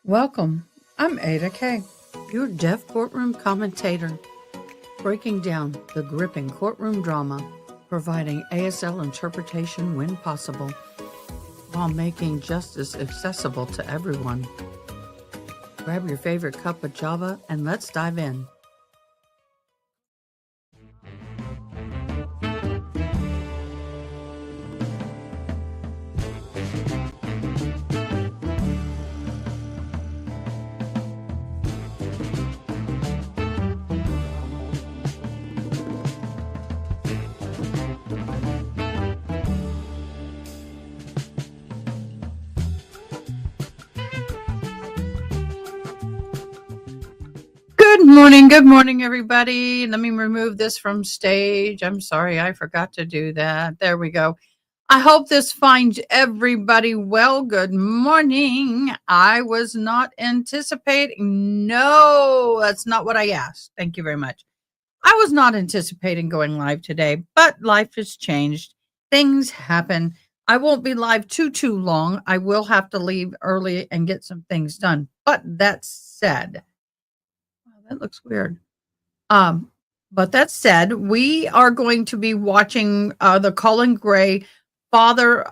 Welcome. I'm Ada Kay, your deaf courtroom commentator, breaking down the gripping courtroom drama, providing ASL interpretation when possible, while making justice accessible to everyone. Grab your favorite cup of Java and let's dive in. Good morning, everybody. Let me remove this from stage. I'm sorry, I forgot to do that. There we go. I hope this finds everybody well. Good morning. I was not anticipating. No, that's not what I asked. Thank you very much. I was not anticipating going live today, but life has changed. Things happen. I won't be live too long. I will have to leave early and get some things done. But that said, that looks weird. But that said, we are going to be watching the Colin Gray father,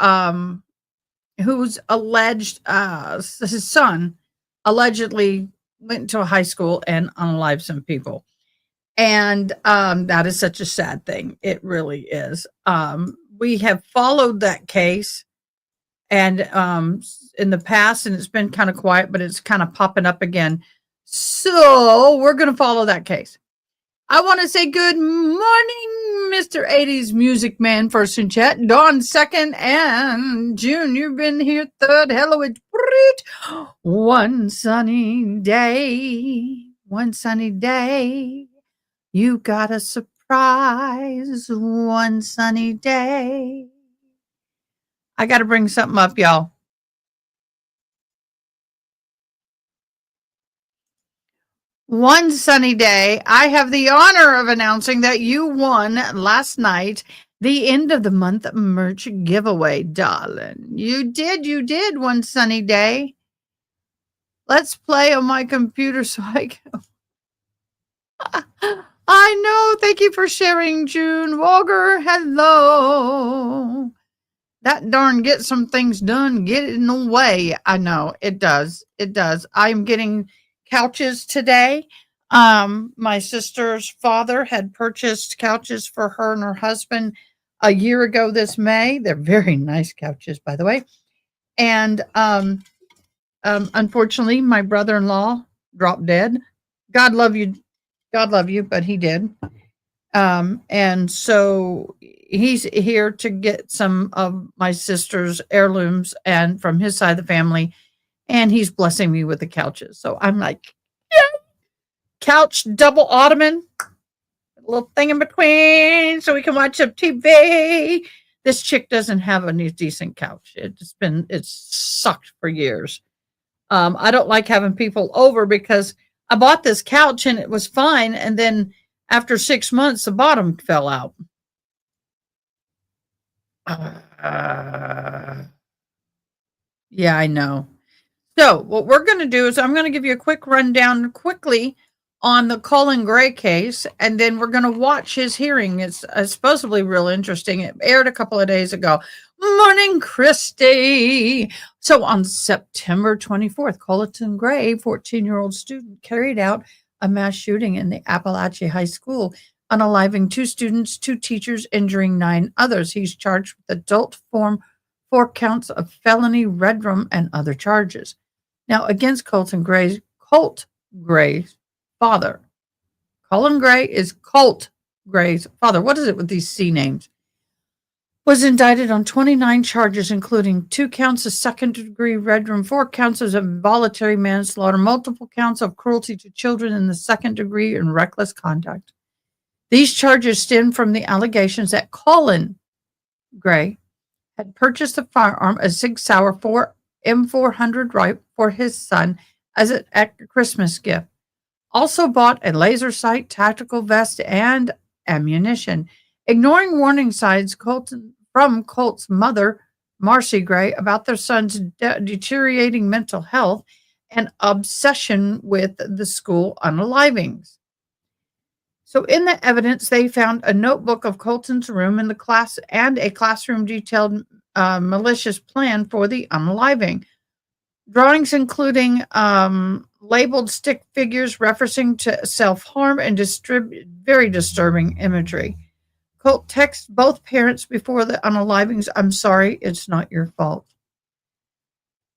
who's alleged his son allegedly went to a high school and unalived some people. And that is such a sad thing. It really is. We have followed that case and in the past, and it's been kind of quiet, but it's kind of popping up again. So we're going to follow that case. I want to say good morning, Mr. 80s Music Man, first in chat. Dawn, second, and June, you've been here third. Hello, it's one sunny day. You got a surprise. One sunny day. I got to bring something up, y'all. One sunny day, I have the honor of announcing that you won last night the end of the month merch giveaway, darling. You did one sunny day. Let's play on my computer so I can. I know. Thank you for sharing, June Walker. Hello. That darn get some things done, get in the way. I know it does. It does. I'm getting couches today. My sister's father had purchased couches for her and her husband a year ago this May. They're very nice couches, by the way. And unfortunately, my brother-in-law dropped dead. God love you, but he did. And so he's here to get some of my sister's heirlooms and from his side of the family. And he's blessing me with the couches. So I'm like, yeah. Couch, double ottoman, a little thing in between so we can watch some TV. This chick doesn't have a decent couch. It's sucked for years. I don't like having people over because I bought this couch and it was fine. And then after 6 months, the bottom fell out. Yeah, I know. So what we're going to do is I'm going to give you a quick rundown quickly on the Colin Gray case, and then we're going to watch his hearing. It's supposedly real interesting. It aired a couple of days ago. Morning, Christy. So on September 24th, Colin Gray, 14-year-old student, carried out a mass shooting in the Apalachee High School, unaliving 2 students, 2 teachers, injuring 9 others. He's charged with adult form 4 counts of felony redrum and other charges. Now, against Colt Gray's father. Colin Gray is Colt Gray's father. What is it with these C names? Was indicted on 29 charges, including 2 counts of second-degree redrum, 4 counts of involuntary manslaughter, multiple counts of cruelty to children in the second degree, and reckless conduct. These charges stem from the allegations that Colin Gray had purchased a firearm, a Sig Sauer M400 rifle for his son as a Christmas gift. Also bought a laser sight, tactical vest, and ammunition. Ignoring warning signs from Colt's mother, Marcy Gray, about their son's deteriorating mental health and obsession with the school unalivings. So in the evidence, they found a notebook of Colton's room in the class and a classroom detailed malicious plan for the unaliving. Drawings including labeled stick figures referencing to self-harm and very disturbing imagery. Colt texts both parents before the unalivings, "I'm sorry, it's not your fault."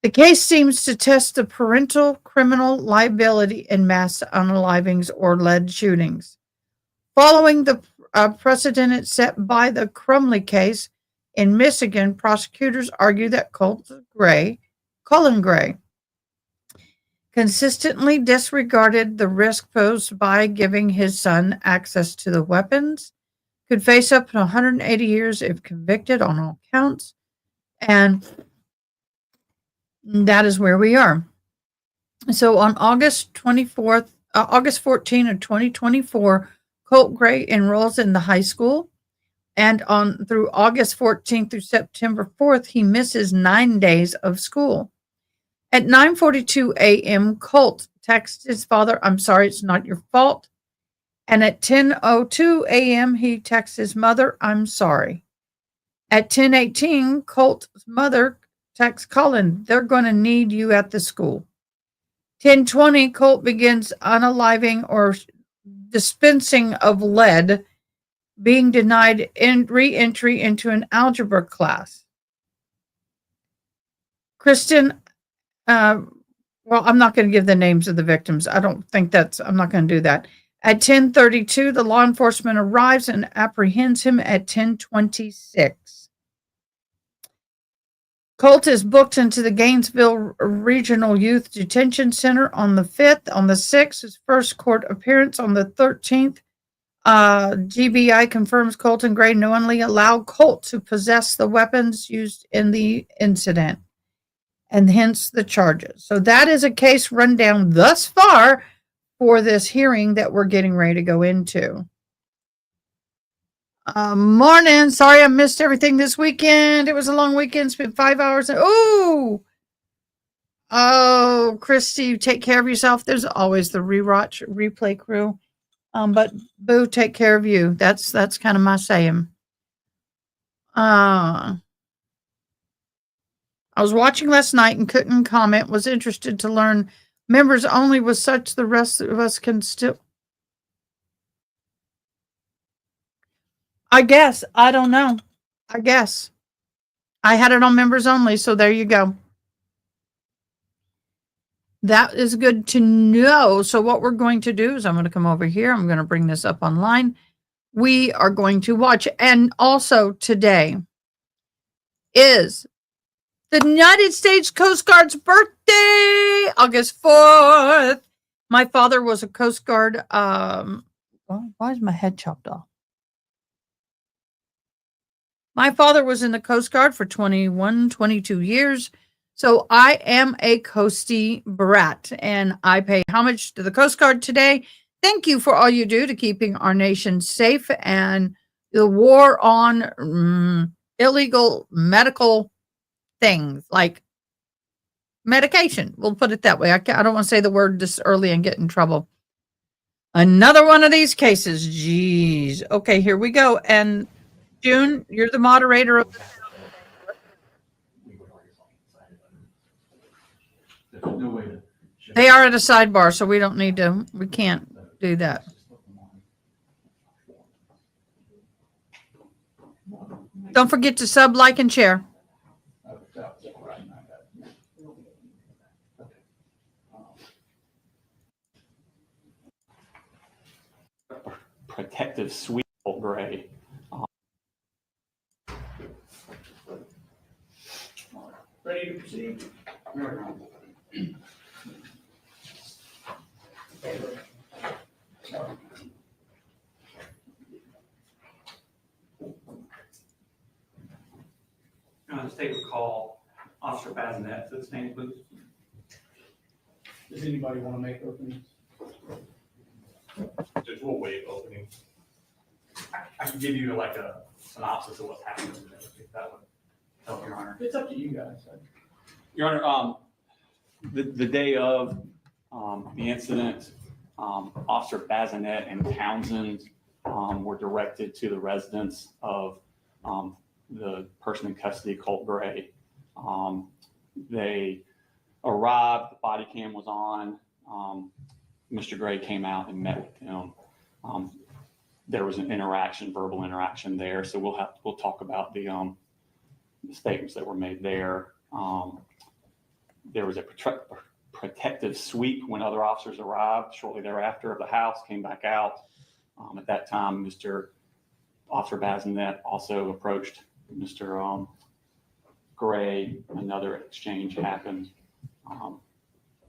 The case seems to test the parental criminal liability in mass unalivings or lead shootings. Following the precedent set by the Crumley case in Michigan, prosecutors argue that Colin Gray, consistently disregarded the risk posed by giving his son access to the weapons, could face up to 180 years if convicted on all counts, and that is where we are. So on August 14th of 2024, Colt Gray enrolls in the high school, and through August 14th through September 4th, he misses 9 days of school. At 9:42 a.m., Colt texts his father, "I'm sorry, it's not your fault." And at 10:02 a.m., he texts his mother, "I'm sorry." At 10:18, Colt's mother texts Colin, "They're going to need you at the school." 10:20, Colt begins unaliving or dispensing of lead, being denied re-entry into an algebra class. Kristen, well, I'm not going to give the names of the victims. I'm not going to do that. At 10:32, the law enforcement arrives and apprehends him at 10:26. Colt is booked into the Gainesville Regional Youth Detention Center on the 5th. On the 6th, his first court appearance on the 13th. GBI confirms Colton Gray knowingly allowed Colt to possess the weapons used in the incident, and hence the charges. So that is a case rundown thus far for this hearing that we're getting ready to go into. Morning. Sorry I missed everything this weekend. It was a long weekend. Spent 5 hours. Oh, Christy, take care of yourself. There's always the replay crew. But boo, take care of you. That's kind of my saying. I was watching last night and couldn't comment. Was interested to learn members only was such the rest of us can still. I guess. I don't know. I guess. I had it on members only, so there you go. That is good to know. So what we're going to do is I'm going to come over here. I'm going to bring this up online. We are going to watch. And also today is the United States Coast Guard's birthday, August 4th. My father was a Coast Guard. Why is my head chopped off? My father was in the Coast Guard for 22 years. So I am a Coastie brat, and I pay homage to the Coast Guard today. Thank you for all you do to keeping our nation safe and the war on illegal medical things like medication. We'll put it that way. I don't want to say the word this early and get in trouble. Another one of these cases. Jeez. Okay, here we go. And June, you're the moderator of the They are at a sidebar, so we can't do that. Don't forget to sub, like, and share. Protective sweet Colt Gray. Ready to proceed? Let's take a call. Officer Bazinet to the stand, please. Does anybody want to make openings? Judge, we'll waive opening. I can give you like a synopsis of what's happening today, if that would help, Your Honor. It's up to you guys. Your Honor, The day of the incident, Officer Bazinet and Townsend were directed to the residence of the person in custody, Colt Gray. They arrived, the body cam was on. Mr. Gray came out and met with them. There was an interaction, verbal interaction there. So we'll talk about the statements that were made there. There was a protective sweep when other officers arrived shortly thereafter of the house, came back out. At that time, Officer Bazinet also approached Mr. Gray. Another exchange happened.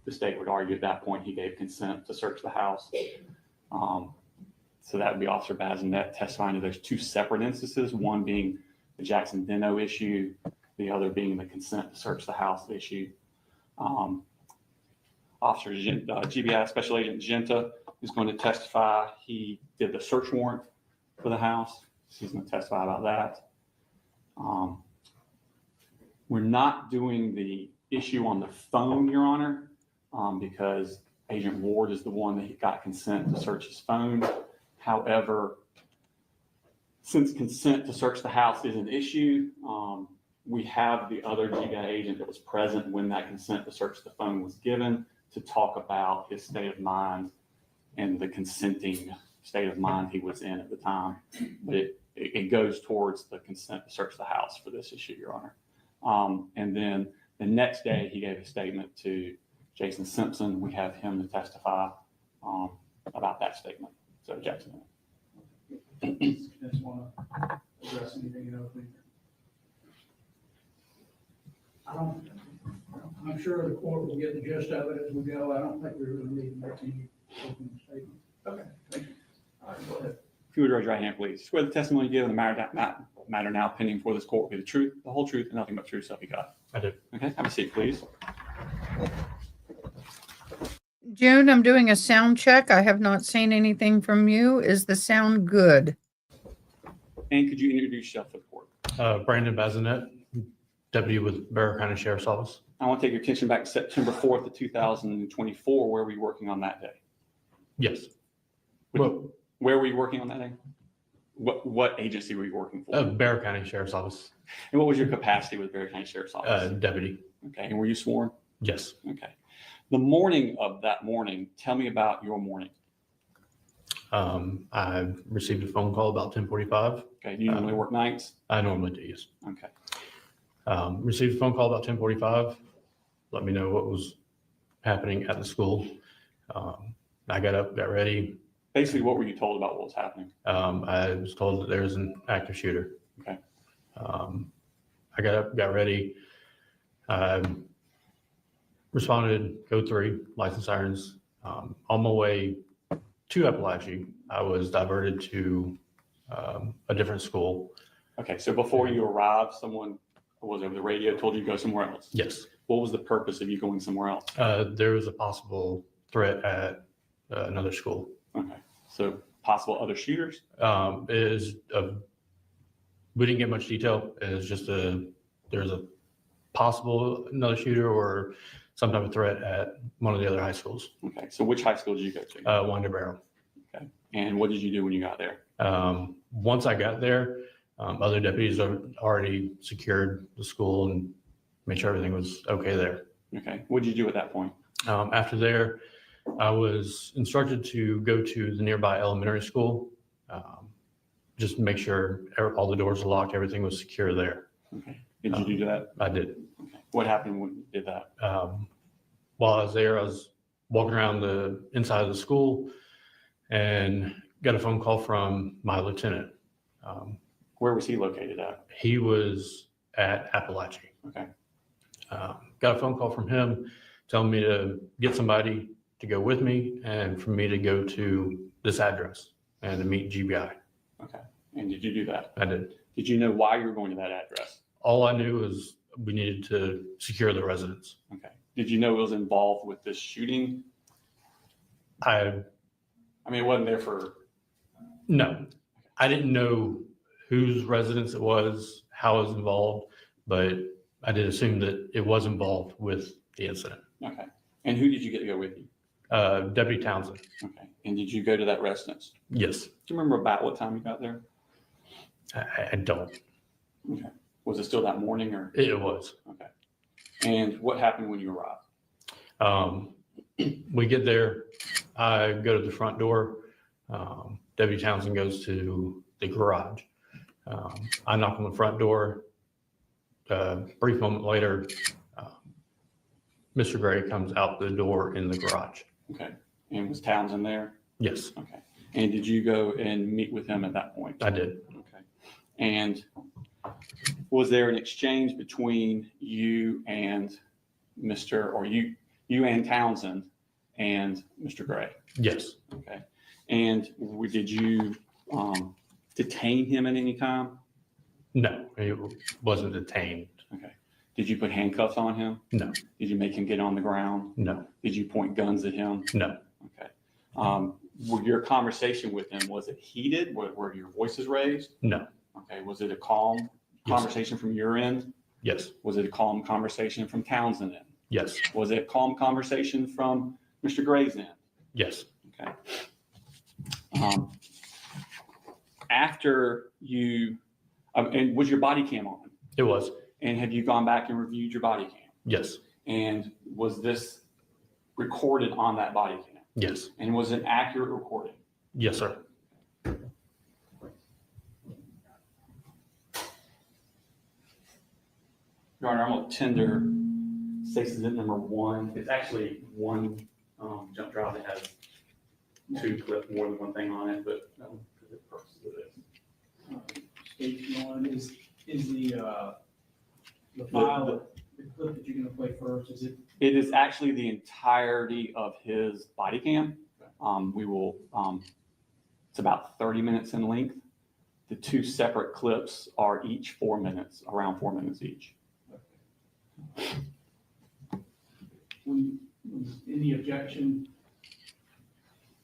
The state would argue at that point he gave consent to search the house. So that would be Officer Bazinet testifying to those two separate instances, one being the Jackson Deno issue, the other being the consent to search the house issue. Officer GBI Special Agent Genta is going to testify. He did the search warrant for the house. He's going to testify about that. We're not doing the issue on the phone, Your Honor, because Agent Ward is the one that got consent to search his phone. However, since consent to search the house is an issue, we have the other GBI agent that was present when that consent to search the phone was given to talk about his state of mind and the consenting state of mind he was in at the time. But it goes towards the consent to search the house for this issue, Your Honor. And then the next day, he gave a statement to Jason Simpson. We have him to testify about that statement. So, Jackson. Just want to address anything in opening. I'm sure the court will get the gist of it as we go. I don't think we're going to need to make any opening statements. Okay, thank you. All right, go ahead. If you would raise your right hand, please. Swear the testimony you give in the matter now pending before this court will be the truth, the whole truth, and nothing but truth, so help you God. I do. Okay, have a seat, please. June, I'm doing a sound check. I have not seen anything from you. Is the sound good? And could you introduce yourself for the court? Brandon Bazinet, deputy with Bexar County Sheriff's Office. I want to take your attention back to September 4th of 2024. Where were you working on that day? Yes. Where were you working on that day? What agency were you working for? Bexar County Sheriff's Office. And what was your capacity with Bexar County Sheriff's Office? Deputy. Okay, and were you sworn? Yes. Okay. The morning of that morning, tell me about your morning. I received a phone call about 10:45. Okay, do you normally work nights? I normally do, yes. Okay. Received a phone call about 10:45. Let me know what was happening at the school. I got up, got ready. Basically, what were you told about what was happening? I was told that there was an active shooter. Okay. I got up, got ready. Responded, code 3, license sirens. On my way to Apalachee, I was diverted to a different school. Okay, so before you arrived, someone was over the radio, told you to go somewhere else. Yes. What was the purpose of you going somewhere else? There was a possible threat at another school. Okay, so possible other shooters? We didn't get much detail. It was just there's a possible another shooter or some type of threat at one of the other high schools. Okay, so which high school did you go to? Winder Barrel. Okay, and what did you do when you got there? Once I got there, other deputies already secured the school and made sure everything was okay there. Okay, what did you do at that point? After there, I was instructed to go to the nearby elementary school, just make sure all the doors were locked, everything was secure there. Okay, did you do that? I did. Okay, what happened when you did that? While I was there, I was walking around the inside of the school and got a phone call from my lieutenant. Where was he located at? He was at Apalachee. Okay. Got a phone call from him telling me to get somebody to go with me and for me to go to this address and to meet GBI. Okay, and did you do that? I did. Did you know why you were going to that address? All I knew was we needed to secure the residence. Okay. Did you know it was involved with this shooting? I mean, it wasn't there for... No, I didn't know whose residence it was, how it was involved, but I did assume that it was involved with the incident. Okay. And who did you get to go with you? Deputy Townsend. Okay. And did you go to that residence? Yes. Do you remember about what time you got there? I don't. Okay. Was it still that morning or? It was. Okay. And what happened when you arrived? We get there. I go to the front door. Deputy Townsend goes to the garage. I knock on the front door. A brief moment later, Mr. Gray comes out the door in the garage. Okay. And was Townsend there? Yes, Okay. And did you go and meet with him at that point? I did. Okay. And was there an exchange between you and you and Townsend and Mr. Gray? Yes, Okay. And did you detain him at any time? no, he wasn't detained. Okay. Did you put handcuffs on him? No, Did you make him get on the ground? no, Did you point guns at him? no. Okay. Your conversation with him, was it heated? Were your voices raised? No. Okay. Was it a calm conversation from your end? Yes, Was it a calm conversation from Townsend end? yes, Was it a calm conversation from Mr. Gray's end? yes. Okay. After you, and was your body cam on? It was. And have you gone back and reviewed your body cam? Yes, And was this recorded on that body cam? yes, And was it an accurate recording? yes, sir. Your Honor, I'm going to tender State's Exhibit number 1. It's actually one jump drive that has two clips, more than one thing on it, but for the purposes of this. Stage one is the file, the clip that you're gonna play first, is it? It is actually the entirety of his body cam. It's about 30 minutes in length. The two separate clips are each 4 minutes, around 4 minutes each. Any objection?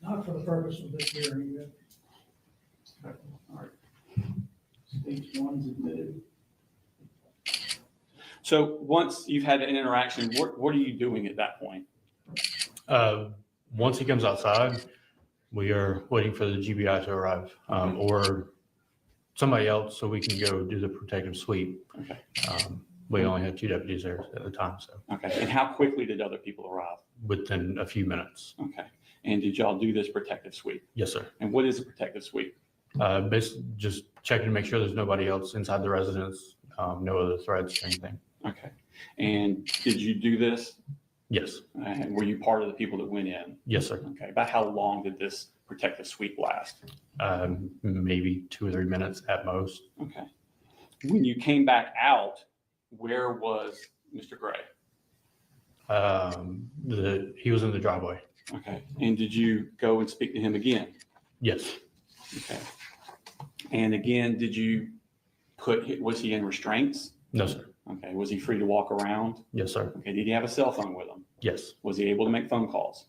Not for the purpose of this hearing, All right. Stage one's admitted. So once you've had an interaction, what are you doing at that point? Once he comes outside, we are waiting for the GBI to arrive, or somebody else, so we can go do the protective sweep. Okay. We only had 2 deputies there at the time, so Okay. And how quickly did other people arrive? within a few minutes. Okay. And did y'all do this protective sweep? Yes, sir. And what is a protective sweep? Basically, just checking to make sure there's nobody else inside the residence, no other threats, anything. Okay. And did you do this? Yes, And were you part of the people that went in? yes, sir. Okay. About how long did this protective sweep last? Maybe 2 or 3 minutes at most. Okay. When you came back out, where was Mr. Gray? He was in the driveway. Okay. And did you go and speak to him again? Yes, Okay. And again, was he in restraints? no, sir. Okay. Was he free to walk around? Yes, sir. Okay. Did he have a cell phone with him? Yes, Was he able to make phone calls?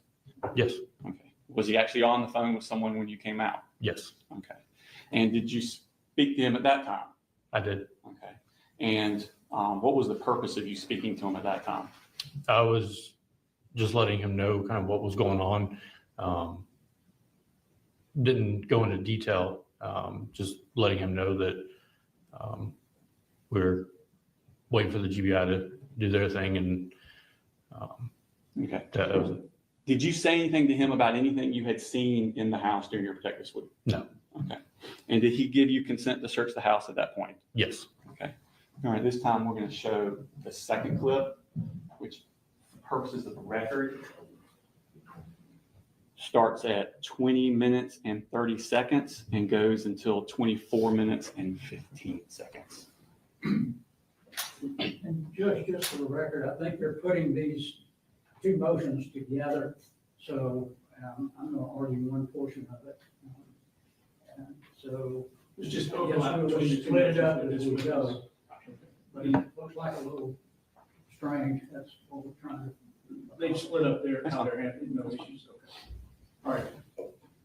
yes, Okay. Was he actually on the phone with someone when you came out? yes, Okay. And did you speak to him at that time? I did. Okay. And what was the purpose of you speaking to him at that time? I was just letting him know kind of what was going on. Didn't go into detail, just letting him know that we're waiting for the GBI to do their thing, and Okay. that was it. Did you say anything to him about anything you had seen in the house during your protective sweep? No. Okay. And did he give you consent to search the house at that point? Yes, Okay. All right. This time we're going to show the second clip, which for purposes of the record starts at 20 minutes and 30 seconds and goes until 24 minutes and 15 seconds. And just for the record, I think they're putting these two motions together, so I'm going to argue one portion of it. And so It's just I overlap guess we'll between the two. split it up motions, as we but go. But it looks like a little strange, that's what we're trying to. They've split up their, how they're handling, no issues, okay. All right,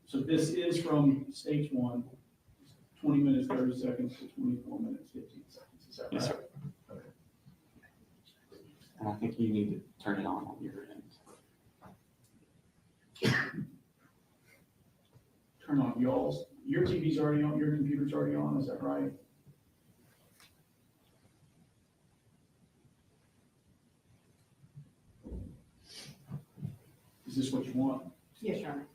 so this is from stage one, 20 minutes, 30 seconds to 24 minutes, 15 seconds, is that right? Yes, sir. Okay. And I think you need to turn it on your end. Turn on your TV's already on, your computer's already on, is that right? Is this what you want? Yes, Your Honor.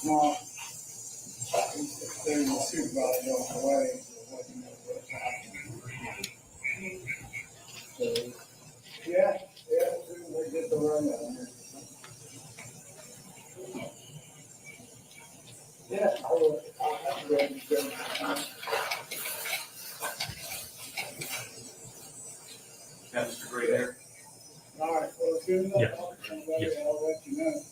No, there's a supervisor on the way. Yeah, we get the run down here. Yeah, I'll have to go. Got Mr. Gray there? All right, well, as soon as Yeah. I talk to somebody, Yes. I'll let you know.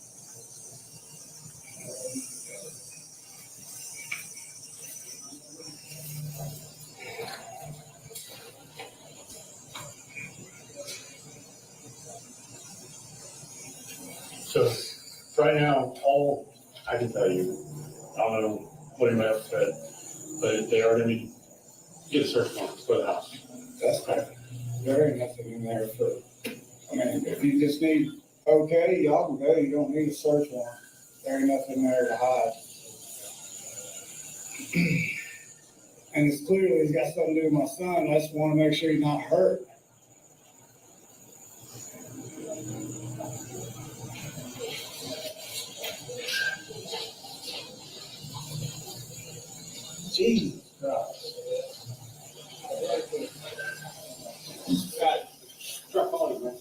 So right now, all I can tell you, I don't know what anybody else said, but they are going to get a search warrant for the house. That's fine. There ain't nothing in there for, I mean, if you just need, okay, y'all can go, you don't need a search warrant. There ain't nothing there to hide. And it's clearly, it's got something to do with my son, I just wanna make sure he's not hurt. Jesus Christ. Drop on it, man.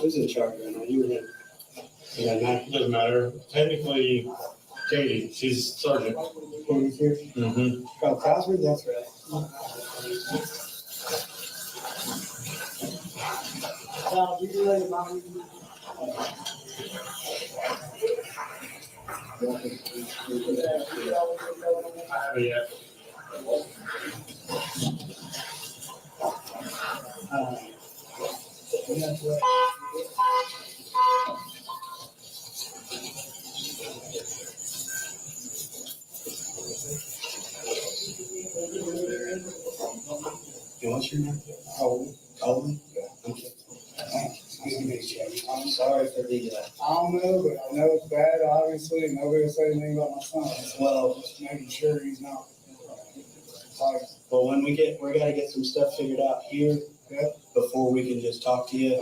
Who's in charge right now? You or him? Yeah, it doesn't matter. Technically, Katie, she's sergeant. Who's here? Mm-hmm. Oh, Cosby, that's right. You ready, Bobby? I haven't yet. What's your name? Colin? Yeah. I'm sorry for the, I don't know, but I know it's bad, obviously, and nobody will say anything about my son. Well, just making sure he's not. Like, Well, when we gotta get some stuff figured out here before we can just talk to you.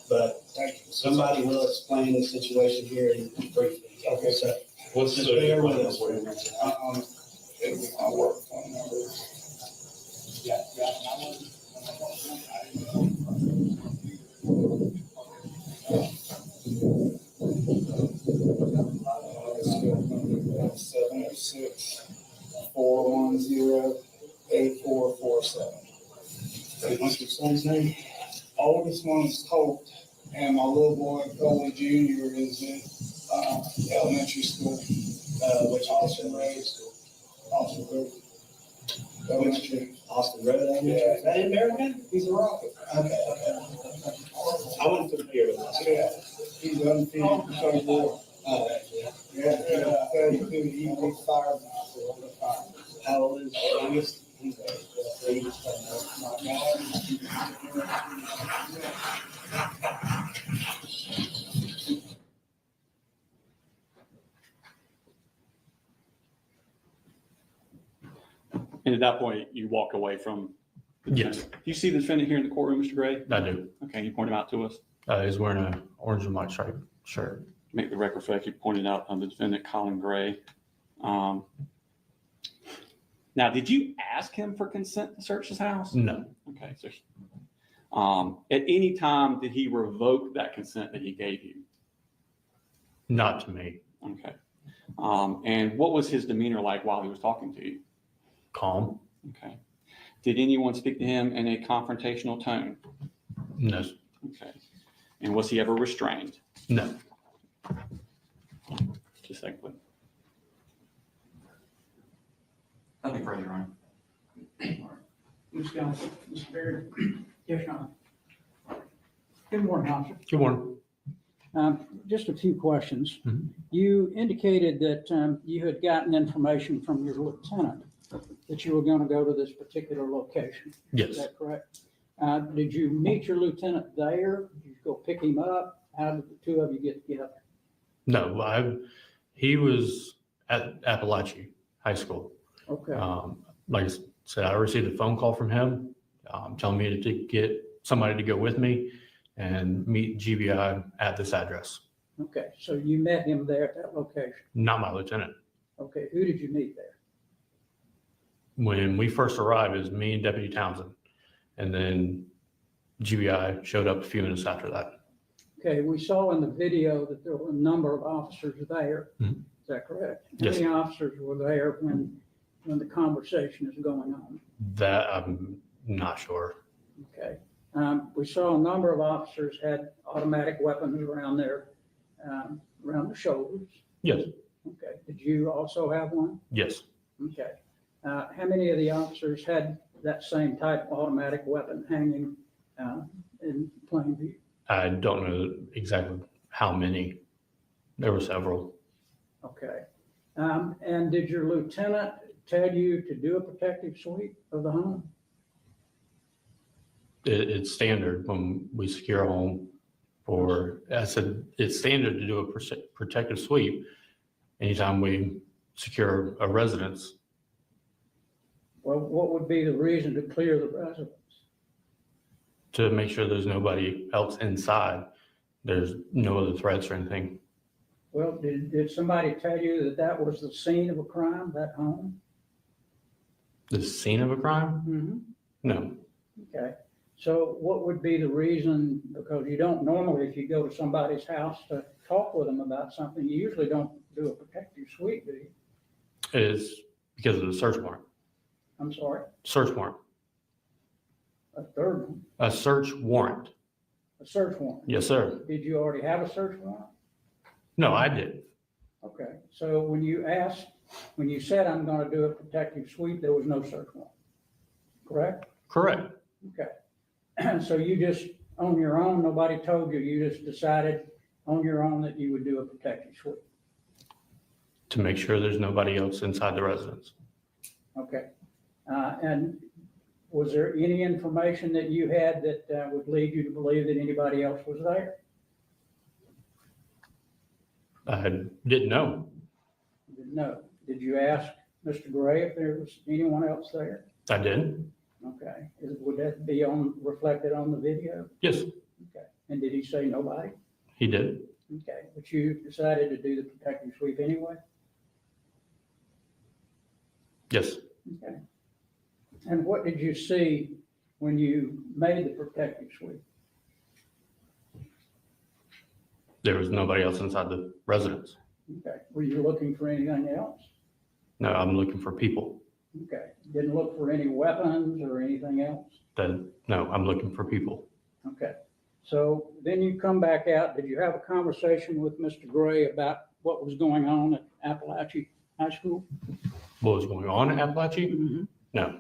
But thank you. somebody will explain the situation here briefly. Okay. So What's just the bear with us. It'll be my work phone number. Yeah. 706-410-8447. What's your son's name? Oldest one is Colt, and my little boy, Colin Jr., is in elementary school. Which Austin Road? Austin Road. Elementary. Austin Road, Yeah. Is that in American? He's a rocket. Okay. I wasn't familiar with that. Yeah, he's undefeated for so war. Yeah, 32, he's fired. How old is the youngest? He's And at that point, you walk away from the Yes. defendant. Do you see the defendant here in the courtroom, Mr. Gray? I do. Okay, you point him out to us. He's wearing an orange and white striped shirt. Make the record reflect, you pointed out on the defendant, Colin Gray. Now, did you ask him for consent to search his house? No, Okay, so at any time, did he revoke that consent that he gave you? not to me. Okay. And what was his demeanor like while he was talking to you? Calm. Okay. Did anyone speak to him in a confrontational tone? No, Okay. And was he ever restrained? no. Just a second, please. Nothing further, Your Honor. Mr. Counsel, Mr. Barry, Yes, Your Honor. Good morning, officer. Good morning. Just a few questions. Mhm. You indicated that you had gotten information from your lieutenant that you were going to go to this particular location. Is Yes. that correct? Did you meet your lieutenant there? Did you go pick him up? How did the two of you get together? No, he was at Apalachee High School. Okay, Like I said, I received a phone call from him telling me to get somebody to go with me and meet GBI at this address. okay. So you met him there at that location. Not my lieutenant. Okay, who did you meet there? When we first arrived, it was me and Deputy Townsend. And then GBI showed up a few minutes after that. Okay, we saw in the video that there were a number of officers there. Mhm. Is that correct? Yes. How many officers were there when the conversation is going on? That I'm not sure. Okay. We saw a number of officers had automatic weapons around around the shoulders. Yes. Okay. Did you also have one? Yes. Okay. How many of the officers had that same type of automatic weapon hanging in plain view? I don't know exactly how many. There were several. Okay. And did your lieutenant tell you to do a protective sweep of the home? It's standard when we secure a home I said, it's standard to do a protective sweep anytime we secure a residence. Well, what would be the reason to clear the residence? To make sure there's nobody else inside. There's no other threats or anything. Well, did somebody tell you that that was the scene of a crime, that home? The scene of a crime? Mm-hmm. No. Okay. So what would be the reason, because you don't normally, if you go to somebody's house to talk with them about something, you usually don't do a protective sweep, do you? It is because of the search warrant. I'm sorry, Search warrant. a third one, A search warrant. a search warrant. Yes, sir. Did you already have a search warrant? No, I did. Okay, so when you said I'm gonna do a protective sweep, there was no search warrant, correct? Correct. Okay. So you just, on your own, nobody told you, you just decided on your own that you would do a protective sweep? To make sure there's nobody else inside the residence. Okay. And was there any information that you had that would lead you to believe that anybody else was there? I didn't know. No. Did you ask Mr. Gray if there was anyone else there? I didn't. Okay. Would that be reflected on the video? Yes, Okay. And did he say nobody? he did. Okay. But you decided to do the protective sweep anyway? Yes. Okay. And what did you see when you made the protective sweep? There was nobody else inside the residence. Okay. Were you looking for anything else? No, I'm looking for people. Okay. Didn't look for any weapons or anything else? No, I'm looking for people. Okay. So then you come back out. Did you have a conversation with Mr. Gray about what was going on at Apalachee High School? What was going on at Apalachee? Mm-hmm. No.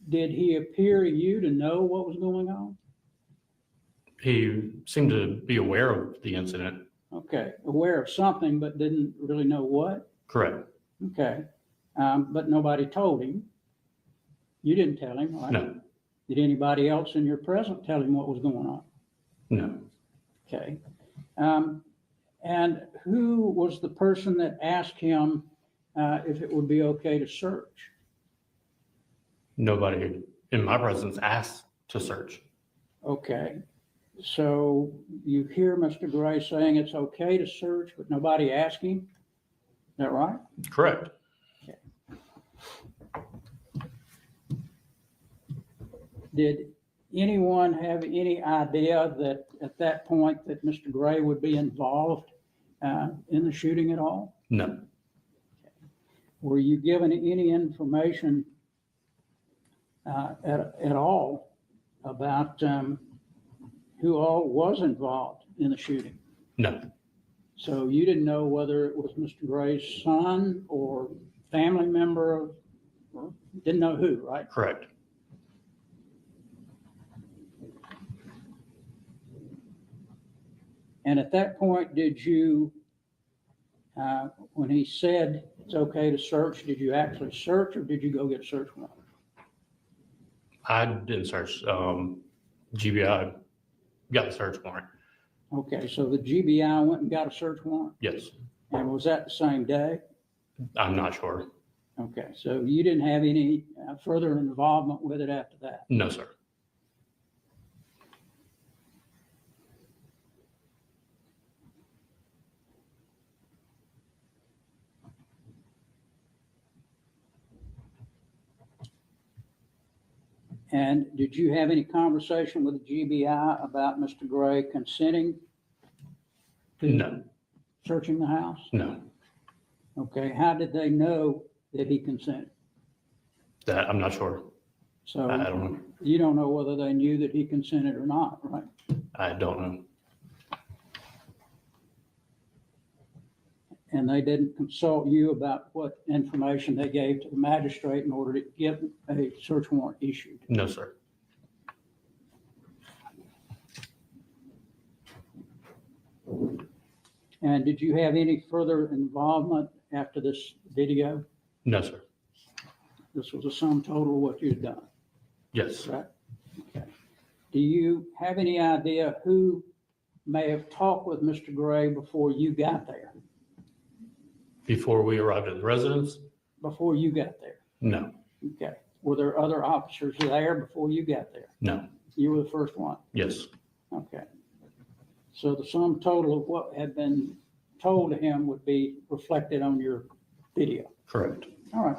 Did he appear to you to know what was going on? He seemed to be aware of the incident. Okay. Aware of something, but didn't really know what? Correct. Okay. But nobody told him. You didn't tell him, right? No. Did anybody else in your presence tell him what was going on? No. Okay. And who was the person that asked him if it would be okay to search? Nobody in my presence asked to search. Okay. So you hear Mr. Gray saying it's okay to search, but nobody asked him? Is that right? Correct. Did anyone have any idea that at that point that Mr. Gray would be involved in the shooting at all? No. Were you given any information at all about who all was involved in the shooting? No. So you didn't know whether it was Mr. Gray's son or family member, or didn't know who, right? Correct. And at that point, did you, when he said it's okay to search, did you actually search or did you go get a search warrant? I didn't search. GBI got the search warrant. Okay, so the GBI went and got a search warrant? Yes. And was that the same day? I'm not sure. Okay, so you didn't have any further involvement with it after that? No, sir. And did you have any conversation with the GBI about Mr. Gray consenting to No. searching the house? No. Okay, how did they know that he consented? That I'm not sure. So I don't know. you don't know whether they knew that he consented or not, right? I don't know. And they didn't consult you about what information they gave to the magistrate in order to get a search warrant issued? No, sir. And did you have any further involvement after this video? No, sir. This was a sum total of what you'd done, Yes. right? Okay. Do you have any idea who may have talked with Mr. Gray before you got there? Before we arrived at the residence? Before you got there? No. Okay. Were there other officers there before you got there? No. You were the first one? Yes. Okay. So the sum total of what had been told to him would be reflected on your video? Correct. All right.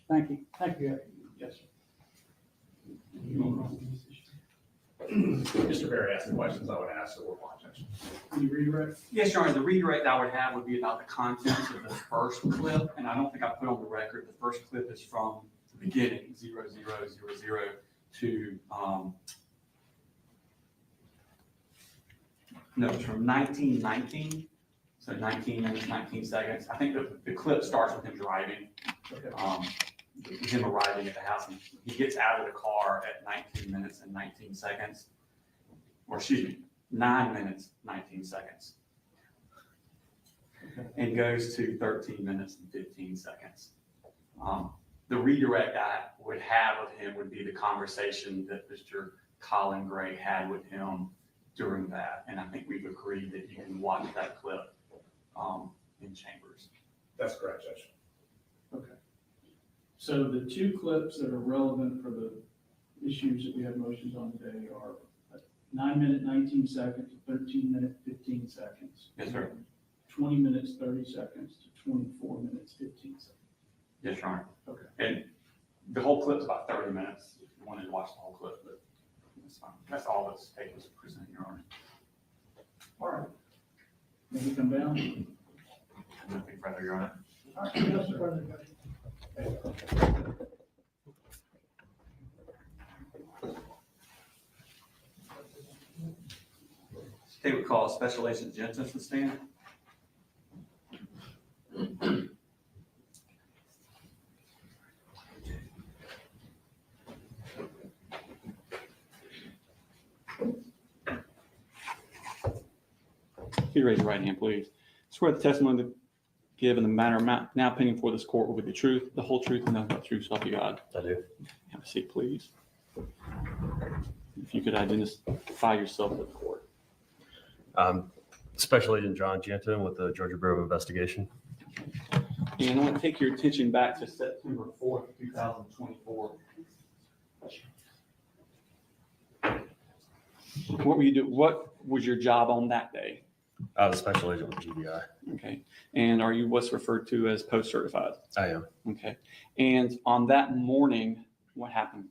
Thank you. Thank you. Yes, sir. Mr. Barry asked the questions I would ask, so we're watching. Can you redirect? Yes, Your Honor, the redirect I would have would be about the contents of the first clip, and I don't think I put on the record, the first clip is from the beginning, 0000 to, no, it's from 1919, so 19 minutes, 19 seconds. I think the clip starts with him driving, him arriving at the house, and he gets out of the car at 19 minutes and 19 seconds, or excuse me, 9 minutes, 19 seconds. And goes to 13 minutes and 15 seconds. The redirect I would have of him would be the conversation that Mr. Colin Gray had with him during that. And I think we've agreed that you can watch that clip in chambers. That's correct, Judge. Okay. So the two clips that are relevant for the issues that we have motions on today are 9 minute, 19 seconds, 13 minute, 15 seconds. Yes, sir. 20 minutes, 30 seconds to 24 minutes, 15 seconds. Yes, Your Honor. Okay. And the whole clip's about 30 minutes if you wanted to watch the whole clip, but that's fine. That's all this tape was presenting, Your Honor. All right. Maybe come down. Nothing further, Your Honor. All right. Yes, sir. State would call Special Agent Genta to the stand. If you raise your right hand, please. Swear the testimony to give in the matter now pending before this court will be the truth, the whole truth, and nothing but the truth, so help you God. I do. Have a seat, please. If you could identify yourself with the court. Special Agent John Genta with the Georgia Bureau of Investigation. And I want to take your attention back to September 4th, 2024. What were you doing? What was your job on that day? I was a Special Agent with GBI. Okay. And are you what's referred to as post-certified? I am. Okay. And on that morning, what happened?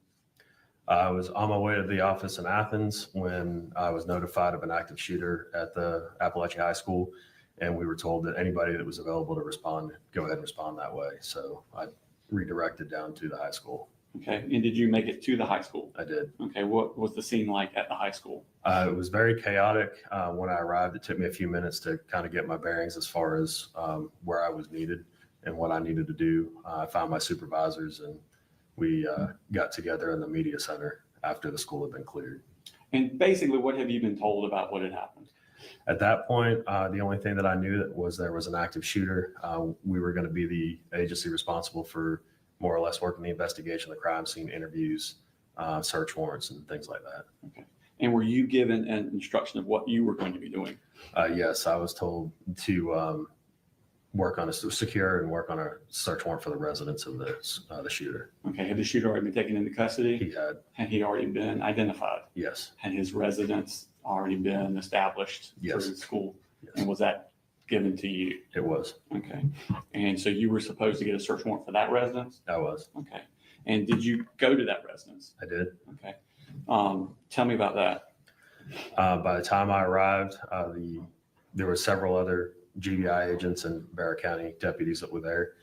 I was on my way to the office in Athens when I was notified of an active shooter at the Apalachee High School. And we were told that anybody that was available to respond, go ahead and respond that way. So I redirected down to the high school. Okay. And did you make it to the high school? I did. Okay. What was the scene like at the high school? It was very chaotic. When I arrived, it took me a few minutes to kind of get my bearings as far as where I was needed and what I needed to do. I found my supervisors and we got together in the media center after the school had been cleared. And basically, what have you been told about what had happened? At that point, the only thing that I knew that was there was an active shooter. We were going to be the agency responsible for more or less working the investigation, the crime scene interviews, search warrants, and things like that. Okay. And were you given an instruction of what you were going to be doing? Yes, I was told to work on secure and work on a search warrant for the residence of the shooter. Okay. Had the shooter already been taken into custody? He had. Had he already been identified? Yes. Had his residence already been established Yes. through the school? Yes. And was that given to you? It was. Okay. And so you were supposed to get a search warrant for that residence? I was. Okay. And did you go to that residence? I did. Okay. Tell me about that. By the time I arrived, there were several other GBI agents and Barrett County deputies that were there.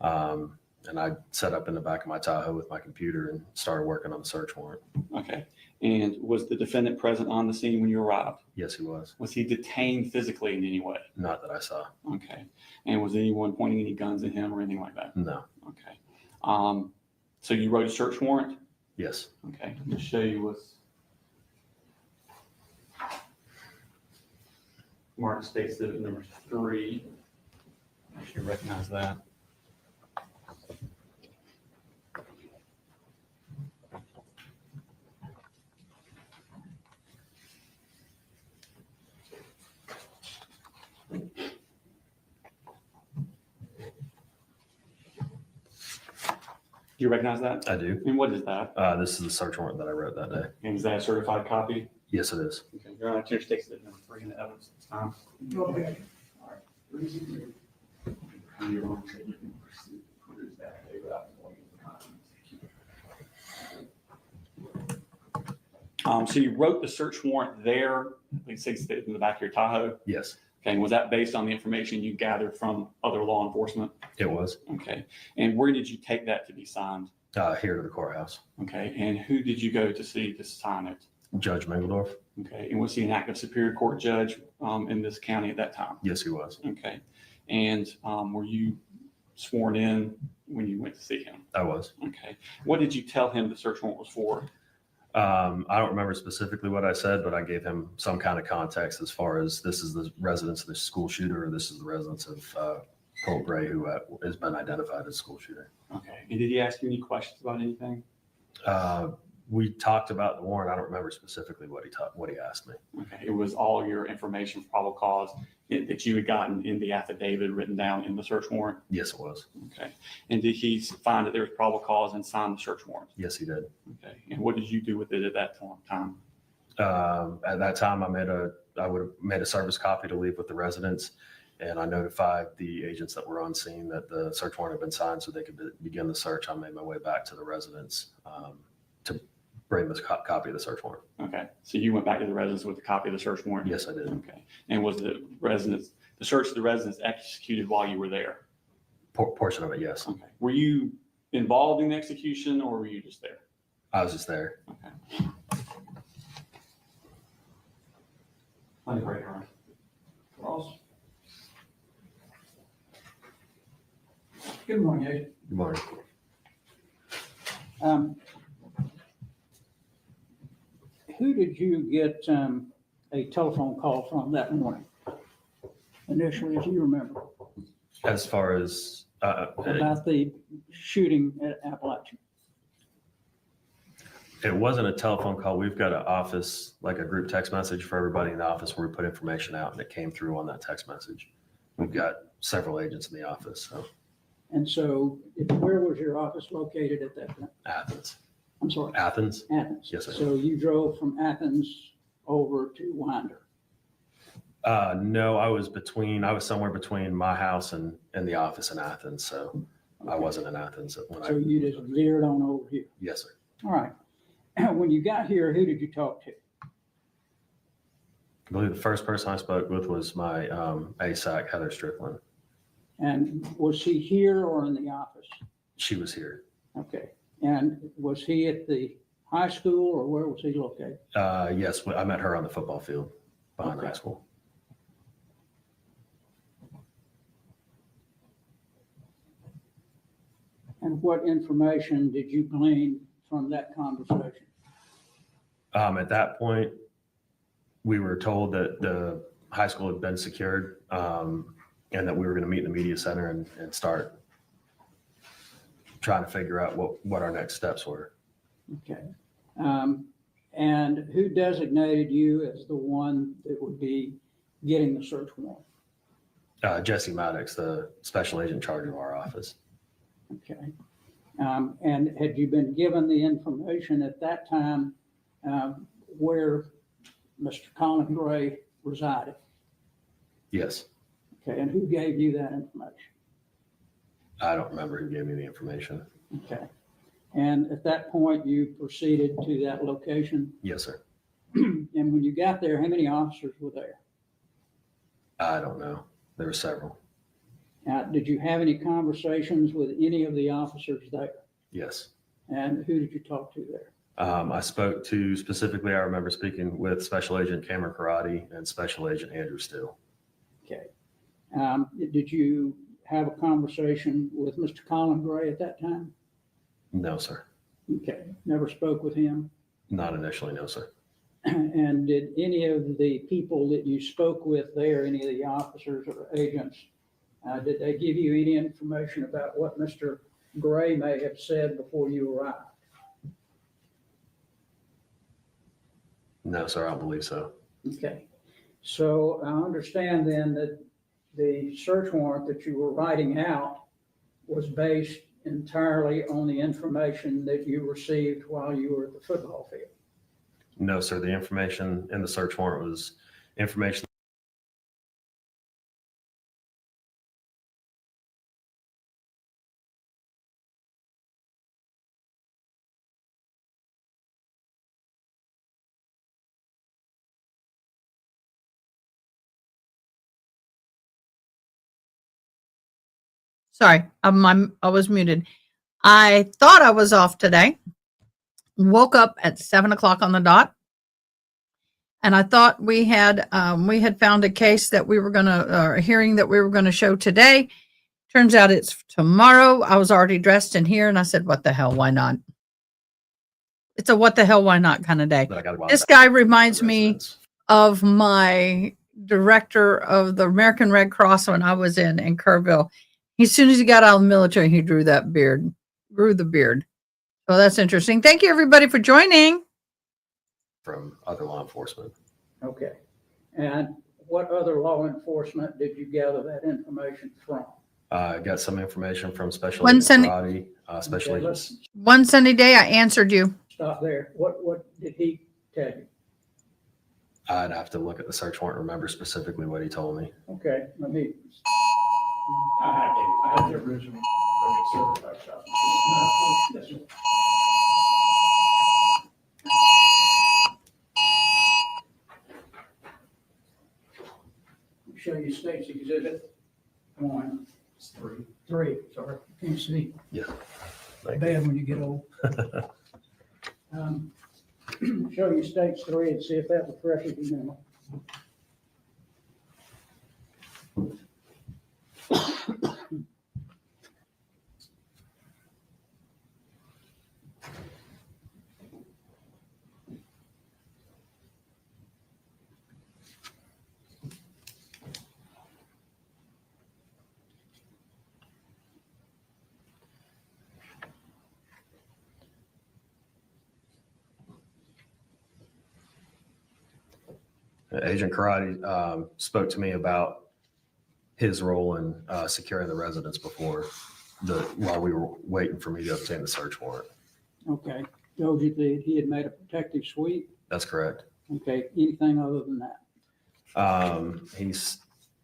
And I set up in the back of my Tahoe with my computer and started working on the search warrant. Okay. And was the defendant present on the scene when you arrived? Yes, he was. Was he detained physically in any way? Not that I saw. Okay. And was anyone pointing any guns at him or anything like that? No. Okay. So you wrote a search warrant? Yes. Okay. Let me show you what's marked State Exhibit number 3. I should recognize that. Do you recognize that? I do. And what is that? This is the search warrant that I wrote that day. And is that a certified copy? Yes, it is. Okay. Your Honor, State Exhibit number 3 in the evidence at this time. Okay. All right. Your Honor, so you can proceed to produce that day without going into so you wrote the search warrant there, like say in the back of your Tahoe. Yes, Okay, and was that based on the information you gathered from other law enforcement? it was. Okay, and where did you take that to be signed? Here to the courthouse. Okay, and who did you go to see to sign it? Judge Mingledorf? Okay, and was he an active Superior Court judge in this county at that time? Yes, he was. Okay, and were you sworn in when you went to see him? I was. Okay, what did you tell him the search warrant was for? I don't remember specifically what I said, but I gave him some kind of context as far as this is the residence of the school shooter, or this is the residence of Colt Gray, who has been identified as school shooter. Okay, and did he ask you any questions about anything? We talked about the warrant. I don't remember specifically what he asked me. Okay, it was all your information for probable cause that you had gotten in the affidavit written down in the search warrant? Yes, it was. Okay, and did he find that there was probable cause and sign the search warrant? Yes, he did. Okay, and what did you do with it at that time? At that time, I would have made a service copy to leave with the residents, and I notified the agents that were on scene that the search warrant had been signed so they could begin the search. I made my way back to the residence to bring this copy of the search warrant. Okay, so you went back to the residence with a copy of the search warrant? Yes, I did. Okay, and was the search of the residence executed while you were there? Portion of it, yes. Okay, were you involved in the execution or were you just there? I was just there. Okay. Ross? Good morning, Ed. Good morning. Who did you get a telephone call from that morning? Initially, as you remember, As far as about the shooting at Apalachee. it wasn't a telephone call. We've got an office, like a group text message for everybody in the office where we put information out, and it came through on that text message. We've got several agents in the office, so And so where was your office located at that time? Athens. I'm sorry, Athens? Athens. Yes, sir. So you drove from Athens over to Winder. No, I was somewhere between my house and the office in Athens, so I wasn't in Athens when So you just veered on over here. Yes, sir. All right. When you got here, who did you talk to? I believe the first person I spoke with was my ASAC, Heather Strickland. And was she here or in the office? She was here. Okay. And was he at the high school or where was he located? Yes, I met her on the football field behind Okay. high school. And what information did you glean from that conversation? At that point, we were told that high school had been secured, and that we were going to meet in the media center and start trying to figure out what our next steps were. Okay. And who designated you as the one that would be getting the search warrant? Jesse Maddox, the special agent in charge of our office. Okay. And had you been given the information at that time where Mr. Colin Gray resided? Yes. Okay, and who gave you that information? I don't remember who gave me the information. Okay. And at that point, you proceeded to that location? Yes, sir. And when you got there, how many officers were there? I don't know. There were several. Now, did you have any conversations with any of the officers there? Yes. And who did you talk to there? I spoke to specifically, I remember speaking with Special Agent Cameron Karate and Special Agent Andrew Steele. Okay. Did you have a conversation with Mr. Colin Gray at that time? No, sir. Okay. Never spoke with him? Not initially, no, sir. And did any of the people that you spoke with there, any of the officers or agents, did they give you any information about what Mr. Gray may have said before you arrived? No, sir, I don't believe so. Okay. So I understand then that the search warrant that you were writing out was based entirely on the information that you received while you were at the football field. No, sir. The information in the search warrant was information. Sorry, I was muted. I thought I was off today. Woke up at 7:00 on the dot, and I thought we had found a case that we were a hearing that we were gonna show today. Turns out it's tomorrow. I was already dressed in here, and I said, "What the hell? Why not?" It's a what the hell? Why not kind of day. That I got This guy reminds me of my director of the American Red Cross when I was in Kerrville. As soon as he got out of the military, he grew the beard. So that's interesting. Thank you, everybody, for joining. From other law enforcement. Okay. And what other law enforcement did you gather that information from? I got some information from Special One Agent Sunday- Karate, Special Okay, Agents. One Sunday day, I answered you. Stop there. What did he tell you? I'd have to look at the search warrant and remember specifically what he told me. Okay, let me. I have the original certified copy. Yes, sir. Show you state's exhibit. Come on. It's 3. 3, sorry. Can't see. Yeah. Thank you. Bad when you get old. Show you states 3 and see if that refreshes your memory. Agent Karate spoke to me about his role in securing the residence while we were waiting for me to obtain the search warrant. Okay. Told you that he had made a protective sweep. That's correct. Okay. Anything other than that?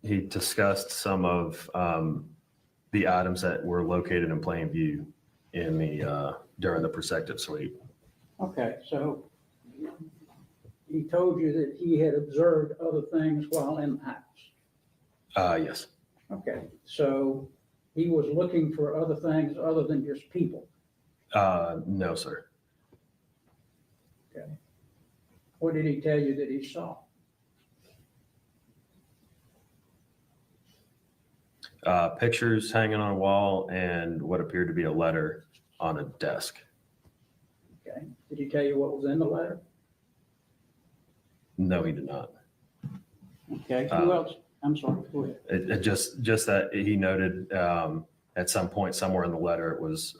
He discussed some of the items that were located in plain view during the protective sweep. Okay. So he told you that he had observed other things while in the house. Yes. Okay. So he was looking for other things other than just people. No, sir. Okay. What did he tell you that he saw? Pictures hanging on a wall and what appeared to be a letter on a desk. Okay. Did he tell you what was in the letter? No, he did not. Okay, who else? I'm sorry, go ahead. It just that he noted at some point somewhere in the letter, it was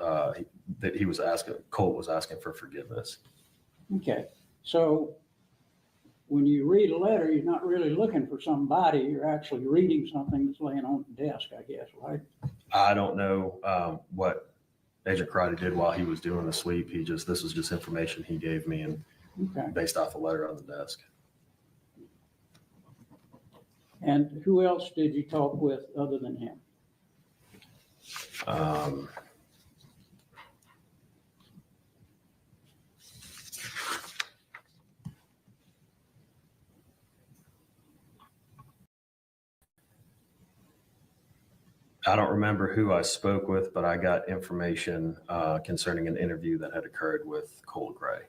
that he was asking, Colt was asking for forgiveness. Okay, so when you read a letter, you're not really looking for somebody, you're actually reading something that's laying on the desk, I guess, right? I don't know what Agent Karate did while he was doing the sweep. This was just information he gave me and Okay, based off a letter on the desk. and who else did you talk with other than him? I don't remember who I spoke with, but I got information concerning an interview that had occurred with Colt Gray.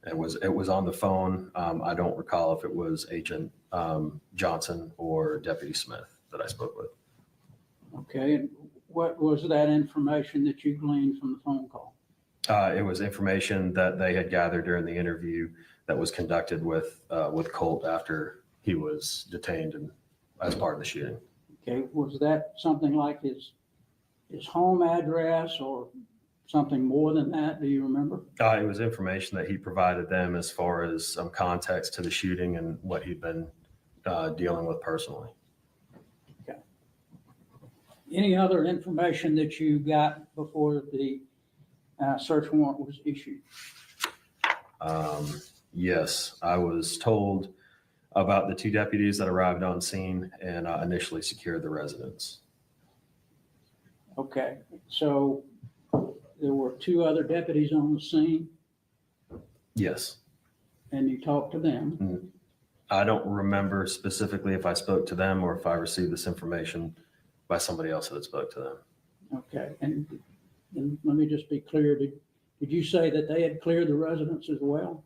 It was on the phone. I don't recall if it was Agent Johnson or Deputy Smith that I spoke with. Okay, and what was that information that you gleaned from the phone call? It was information that they had gathered during the interview that was conducted with Colt after he was detained and as part of the shooting. Okay, was that something like his home address or something more than that? Do you remember? It was information that he provided them as far as some context to the shooting and what he'd been dealing with personally. Okay. Any other information that you got before the search warrant was issued? Yes, I was told about the two deputies that arrived on scene and initially secured the residence. Okay, so there were two other deputies on the scene Yes. and you talked to them. I don't remember specifically if I spoke to them or if I received this information by somebody else that spoke to them. Okay, and let me just be clear. Did you say that they had cleared the residence as well?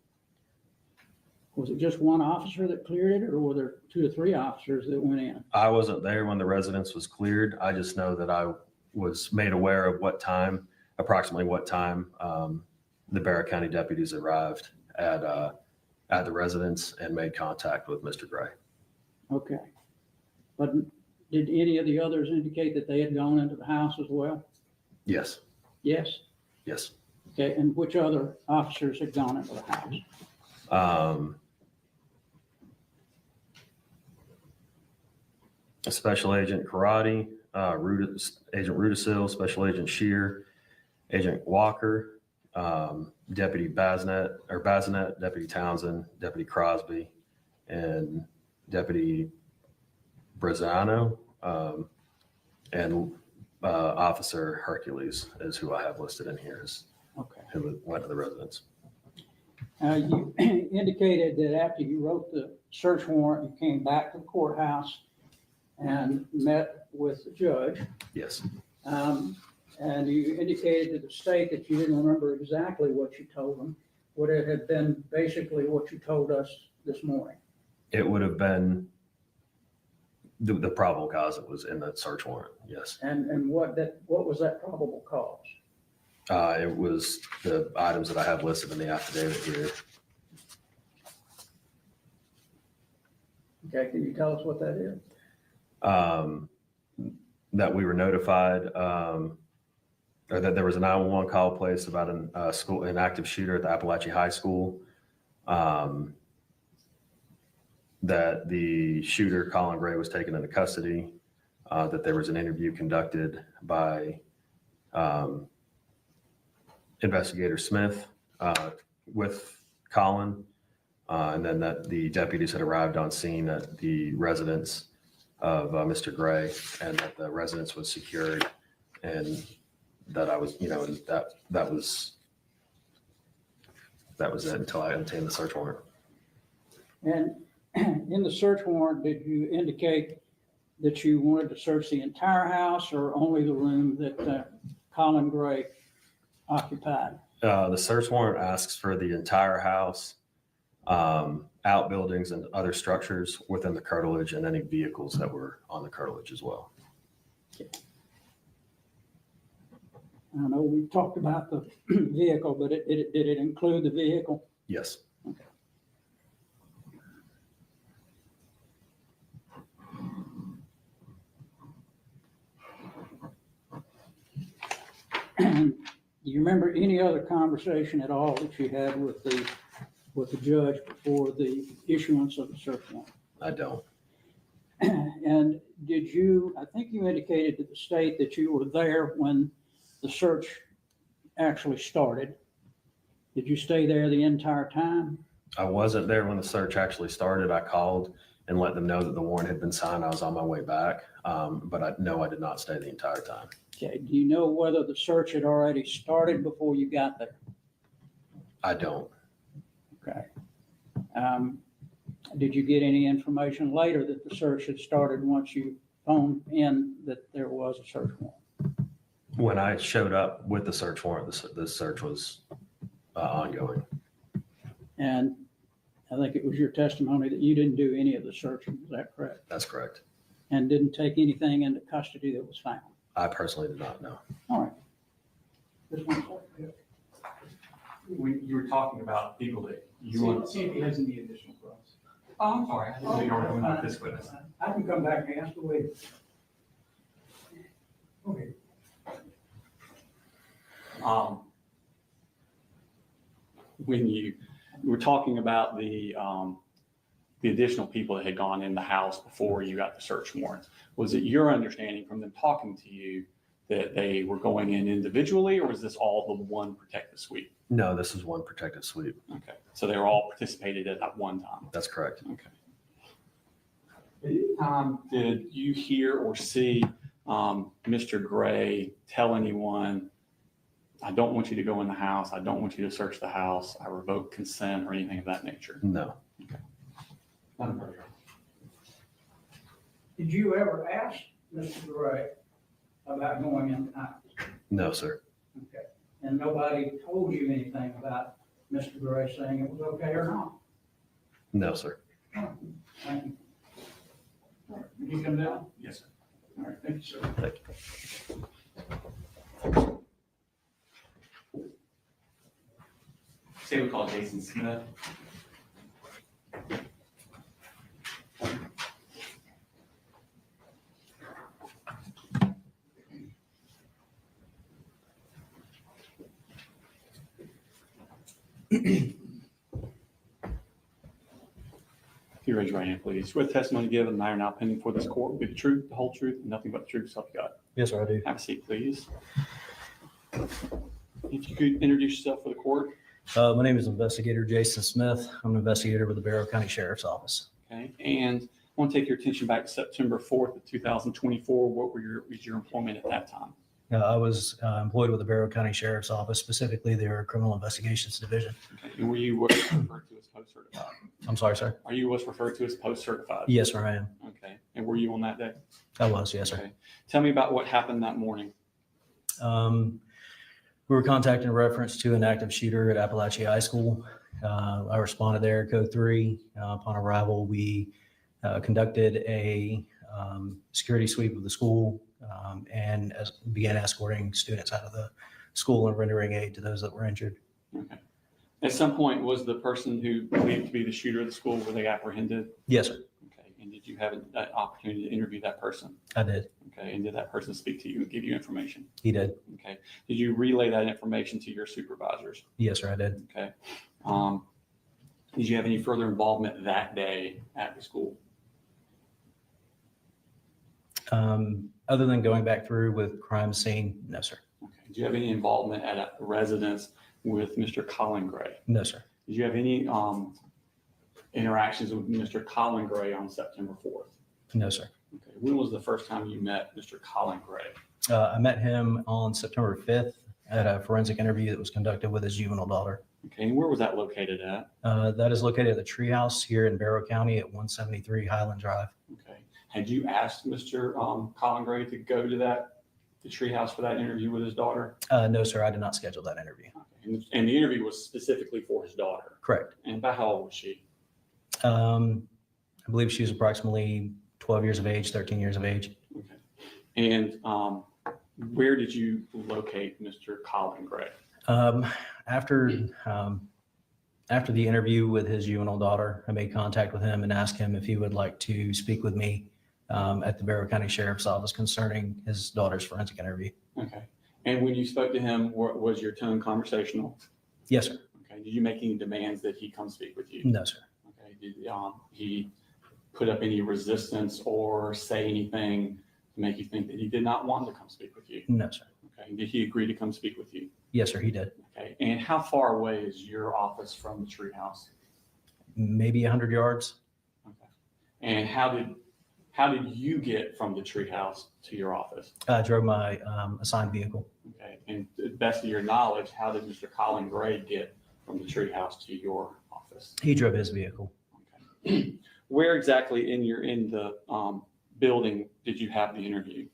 Was it just one officer that cleared it, or were there 2 or 3 officers that went in? I wasn't there when the residence was cleared. I just know that I was made aware of approximately what time the Barrett County deputies arrived at the residence and made contact with Mr. Gray. Okay. But did any of the others indicate that they had gone into the house as well? Yes. Yes? Yes. Okay, and which other officers had gone into the house? Special Agent Karate, Agent Rudisil, Special Agent Shear, Agent Walker, Deputy Bazinet, Deputy Townsend, Deputy Crosby, and Deputy Brazano, and Officer Hercules is who I have listed in here, Okay. who went to the residence. You indicated that after you wrote the search warrant, you came back to the courthouse and met with the judge. Yes. And you indicated to the state that you didn't remember exactly what you told them. Would it have been basically what you told us this morning? It would have been the probable cause that was in that search warrant. Yes. And what was that probable cause? It was the items that I have listed in the affidavit here. Okay, can you tell us what that is? That we were notified, or that there was a 911 call placed about an active shooter at the Apalachee High School. That the shooter, Colin Gray, was taken into custody. That there was an interview conducted by Investigator Smith with Colin, and then that the deputies had arrived on scene at the residence of Mr. Gray, and that the residence was secured, and that I was, that was it until I obtained the search warrant. And in the search warrant, did you indicate that you wanted to search the entire house or only the room that Colin Gray occupied? The search warrant asks for the entire house, outbuildings and other structures within the curtilage, and any vehicles that were on the curtilage as well. I know we talked about the vehicle, but did it include the vehicle? Yes. Okay. Do you remember any other conversation at all that you had with the judge before the issuance of the search warrant? I don't. And did you, I think you indicated to the state that you were there when the search actually started. Did you stay there the entire time? I wasn't there when the search actually started. I called and let them know that the warrant had been signed. I was on my way back. But I did not stay the entire time. Okay, do you know whether the search had already started before you got there? I don't. Okay. Did you get any information later that the search had started once you phoned in that there was a search warrant? When I showed up with the search warrant, the search was ongoing. And I think it was your testimony that you didn't do any of the searching, is that correct? That's correct. And didn't take anything into custody that was found? I personally did not know. All right. This one's okay. When you were talking about people that you See want. see if he has any additional questions. Oh, I'm sorry. I didn't know you were doing that this witness. I can come back and ask the witness. Okay. When you were talking about the additional people that had gone in the house before you got the search warrant, was it your understanding from them talking to you that they were going in individually, or was this all the one protective suite? No, this is one protective suite. Okay, so they were all participated at that one time. That's correct. Okay. At any time did you hear or see Mr. Gray tell anyone, I don't want you to go in the house, I don't want you to search the house, I revoke consent, or anything of that nature? No. Madam President. Did you ever ask Mr. Gray about going in the house? No, sir. Okay. And nobody told you anything about Mr. Gray saying it was okay or not? No, sir. Thank you. All right, Did you come down? Yes, sir. All right, thank you, sir. Thank you. Say we call Jason Smith. If you raise your right hand, please. With testimony given, the matter now pending before this court will be the truth, the whole truth, and nothing but the truth, so help you God. Yes, sir, I do. Have a seat, please. If you could introduce yourself for the court. My name is Investigator Jason Smith. I'm an investigator with the Barrow County Sheriff's Office. Okay, and I want to take your attention back to September 4th of 2024. What was your employment at that time? I was employed with the Barrow County Sheriff's Office, specifically their Criminal Investigations Division. Okay, and were you what's referred to as post-certified? I'm sorry, sir. Are you what's referred to as post-certified? Yes, sir, I am. Okay, and were you on that day? I was, yes, sir. Okay, tell me about what happened that morning. We were contacted in reference to an active shooter at Apalachee High School. I responded there, code 3. Upon arrival, we conducted a security sweep of the school and began escorting students out of the school and rendering aid to those that were injured. Okay. At some point, was the person who believed to be the shooter of the school, were they apprehended? Yes, sir. Okay, and did you have an opportunity to interview that person? I did. Okay, and did that person speak to you and give you information? He did. Okay, did you relay that information to your supervisors? Yes, sir, I did. Okay. Did you have any further involvement that day at the school? Other than going back through with crime scene, no, sir. Okay. Did you have any involvement at a residence with Mr. Colin Gray? No, sir. Did you have any interactions with Mr. Colin Gray on September 4th? No, sir. Okay. When was the first time you met Mr. Colin Gray? I met him on September 5th at a forensic interview that was conducted with his juvenile daughter. Okay, and where was that located at? That is located at the Treehouse here in Barrow County at 173 Highland Drive. Okay. Had you asked Mr. Colin Gray to go to the treehouse for that interview with his daughter? No, sir, I did not schedule that interview. Okay. And the interview was specifically for his daughter? Correct. And about how old was she? I believe she was approximately 12 years of age, 13 years of age. Okay. And where did you locate Mr. Colin Gray? After the interview with his juvenile daughter, I made contact with him and asked him if he would like to speak with me at the Barrow County Sheriff's Office concerning his daughter's forensic interview. Okay. And when you spoke to him, was your tone conversational? Yes, sir. Okay. Did you make any demands that he come speak with you? No, sir. Okay. Did he put up any resistance or say anything to make you think that he did not want to come speak with you? No, sir. Okay. Did he agree to come speak with you? Yes, sir, he did. Okay. And how far away is your office from the treehouse? Maybe 100 yards. Okay. And how did you get from the treehouse to your office? I drove my assigned vehicle. Okay. And to the best of your knowledge, how did Mr. Colin Gray get from the treehouse to your office? He drove his vehicle. Okay. Where exactly in the building did you have the interview?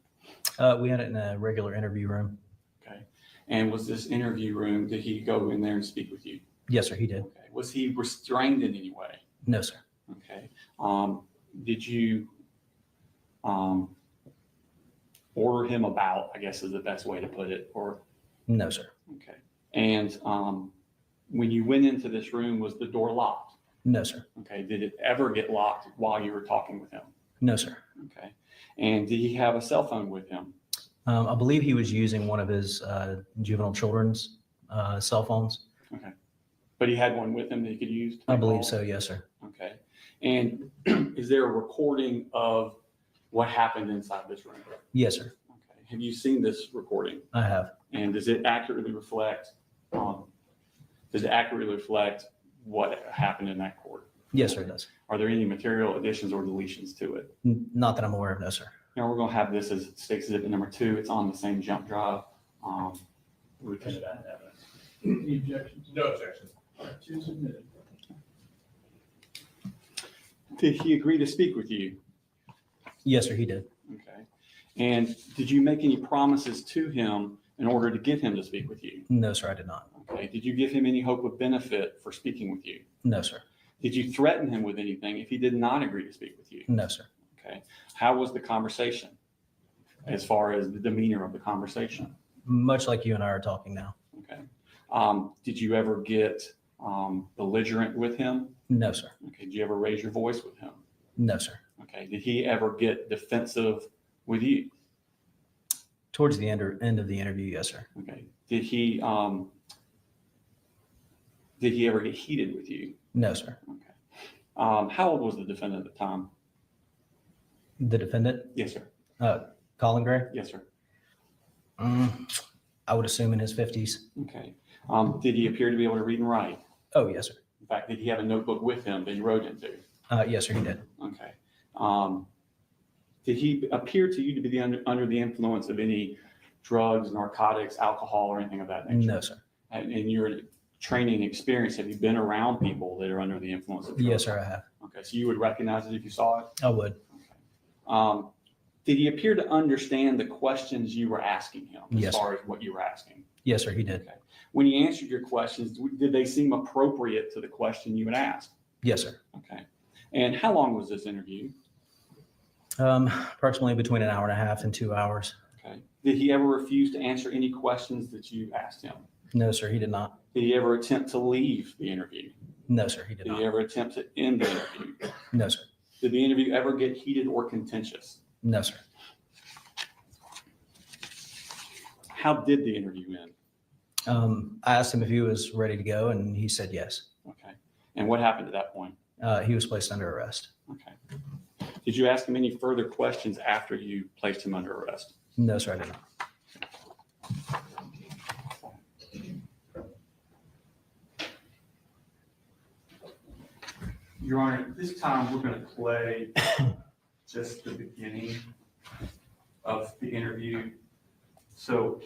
We had it in a regular interview room. Okay. And was this interview room, did he go in there and speak with you? Yes, sir, he did. Okay. Was he restrained in any way? No, sir. Okay. Did you order him about, I guess is the best way to put it, or? No, sir. Okay. And when you went into this room, was the door locked? No, sir. Okay. Did it ever get locked while you were talking with him? No, sir. Okay. And did he have a cell phone with him? I believe he was using one of his juvenile children's cell phones. Okay. But he had one with him that he could use? I believe so, yes, sir. Okay. And is there a recording of what happened inside this room? Yes, sir. Okay. Have you seen this recording? I have. And does it accurately reflect what happened in that court? Yes, sir, it does. Are there any material additions or deletions to it? Not that I'm aware of, no, sir. Now we're going to have this as state exhibit number 2. It's on the same jump drive. Any objections? No objections. All right, 2 submitted. Did he agree to speak with you? Yes, sir, he did. Okay. And did you make any promises to him in order to get him to speak with you? No, sir, I did not. Okay. Did you give him any hope of benefit for speaking with you? No, sir. Did you threaten him with anything if he did not agree to speak with you? No, sir. Okay. How was the conversation as far as the demeanor of the conversation? Much like you and I are talking now. Okay. Did you ever get belligerent with him? No, sir. Okay. Did you ever raise your voice with him? No, sir. Okay. Did he ever get defensive with you? Towards the end of the interview, yes, sir. Okay. Did he ever get heated with you? No, sir. Okay. How old was the defendant at the time? The defendant, Yes, sir. Colin Gray, Yes, sir. I would assume in his 50s. Okay. Did he appear to be able to read and write? Oh, yes, sir. In fact, did he have a notebook with him that he wrote into? Yes, sir, he did. Okay. Did he appear to you to be under the influence of any drugs, narcotics, alcohol, or anything of that nature? No, sir. And in your training experience, have you been around people that are under the influence of drugs? Yes, sir, I have. Okay, so you would recognize it if you saw it? I would. Did he appear to understand the questions you were asking him as Yes, far as what you were asking? Yes, sir, he did. Okay. When he answered your questions, did they seem appropriate to the question you had asked? Yes, sir. Okay. And how long was this interview? Approximately between an hour and a half and 2 hours. Okay. Did he ever refuse to answer any questions that you asked him? No, sir, he did not. Did he ever attempt to leave the interview? No, sir, he did Did he not. ever attempt to end the interview? No, sir. Did the interview ever get heated or contentious? No, sir. How did the interview end? I asked him if he was ready to go, and he said yes. Okay. And what happened at that point? He was placed under arrest. Okay. Did you ask him any further questions after you placed him under arrest? No, sir, I did not. Your Honor, at this time, we're going to play just the beginning of the interview. So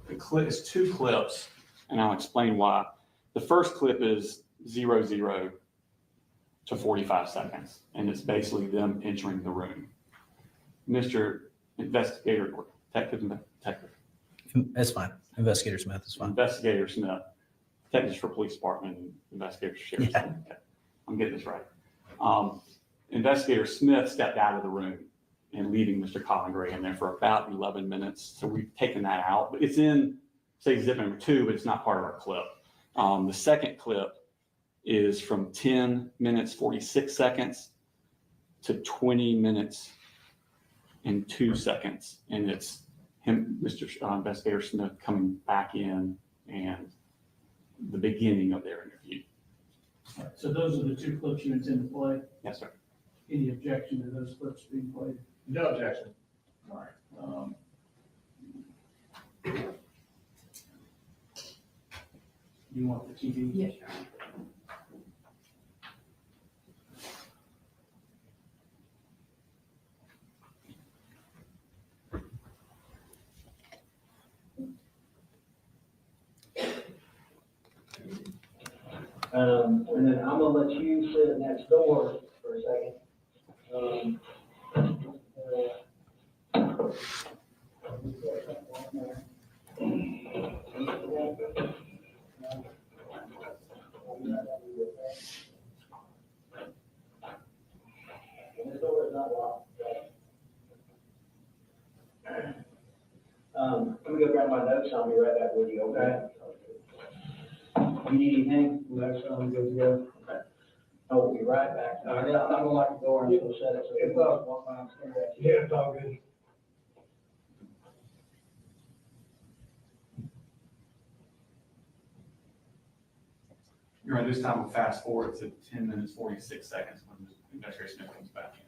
the clip is 2 clips, and I'll explain why. The first clip is 00 to 45 seconds, and it's basically them entering the room. Mr. Investigator, or Detective, It's fine. Investigator Smith is fine. Investigator Smith, Detectives for Police Department, and Investigator Sheriff. Yeah. Okay. I'm getting this right. Investigator Smith stepped out of the room and leaving Mr. Colin Gray in there for about 11 minutes. So we've taken that out, but it's in, say, exhibit number 2, but it's not part of our clip. The second clip is from 10 minutes, 46 seconds to 20 minutes and 2 seconds. And it's Mr. Investigator Smith coming back in and the beginning of their interview. All right, so those are the two clips you intend to play. Yes, sir. Any objection to those clips being played? No objection. All right. You want the TV? Yes. And then I'm gonna let you sit next door for a second. This door is not locked. Let me go grab my notes, I'll be right back with you, okay? You need anything? That's sounds good to go. Okay. I will be right back. I'm gonna lock the door and go shut it. So It's all, yeah, it's all good. You're right, this time we'll fast forward to 10 minutes, 46 seconds when Investigator Smith comes back in.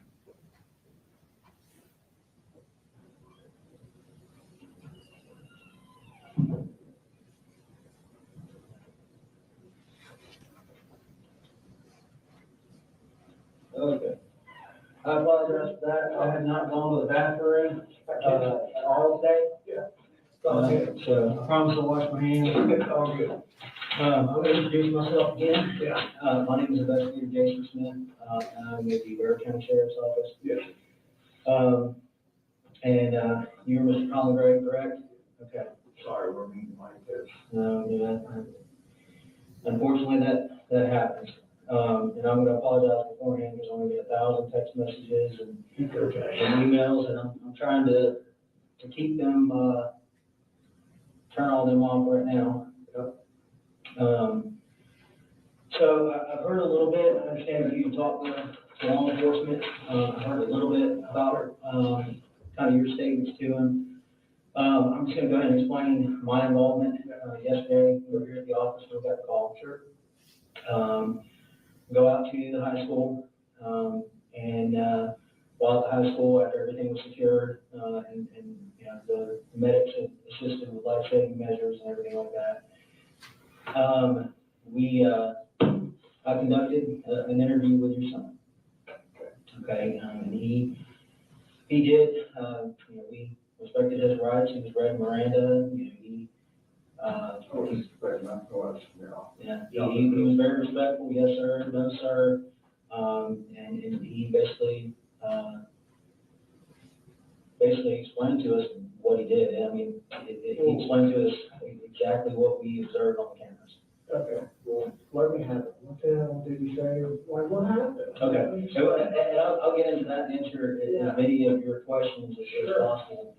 Okay. I apologize for that. I have not gone to the bathroom, all day. Yeah. It's all good. So I promise I'll wash my hands. It's all good. I'm gonna introduce myself again. Yeah. My name is Investigator Jason Smith, and I'm with the Bexar County Sheriff's Office. Yes. And you're Mr. Colin Gray, correct? Okay. Sorry, we're meeting like this. No, yeah. Unfortunately, that happens. And I'm gonna apologize beforehand, there's only been 1,000 text messages and emails, and I'm trying to keep them, turn all them off right now. So I've heard a little bit, I understand that you talked to law enforcement, I heard a little bit about, kind of your statements to them. I'm just gonna go ahead and explain my involvement. Yesterday, we were here at the office, we got a call. Sure. Go out to the high school, and while at the high school, after everything was secured, and you know, the medics assisted with life-saving measures and everything like that, I conducted an interview with your son. Okay, and he did, you know, we respected his rights, he was read Miranda, you know, he was very respectful, yes, sir, no, sir. And he basically explained to us what he did. I mean, he explained to us exactly what we observed on the cameras. Okay, well, let me have it. What the hell did you say? Like, what happened? Okay, so, and I'll get into that and answer as many of your questions as possible.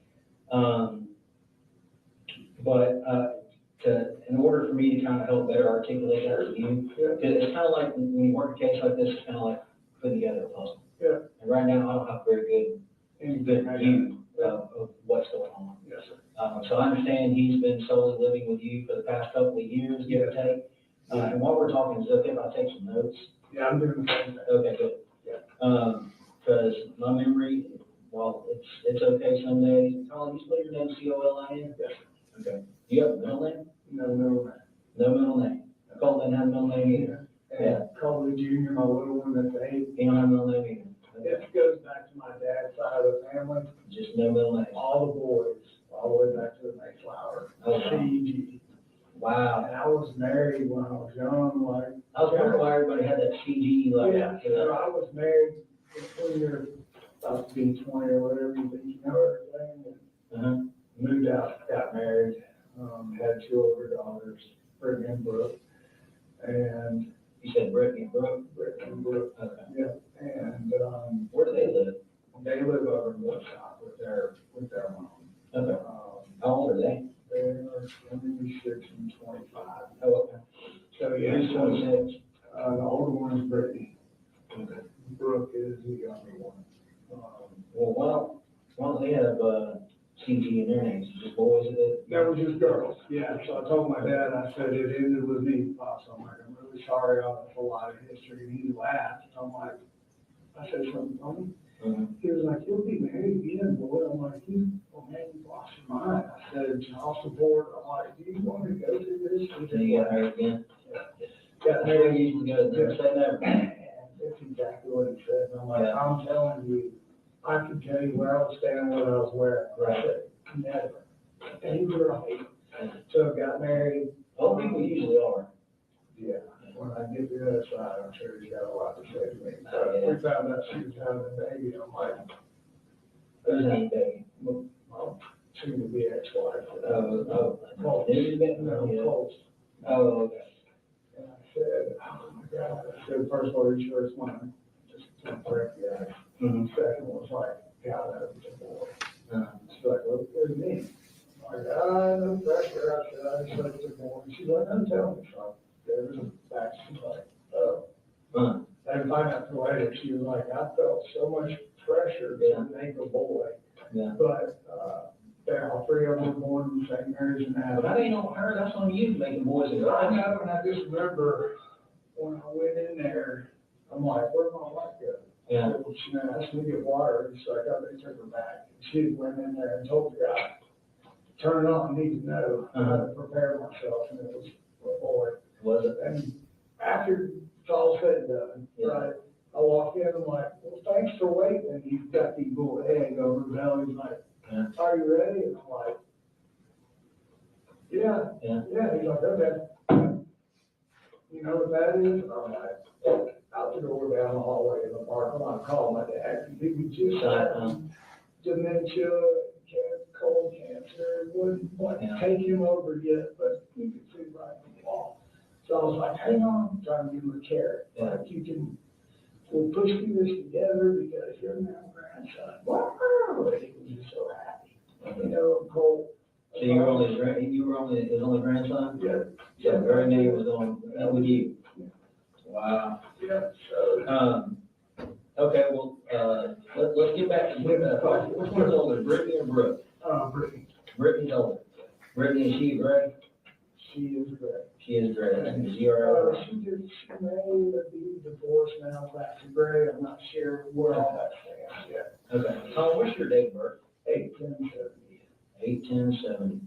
In order for me to kind of help better articulate that with you, because it's kind of like when you work a case like this, it's kind of like putting together a puzzle. Yeah. And right now, I don't have a very good view of what's going on. Yes, sir. So I understand he's been solely living with you for the past couple of years, give or take. And while we're talking, is it okay if I take some notes? Yeah, I'm doing the same thing. Okay, good. Yeah. Because my memory, while it's okay some days, Colin, you spell your name C-O-L-I-N? Yes. Okay. Do you have a middle name? No middle name. No middle name. Colt didn't have a middle name either. And Colin Jr., my little one that's 8. He don't have a middle name either. This goes back to my dad's side of the family. Just no middle name. All the boys, all the way back to the Mayflower. Oh, wow. CG. Wow. And I was married when I was young, like. I was wondering why everybody had that CG like Yeah, so I was married when you're about to be 20 or whatever, you know everything. And moved out, got married, had 2 older daughters, Brittany and Brooke. And You said Brittany and Brooke? Brittany and Brooke, Okay. yeah. And Where do they live? they live over in Woodstock with their mom. Okay. How old are they? They're 26 and 25. Oh, okay. So yeah. Who's 26? The older one is Brittany. Okay. Brooke is the younger one. Well, why don't they have CG in their names? Just boys of it? That was just girls, yeah, so I told my dad, I said, it ended with me, Pops, I'm like, I'm really sorry, I have a lot of history, and he laughed, I'm like, I said something funny. He was like, you'll be married again, boy. I'm like, oh man, you lost your mind. I said, child support. I'm like, do you want to go through this? Then you got married again? Yeah. Got married, usually goes, never say never. That's exactly what he said. And I'm like, I'm telling you, I can tell you where I was standing, what I was wearing. I said, never. And he was right. So got married. Old people usually are. Yeah. When I get to the other side, I'm sure he's got a lot to say to me. So we found out she was having a baby. I'm like, Who's any baby? well, soon to be ex-wife. Colt. Colt. Oh, okay. And I said, oh my God. I said, first of all, you sure it's mine? Just to break the ice. Second was like, God, that was a boy. She's like, what do you mean? I'm like, no pressure. I said, I just like it's a boy. She's like, don't tell me, son. There's a fact. She's like, oh. And find out later, she was like, I felt so much pressure to make a boy. Yeah. But, they're all three of them were born in St. Mary's and But that ain't on her, that's on you making boys and I girls. know, and I just remember when I went in there, I'm like, where'd my wife go? Yeah. Well, she asked me to get water, so I got, they took her back. She went in there and told the guy, turn it on, I need to know how to prepare myself, and it was a boy. Was it? And after it's all said and done, right, I walk in, I'm like, well, thanks for waiting, and he's got these little eggs over his belly, he's like, are you ready? And I'm like, yeah. He's like, okay. You know what that is? And I'm like, out the door, down the hallway in the parking lot, call my dad. He was just dementia, colon cancer. It wouldn't take him over yet, but you could see right from the wall. So I was like, hang on, I'm trying to give him a carrot. Like, we'll push through this together because you're now grandson. Wow! He was just so happy. You know, Colt. So you were only his only grandson? Yeah. So the very name was on, with you? Wow. Yeah, so. Okay, well, let's get back to, which one's older, Brittany or Brooke? Brittany. Brittany's older. Brittany, is she Gray? She is Gray. She is Gray. Is she all right? She may be divorced now back to Gray. I'm not sure where all that stands yet. Okay. Tom, what's your date of birth? 8/10/70. 8/10/70.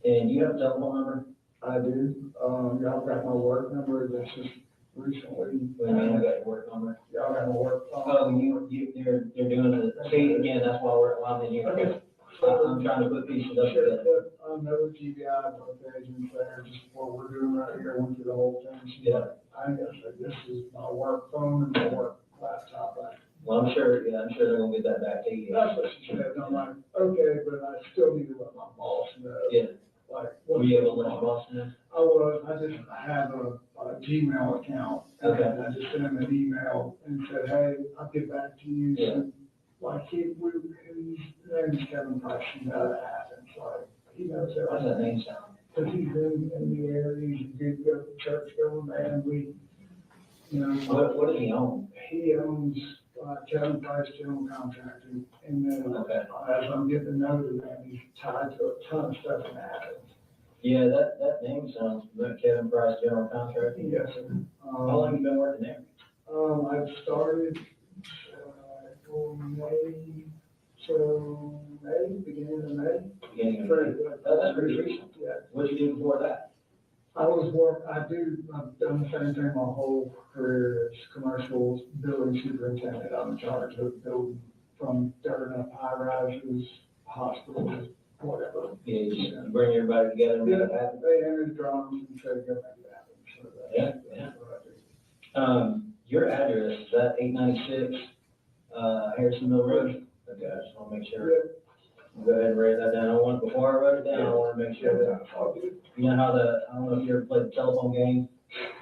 And you have a telephone number? I do. Y'all got my work number. This is recently. What do you mean, I got your work number? Y'all got my work phone. Oh, they're doing a, see, again, that's why I'm in here. Okay. I'm trying to put pieces up together. Another GBI, both agents there, just what we're doing right here, went through the whole thing. She's like, I guess this is my work phone and my work laptop. Well, I'm sure they're gonna get that back to you. That's what she said. And I'm like, okay, but I still need to let my boss know. Yeah. Like, Were you able to let your boss know? I have a Gmail account. Okay. And I just sent him an email and said, hey, I'll get back to you. Yeah. And like, his name's Kevin Price, you know that happens, like, he knows How's everything. that name sound? Cause he's in the area, he's a good, church going man, you know. What does he own? He owns, Kevin Price General Contracting, and then, as I'm getting to know him, he's tied to a ton of stuff in Athens. Yeah, that name sounds familiar. Kevin Price, General Contracting. Yes, sir. How long have you been working there? I've started, beginning of May. Beginning of Pretty May. good. That's pretty recent. Yeah. What'd you do before that? I've done the same thing my whole career as commercial building superintendent. I'm in charge of building from dirt up high rises, hospitals, whatever. Yeah, you just bring everybody together and make it happen. They entered drums and said, go make it happen. So that's what I do. Your address, is that 896, Harrison Mill Road? Okay, I just want to make sure. Go ahead and write that down. Before I wrote it down, I want to make sure that, you know how I don't know if you ever played the telephone game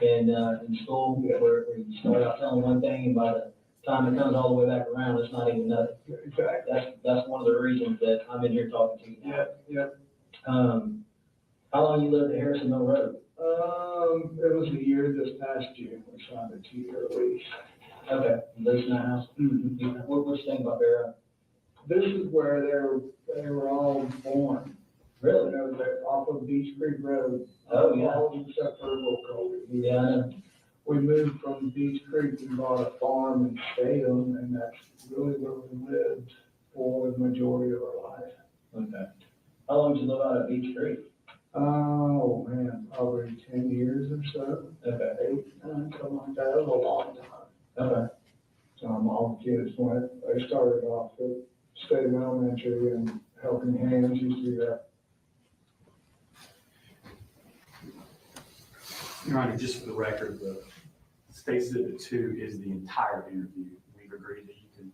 in school, where you start out telling one thing, and by the time it comes all the way back around, it's not even nothing. Exactly. That's one of the reasons that I'm in here talking to you now. Yep. How long you lived at Harrison Mill Road? It was a year this past June, we signed a 2-year lease. Okay, leasing that house? Mhm. What you think about Bear? This is where they were all born. Really? You know, they're off of Beach Creek Road. Oh, yeah. All except for Little Colby. Yeah, I know. We moved from Beach Creek and bought a farm in Salem, and that's really where we lived for the majority of our life. Okay. How long did you live out at Beach Creek? Oh, man, probably 10 years or so. Okay. 8, 9, something like that. It was a long time. Okay. All the kids went, they started off at State Elementary and Helping Hands used to do that. Your Honor, just for the record, the State Exhibit 2 is the entire interview. We've agreed that you can,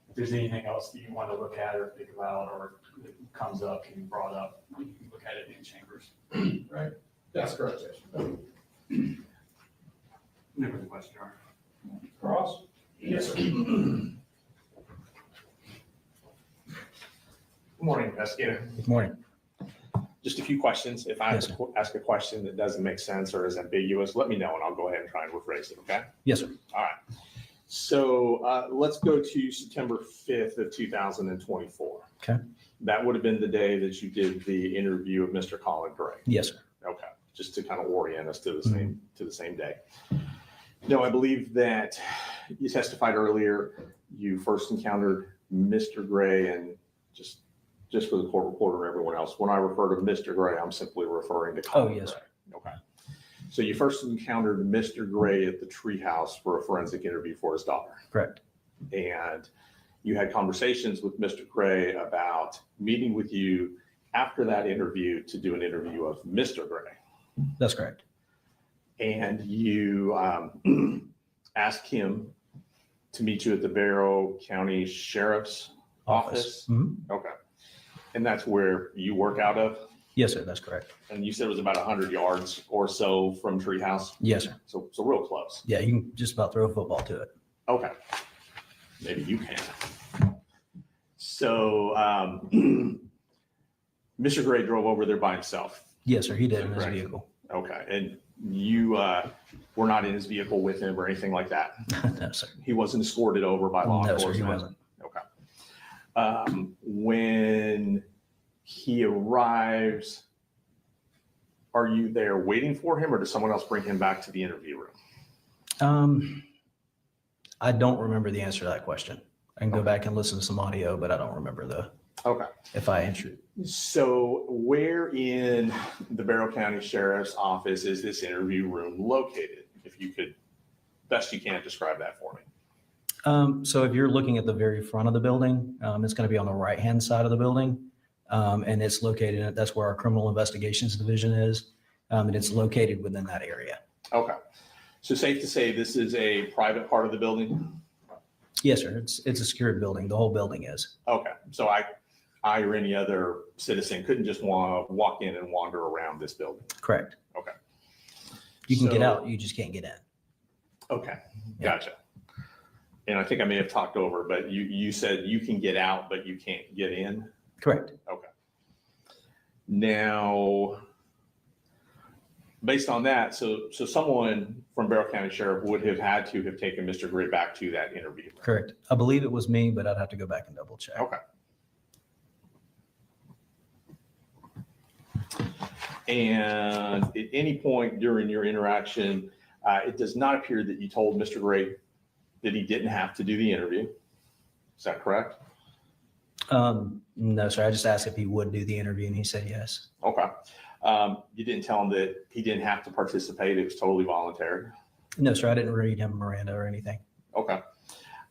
if there's anything else that you want to look at or think about or that comes up, can be brought up, you can look at it in chambers. Right? That's correct, Judge. No further question, Your Honor. Cross? Yes, sir. Good morning, investigator. Good morning. Just a few questions. If I Yes, sir. ask a question that doesn't make sense or is ambiguous, let me know and I'll go ahead and try and rephrase it, okay? Yes, sir. All right. So let's go to September 5th of 2024. Okay. That would have been the day that you did the interview of Mr. Colin Gray. Yes, sir. Okay, just to kind of orient us to the same day. No, I believe that you testified earlier, you first encountered Mr. Gray, and just for the court reporter and everyone else, when I refer to Mr. Gray, I'm simply referring to Colin Oh, yes, Gray. Okay. So you first encountered Mr. Gray at the treehouse for a forensic interview for his daughter. Correct. And you had conversations with Mr. Gray about meeting with you after that interview to do an interview of Mr. Gray. That's correct. And you asked him to meet you at the Barrow County Sheriff's Office. Mhm. Okay. And that's where you work out of? Yes, sir. That's correct. And you said it was about 100 yards or so from Treehouse? Yes, sir. So real close. Yeah, you can just about throw a football to it. Okay. Maybe you can. So Mr. Gray drove over there by himself. Yes, sir. He did in his Correct. vehicle. Okay. And you were not in his vehicle with him or anything like that? No, sir. He wasn't escorted over by law No, sir. enforcement? He wasn't. Okay. When he arrives, are you there waiting for him or does someone else bring him back to the interview room? I don't remember the answer to that question. I can go back and listen to some audio, but I don't remember Okay. if I answered it. So where in the Barrow County Sheriff's Office is this interview room located? If you could, best you can, describe that for me. So if you're looking at the very front of the building, it's going to be on the right-hand side of the building. And it's located, that's where our criminal investigations division is. And it's located within that area. Okay. So safe to say this is a private part of the building? Yes, sir. It's a secured building. The whole building is. Okay. So I or any other citizen couldn't just walk in and wander around this building? Correct. Okay. You can get So- out, you just can't get in. Okay, Yeah. gotcha. And I think I may have talked over, but you said you can get out, but you can't get in? Correct. Okay. Now, based on that, so someone from Barrow County Sheriff would have had to have taken Mr. Gray back to that interview. Correct. I believe it was me, but I'd have to go back and double check. Okay. And at any point during your interaction, it does not appear that you told Mr. Gray that he didn't have to do the interview. Is that correct? No, sir. I just asked if he would do the interview and he said yes. Okay. You didn't tell him that he didn't have to participate. It was totally voluntary. No, sir. I didn't read him Miranda or anything. Okay.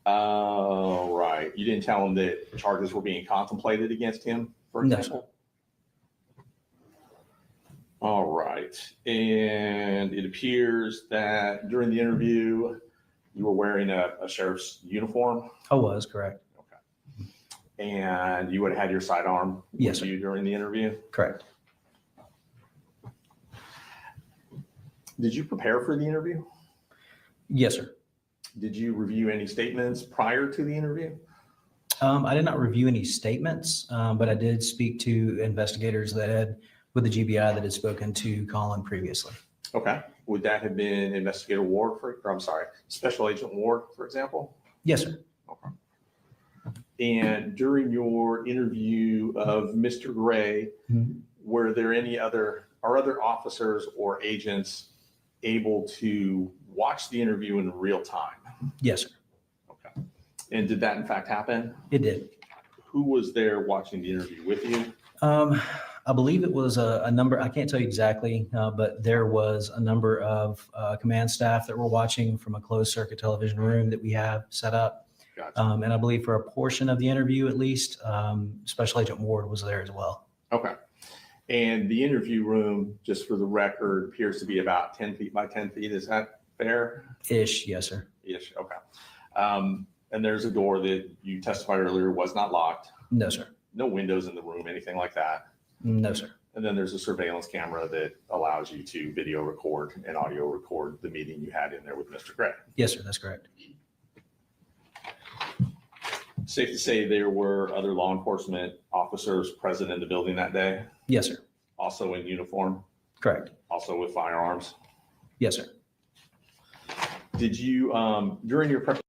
Right. You didn't tell him that charges were being contemplated against him, for No, example? All right. And it appears that during the interview, you were wearing a sheriff's uniform. I was correct. Okay. And you would have had your sidearm Yes, with you during the interview? Correct. Did you prepare for the interview? Yes, sir. Did you review any statements prior to the interview? I did not review any statements, but I did speak to investigators that had with the GBI that had spoken to Colin previously. Okay. Would that have been Investigator Ward, Special Agent Ward, for example? Yes, sir. And during your interview of Mr. Gray, were there are other officers or agents able to watch the interview in real time? Yes, sir. Okay. And did that in fact happen? It did. Who was there watching the interview with you? I believe it was a number, I can't tell you exactly, but there was a number of command staff that were watching from a closed circuit television room that we have set up. Gotcha. And I believe for a portion of the interview, at least, Special Agent Ward was there as well. Okay. And the interview room, just for the record, appears to be about 10 feet by 10 feet. Is that fair? Ish, yes, sir. Ish, okay. And there's a door that you testified earlier was not locked. No, sir. No windows in the room, anything like that. No, sir. And then there's a surveillance camera that allows you to video record and audio record the meeting you had in there with Mr. Gray. Yes, sir. That's correct. Safe to say there were other law enforcement officers present in the building that day, Yes, sir. also in uniform, Correct. also with firearms. Yes, sir. Did you, during your preparation?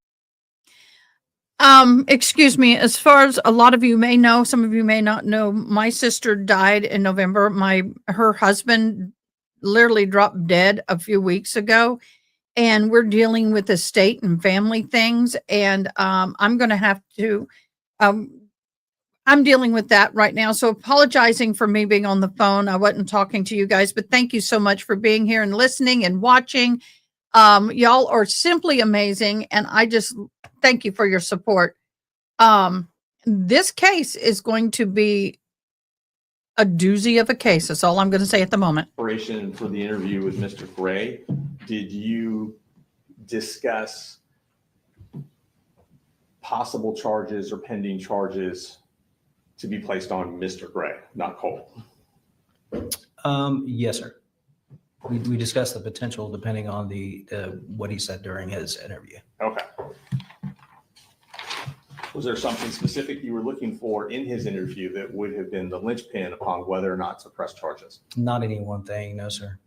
Excuse me, as far as a lot of you may know, some of you may not know, my sister died in November. Her husband literally dropped dead a few weeks ago, and we're dealing with estate and family things. And I'm going to have to, I'm dealing with that right now. So apologizing for me being on the phone. I wasn't talking to you guys, but thank you so much for being here and listening and watching. Y'all are simply amazing. And I just thank you for your support. This case is going to be a doozy of a case. That's all I'm going to say at the moment. Preparation for the interview with Mr. Gray, did you discuss possible charges or pending charges to be placed on Mr. Gray, not Colt? Yes, sir. We discussed the potential depending on what he said during his interview. Okay. Was there something specific you were looking for in his interview that would have been the linchpin upon whether or not to press charges? Not any one thing, no, sir.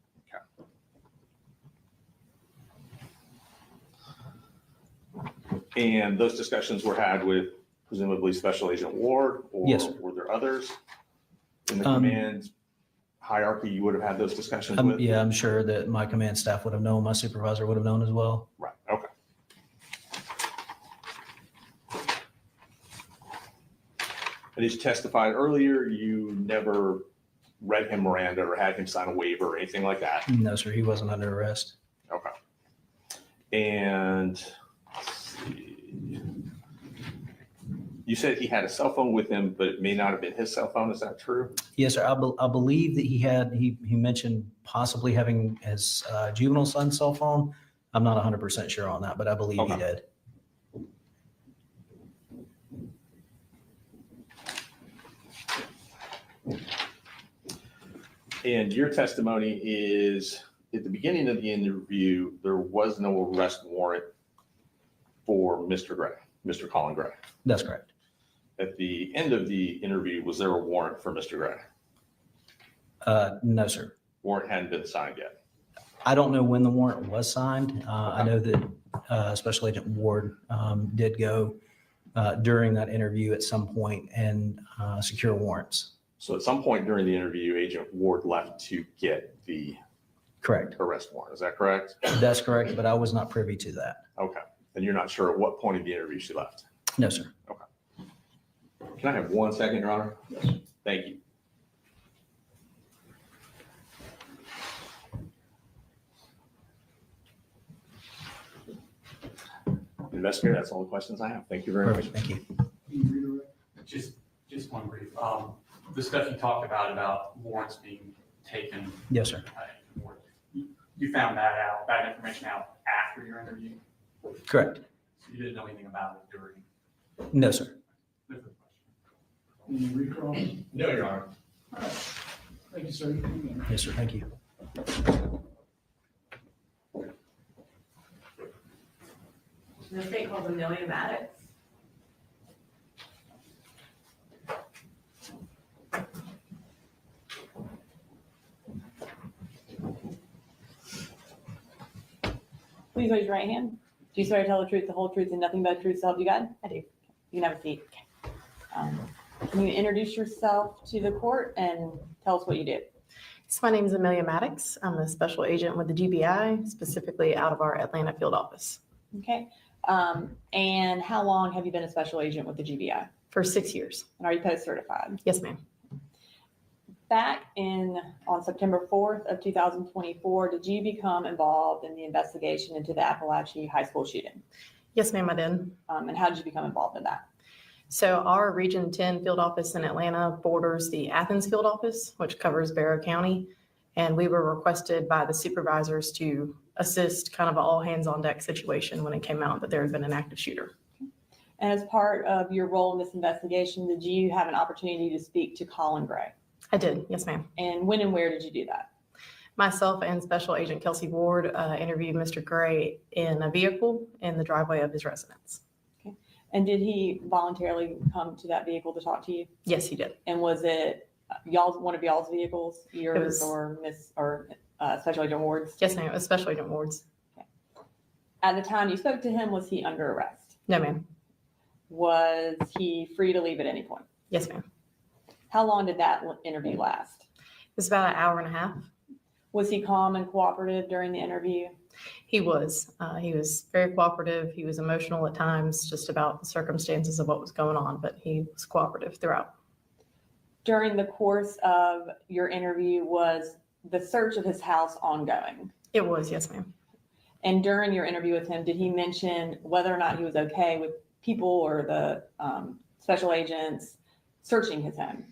Okay. And those discussions were had with presumably Special Agent Ward, or Yes, sir. were there others in the command hierarchy you would have had those discussions with? Yeah, I'm sure that my command staff would have known, my supervisor would have known as well. Right, okay. And as you testified earlier, you never read him Miranda or had him sign a waiver or anything like that? No, sir, he wasn't under arrest. Okay. And let's see. You said he had a cell phone with him, but it may not have been his cell phone. Is that true? Yes, sir. I believe that he mentioned possibly having his juvenile son's cell phone. I'm not 100% sure on that, but I believe he did. And your testimony is at the beginning of the interview, there was no arrest warrant for Mr. Gray, Mr. Colin Gray. That's correct. At the end of the interview, was there a warrant for Mr. Gray? No, sir. Warrant hadn't been signed yet. I don't know when the warrant was signed. I know that Special Agent Ward did go during that interview at some point and secure warrants. So at some point during the interview, Agent Ward left to get the Correct. arrest warrant. Is that correct? That's correct, but I was not privy to that. Okay. And you're not sure at what point of the interview she left? No, sir. Okay. Can I have 1 second, Your Honor? Yes. Thank you. Investigator, that's all the questions I have. Thank you very much. Perfect. Thank you. Can you redirect? Just one brief, the stuff you talked about warrants being taken. Yes, sir. You found that information out after your interview? Correct. So you didn't know anything about it during? No, sir. No further question. Any recall? No, Your Honor. All right. Thank you, sir. You can begin. Yes, sir. Thank you. The state calls Amelia Maddox. Please raise your right hand. Do you swear to tell the truth, the whole truth, and nothing but the truth, so help you God? I do. You can have a seat. Can you introduce yourself to the court and tell us what you do? So my name is Amelia Maddox. I'm a special agent with the GBI, specifically out of our Atlanta field office. Okay. And how long have you been a special agent with the GBI? For 6 years. And are you post certified? Yes, ma'am. Back on September 4th of 2024, did you become involved in the investigation into the Apalachee High School shooting? Yes, ma'am, I did. And how did you become involved in that? So our Region 10 field office in Atlanta borders the Athens field office, which covers Barrow County. And we were requested by the supervisors to assist kind of an all hands on deck situation when it came out that there had been an active shooter. And as part of your role in this investigation, did you have an opportunity to speak to Colin Gray? I did, yes, ma'am. And when and where did you do that? Myself and Special Agent Kelsey Ward interviewed Mr. Gray in a vehicle in the driveway of his residence. Okay. And did he voluntarily come to that vehicle to talk to you? Yes, he did. And was it one of y'all's vehicles, yours or Special Agent Ward's? Yes, ma'am. It was Special Agent Ward's. Okay. At the time you spoke to him, was he under arrest? No, ma'am. Was he free to leave at any point? Yes, ma'am. How long did that interview last? It was about an hour and a half. Was he calm and cooperative during the interview? He was. He was very cooperative. He was emotional at times, just about the circumstances of what was going on, but he was cooperative throughout. During the course of your interview, was the search of his house ongoing? It was, yes, ma'am. And during your interview with him, did he mention whether or not he was okay with people or the special agents searching his home?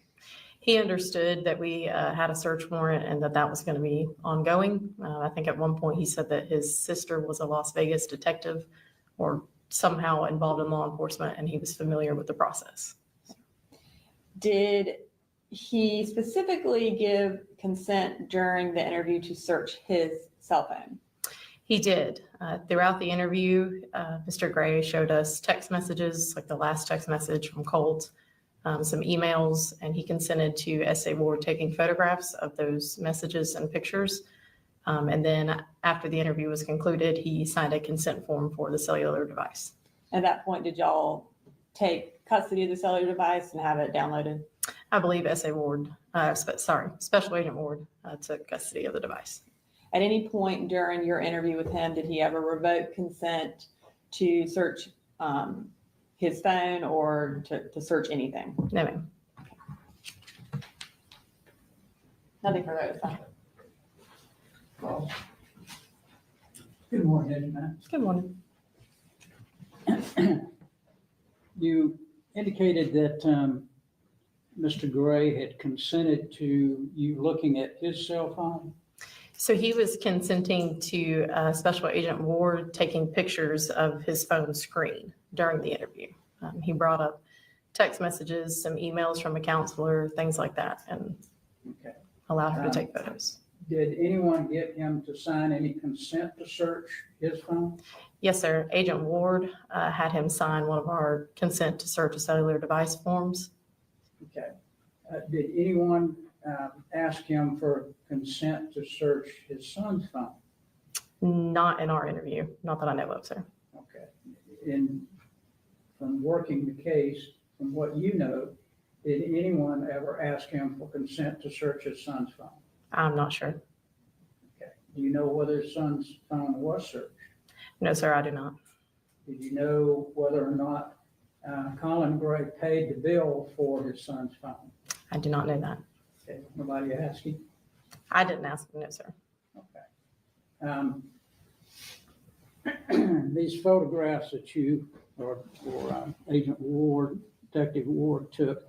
He understood that we had a search warrant and that was going to be ongoing. I think at one point he said that his sister was a Las Vegas detective or somehow involved in law enforcement, and he was familiar with the process. Did he specifically give consent during the interview to search his cell phone? He did. Throughout the interview, Mr. Gray showed us text messages, like the last text message from Colt, some emails, and he consented to S.A. Ward taking photographs of those messages and pictures. And then after the interview was concluded, he signed a consent form for the cellular device. At that point, did y'all take custody of the cellular device and have it downloaded? I believe S.A. Ward, Special Agent Ward took custody of the device. At any point during your interview with him, did he ever revoke consent to search his phone or to search anything? No, ma'am. Nothing further. Good morning, Edmund. Good morning. You indicated that Mr. Gray had consented to you looking at his cell phone. So he was consenting to Special Agent Ward taking pictures of his phone screen during the interview. He brought up text messages, some emails from a counselor, things like that, and allowed her to take photos. Did anyone get him to sign any consent to search his phone? Yes, sir. Agent Ward had him sign one of our consent to search a cellular device forms. Okay. Did anyone ask him for consent to search his son's phone? Not in our interview, not that I know of, sir. Okay. From working the case, from what you know, did anyone ever ask him for consent to search his son's phone? I'm not sure. Okay. Do you know whether his son's phone was searched? No, sir, I do not. Did you know whether or not Colin Gray paid the bill for his son's phone? I do not know that. Okay. Nobody asked you? I didn't ask him, no, sir. Okay. These photographs that you or Agent Ward, Detective Ward took,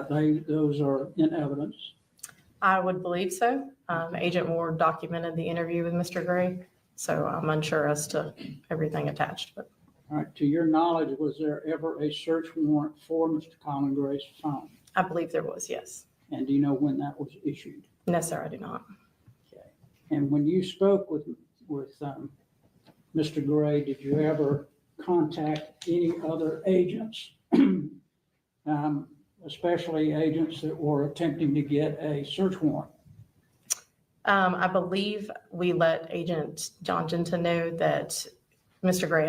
those are in evidence? I would believe so. Agent Ward documented the interview with Mr. Gray, so I'm unsure as to everything attached. But all right. To your knowledge, was there ever a search warrant for Mr. Colin Gray's phone? I believe there was, yes. And do you know when that was issued? No, sir, I do not. Okay. And when you spoke with Mr. Gray, did you ever contact any other agents, especially agents that were attempting to get a search warrant? I believe we let Agent John Genta know that Mr. Gray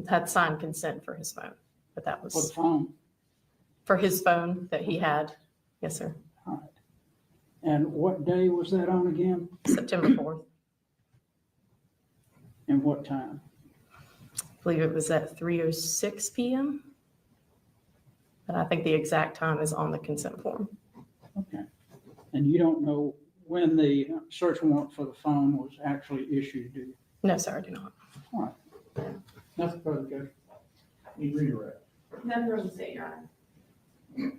had signed consent for his phone, but that For the was phone. for his phone that he had. Yes, sir. All right. And what day was that on again? September 4th. And what time? I believe it was at 3:06 p.m. But I think the exact time is on the consent form. Okay. And you don't know when the search warrant for the phone was actually issued, do you? No, sir, I do not. All right. Nothing further, Judge. You redirect. Nothing from the state, Your Honor.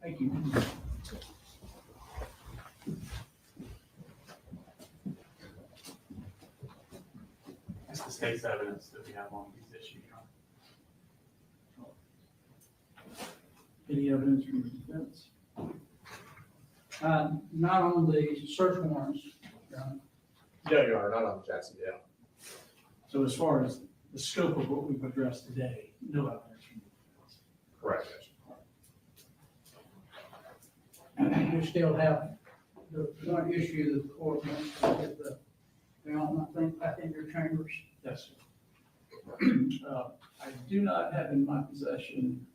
Thank you. That's the state's evidence that we have on these issues. Any evidence from the defense? Not on the search warrants. No, Your Honor, not on Jacksonville. So as far as the scope of what we've addressed today, no evidence from the Correct, Judge. We still have the one issue that the court wants to get the, back in your chambers. defense. Yes, sir. I do not have in my possession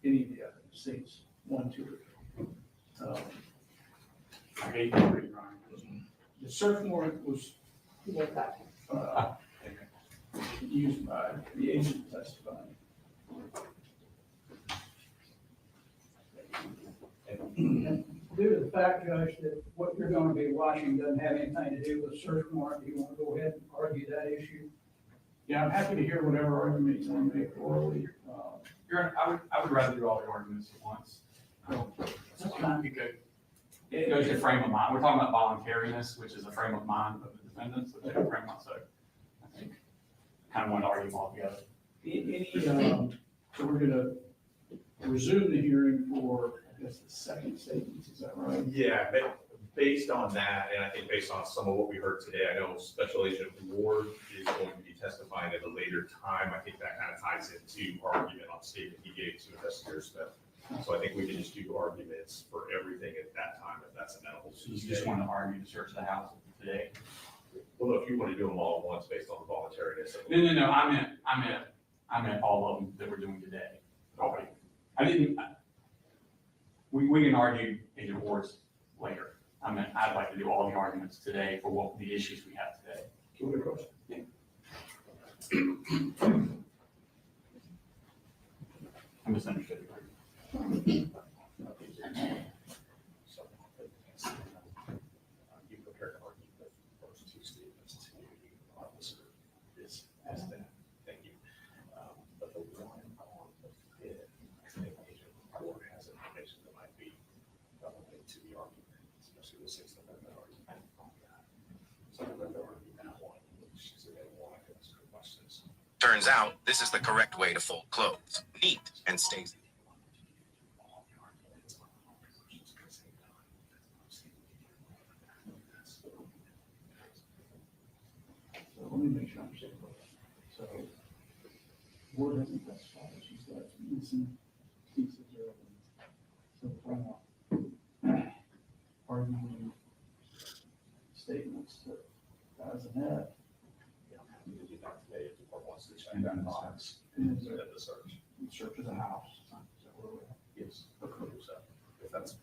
any of the evidence, states 1, 2, or 3. I gave you three, Brian. The search warrant was used by the agent testifying. And due to the fact, Judge, that what you're going to be watching doesn't have anything to do with the search warrant, do you want to go ahead and argue that issue? Yeah, I'm happy to hear whatever argument you want to make orally. I would rather do all the arguments at once. That's fine. You could. It goes to frame of mind. We're talking about voluntariness, which is a frame of mind of the defendants, which they frame up. So I think kind of want to argue them all together. So we're gonna resume the hearing for, I guess, the second statement, is that right? Yeah, based on that, and I think based on some of what we heard today, I know Special Agent Ward is going to be testifying at a later time. I think that kind of ties into our argument on statement he gave to Investigator Smith. So I think we can just do arguments for everything at that time, if that's amenable. So you just want to argue to search the house today? Well, if you want to do them all at once based on the voluntariness. No. I meant all of them that we're doing today. Okay. I didn't. We can argue Agent Ward's later. I'd like to do all the arguments today for what the issues we have today. Can we question? I misunderstood. You prepared to argue the first two statements to the officer is as that. Thank you. But the one on the fifth, I think Agent Ward has information that might be relevant to the argument, especially the Sixth Amendment argument on that. So I'd rather argue that one, which is they want to ask her questions. Turns out this is the correct way to fold clothes. Neat and stays. So let me make sure I understand. So Ward hasn't testified, she's got missing pieces of evidence. So if I'm not arguing statements that guys have had. We can do that today if the court wants to check that box. And is there At the search. search of the house? Is that where we're at? Yes. So if that's.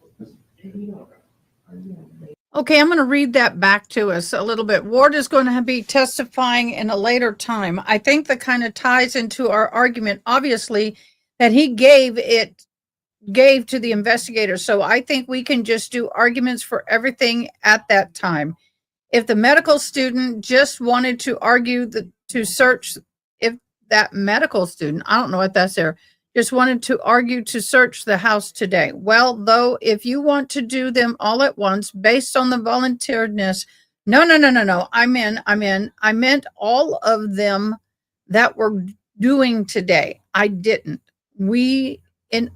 Okay, I'm going to read that back to us a little bit. Ward is going to be testifying in a later time. I think that kind of ties into our argument, obviously, that he gave to the investigator. So I think we can just do arguments for everything at that time. If the medical student just wanted to argue to search, if that medical student, I don't know what that's there, just wanted to argue to search the house today. Well, though, if you want to do them all at once based on the volunteerness, no. I meant all of them that we're doing today. I didn't. We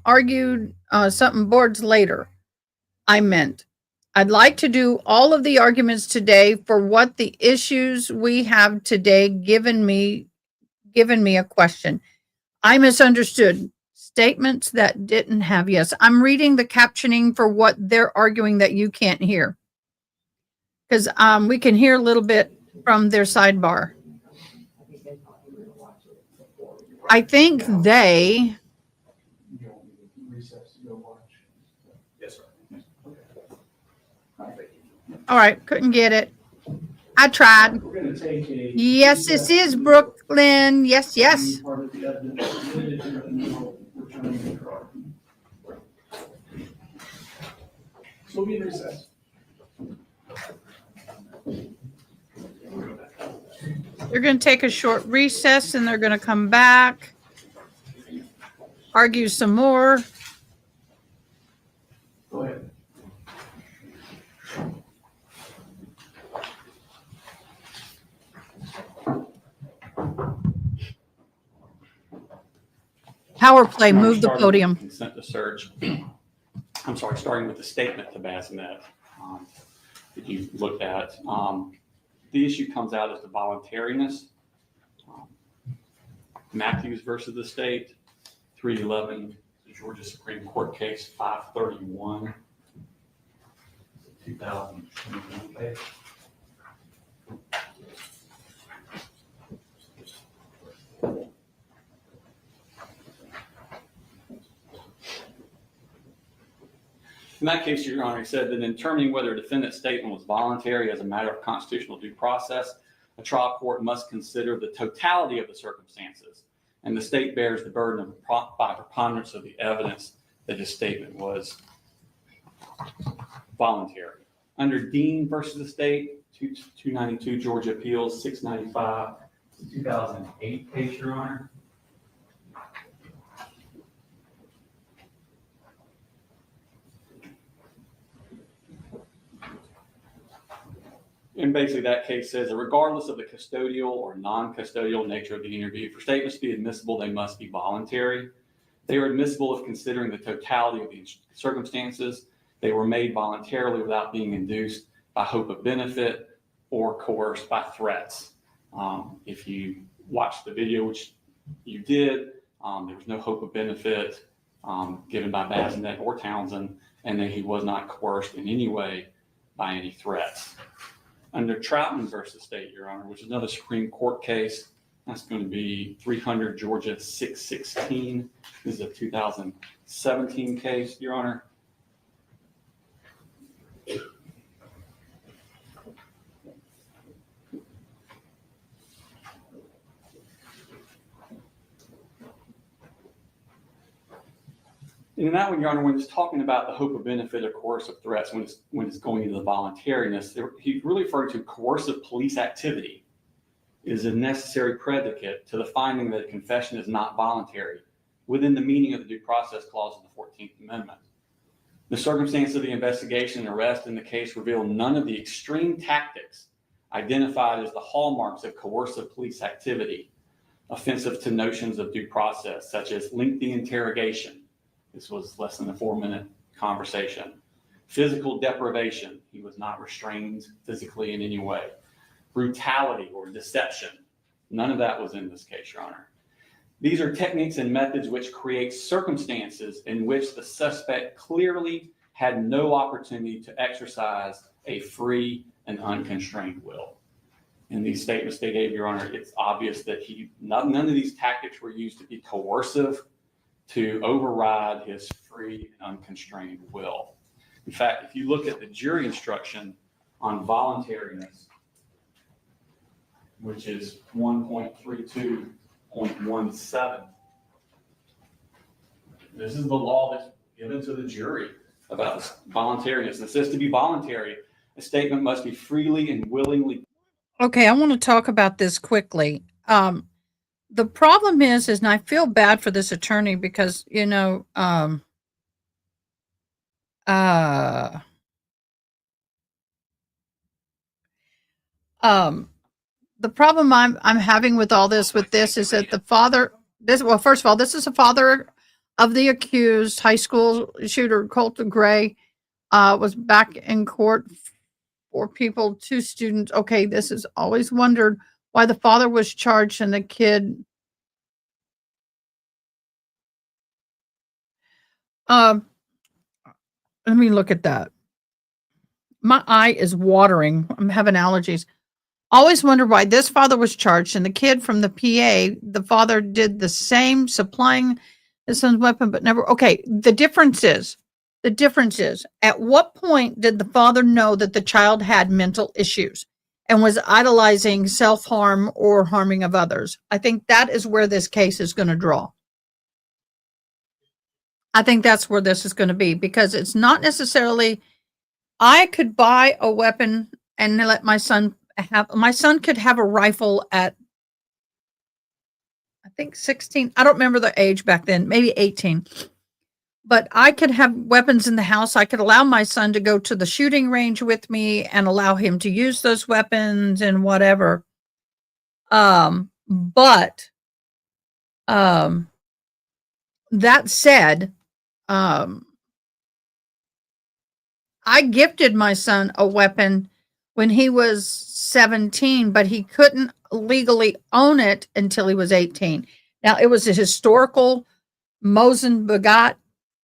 argued something boards later. I meant I'd like to do all of the arguments today for what the issues we have today given me a question. I misunderstood statements that didn't have yes. I'm reading the captioning for what they're arguing that you can't hear. Because we can hear a little bit from their sidebar. I think they. Recess to go watch. Yes, sir. All right, couldn't get it. I tried. We're gonna take a. Yes, this is Brooklyn. Yes, yes. Part of the evidence submitted here, and then we'll return to the courtroom. So we'll be in recess. They're going to take a short recess and they're going to come back, argue some more. Go ahead. Power play, move the Starting with podium. Consent to search. I'm sorry, starting with the statement to Bassinet that you looked at. The issue comes out as the voluntariness. Matthews versus the state, 311, the Georgia Supreme Court case 531, 2021 case. In that case, Your Honor, he said that in determining whether a defendant's statement was voluntary as a matter of constitutional due process, a trial court must consider the totality of the circumstances, and the state bears the burden of by preponderance of the evidence that his statement was voluntary. Under Dean versus the state, 292 Georgia Appeals, 695, 2008 case, Your Honor. And basically that case says that regardless of the custodial or non-custodial nature of the interview, for statements to be admissible, they must be voluntary. They are admissible if considering the totality of the circumstances. They were made voluntarily without being induced by hope of benefit or coerced by threats. If you watched the video, which you did, there was no hope of benefit given by Bassinet or Townsend, and that he was not coerced in any way by any threats. Under Troutman versus State, Your Honor, which is another Supreme Court case, that's going to be 300 Georgia 616. This is a 2017 case, Your Honor. And in that one, Your Honor, when it's talking about the hope of benefit or coercive threats, when it's going into the voluntariness, he's really referring to coercive police activity is a necessary predicate to the finding that a confession is not voluntary within the meaning of the Due Process Clause of the 14th Amendment. The circumstances of the investigation and arrest in the case reveal none of the extreme tactics identified as the hallmarks of coercive police activity, offensive to notions of due process, such as lengthy interrogation. This was less than a 4-minute conversation. Physical deprivation. He was not restrained physically in any way. Brutality or deception. None of that was in this case, Your Honor. These are techniques and methods which create circumstances in which the suspect clearly had no opportunity to exercise a free and unconstrained will. In these statements they gave, Your Honor, it's obvious that none of these tactics were used to be coercive, to override his free and unconstrained will. In fact, if you look at the jury instruction on voluntariness, which is 1.32.17, this is the law that's given to the jury about this voluntariness. And it says to be voluntary, a statement must be freely and willingly. Okay, I want to talk about this quickly. The problem is, and I feel bad for this attorney because, you know, the problem I'm having with all this, is that the father, first of all, this is a father of the accused high school shooter, Colt Gray, was back in court for people, 2 students. Okay, this is always wondered why the father was charged and the kid. Let me look at that. my eye is watering. I'm having allergies. Always wonder why this father was charged and the kid from the PA, the father did the same, supplying his son's weapon, but never. Okay, the difference is, at what point did the father know that the child had mental issues and was idolizing self-harm or harming of others? I think that is where this case is going to draw. I think that's where this is going to be, because it's not necessarily, I could buy a weapon and let my son could have a rifle at, I think 16. I don't remember the age back then, maybe 18. But I could have weapons in the house. I could allow my son to go to the shooting range with me and allow him to use those weapons and whatever. But that said, I gifted my son a weapon when he was 17, but he couldn't legally own it until he was 18. Now, it was a historical Mosin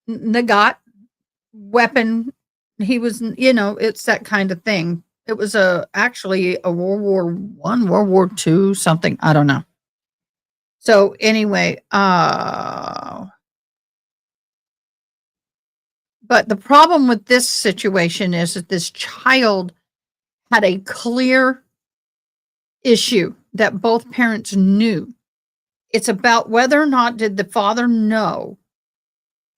Nagant weapon. He was, it's that kind of thing. It was actually a World War I, World War II, something. I don't know. So anyway, but the problem with this situation is that this child had a clear issue that both parents knew. It's about whether or not did the father know,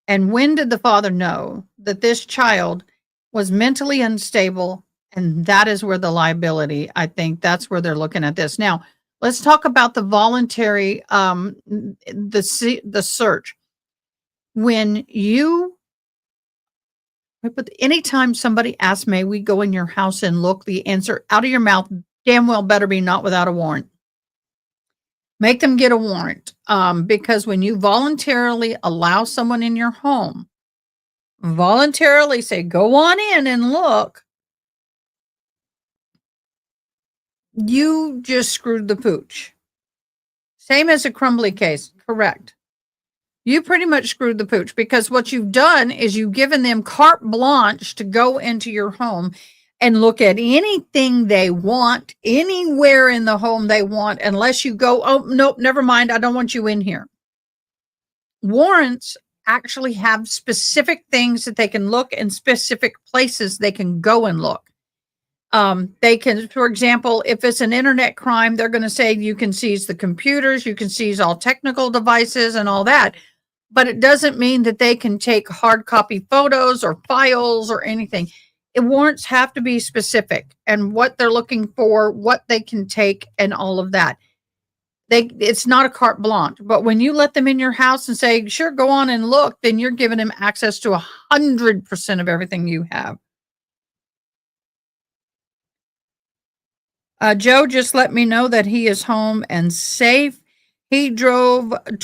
and when did the father know that this child was mentally unstable, and that is where the liability, I think that's where they're looking at this. Now, let's talk about the voluntary, the search. When you, but anytime somebody asks, may we go in your house and look, the answer out of your mouth damn well better be not without a warrant. Make them get a warrant, because when you voluntarily allow someone in your home, voluntarily say, go on in and look, you just screwed the pooch. Same as a Crumbly case, correct. You pretty much screwed the pooch, because what you've done is you've given them carte blanche to go into your home and look at anything they want, anywhere in the home they want, unless you go, oh, nope, never mind, I don't want you in here. Warrants actually have specific things that they can look, and specific places they can go and look. They can, for example, if it's an internet crime, they're going to say you can seize the computers, you can seize all technical devices and all that. But it doesn't mean that they can take hard copy photos or files or anything. Warrants have to be specific, and what they're looking for, what they can take, and all of that. It's not a carte blanche. But when you let them in your house and say, sure, go on and look, then you're giving them access to 100% of everything you have. Joe just let me know that he is home and safe. He drove a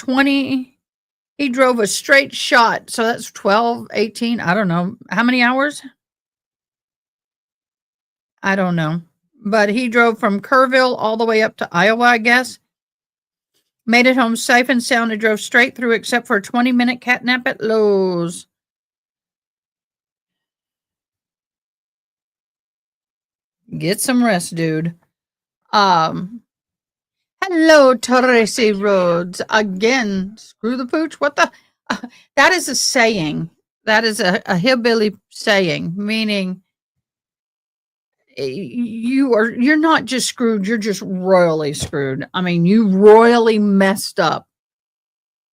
straight shot. So that's 12, 18. I don't know. How many hours? I don't know. But he drove from Kerrville all the way up to Iowa, I guess. Made it home safe and sound and drove straight through, except for a 20-minute catnap at Lowe's. Get some rest, dude. Hello, Tracy Rhodes. Again, screw the pooch. What the? That is a saying. That is a hillbilly saying, meaning you're not just screwed, you're just royally screwed. I mean, you royally messed up.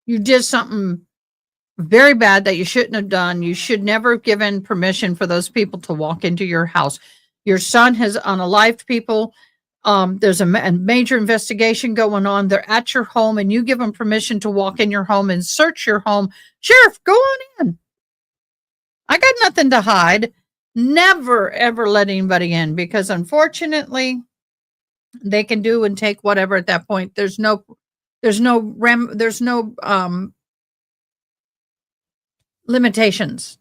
You did something very bad that you shouldn't have done. You should never have given permission for those people to walk into your house. Your son has unalived people. There's a major investigation going on. They're at your home, and you give them permission to walk in your home and search your home. Sheriff, go on in. I got nothing to hide. Never, ever let anybody in, because unfortunately they can do and take whatever at that point. There's no limitations.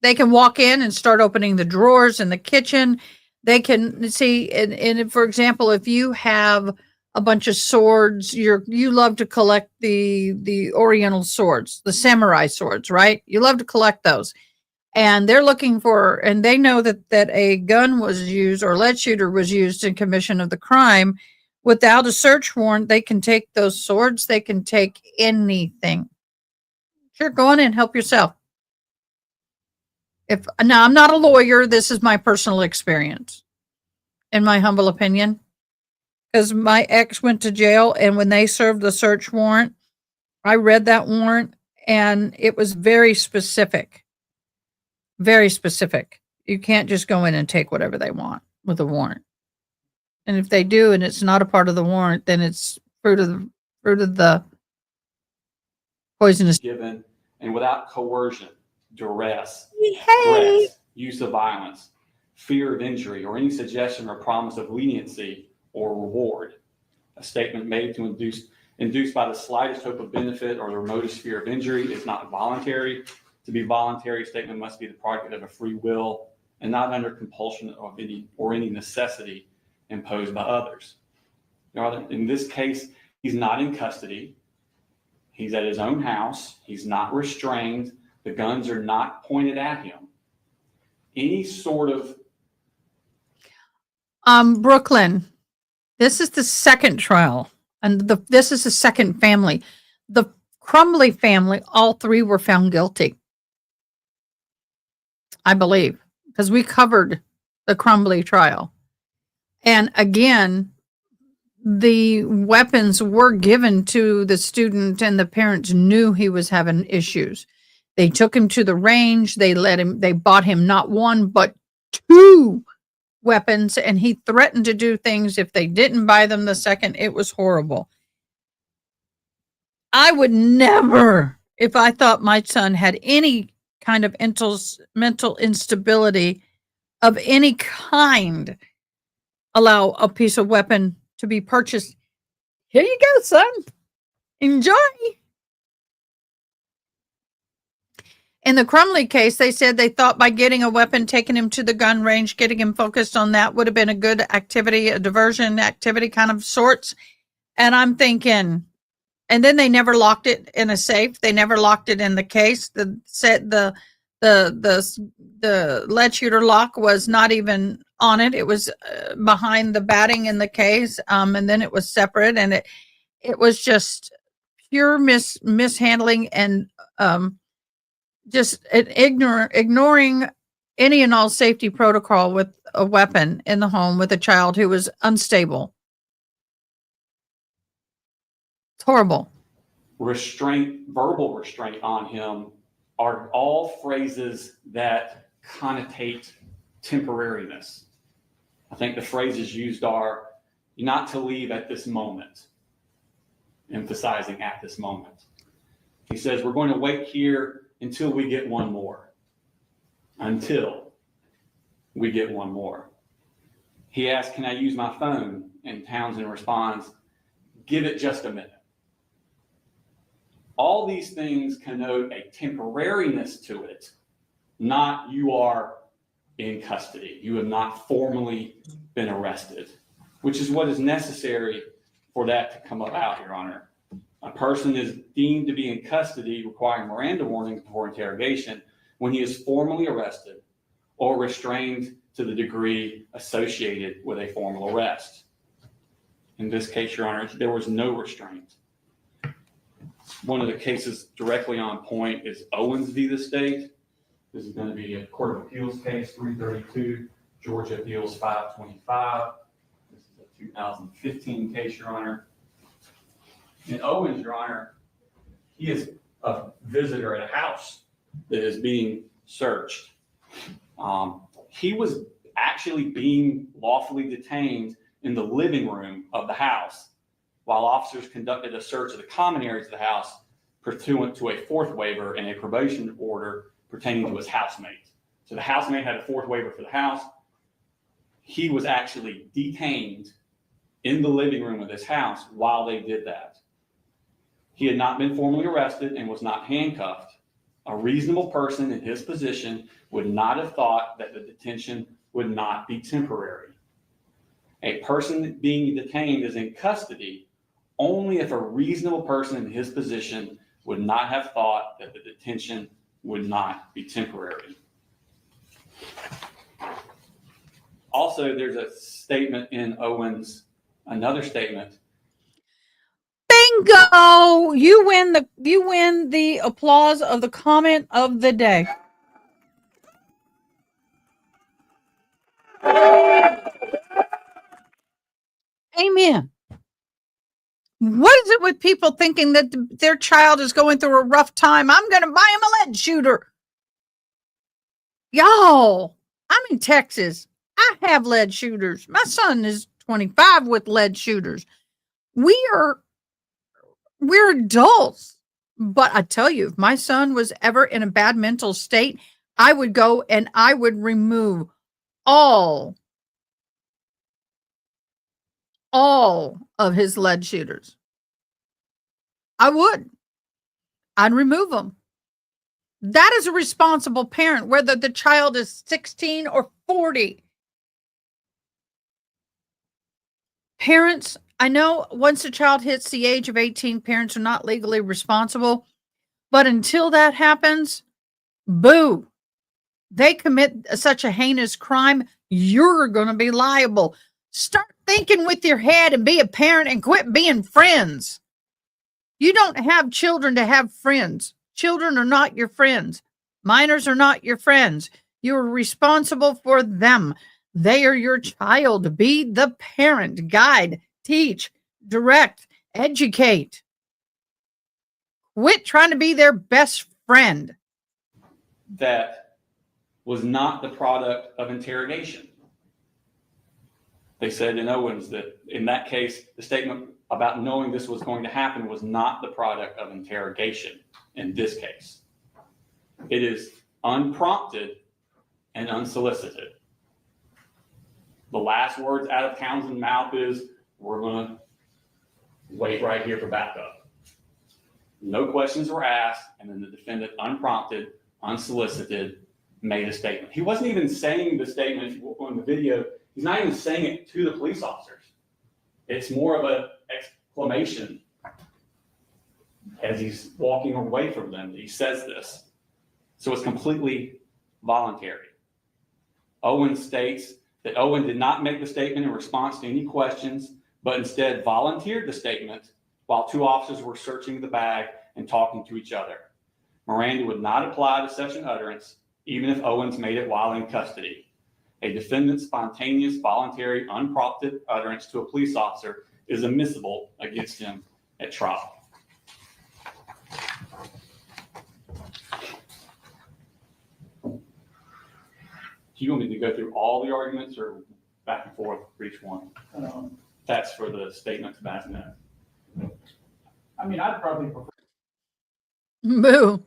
They can walk in and start opening the drawers in the kitchen. They can see, and for example, if you have a bunch of swords, you love to collect the Oriental swords, the samurai swords, right? You love to collect those. And they're looking for, and they know that a gun was used or lead shooter was used in commission of the crime. Without a search warrant, they can take those swords. They can take anything. Sure, go on and help yourself. Now, I'm not a lawyer. This is my personal experience, in my humble opinion. Because my ex went to jail, and when they served the search warrant, I read that warrant, and it was very specific. Very specific. You can't just go in and take whatever they want with a warrant. And if they do, and it's not a part of the warrant, then it's fruit of the poisonous. Given and without coercion, duress, Hey. threats, use of violence, fear of injury, or any suggestion or promise of leniency or reward. A statement made to induced by the slightest hope of benefit or the remotest fear of injury is not voluntary. To be voluntary, a statement must be the product of a free will and not under compulsion of any necessity imposed by others. In this case, he's not in custody. He's at his own house. He's not restrained. The guns are not pointed at him. Any sort of Brooklyn, this is the second trial, and this is the second family. The Crumbly family, all three were found guilty. I believe, because we covered the Crumbly trial. And again, the weapons were given to the student, and the parents knew he was having issues. They took him to the range. They bought him not one, but 2 weapons, and he threatened to do things if they didn't buy them the second. It was horrible. I would never, if I thought my son had any kind of mental instability of any kind, allow a piece of weapon to be purchased. Here you go, son. Enjoy. In the Crumley case, they said they thought by getting a weapon, taking him to the gun range, getting him focused on that would have been a good activity, a diversion activity kind of sorts. And I'm thinking, and then they never locked it in a safe. They never locked it in the case. The lead shooter lock was not even on it. It was behind the batting in the case. And then it was separate, and it was just pure mishandling and just ignoring any and all safety protocol with a weapon in the home with a child who was unstable. It's horrible. Verbal restraint on him are all phrases that connotate temporariness. I think the phrases used are not to leave at this moment, emphasizing at this moment. He says, we're going to wait here until we get one more. Until we get one more. He asks, can I use my phone? And Townsend responds, give it just a minute. All these things connote a temporariness to it, not you are in custody. You have not formally been arrested, which is what is necessary for that to come about, Your Honor. A person is deemed to be in custody requiring Miranda warnings before interrogation when he is formally arrested or restrained to the degree associated with a formal arrest. In this case, Your Honor, there was no restraint. One of the cases directly on point is Owens v. the State. This is going to be a Court of Appeals case, 332, Georgia Appeals 525. This is a 2015 case, Your Honor. In Owens, Your Honor, he is a visitor at a house that is being searched. He was actually being lawfully detained in the living room of the house while officers conducted a search of the common areas of the house pursuant to a fourth waiver and a probation order pertaining to his housemate. So the housemate had a fourth waiver for the house. He was actually detained in the living room of this house while they did that. He had not been formally arrested and was not handcuffed. A reasonable person in his position would not have thought that the detention would not be temporary. A person being detained is in custody only if a reasonable person in his position would not have thought that the detention would not be temporary. Also, there's a statement in Owen's, another statement. Bingo! You win the applause of the comment of the day. Amen. What is it with people thinking that their child is going through a rough time? I'm going to buy him a lead shooter. Y'all, I'm in Texas. I have lead shooters. My son is 25 with lead shooters. We're adults. But I tell you, if my son was ever in a bad mental state, I would go and I would remove all of his lead shooters. I would. I'd remove them. That is a responsible parent, whether the child is 16 or 40. Parents, I know once a child hits the age of 18, parents are not legally responsible. But until that happens, boo. They commit such a heinous crime, you're going to be liable. Start thinking with your head and be a parent and quit being friends. You don't have children to have friends. Children are not your friends. Minors are not your friends. You're responsible for them. They are your child. Be the parent. Guide, teach, direct, educate. Quit trying to be their best friend. That was not the product of interrogation. They said in Owens that in that case, the statement about knowing this was going to happen was not the product of interrogation in this case. It is unprompted and unsolicited. The last words out of Townsend's mouth is, we're going to wait right here for backup. No questions were asked, and then the defendant, unprompted, unsolicited, made a statement. He wasn't even saying the statement on the video. He's not even saying it to the police officers. It's more of an exclamation as he's walking away from them. He says this. So it's completely voluntary. Owen states that Owen did not make the statement in response to any questions, but instead volunteered the statement while two officers were searching the bag and talking to each other. Miranda would not apply to such an utterance, even if Owens made it while in custody. A defendant's spontaneous, voluntary, unprompted utterance to a police officer is admissible against him at trial. Do you want me to go through all the arguments or back and forth for each one? That's for the statement to Bassinet. I mean, I'd probably prefer. Boo.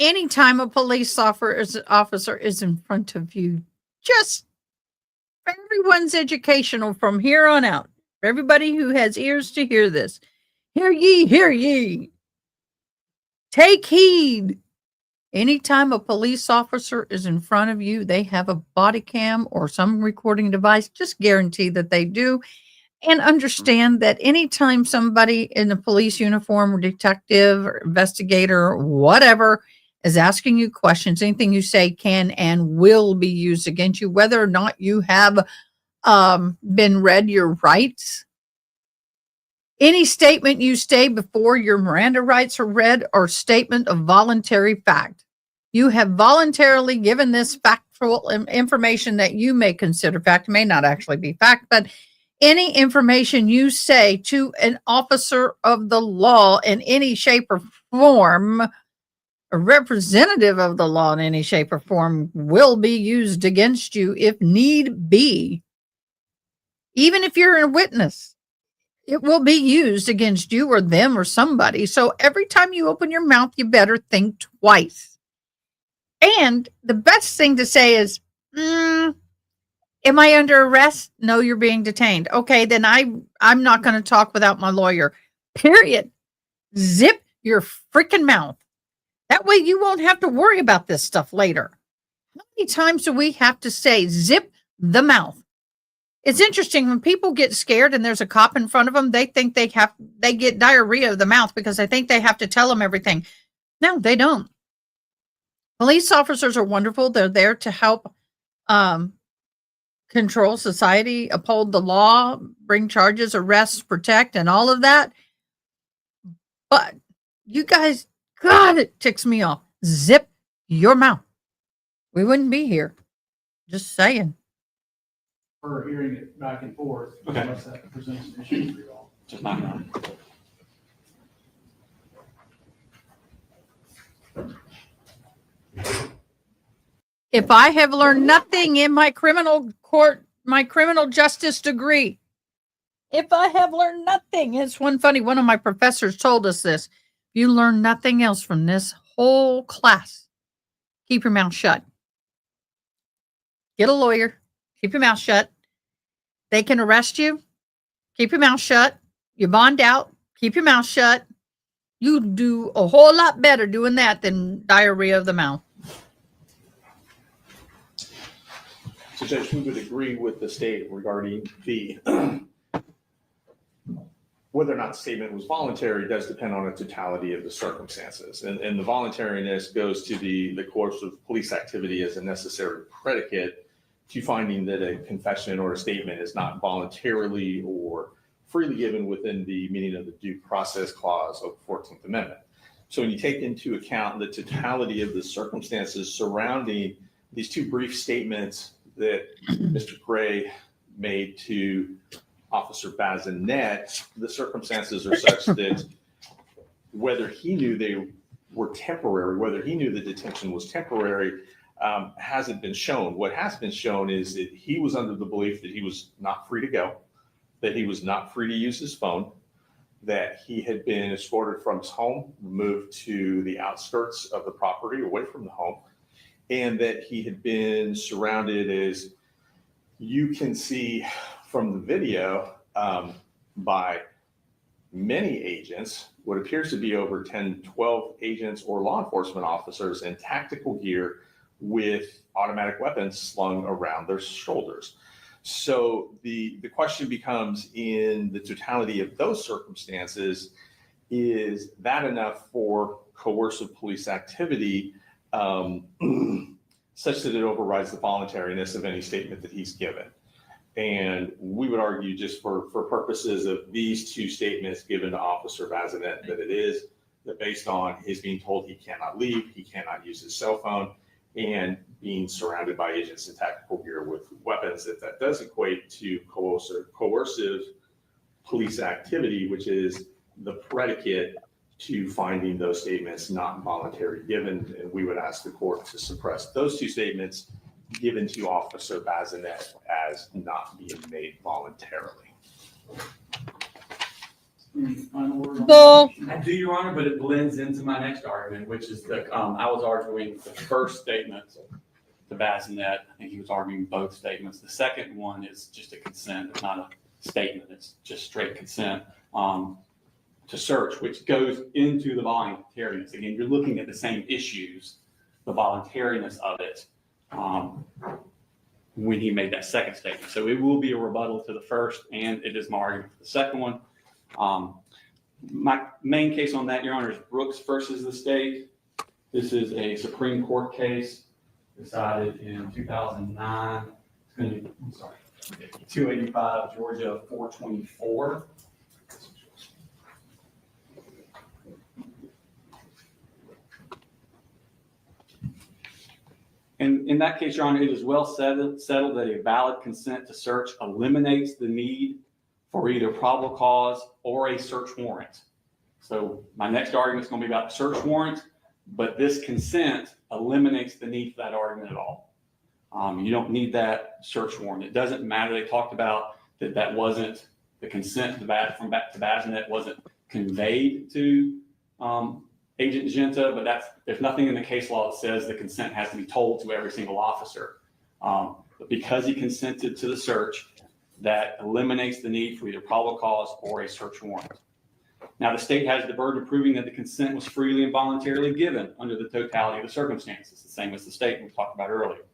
Anytime a police officer is in front of you, just everyone's educational from here on out. For everybody who has ears to hear this, hear ye, hear ye. Take heed. Anytime a police officer is in front of you, they have a body cam or some recording device. Just guarantee that they do. And understand that anytime somebody in a police uniform or detective or investigator or whatever is asking you questions, anything you say can and will be used against you, whether or not you have been read your rights. Any statement you say before your Miranda rights are read or statement of voluntary fact. You have voluntarily given this factual information that you may consider fact, may not actually be fact, but any information you say to an officer of the law in any shape or form, a representative of the law in any shape or form, will be used against you if need be. Even if you're a witness, it will be used against you or them or somebody. So every time you open your mouth, you better think twice. And the best thing to say is, am I under arrest? No, you're being detained. Okay, then I'm not going to talk without my lawyer. Period. Zip your freaking mouth. That way you won't have to worry about this stuff later. How many times do we have to say zip the mouth? It's interesting when people get scared and there's a cop in front of them, they think they get diarrhea of the mouth because they think they have to tell them everything. No, they don't. Police officers are wonderful. They're there to help control society, uphold the law, bring charges, arrest, protect, and all of that. But you guys, God, it ticks me off. Zip your mouth. We wouldn't be here. Just saying. For hearing it back and forth, unless that presents an issue for you all. Just not. If I have learned nothing in my criminal court, my criminal justice degree, if I have learned nothing, it's one of my professors told us this. If you learn nothing else from this whole class, keep your mouth shut. Get a lawyer, keep your mouth shut. They can arrest you, keep your mouth shut. You bond out, keep your mouth shut. You do a whole lot better doing that than diarrhea of the mouth. So Judge, we would agree with the state regarding the whether or not the statement was voluntary does depend on the totality of the circumstances. And the voluntariness goes to the course of police activity as a necessary predicate to finding that a confession or a statement is not voluntarily or freely given within the meaning of the due process clause of the 14th Amendment. So when you take into account the totality of the circumstances surrounding these two brief statements that Mr. Gray made to Officer Bazinet, the circumstances are such that whether he knew they were temporary, whether he knew the detention was temporary, hasn't been shown. What has been shown is that he was under the belief that he was not free to go, that he was not free to use his phone, that he had been escorted from his home, moved to the outskirts of the property away from the home, and that he had been surrounded, as you can see from the video, by many agents, what appears to be over 10, 12 agents or law enforcement officers in tactical gear with automatic weapons slung around their shoulders. So the question becomes, in the totality of those circumstances, is that enough for coercive police activity such that it overrides the voluntariness of any statement that he's given? And we would argue, just for purposes of these two statements given to Officer Bazinet, that it is, that based on his being told he cannot leave, he cannot use his cell phone, and being surrounded by agents in tactical gear with weapons, that does equate to coercive police activity, which is the predicate to finding those statements not voluntary given. And we would ask the court to suppress those two statements given to Officer Bazinet as not being made voluntarily. Final word on Bull. I do, Your Honor, but it blends into my next argument, which is that I was arguing the first statement to Bazinet. I think he was arguing both statements. The second one is just a consent. It's not a statement. It's just straight consent to search, which goes into the voluntariness. Again, you're looking at the same issues, the voluntariness of it, when he made that second statement. So it will be a rebuttal to the first, and it is my argument for the second one. My main case on that, Your Honor, is Brooks versus the state. This is a Supreme Court case decided in 2009. It's going to be, 285 Georgia 424. And in that case, Your Honor, it is well settled that a valid consent to search eliminates the need for either probable cause or a search warrant. So my next argument is going to be about the search warrant, but this consent eliminates the need for that argument at all. You don't need that search warrant. It doesn't matter. They talked about that wasn't the consent from back to Bazinet wasn't conveyed to Agent Genta, but there's nothing in the case law that says the consent has to be told to every single officer. But because he consented to the search, that eliminates the need for either probable cause or a search warrant. Now, the state has the burden of proving that the consent was freely and voluntarily given under the totality of the circumstances, the same as the state we talked about earlier.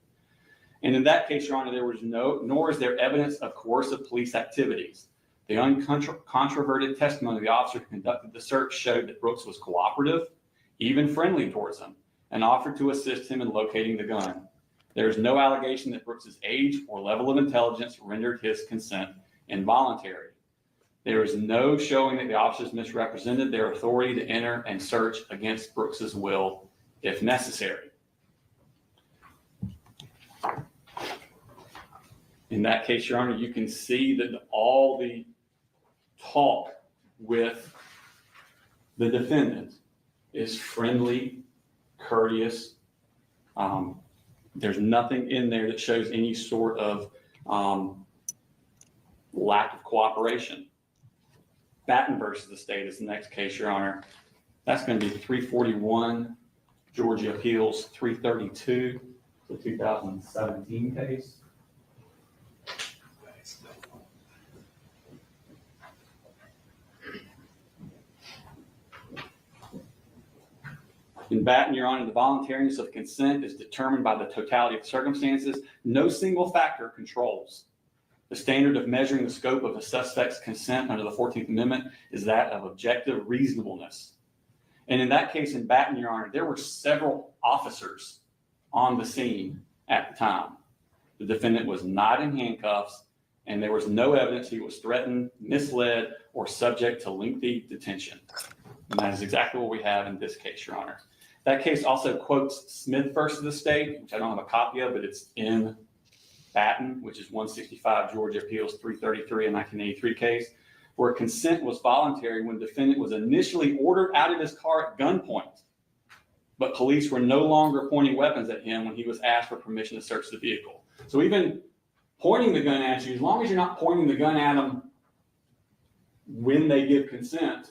And in that case, Your Honor, there was nor is there evidence of coercive police activities. The uncontroverted testimony of the officer who conducted the search showed that Brooks was cooperative, even friendly towards him, and offered to assist him in locating the gun. There is no allegation that Brooks's age or level of intelligence rendered his consent involuntary. There is no showing that the officers misrepresented their authority to enter and search against Brooks's will if necessary. In that case, Your Honor, you can see that all the talk with the defendant is friendly, courteous. There's nothing in there that shows any sort of lack of cooperation. Batten versus the state is the next case, Your Honor. That's going to be 341 Georgia Appeals 332, the 2017 case. In Batten, Your Honor, the voluntariness of consent is determined by the totality of circumstances. No single factor controls. The standard of measuring the scope of a suspect's consent under the 14th Amendment is that of objective reasonableness. And in that case, in Batten, Your Honor, there were several officers on the scene at the time. The defendant was not in handcuffs, and there was no evidence he was threatened, misled, or subject to lengthy detention. And that is exactly what we have in this case, Your Honor. That case also quotes Smith versus the state, which I don't have a copy of, but it's in Batten, which is 165 Georgia Appeals 333, a 1983 case, where consent was voluntary when the defendant was initially ordered out of his car at gunpoint, but police were no longer pointing weapons at him when he was asked for permission to search the vehicle. So even pointing the gun at you, as long as you're not pointing the gun at them when they give consent,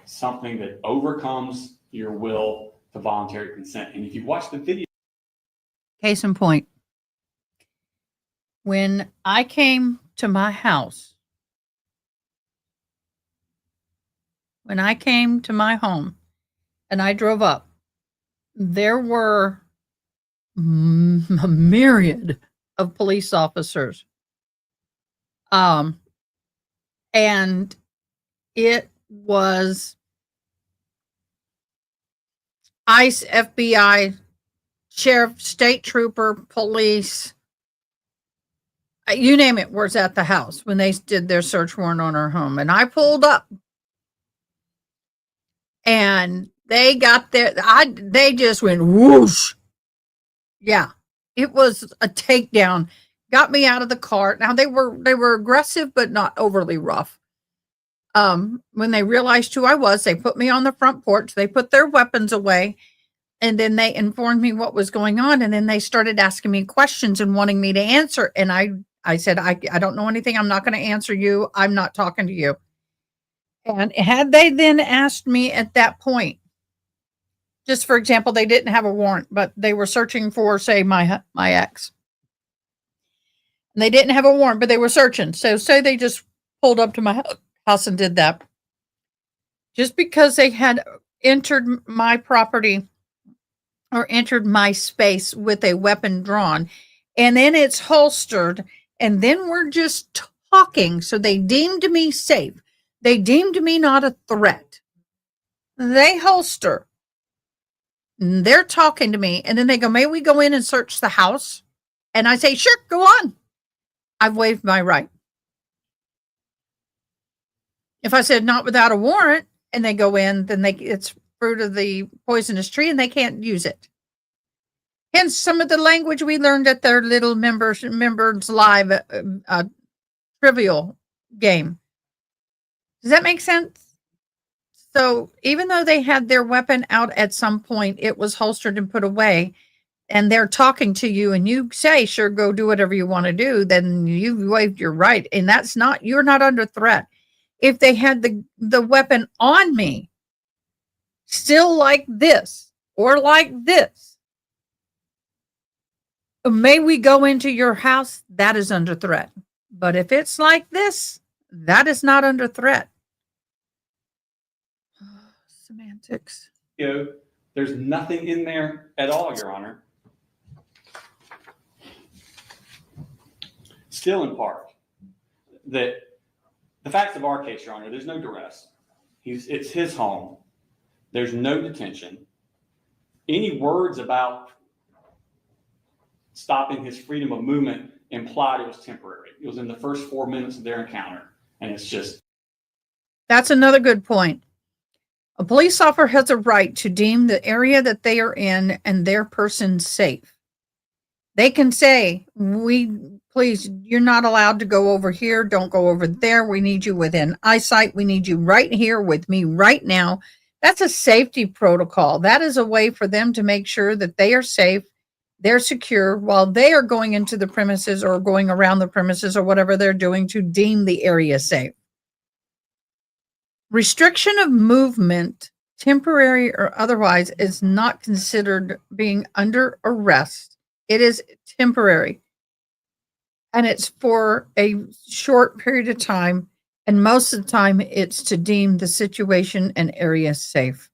something that overcomes your will to voluntary consent. And if you watch the video. Case in point, when I came to my house, when I came to my home and I drove up, there were a myriad of police officers. And it was ICE, FBI, sheriff, state trooper, police, you name it, was at the house when they did their search warrant on our home. And I pulled up and they got there. They just went whoosh. Yeah, it was a takedown. Got me out of the car. Now they were aggressive, but not overly rough. When they realized who I was, they put me on the front porch. They put their weapons away, and then they informed me what was going on. And then they started asking me questions and wanting me to answer. And I said, I don't know anything. I'm not going to answer you. I'm not talking to you. And had they then asked me at that point, just for example, they didn't have a warrant, but they were searching for, say, my ex. And they didn't have a warrant, but they were searching. So say they just pulled up to my house and did that. Just because they had entered my property or entered my space with a weapon drawn, and then it's holstered, and then we're just talking. So they deemed me safe. They deemed me not a threat. They holster. They're talking to me, and then they go, may we go in and search the house? And I say, sure, go on. I've waived my right. If I said not without a warrant and they go in, then it's fruit of the poisonous tree and they can't use it. Hence some of the language we learned at their little members live trivial game. Does that make sense? So even though they had their weapon out at some point, it was holstered and put away, and they're talking to you and you say, sure, go do whatever you want to do, then you've waived your right. And you're not under threat. If they had the weapon on me, still like this or like this, may we go into your house? That is under threat. But if it's like this, that is not under threat. Semantics. There's nothing in there at all, Your Honor. Still in part, that the facts of our case, Your Honor, there's no duress. It's his home. There's no detention. any words about stopping his freedom of movement implied it was temporary. It was in the first 4 minutes of their encounter. And it's just. That's another good point. A police officer has a right to deem the area that they are in and their person safe. They can say, please, you're not allowed to go over here. Don't go over there. We need you within eyesight. We need you right here with me right now. That's a safety protocol. That is a way for them to make sure that they are safe, they're secure while they are going into the premises or going around the premises or whatever they're doing to deem the area safe. Restriction of movement, temporary or otherwise, is not considered being under arrest. It is temporary. And it's for a short period of time. And most of the time, it's to deem the situation and area safe.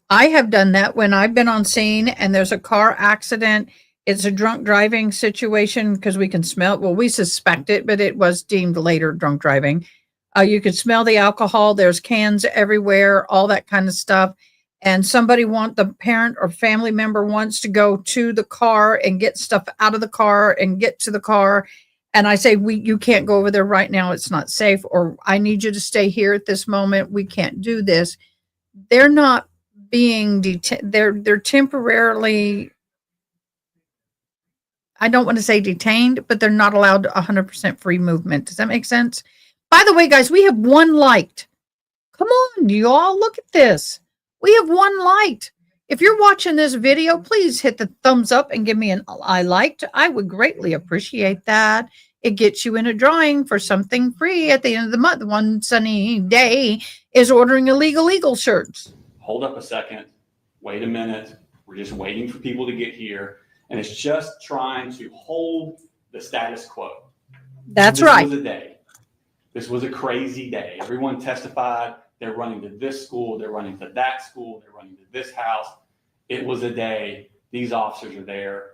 I have done that when I've been on scene and there's a car accident. It's a drunk driving situation because we can smell it. Well, we suspect it, but it was deemed later drunk driving. You could smell the alcohol. There's cans everywhere, all that kind of stuff. And the parent or family member wants to go to the car and get stuff out of the car and get to the car. And I say, you can't go over there right now. It's not safe. Or I need you to stay here at this moment. We can't do this. They're not being detained. They're temporarily, I don't want to say detained, but they're not allowed 100% free movement. Does that make sense? By the way, guys, we have one liked. Come on, you all, look at this. We have one liked. If you're watching this video, please hit the thumbs up and give me an I liked. I would greatly appreciate that. It gets you in a drawing for something free at the end of the month. One sunny day is ordering illegal Eagle shirts. Hold up a second. Wait a minute. We're just waiting for people to get here. And it's just trying to hold the status quo. That's right. This was a day. This was a crazy day. Everyone testified. They're running to this school. They're running to that school. They're running to this house. It was a day. These officers are there.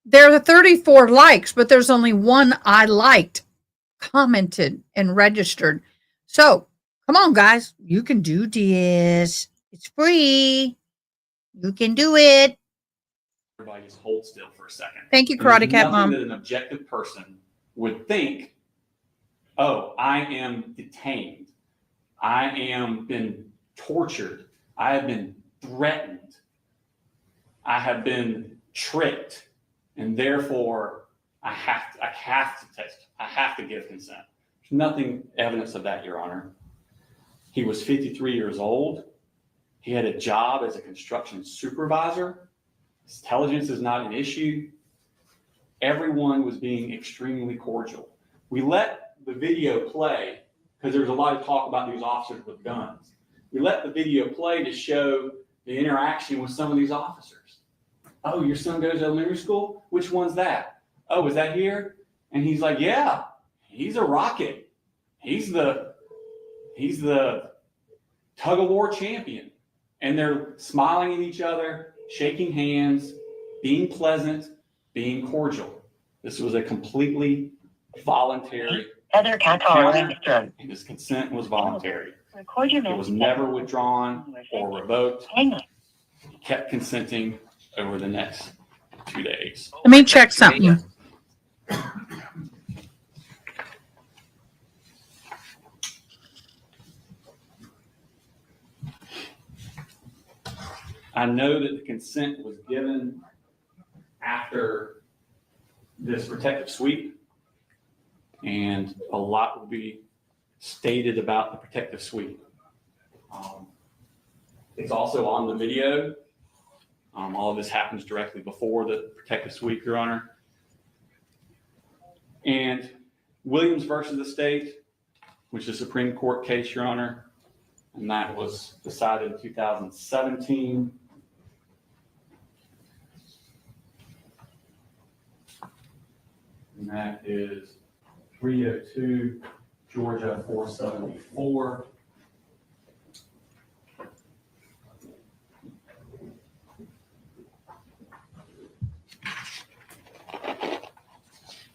There are 34 likes, but there's only one I liked, commented, and registered. So come on, guys. You can do this. It's free. You can do it. Everybody just hold still for a second. Thank you, Karate Cat Mom. That an objective person would think, oh, I am detained. I am been tortured. I have been threatened. I have been tricked. And therefore, I have to test. I have to give consent. There's nothing evidence of that, Your Honor. He was 53 years old. He had a job as a construction supervisor. His intelligence is not an issue. Everyone was being extremely cordial. We let the video play because there was a lot of talk about these officers with guns. We let the video play to show the interaction with some of these officers. Oh, your son goes to elementary school? Which one's that? Oh, is that here? And he's like, yeah, he's a rocket. He's the tug of war champion. And they're smiling at each other, shaking hands, being pleasant, being cordial. This was a completely voluntary encounter, and his consent was voluntary. It was never withdrawn or revoked. He kept consenting over the next 2 days. Let me check something. I know that the consent was given after this protective sweep, and a lot will be stated about the protective sweep. It's also on the video. All of this happens directly before the protective sweep, Your Honor. And Williams versus the state, which is a Supreme Court case, Your Honor, and that was decided in 2017. And that is 302 Georgia 474.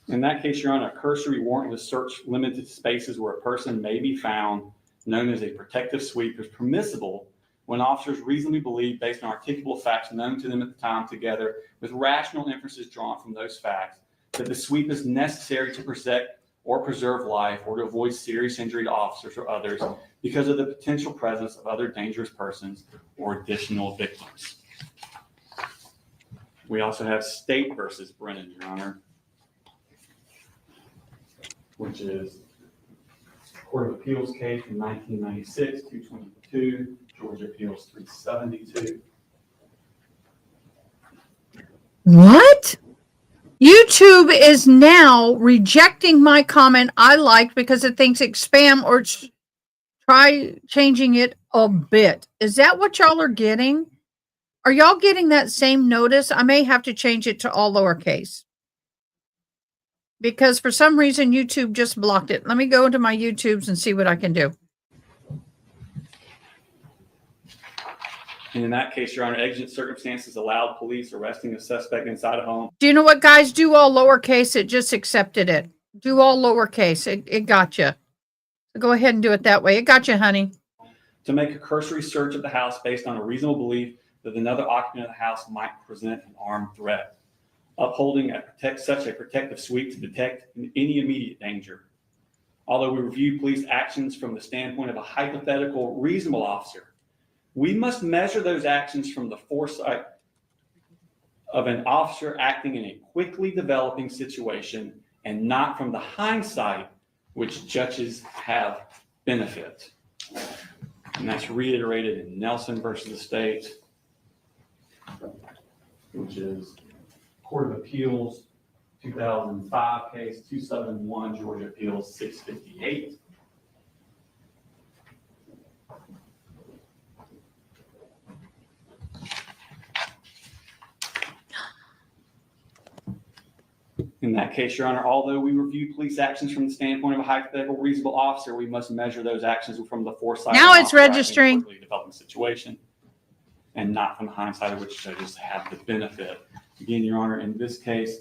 In that case, Your Honor, a cursory warrantless search limited to spaces where a person may be found, known as a protective sweep, is permissible when officers reasonably believe, based on articulable facts known to them at the time, together with rational inferences drawn from those facts, that the sweep is necessary to protect or preserve life or to avoid serious injury to officers or others because of the potential presence of other dangerous persons or additional victims. We also have State versus Brennan, Your Honor, which is Court of Appeals case from 1996, 222, Georgia Appeals 372. What? YouTube is now rejecting my comment I liked because it thinks it's spam, or try changing it a bit. Is that what y'all are getting? Are y'all getting that same notice? I may have to change it to all lowercase because for some reason YouTube just blocked it. Let me go into my YouTubes and see what I can do. And in that case, Your Honor, exigent circumstances allowed police arresting a suspect inside a home. Do you know what, guys? Do all lowercase. It just accepted it. Do all lowercase. It got you. So go ahead and do it that way. It got you, honey. To make a cursory search of the house based on a reasonable belief that another occupant of the house might present an armed threat. Upholding such a protective sweep to detect any immediate danger. Although we review police actions from the standpoint of a hypothetical reasonable officer, we must measure those actions from the foresight of an officer acting in a quickly developing situation and not from the hindsight which judges have benefit. And that's reiterated in Nelson versus the State, which is Court of Appeals 2005 case 271, Georgia Appeals 658. In that case, Your Honor, although we review police actions from the standpoint of a hypothetical reasonable officer, we must measure those actions from the foresight. Now it's registering. Quickly developing situation, and not from the hindsight of which judges have the benefit. Again, Your Honor, in this case,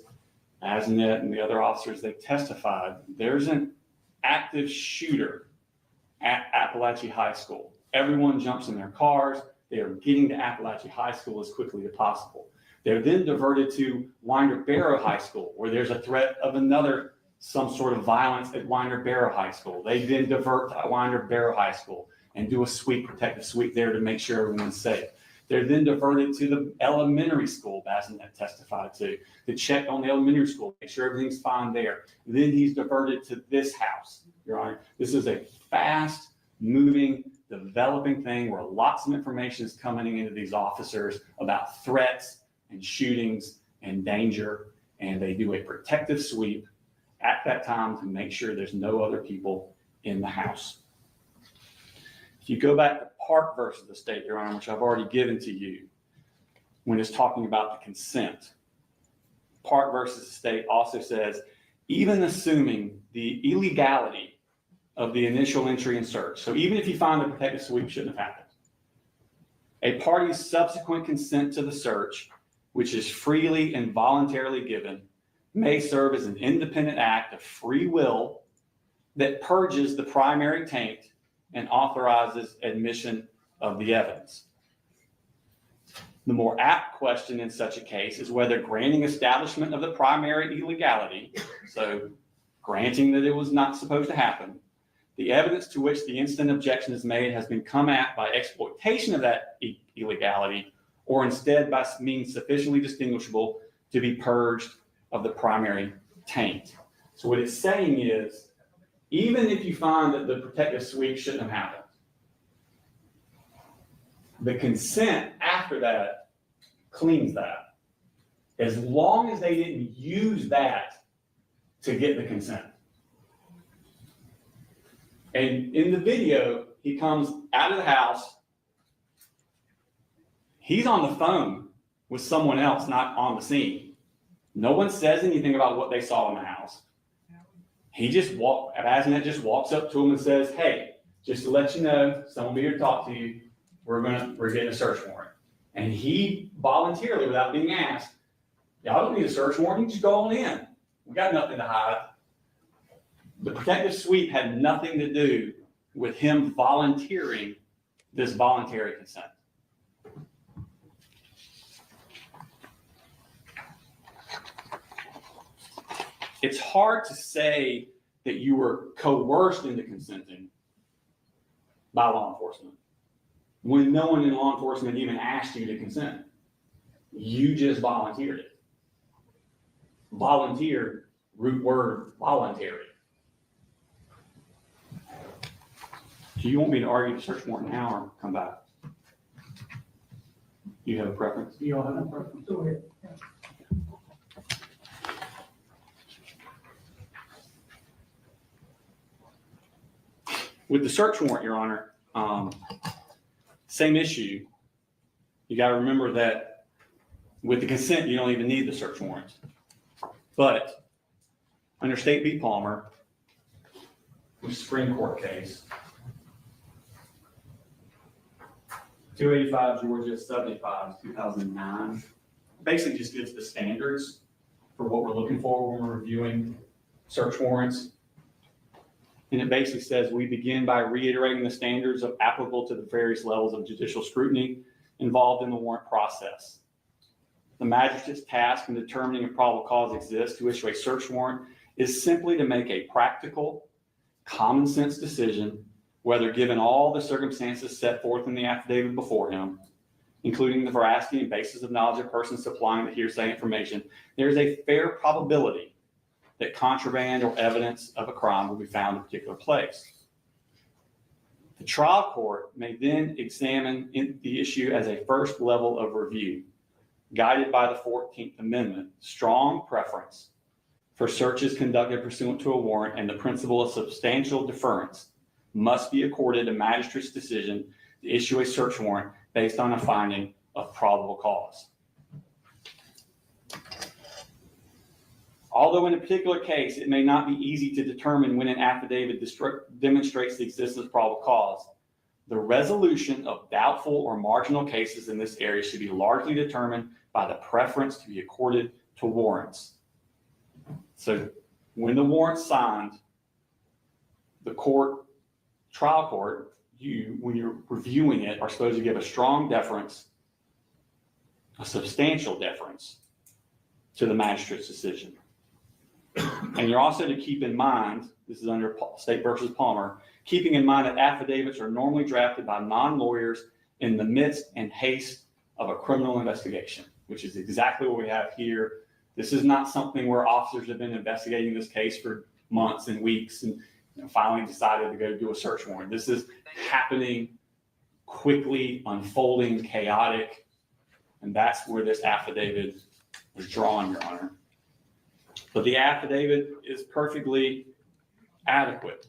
Asnet and the other officers, they testified, there's an active shooter at Apalachee High School. Everyone jumps in their cars. They are getting to Apalachee High School as quickly as possible. They're then diverted to Winder Barrow High School, where there's a threat of some sort of violence at Winder Barrow High School. They then divert to Winder Barrow High School and do a protective sweep there to make sure everyone's safe. They're then diverted to the elementary school, Bassinet testified to check on the elementary school, make sure everything's fine there. Then he's diverted to this house, Your Honor. This is a fast-moving, developing thing where lots of information is coming into these officers about threats and shootings and danger, and they do a protective sweep at that time to make sure there's no other people in the house. If you go back to Park versus the State, Your Honor, which I've already given to you, when it's talking about the consent, Park versus the State also says, even assuming the illegality of the initial entry and search, so even if you find the protective sweep shouldn't have happened, a party's subsequent consent to the search, which is freely and voluntarily given, may serve as an independent act of free will that purges the primary taint and authorizes admission of the evidence. The more apt question in such a case is whether granting establishment of the primary illegality, so granting that it was not supposed to happen, the evidence to which the instant objection is made has been come at by exploitation of that illegality, or instead by means sufficiently distinguishable to be purged of the primary taint. So what it's saying is, even if you find that the protective sweep shouldn't have happened, the consent after that cleans that, as long as they didn't use that to get the consent. And in the video, he comes out of the house. He's on the phone with someone else, not on the scene. No one says anything about what they saw in the house. He just Asnet just walks up to him and says, hey, just to let you know, someone will be here to talk to you. We're getting a search warrant. And he voluntarily, without being asked, y'all don't need a search warrant, you can just go on in. We got nothing to hide. The protective sweep had nothing to do with him volunteering this voluntary consent. it's hard to say that you were coerced into consenting by law enforcement when no one in law enforcement even asked you to consent. You just volunteered it. Volunteer, root word, voluntary. Do you want me to argue the search warrant now or come back? Do you have a preference? Do you all have a preference? Go ahead. With the search warrant, Your Honor, same issue. You got to remember that with the consent, you don't even need the search warrant. But under State v. Palmer, the Supreme Court case, 285 Georgia 75, 2009, basically just gives the standards for what we're looking for when we're reviewing search warrants. And it basically says we begin by reiterating the standards applicable to the various levels of judicial scrutiny involved in the warrant process. The magistrate's task in determining if probable cause exists to issue a search warrant is simply to make a practical, common sense decision, whether given all the circumstances set forth in the affidavit before him, including the veracity and basis of knowledge of persons supplying the hearsay information, there is a fair probability that contraband or evidence of a crime will be found in a particular place. The trial court may then examine the issue as a first level of review, guided by the 14th Amendment, strong preference for searches conducted pursuant to a warrant, and the principle of substantial deference must be accorded a magistrate's decision to issue a search warrant based on a finding of probable cause. Although in a particular case, it may not be easy to determine when an affidavit demonstrates the existence of probable cause, the resolution of doubtful or marginal cases in this area should be largely determined by the preference to be accorded to warrants. So when the warrant's signed, the trial court, when you're reviewing it, are supposed to give a strong deference, a substantial deference to the magistrate's decision. And you're also to keep in mind, this is under State versus Palmer, keeping in mind that affidavits are normally drafted by non-lawyers in the midst and haste of a criminal investigation, which is exactly what we have here. This is not something where officers have been investigating this case for months and weeks and finally decided to go do a search warrant. This is happening quickly, unfolding, chaotic, and that's where this affidavit is drawn, Your Honor. But the affidavit is perfectly adequate.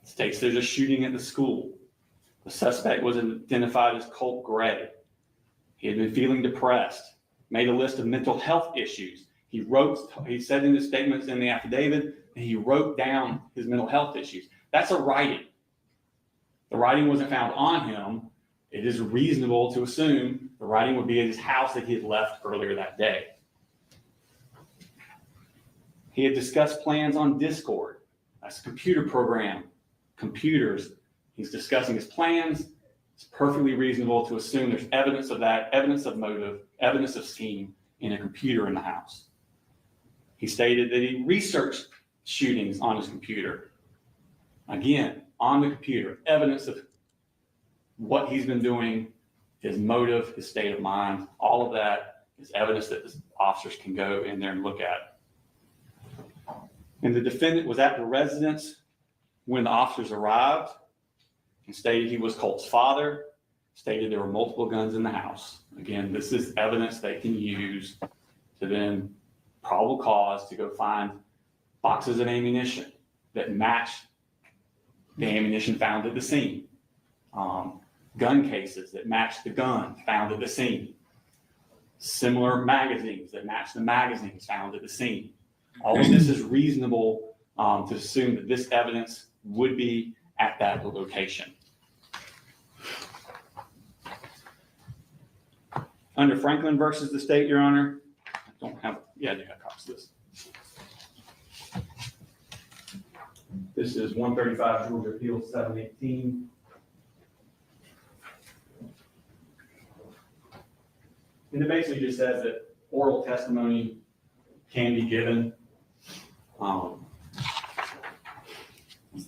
It states there's a shooting at the school. The suspect was identified as Colt Gray. He had been feeling depressed, made a list of mental health issues. He said in his statements in the affidavit that he wrote down his mental health issues. That's a writing. The writing wasn't found on him. It is reasonable to assume the writing would be at his house that he had left earlier that day. He had discussed plans on Discord. That's a computer program, computers. He's discussing his plans. It's perfectly reasonable to assume there's evidence of that, evidence of motive, evidence of scheme in a computer in the house. He stated that he researched shootings on his computer. Again, on the computer, evidence of what he's been doing, his motive, his state of mind, all of that is evidence that the officers can go in there and look at. And the defendant was at the residence when the officers arrived and stated he was Colt's father, stated there were multiple guns in the house. Again, this is evidence they can use to then probable cause to go find boxes of ammunition that match the ammunition found at the scene. Gun cases that match the gun found at the scene. Similar magazines that match the magazines found at the scene. All of this is reasonable to assume that this evidence would be at that location. Under Franklin versus the state, Your Honor, I don't have, yeah, I do have copies of this. This is 135 Georgia Appeals 718. And it basically just says that oral testimony can be given.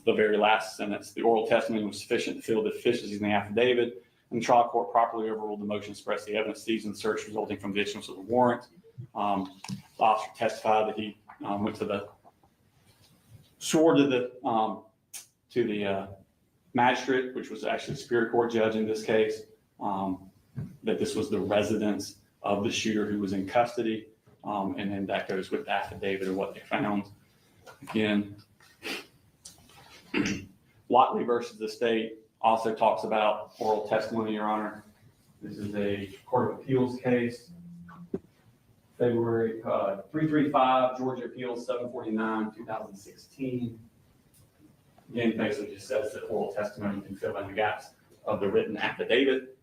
The very last sentence, the oral testimony was sufficient to fill the deficiencies in the affidavit, and the trial court properly overruled the motion to suppress the evidence seized in the search resulting from the issuance of the warrant. The officer testified that he swore to the magistrate, which was actually the Superior Court judge in this case, that this was the residence of the shooter who was in custody. And then that goes with the affidavit of what they found. Again, Watley versus the state also talks about oral testimony, Your Honor. This is a Court of Appeals case. February 335, Georgia Appeals 749, 2016. Again, basically just says that oral testimony can fill in the gaps of the written affidavit.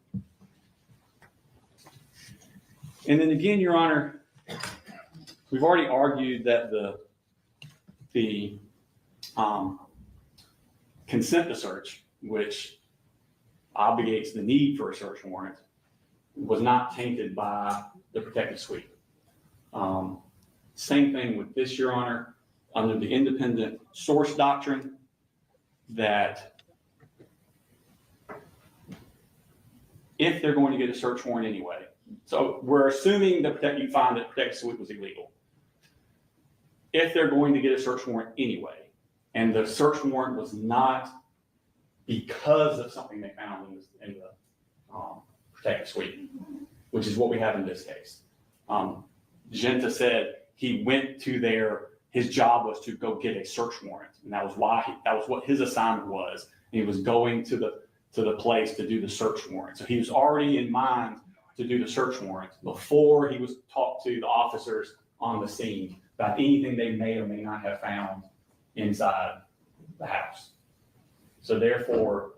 And then again, Your Honor, we've already argued that the consent to search, which obligates the need for a search warrant, was not tainted by the protective sweep. Same thing with this, Your Honor, under the independent source doctrine, that if they're going to get a search warrant anyway, so we're assuming that you find that protective sweep was illegal. If they're going to get a search warrant anyway, and the search warrant was not because of something they found in the protective sweep, which is what we have in this case. Genta said he went to his job was to go get a search warrant, and that was what his assignment was. And he was going to the place to do the search warrant. So he was already in mind to do the search warrant before he was talked to the officers on the scene about anything they may or may not have found inside the house. So therefore,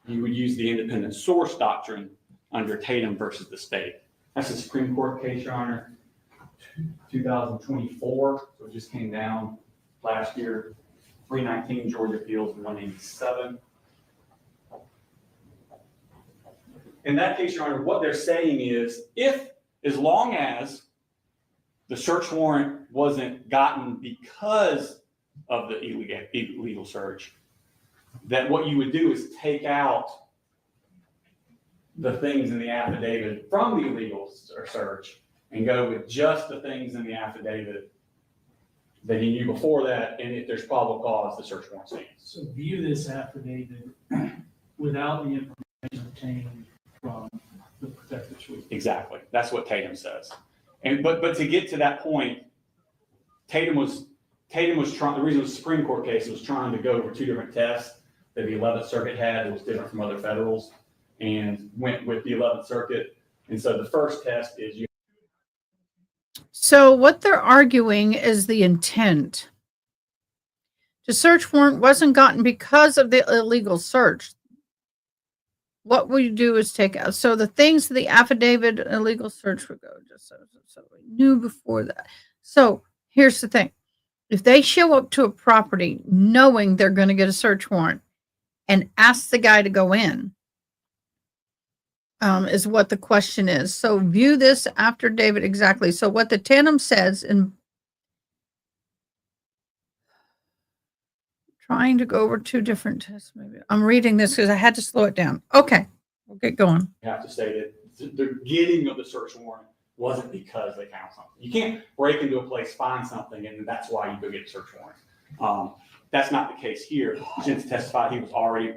you would use the independent source doctrine under Tatum versus the state. That's a Supreme Court case, Your Honor, 2024. So it just came down last year, 319 Georgia Appeals 187. In that case, Your Honor, what they're saying is as long as the search warrant wasn't gotten because of the illegal search, that what you would do is take out the things in the affidavit from the illegal search and go with just the things in the affidavit that he knew before that, and if there's probable cause, the search warrant stands. So view this affidavit without the information obtained from the protective sweep. Exactly. That's what Tatum says. And but to get to that point, Tatum was trying. The reason it was a Supreme Court case was trying to go over two different tests that the 11th Circuit had that was different from other federals, and went with the 11th Circuit. And so the first test is you. So what they're arguing is the intent. The search warrant wasn't gotten because of the illegal search. What we do is take out. So the things, the affidavit, illegal search would go just so we knew before that. So here's the thing. If they show up to a property knowing they're going to get a search warrant and ask the guy to go in, is what the question is. So view this after David exactly. So what the Tatum says in trying to go over two different tests, maybe. I'm reading this because I had to slow it down. Okay, we'll get going. You have to say that the getting of the search warrant wasn't because they found something. You can't break into a place, find something, and that's why you go get a search warrant. That's not the case here. Genta testified he was already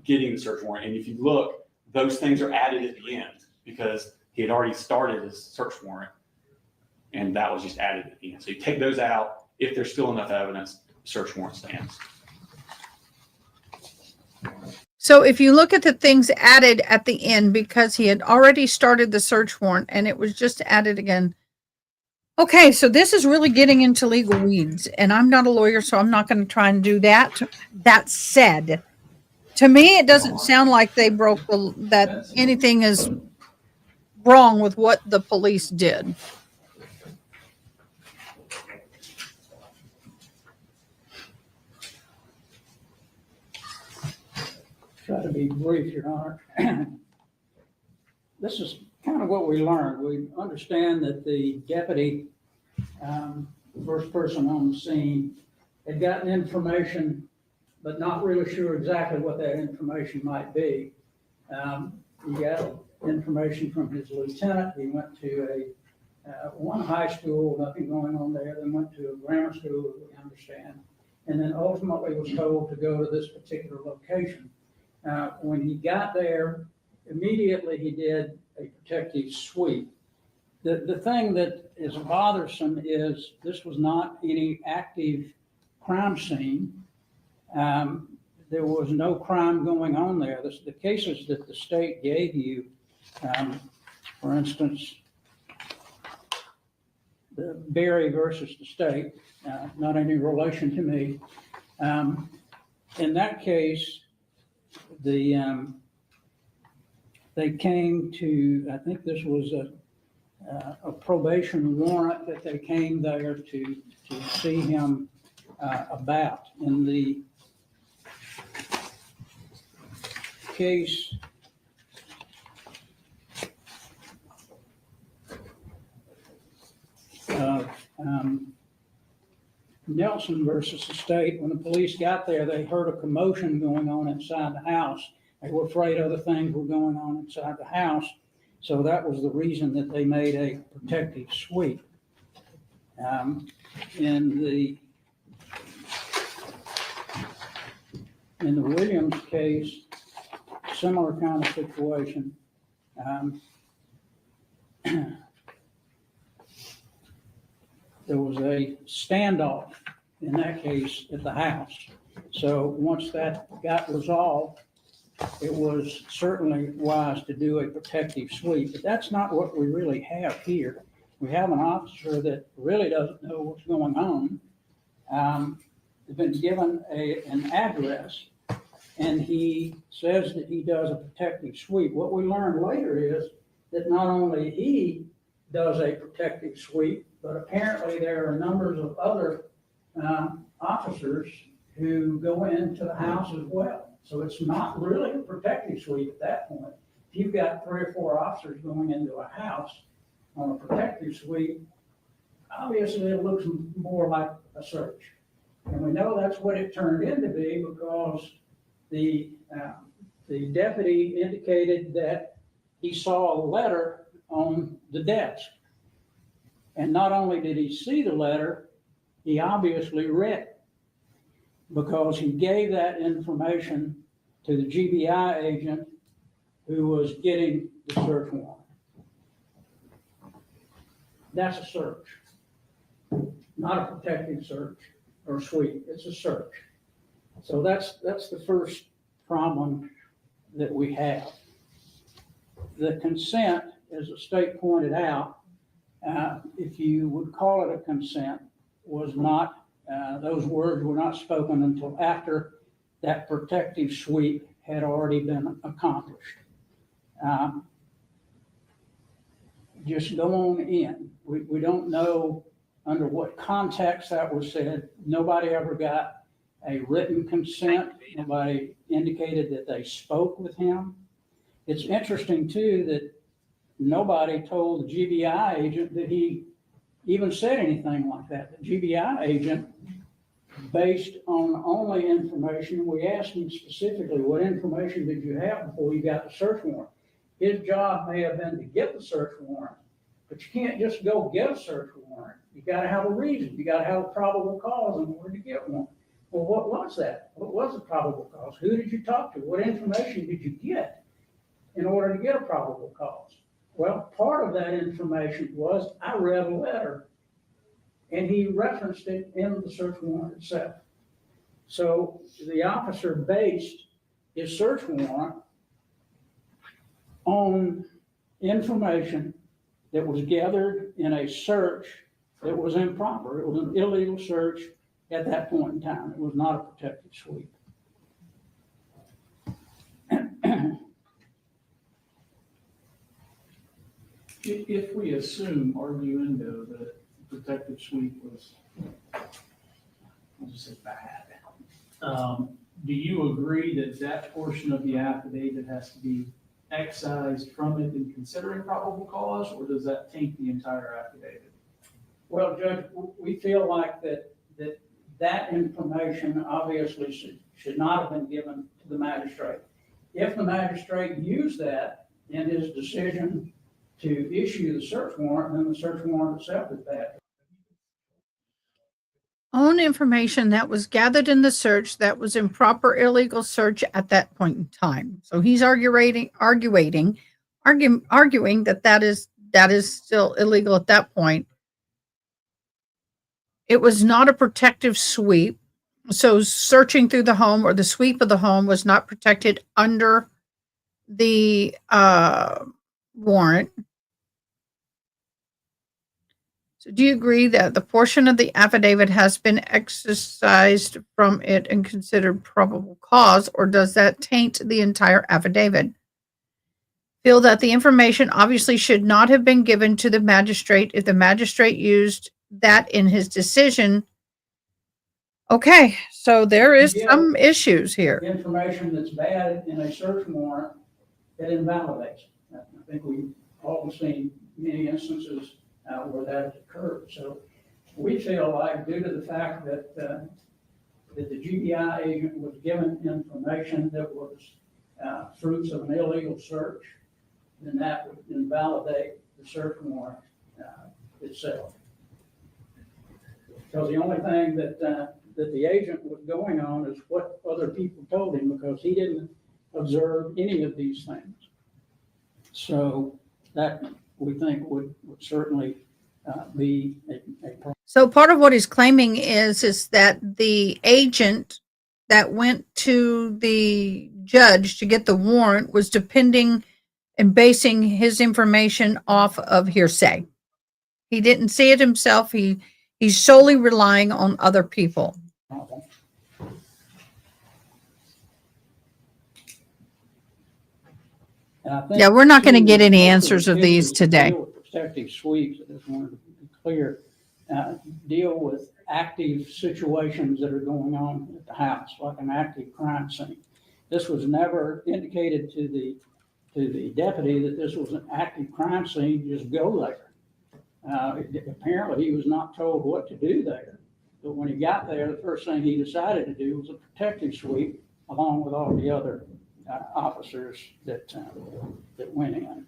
getting the search warrant. And if you look, those things are added at the end because he had already started his search warrant, and that was just added at the end. So you take those out. If there's still enough evidence, the search warrant stands. So if you look at the things added at the end, because he had already started the search warrant and it was just added again. Okay, so this is really getting into legal weeds, and I'm not a lawyer, so I'm not going to try and do that. That said, to me, it doesn't sound like they broke that anything is wrong with what the police did. Try to be brief, Your Honor. This is kind of what we learned. We understand that the deputy first person on the scene, had gotten information, but not really sure exactly what that information might be. He got information from his lieutenant. He went to one high school, nothing going on there, then went to a grammar school, as we understand, and then ultimately was told to go to this particular location. When he got there, immediately he did a protective sweep. The thing that is bothersome is this was not any active crime scene. There was no crime going on there. The cases that the state gave you, for instance, the Berry versus the state, not any relation to me. In that case, they came to, I think this was a probation warrant that they came there to see him about. In the case of Nelson versus the state, when the police got there, they heard a commotion going on inside the house. They were afraid other things were going on inside the house. So that was the reason that they made a protective sweep. In the Williams case, similar kind of situation. There was a standoff in that case at the house. So once that got resolved, it was certainly wise to do a protective sweep, but that's not what we really have here. We have an officer that really doesn't know what's going on. They've been given an address, and he says that he does a protective sweep. What we learned later is that not only he does a protective sweep, but apparently there are numbers of other officers who go into the house as well. So it's not really a protective sweep at that point. If you've got 3 or 4 officers going into a house on a protective sweep, obviously it looks more like a search. And we know that's what it turned into be because the deputy indicated that he saw a letter on the desk. And not only did he see the letter, he obviously read it because he gave that information to the GBI agent who was getting the search warrant. That's a search, not a protective search or sweep. It's a search. So that's the first problem that we have. The consent, as the state pointed out, if you would call it a consent, was not, those words were not spoken until after that protective sweep had already been accomplished. Just go on in. We don't know under what context that was said. Nobody ever got a written consent. Nobody indicated that they spoke with him. It's interesting too that nobody told the GBI agent that he even said anything like that. The GBI agent, based on only information, we asked him specifically, what information did you have before you got the search warrant? His job may have been to get the search warrant, but you can't just go get a search warrant. You got to have a reason. You got to have a probable cause in order to get one. Well, what was that? What was the probable cause? Who did you talk to? What information did you get in order to get a probable cause? Well, part of that information was I read a letter, and he referenced it in the search warrant itself. So the officer based his search warrant on information that was gathered in a search that was improper. It was an illegal search at that point in time. It was not a protective sweep. If we assume, arguendo, that protective sweep was, I'll just say bad, do you agree that that portion of the affidavit has to be excised from it in considering probable cause, or does that taint the entire affidavit? Well, Judge, we feel like that information obviously should not have been given to the magistrate. If the magistrate used that in his decision to issue the search warrant, then the search warrant accepted that. Own information that was gathered in the search that was improper illegal search at that point in time. So he's arguing that that is still illegal at that point. It was not a protective sweep. So searching through the home or the sweep of the home was not protected under the warrant. So do you agree that the portion of the affidavit has been excised from it and considered probable cause, or does that taint the entire affidavit? Feel that the information obviously should not have been given to the magistrate if the magistrate used that in his decision. Okay, so there is some issues here. Information that's bad in a search warrant, it invalidates. I think we've all seen many instances where that has occurred. So we feel like, due to the fact that the GBI agent was given information that was fruits of an illegal search, then that would invalidate the search warrant itself. Because the only thing that the agent was going on is what other people told him, because he didn't observe any of these things. So that, we think, would certainly be a problem. So part of what he's claiming is that the agent that went to the judge to get the warrant was depending and basing his information off of hearsay. He didn't see it himself. He's solely relying on other people. Yeah, we're not going to get any answers of these today. Protective sweeps, I just wanted to be clear, deal with active situations that are going on at the house, like an active crime scene. This was never indicated to the deputy that this was an active crime scene. Just go there. Apparently, he was not told what to do there. But when he got there, the first thing he decided to do was a protective sweep, along with all the other officers that went in.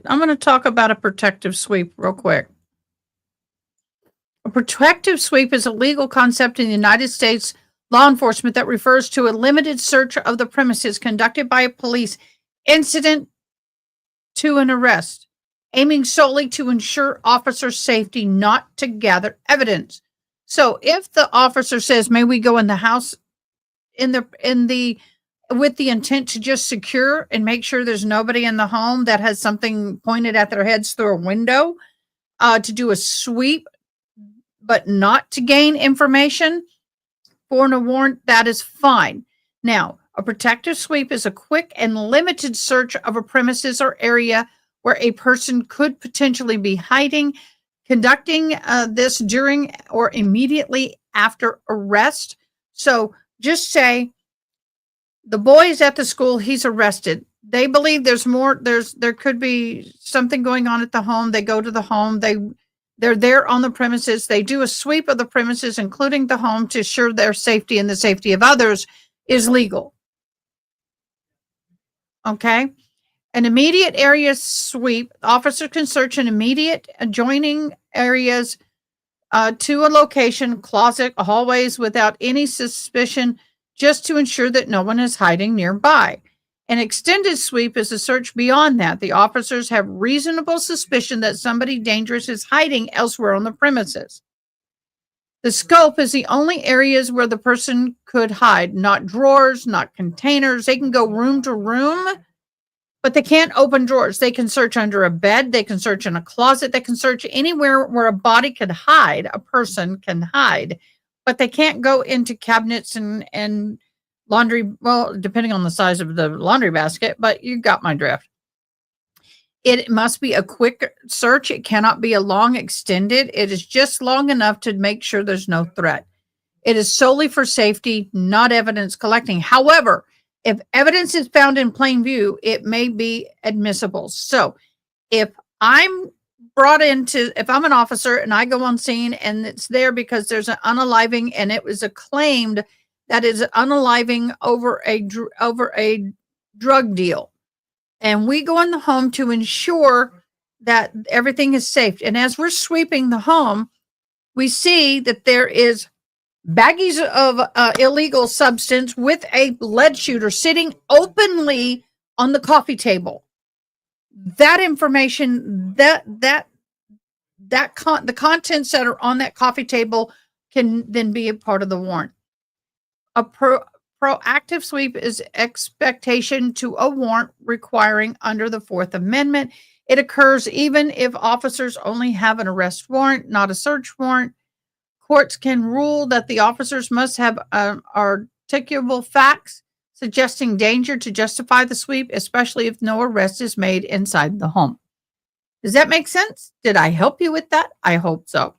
I'm going to talk about a protective sweep real quick. A protective sweep is a legal concept in the United States law enforcement that refers to a limited search of the premises conducted by a police incident to an arrest, aiming solely to ensure officer safety, not to gather evidence. So if the officer says, may we go in the house with the intent to just secure and make sure there's nobody in the home that has something pointed at their heads through a window, to do a sweep, but not to gain information for a warrant, that is fine. Now, a protective sweep is a quick and limited search of a premises or area where a person could potentially be hiding, conducting this during or immediately after arrest. So just say the boy is at the school, he's arrested. They believe there could be something going on at the home. They go to the home, they're there on the premises. They do a sweep of the premises, including the home, to ensure their safety and the safety of others is legal. Okay. An immediate area sweep, officer can search an immediate adjoining areas to a location, closet, hallways, without any suspicion, just to ensure that no one is hiding nearby. An extended sweep is a search beyond that. The officers have reasonable suspicion that somebody dangerous is hiding elsewhere on the premises. The scope is the only areas where the person could hide, not drawers, not containers. They can go room to room, but they can't open drawers. They can search under a bed. They can search in a closet. They can search anywhere where a body could hide, a person can hide, but they can't go into cabinets and laundry, well, depending on the size of the laundry basket, but you got my drift. It must be a quick search. It cannot be a long extended. It is just long enough to make sure there's no threat. It is solely for safety, not evidence collecting. However, if evidence is found in plain view, it may be admissible. So if I'm if I'm an officer and I go on scene and it's there because there's an unaliving and it was acclaimed that is unaliving over a drug deal, and we go in the home to ensure that everything is safe. And as we're sweeping the home, we see that there is baggies of illegal substance with a lead shooter sitting openly on the coffee table. That information, the contents that are on that coffee table can then be a part of the warrant. A proactive sweep is expectation to a warrant requiring under the Fourth Amendment. It occurs even if officers only have an arrest warrant, not a search warrant. Courts can rule that the officers must have articulable facts suggesting danger to justify the sweep, especially if no arrest is made inside the home. Does that make sense? Did I help you with that? I hope so.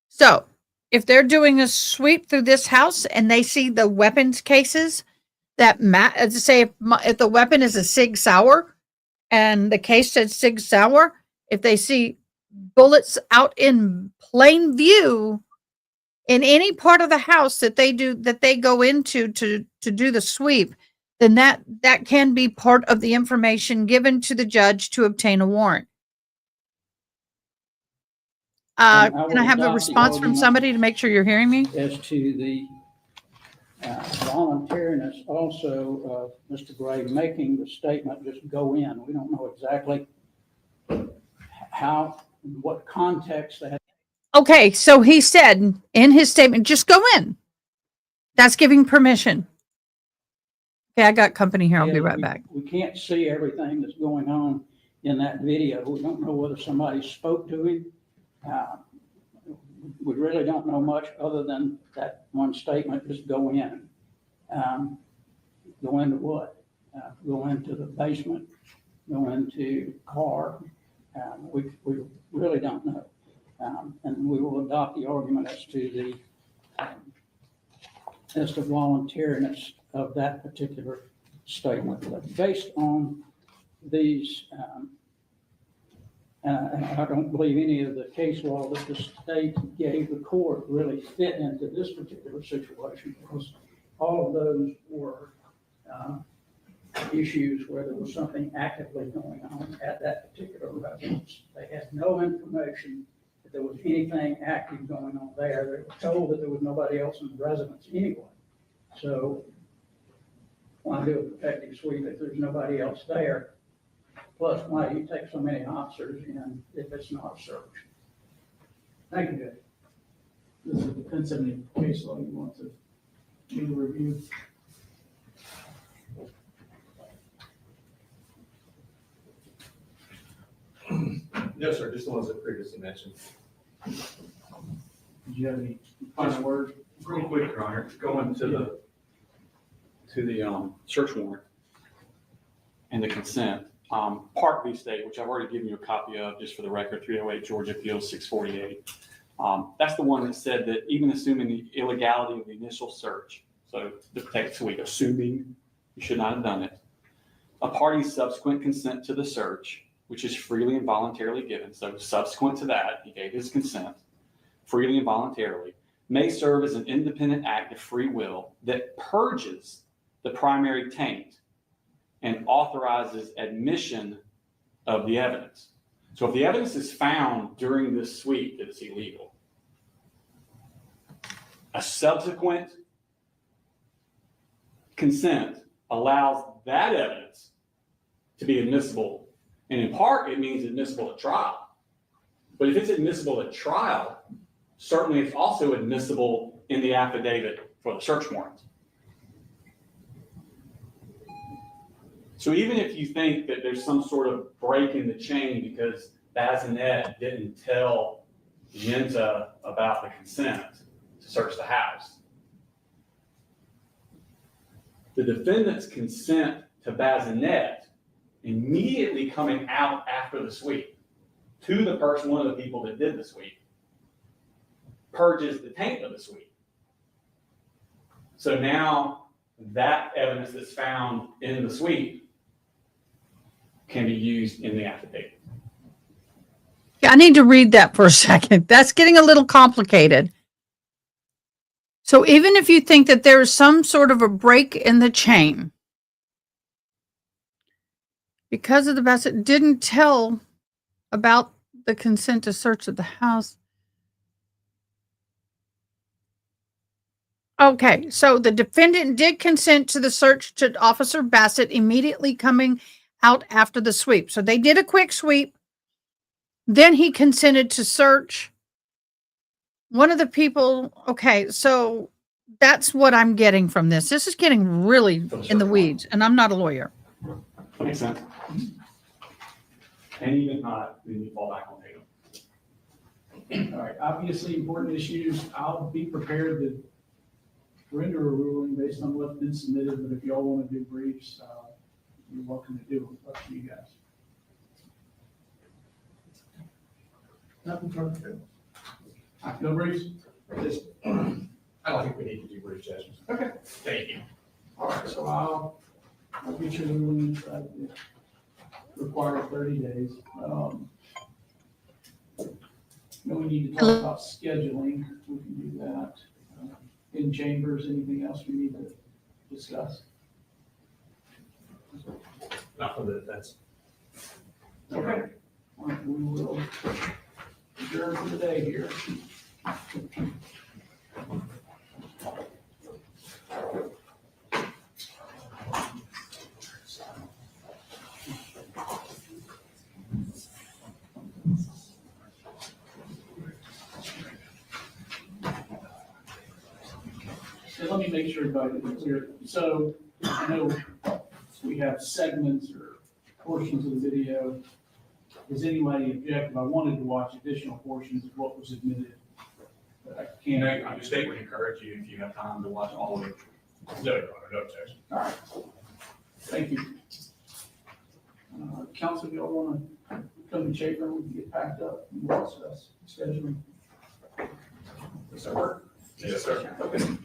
So, if they're doing a sweep through this house and they see the weapons cases that say if the weapon is a Sig Sauer and the case says Sig Sauer, if they see bullets out in plain view in any part of the house that they go into to do the sweep, then that can be part of the information given to the judge to obtain a warrant. Can I have a response from somebody to make sure you're hearing me? As to the voluntariness also of Mr. Gray making the statement, just go in. We don't know exactly how, what context that. Okay, so he said in his statement, just go in. That's giving permission. Okay, I got company here. I'll be right back. We can't see everything that's going on in that video. We don't know whether somebody spoke to him. We really don't know much other than that one statement, just go in. Go into what? Go into the basement, go into car. We really don't know. And we will adopt the argument as to voluntariness of that particular statement. But based on these, and I don't believe any of the case law that the state gave the court really fit into this particular situation, because all of those were issues where there was something actively going on at that particular residence. They had no information that there was anything active going on there. They were told that there was nobody else in the residence anyway. So why do a protective sweep if there's nobody else there? Plus, why do you take so many officers in if it's not a search? Thank you, Judge. Does it depend on any case law you want to do a review? No, sir, just the ones that previously mentioned. Do you have any final words? Real quick, Your Honor, going to the search warrant and the consent. Part B state, which I've already given you a copy of, just for the record, 308 Georgia Appeals 648. That's the one that said that even assuming the illegality of the initial search, so the protective sweep, assuming you should not have done it, a party's subsequent consent to the search, which is freely and voluntarily given, so subsequent to that, he gave his consent freely and voluntarily, may serve as an independent act of free will that purges the primary taint and authorizes admission of the evidence. So if the evidence is found during this sweep that it's illegal, a subsequent consent allows that evidence to be admissible. And in part, it means admissible at trial. But if it's admissible at trial, certainly it's also admissible in the affidavit for the search warrant. So even if you think that there's some sort of break in the chain because Bazinet didn't tell Genta about the consent to search the house, the defendant's consent to Bazinet immediately coming out after the sweep to the person, one of the people that did the sweep, purges the taint of the sweep. So now that evidence that's found in the sweep can be used in the affidavit. Yeah, I need to read that for a second. That's getting a little complicated. So even if you think that there is some sort of a break in the chain, because of the Bassett didn't tell about the consent to search of the house. Okay, so the defendant did consent to the search to Officer Bassett immediately coming out after the sweep. So they did a quick sweep. Then he consented to search. One of the people, okay, so that's what I'm getting from this. This is getting really in the weeds, and I'm not a lawyer. Makes sense. And even not, then you fall back on data. All right, obviously important issues. I'll be prepared to render a ruling based on what's been submitted, but if y'all want to do briefs, you're welcome to do them. Up to you guys. Nothing further. No briefs? I don't think we need to do brief sessions. Okay. Thank you. All right, so I'll get you the ruling, require 30 days. Then we need to talk about scheduling. We can do that. In chambers, anything else we need to discuss? Not for the defense. Okay. All right, we will adjourn for the day here. So let me make sure everybody is clear. So I know we have segments or portions of the video. Is anybody objective? I wanted to watch additional portions of what was admitted, but I can't. I just would encourage you, if you have time, to watch all of it. No objection. All right. Thank you. Council, if y'all want to come to chamber, we can get packed up and we'll discuss scheduling. Does that work? Yes, sir. Okay.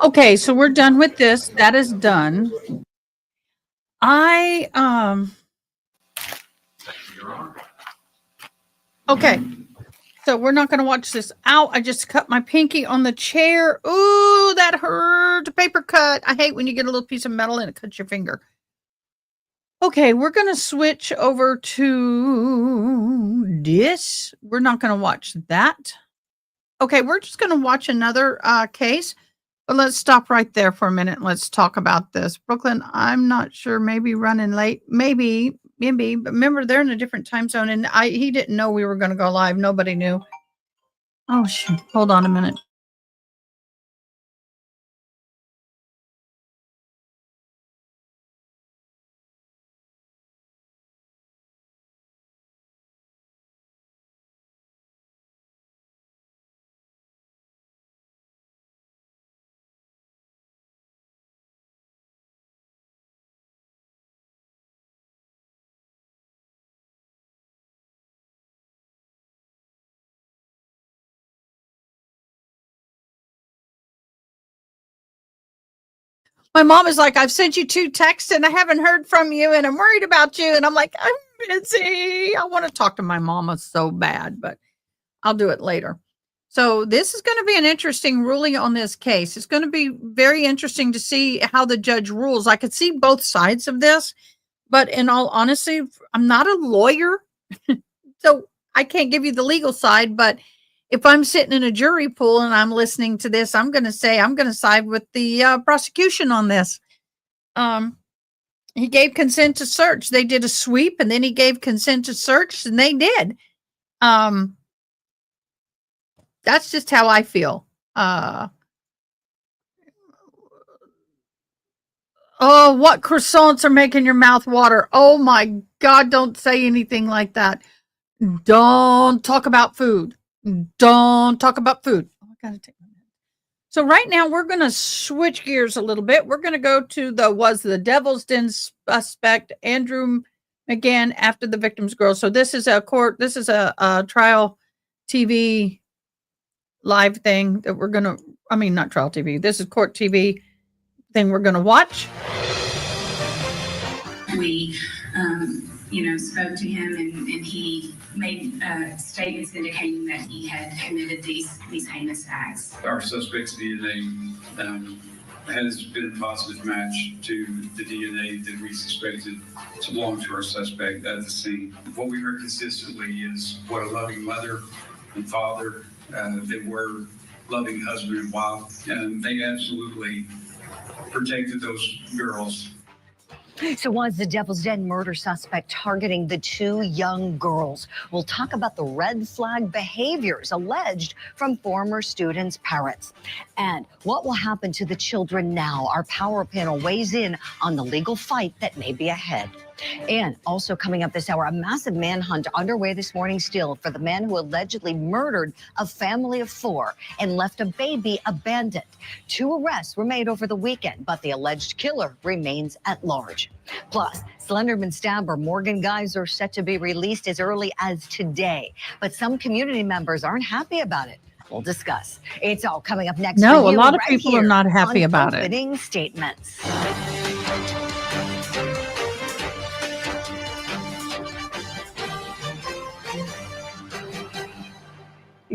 Okay, so we're done with this. That is done. Okay, so we're not going to watch this. Ow, I just cut my pinky on the chair. Ooh, that hurt. Paper cut. I hate when you get a little piece of metal and it cuts your finger. Okay, we're going to switch over to this. We're not going to watch that. Okay, we're just going to watch another case. But let's stop right there for a minute and let's talk about this. Brooklyn, I'm not sure, maybe running late. Maybe, but remember, they're in a different time zone, and he didn't know we were going to go live. Nobody knew. Oh, shoot. Hold on a minute. My mom is like, I've sent you 2 texts and I haven't heard from you and I'm worried about you. And I'm like, I'm busy. I want to talk to my mama so bad, but I'll do it later. So this is going to be an interesting ruling on this case. It's going to be very interesting to see how the judge rules. I could see both sides of this, but in all honesty, I'm not a lawyer. So I can't give you the legal side, but if I'm sitting in a jury pool and I'm listening to this, I'm going to say I'm going to side with the prosecution on this. He gave consent to search. They did a sweep and then he gave consent to search and they did. That's just how I feel. Oh, what croissants are making your mouth water? Oh my God, don't say anything like that. Don't talk about food. Don't talk about food. Oh, I gotta take my minute. So right now we're going to switch gears a little bit. We're going to go to the Devil's Den suspect, Andrew McGann, after the victim's girl. So this is a trial TV live thing that we're going to, not trial TV. This is court TV thing we're going to watch. We, spoke to him and he made statements indicating that he had committed these heinous acts. Our suspect's DNA has been a positive match to the DNA that we suspected to belong to our suspect at the scene. What we heard consistently is what a loving mother and father they were, loving husband and wife, and they absolutely protected those girls. So was the Devil's Den murder suspect targeting the two young girls? We'll talk about the red flag behaviors alleged from former students' parents. And what will happen to the children now? Our power panel weighs in on the legal fight that may be ahead. And also coming up this hour, a massive manhunt underway this morning still for the man who allegedly murdered a family of four and left a baby abandoned. 2 arrests were made over the weekend, but the alleged killer remains at large. Plus, Slenderman stabber Morgan Geyser set to be released as early as today. But some community members aren't happy about it. We'll discuss. It's all coming up next. No, a lot of people are not happy about it. Opening statements.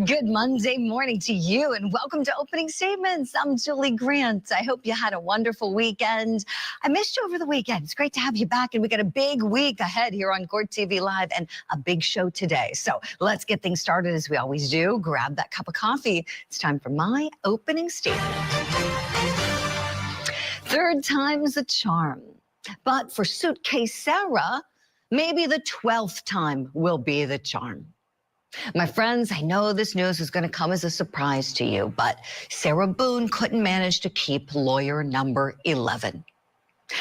Good Monday morning to you and welcome to Opening Statements. I'm Julie Grant. I hope you had a wonderful weekend. I missed you over the weekend. It's great to have you back, and we got a big week ahead here on Court TV Live and a big show today. So let's get things started as we always do. Grab that cup of coffee. It's time for my opening statement. Third time's a charm. But for Suitcase Sarah, maybe the 12th time will be the charm. My friends, I know this news is going to come as a surprise to you, but Sarah Boone couldn't manage to keep lawyer number 11.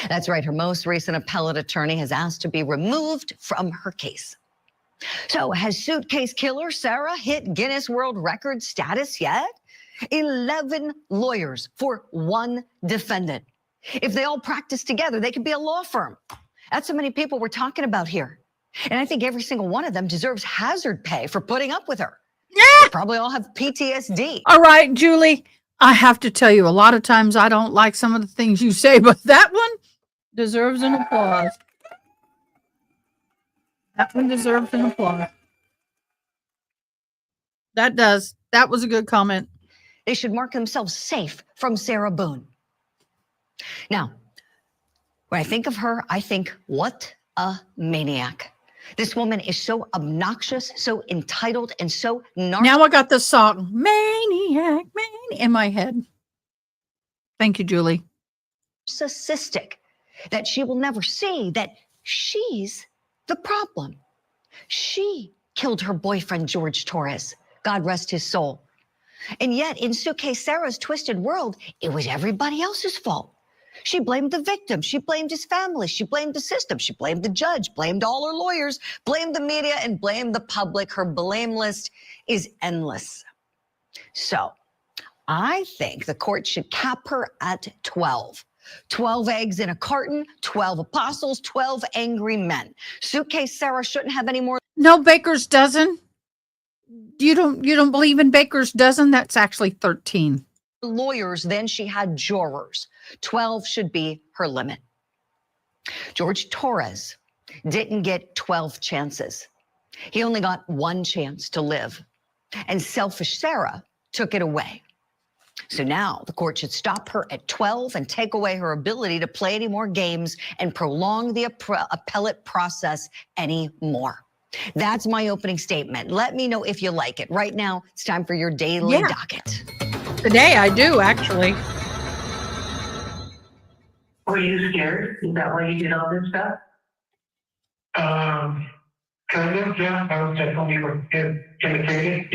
That's right, her most recent appellate attorney has asked to be removed from her case. So has Suitcase Killer Sarah hit Guinness World Record status yet? 11 lawyers for one defendant. If they all practice together, they could be a law firm. That's how many people we're talking about here. And I think every single one of them deserves hazard pay for putting up with her. Yeah. They probably all have PTSD. All right, Julie, I have to tell you, a lot of times I don't like some of the things you say, but that one deserves an applause. That one deserves an applause. That does. That was a good comment. They should mark themselves safe from Sarah Boone. Now, when I think of her, I think, what a maniac. This woman is so obnoxious, so entitled, and so Now I got the song, Maniac, in my head. Thank you, Julie. Narcissistic that she will never see that she's the problem. She killed her boyfriend, George Torres. God rest his soul. And yet, in Suitcase Sarah's twisted world, it was everybody else's fault. She blamed the victim. She blamed his family. She blamed the system. She blamed the judge, blamed all her lawyers, blamed the media, and blamed the public. Her blame list is endless. So I think the court should cap her at 12. 12 eggs in a carton, 12 apostles, 12 angry men. Suitcase Sarah shouldn't have any more. No Baker's dozen. You don't believe in Baker's dozen? That's actually 13. Lawyers than she had jurors. 12 should be her limit. George Torres didn't get 12 chances. He only got 1 chance to live. And selfish Sarah took it away. So now the court should stop her at 12 and take away her ability to play any more games and prolong the appellate process anymore. That's my opening statement. Let me know if you like it. Right now, it's time for your daily docket. Today I do, actually. Were you scared? Is that why you did all this stuff? Kind of, yeah. I was definitely intimidated.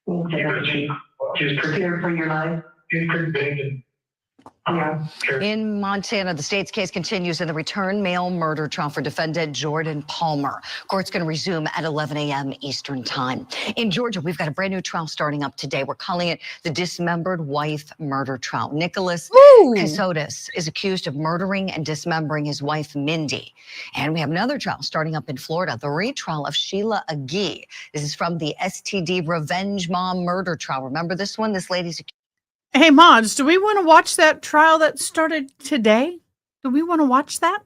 Intimidated. Just prepared for your life. Intimidated. Yeah. In Montana, the state's case continues in the return mail murder trial for defendant Jordan Palmer. Court's going to resume at 11 a.m. Eastern time. In Georgia, we've got a brand new trial starting up today. We're calling it the dismembered wife murder trial. Nicholas Casotis is accused of murdering and dismembering his wife, Mindy. And we have another trial starting up in Florida, the retrial of Sheila Agee. This is from the STD Revenge Mom murder trial. Remember this one? This lady's accused. Hey, mods, do we want to watch that trial that started today? Do we want to watch that?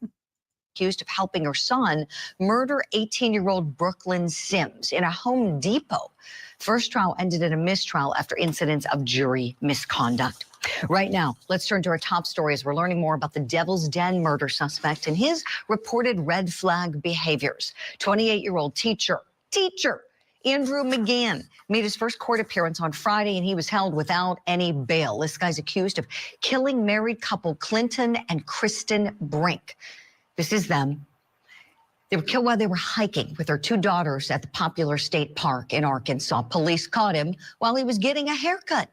Accused of helping her son murder 18-year-old Brooklyn Sims in a Home Depot. First trial ended in a mistrial after incidents of jury misconduct. Right now, let's turn to our top story as we're learning more about the Devil's Den murder suspect and his reported red flag behaviors. 28-year-old teacher Andrew McGann made his first court appearance on Friday, and he was held without any bail. This guy's accused of killing married couple Clinton and Kristen Brink. This is them. They were killed while they were hiking with their two daughters at the popular state park in Arkansas. Police caught him while he was getting a haircut.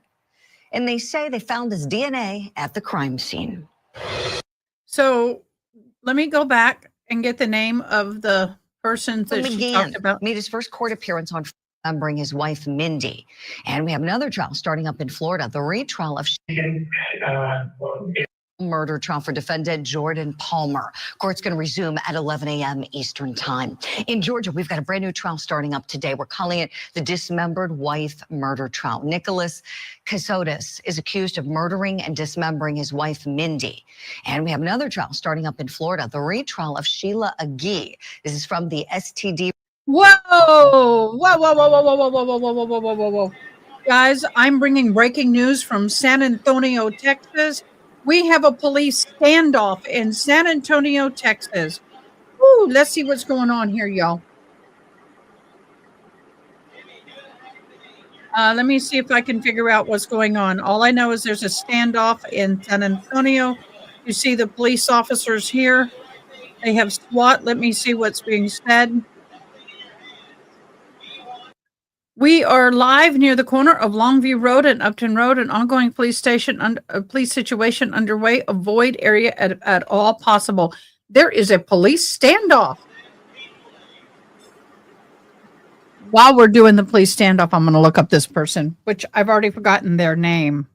And they say they found his DNA at the crime scene. So let me go back and get the name of the person that she talked about. Made his first court appearance on remembering his wife, Mindy. And we have another trial starting up in Florida, the retrial of murder trial for defendant Jordan Palmer. Court's going to resume at 11 a.m. Eastern time. In Georgia, we've got a brand new trial starting up today. We're calling it the dismembered wife murder trial. Nicholas Casotis is accused of murdering and dismembering his wife, Mindy. And we have another trial starting up in Florida, the retrial of Sheila Agee. This is from the STD. Whoa! Whoa, whoa, whoa, whoa, whoa, whoa, whoa, whoa, whoa, whoa, whoa, whoa, whoa. Guys, I'm bringing breaking news from San Antonio, Texas. We have a police standoff in San Antonio, Texas. Woo, let's see what's going on here, y'all. Let me see if I can figure out what's going on. All I know is there's a standoff in San Antonio. You see the police officers here. They have SWAT. Let me see what's being said. We are live near the corner of Longview Road and Upton Road. An ongoing police situation underway. Avoid area at all possible. There is a police standoff. While we're doing the police standoff, I'm going to look up this person, which I've already forgotten their name.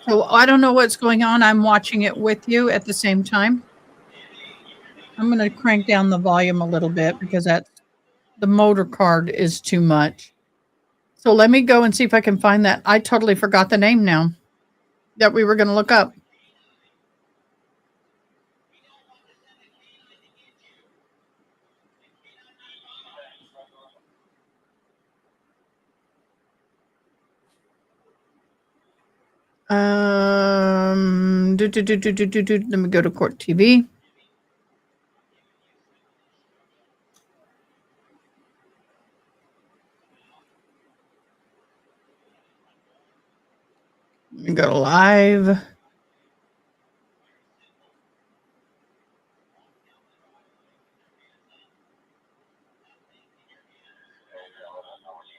So I don't know what's going on. I'm watching it with you at the same time. I'm going to crank down the volume a little bit because the motor card is too much. So let me go and see if I can find that. I totally forgot the name now that we were going to look up. Let me go to Court TV. Let me go to live.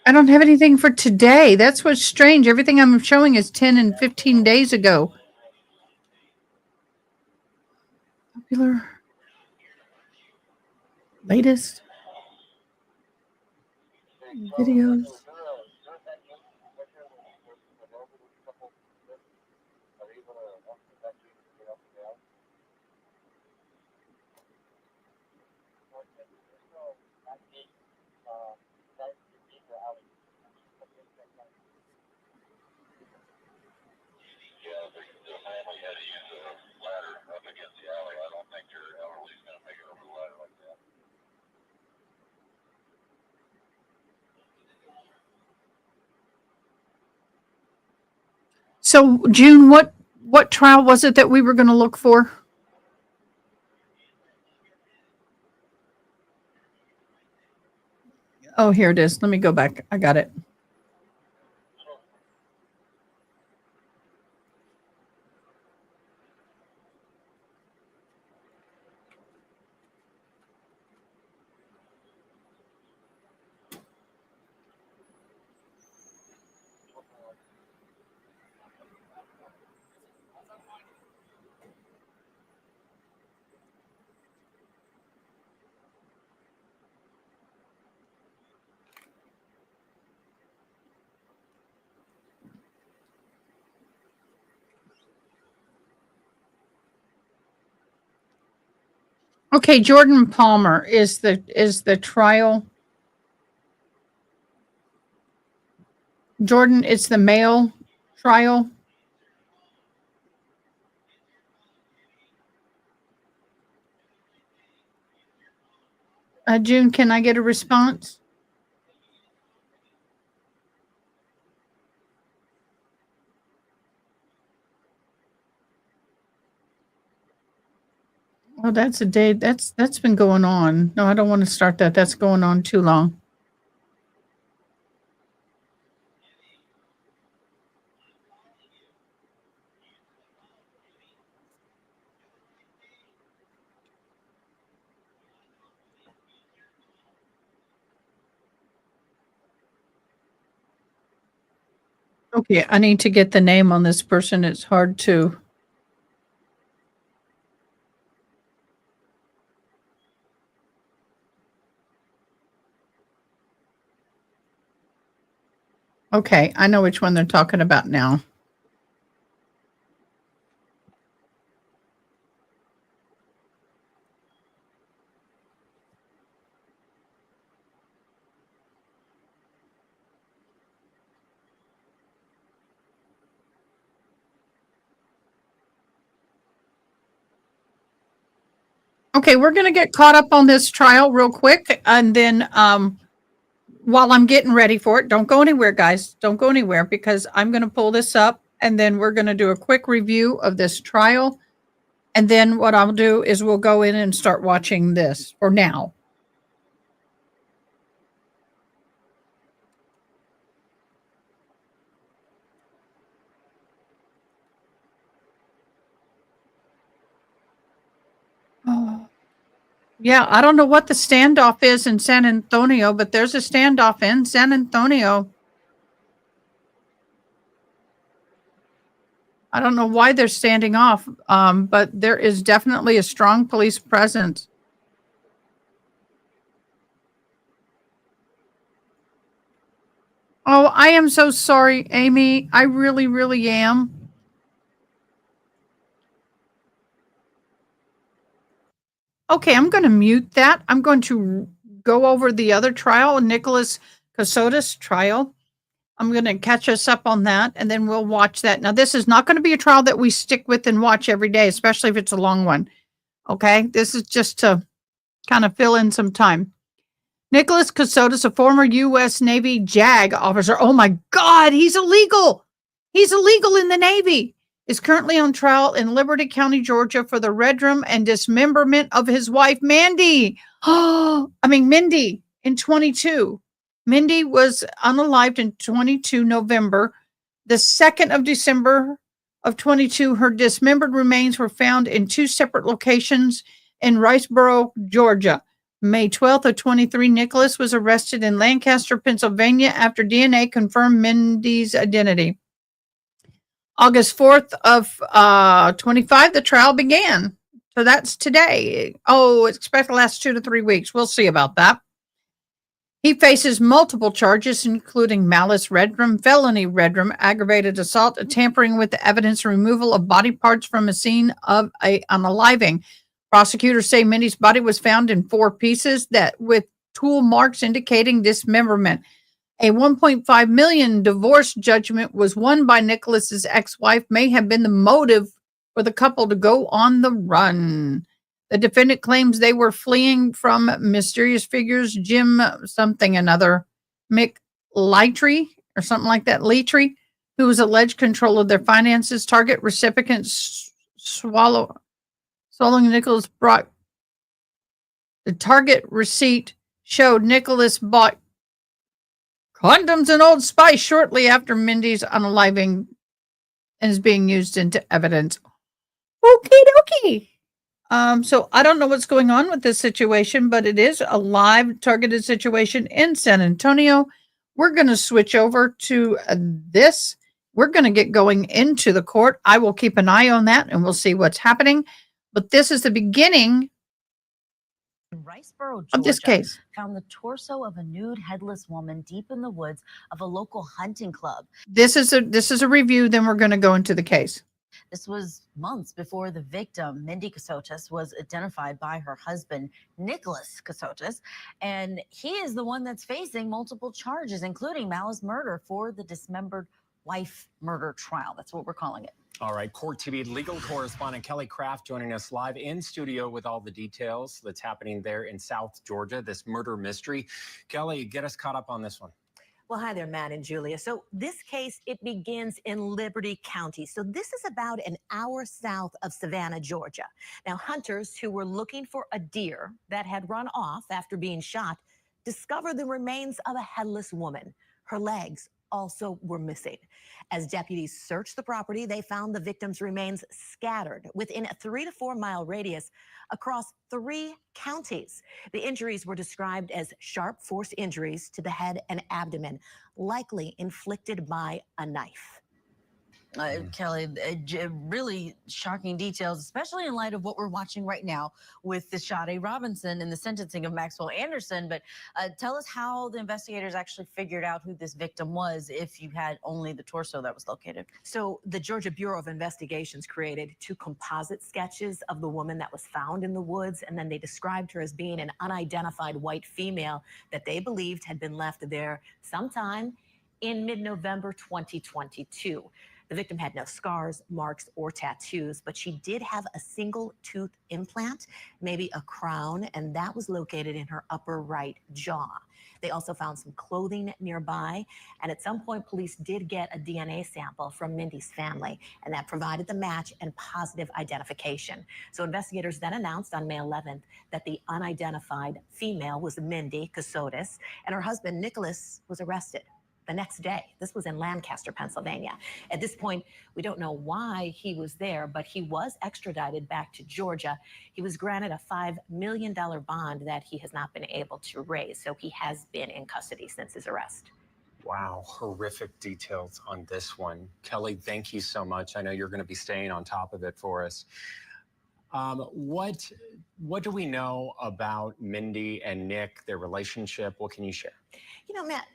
I don't have anything for today. That's what's strange. Everything I'm showing is 10 and 15 days ago. Popular. Latest. Videos. So, June, what trial was it that we were going to look for? Oh, here it is. Let me go back. I got it. Okay, Jordan Palmer is the trial. Jordan, it's the male trial. June, can I get a response? Oh, that's a day. That's been going on. No, I don't want to start that. That's going on too long. Okay, I need to get the name on this person. It's hard to. Okay, I know which one they're talking about now. Okay, we're going to get caught up on this trial real quick. And then while I'm getting ready for it, don't go anywhere, guys. Don't go anywhere because I'm going to pull this up and then we're going to do a quick review of this trial. And then what I'll do is we'll go in and start watching this for now. Oh. Yeah, I don't know what the standoff is in San Antonio, but there's a standoff in San Antonio. I don't know why they're standing off, but there is definitely a strong police presence. Oh, I am so sorry, Amy. I really, really am. Okay, I'm going to mute that. I'm going to go over the other trial, Nicholas Casotis trial. I'm going to catch us up on that, and then we'll watch that. Now, this is not going to be a trial that we stick with and watch every day, especially if it's a long one. Okay, this is just to kind of fill in some time. Nicholas Casotis, a former U.S. Navy JAG officer. Oh my God, he's illegal. He's illegal in the Navy. Is currently on trial in Liberty County, Georgia for the redrum and dismemberment of his wife, Mindy, in 22. Mindy was unalived in 22 November. The 2nd of December of 22, her dismembered remains were found in 2 separate locations in Riceboro, Georgia. May 12th of 23, Nicholas was arrested in Lancaster, Pennsylvania after DNA confirmed Mindy's identity. August 4th of 25, the trial began. So that's today. Oh, it's expected to last 2 to 3 weeks. We'll see about that. He faces multiple charges, including malice redrum, felony redrum, aggravated assault, tampering with the evidence, removal of body parts from a scene of an unaliving. Prosecutors say Mindy's body was found in 4 pieces that with tool marks indicating dismemberment. A $1.5 million divorce judgment was won by Nicholas's ex-wife, may have been the motive for the couple to go on the run. The defendant claims they were fleeing from mysterious figures, Jim something another, McLeitry or something like that, Leitry, who was alleged control of their finances. Target recipients swallowing Nicholas brought. The target receipt showed Nicholas bought condoms and Old Spice shortly after Mindy's unaliving and is being used into evidence. Okie dokie. So I don't know what's going on with this situation, but it is a live targeted situation in San Antonio. We're going to switch over to this. We're going to get going into the court. I will keep an eye on that and we'll see what's happening. But this is the beginning Riceboro, of this Georgia, case. found the torso of a nude, headless woman deep in the woods of a local hunting club. This is a review. Then we're going to go into the case. This was months before the victim, Mindy Casotis, was identified by her husband, Nicholas Casotis, and he is the one that's facing multiple charges, including malice murder for the dismembered wife murder trial. That's what we're calling it. All right, Court TV legal correspondent Kelly Craft joining us live in studio with all the details that's happening there in South Georgia, this murder mystery. Kelly, get us caught up on this one. Well, hi there, Matt and Julia. So this case, it begins in Liberty County. So this is about an hour south of Savannah, Georgia. Now, hunters who were looking for a deer that had run off after being shot discovered the remains of a headless woman. Her legs also were missing. As deputies searched the property, they found the victim's remains scattered within a 3 to 4 mile radius across 3 counties. The injuries were described as sharp force injuries to the head and abdomen, likely inflicted by a knife. Kelly, really shocking details, especially in light of what we're watching right now with the Sade Robinson and the sentencing of Maxwell Anderson. But tell us how the investigators actually figured out who this victim was if you had only the torso that was located. So the Georgia Bureau of Investigations created 2 composite sketches of the woman that was found in the woods, and then they described her as being an unidentified white female that they believed had been left there sometime in mid-November 2022. The victim had no scars, marks, or tattoos, but she did have a single tooth implant, maybe a crown, and that was located in her upper right jaw. They also found some clothing nearby, and at some point, police did get a DNA sample from Mindy's family, and that provided the match and positive identification. So investigators then announced on May 11th that the unidentified female was Mindy Casotis, and her husband, Nicholas, was arrested the next day. This was in Lancaster, Pennsylvania. At this point, we don't know why he was there, but he was extradited back to Georgia. He was granted a $5 million bond that he has not been able to raise. So he has been in custody since his arrest. Wow, horrific details on this one. Kelly, thank you so much. I know you're going to be staying on top of it for us. What do we know about Mindy and Nick, their relationship? What can you share? You know, Matt,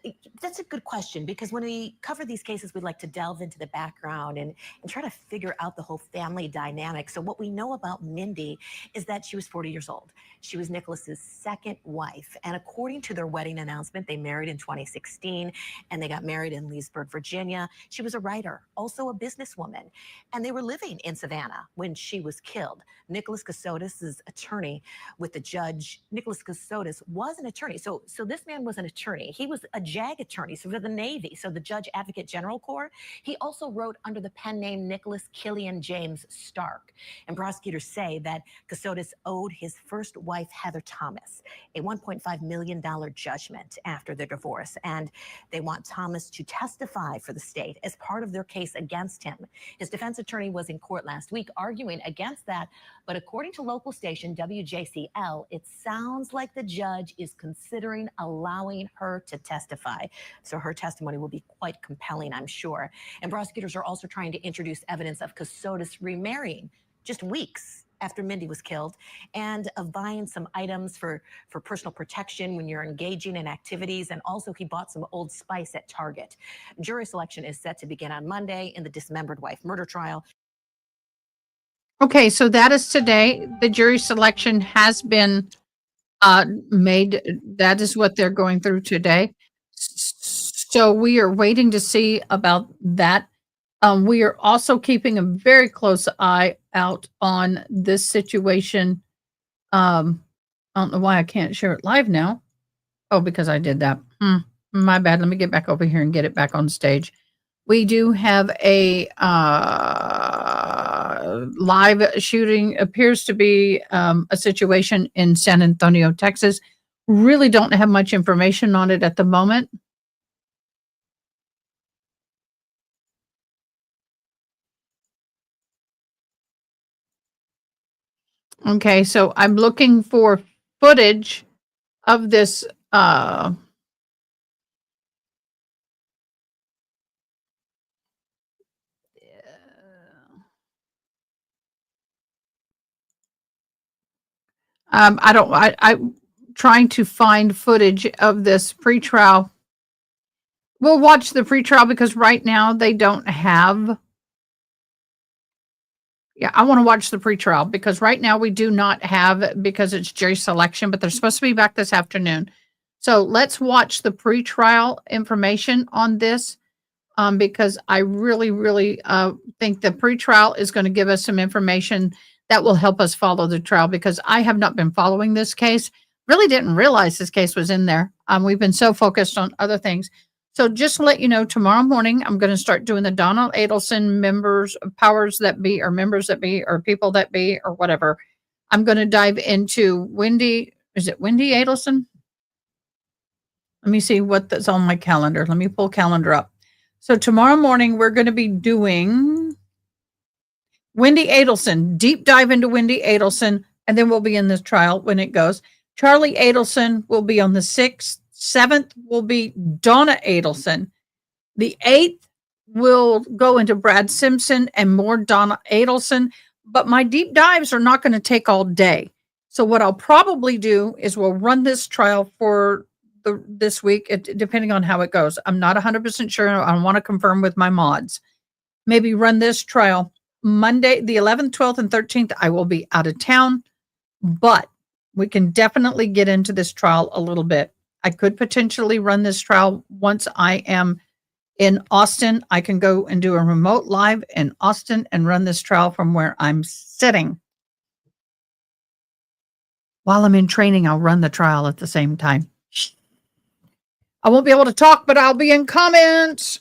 that's a good question, because when we cover these cases, we like to delve into the background and try to figure out the whole family dynamic. So what we know about Mindy is that she was 40 years old. She was Nicholas's second wife. And according to their wedding announcement, they married in 2016 and they got married in Leesburg, Virginia. She was a writer, also a businesswoman, and they were living in Savannah when she was killed. Nicholas Casotis' attorney with the judge, Nicholas Casotis was an attorney. So this man was an attorney. He was a JAG attorney, so for the Navy, so the Judge Advocate General Corps. He also wrote under the pen name Nicholas Killian James Stark. And prosecutors say that Casotis owed his first wife, Heather Thomas, a $1.5 million judgment after their divorce. And they want Thomas to testify for the state as part of their case against him. His defense attorney was in court last week arguing against that. But according to local station WJCL, it sounds like the judge is considering allowing her to testify. So her testimony will be quite compelling, I'm sure. And prosecutors are also trying to introduce evidence of Casotis remarrying just weeks after Mindy was killed, and of buying some items for personal protection when you're engaging in activities. And also he bought some Old Spice at Target. Jury selection is set to begin on Monday in the dismembered wife murder trial. Okay, so that is today. The jury selection has been made. That is what they're going through today. So we are waiting to see about that. We are also keeping a very close eye out on this situation. I don't know why I can't share it live now. Oh, because I did that. My bad. Let me get back over here and get it back on stage. We do have a live shooting, appears to be a situation in San Antonio, Texas. Really don't have much information on it at the moment. Okay, so I'm looking for footage of this. I'm trying to find footage of this pretrial. We'll watch the pretrial because right now they don't have. Yeah, I want to watch the pretrial because right now we do not have, because it's jury selection, but they're supposed to be back this afternoon. So let's watch the pretrial information on this, because I really, really think the pretrial is going to give us some information that will help us follow the trial, because I have not been following this case. Really didn't realize this case was in there. We've been so focused on other things. So just to let you know, tomorrow morning, I'm going to start doing the Donald Adelson members of powers that be, or members that be, or people that be, or whatever. I'm going to dive into Wendy. Is it Wendy Adelson? Let me see that's on my calendar. Let me pull calendar up. So tomorrow morning, we're going to be doing Wendy Adelson, deep dive into Wendy Adelson, and then we'll be in this trial when it goes. Charlie Adelson will be on the 6th. 7th will be Donna Adelson. The 8th will go into Brad Simpson and more Donna Adelson, but my deep dives are not going to take all day. So what I'll probably do is we'll run this trial for this week, depending on how it goes. I'm not 100% sure. I want to confirm with my mods. Maybe run this trial Monday, the 11th, 12th, and 13th. I will be out of town, but we can definitely get into this trial a little bit. I could potentially run this trial once I am in Austin. I can go and do a remote live in Austin and run this trial from where I'm sitting. While I'm in training, I'll run the trial at the same time. I won't be able to talk, but I'll be in comments.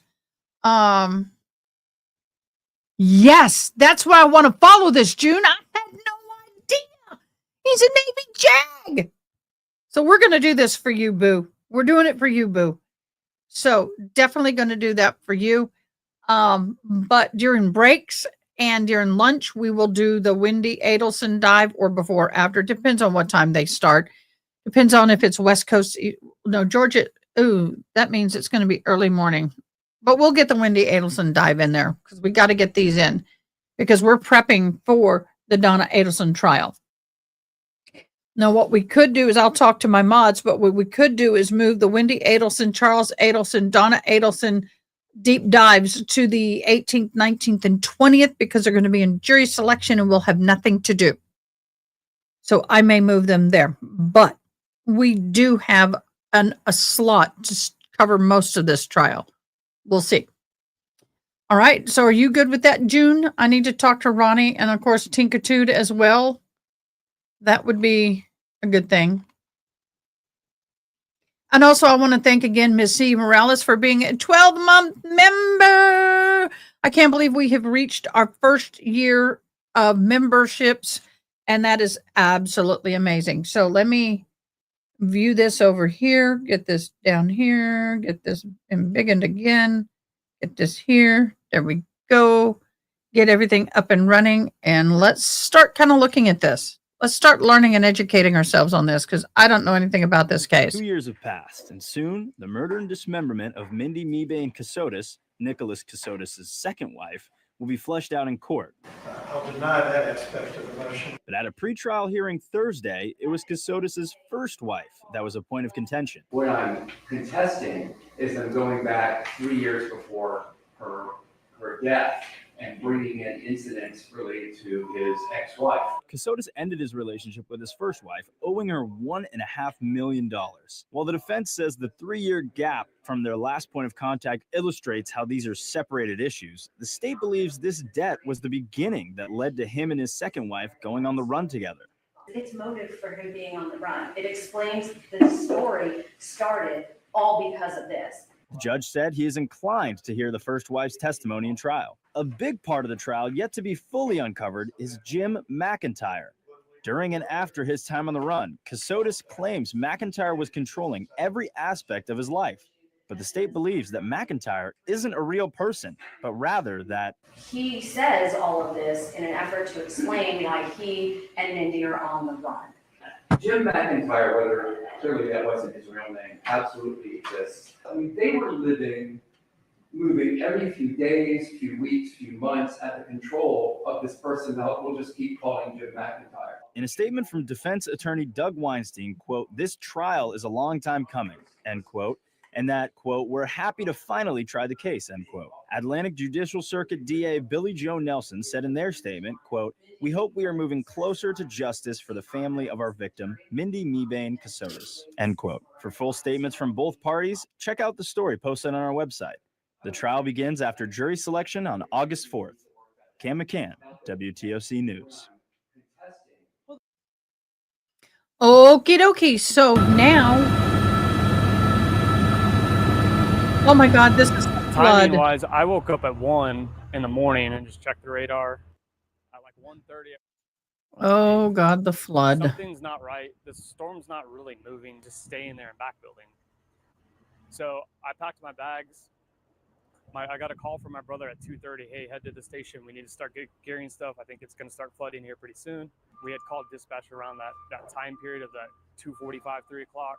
Yes, that's why I want to follow this, June. I had no idea. He's a Navy JAG. So we're going to do this for you, boo. We're doing it for you, boo. So definitely going to do that for you. But during breaks and during lunch, we will do the Wendy Adelson dive, or before or after. Depends on what time they start. Depends on if it's West Coast. No, Georgia. Ooh, that means it's going to be early morning. But we'll get the Wendy Adelson dive in there because we got to get these in because we're prepping for the Donna Adelson trial. Now, what we could do is I'll talk to my mods, but what we could do is move the Wendy Adelson, Charles Adelson, Donna Adelson deep dives to the 18th, 19th, and 20th because they're going to be in jury selection and we'll have nothing to do. So I may move them there, but we do have a slot to cover most of this trial. We'll see. All right. So are you good with that, June? I need to talk to Ronnie and, of course, Tinkatude as well. That would be a good thing. And also, I want to thank again Ms. C. Morales for being a 12-month member. I can't believe we have reached our first year of memberships, and that is absolutely amazing. So let me view this over here, get this down here, get this embiggened again, get this here. There we go. Get everything up and running, and let's start kind of looking at this. Let's start learning and educating ourselves on this because I don't know anything about this case. 2 years have passed, and soon the murder and dismemberment of Mindy Mebane Casotis, Nicholas Casotis' second wife, will be fleshed out in court. I'll deny that aspect of the motion. But at a pretrial hearing Thursday, it was Casotis' first wife that was a point of contention. What I'm contesting is them going back 3 years before her death and bringing in incidents related to his ex-wife. Casotis ended his relationship with his first wife, owing her $1.5 million. While the defense says the 3-year gap from their last point of contact illustrates how these are separated issues, the state believes this debt was the beginning that led to him and his second wife going on the run together. Its motive for him being on the run. It explains the story started all because of this. The judge said he is inclined to hear the first wife's testimony in trial. A big part of the trial yet to be fully uncovered is Jim McIntyre. During and after his time on the run, Casotis claims McIntyre was controlling every aspect of his life. but the state believes that McIntyre isn't a real person, but rather that He says all of this in an effort to explain why he and Mindy are on the run. Jim McIntyre, whether clearly that wasn't his real name, absolutely exists. I mean, they were moving every few days, few weeks, few months at the control of this person that we'll just keep calling Jim McIntyre. in a statement from defense attorney Doug Weinstein, quote, "This trial is a long time coming," end quote, and that, quote, "We're happy to finally try the case," end quote. Atlantic Judicial Circuit DA Billy Joe Nelson said in their statement, quote, "We hope we are moving closer to justice for the family of our victim, Mindy Mebane Casotis," end quote. For full statements from both parties, check out the story posted on our website. The trial begins after jury selection on August 4th. Cam McCann, WTOC News. Okie dokie. So now, oh my God, this is a flood. Timing wise, I woke up at 1 in the morning and just checked the radar at like 1:30. Oh God, the flood. Something's not right. The storm's not really moving, just staying there and backbuilding. So I packed my bags. I got a call from my brother at 2:30. Hey, head to the station. We need to start gearing stuff. I think it's going to start flooding here pretty soon. We had called dispatch around that time period of that 2:45, 3 o'clock.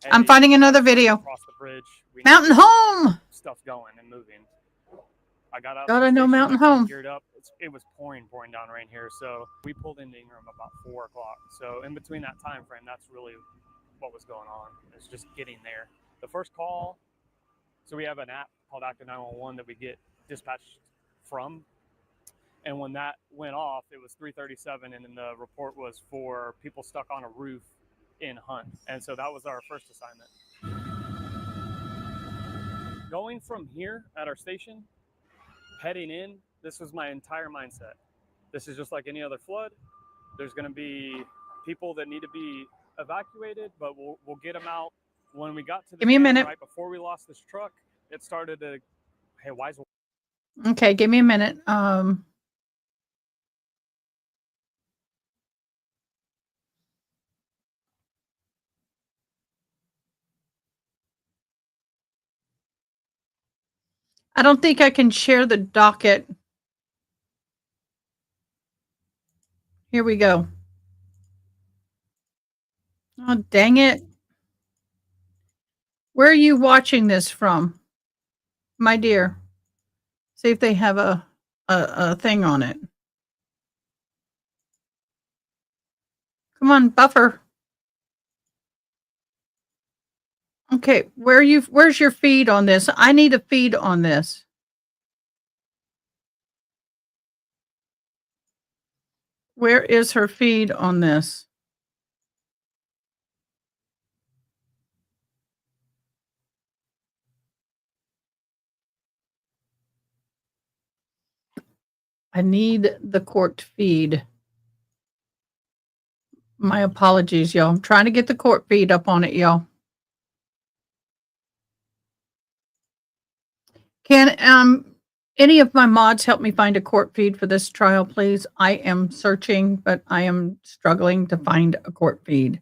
Hey, I'm finding another video. Across the bridge. We Mountain need Home. Stuff going and moving. I got out. God, I know Mountain I got Home. geared up. It was pouring down rain here. So we pulled into Ingram about 4 o'clock. So in between that time frame, that's really what was going on. It's just getting there. The first call. So we have an app called Active 911 that we get dispatched from. And when that went off, it was 3:37, and then the report was for people stuck on a roof in Hunt. And so that was our first assignment. Going from here at our station, heading in, this was my entire mindset. This is just like any other flood. There's going to be people that need to be evacuated, but we'll get them out. When we got to the Give me a minute. right before we lost this truck, it started to, hey, why is Okay, give me a minute. I don't think I can share the docket. Here we go. Oh, dang it. Where are you watching this from, my dear? See if they have a thing on it. Come on, buffer. Okay, where's your feed on this? I need a feed on this. Where is her feed on this? I need the court feed. My apologies, y'all. I'm trying to get the court feed up on it, y'all. Can any of my mods help me find a court feed for this trial, please? I am searching, but I am struggling to find a court feed.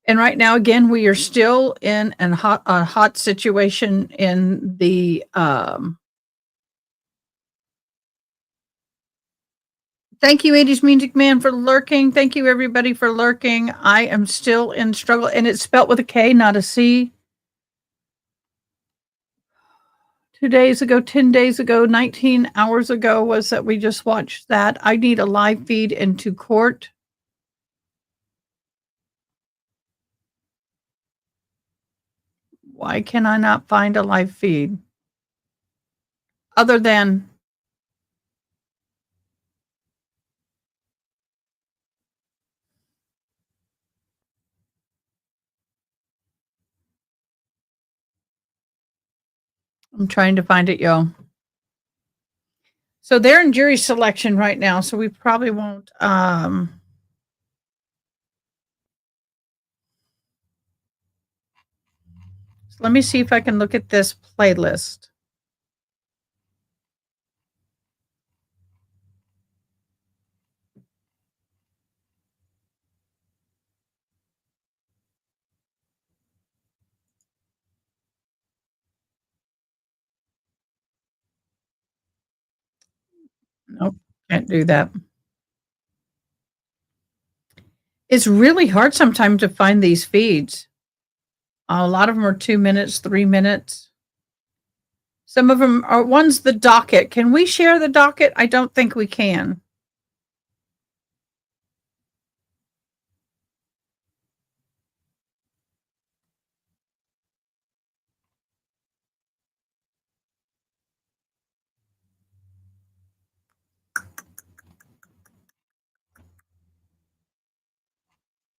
And right now, again, we are still in a hot situation in the thank you, 80s Music Man, for lurking. Thank you, everybody, for lurking. I am still in struggle, and it's spelled with a K, not a C. 2 days ago, 10 days ago, 19 hours ago was that we just watched that. I need a live feed into court. Why can I not find a live feed? Other than I'm trying to find it, y'all. So they're in jury selection right now, so we probably won't. So let me see if I can look at this playlist. Nope, can't do that. It's really hard sometimes to find these feeds. A lot of them are 2 minutes, 3 minutes. Some of them are one's the docket. Can we share the docket? I don't think we can.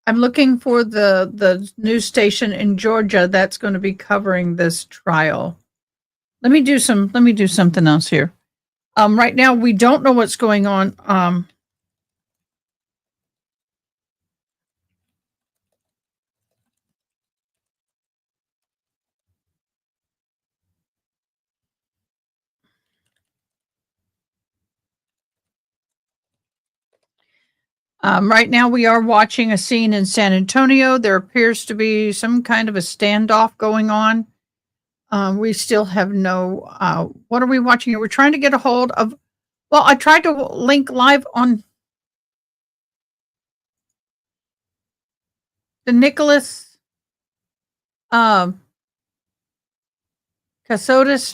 I'm looking for the news station in Georgia that's going to be covering this trial. Let me do something else here. Right now we don't know what's going on. Right now we are watching a scene in San Antonio. There appears to be some kind of a standoff going on. We still have no, what are we watching here? We're trying to get a hold of, well, I tried to link live on the Nicholas Casotis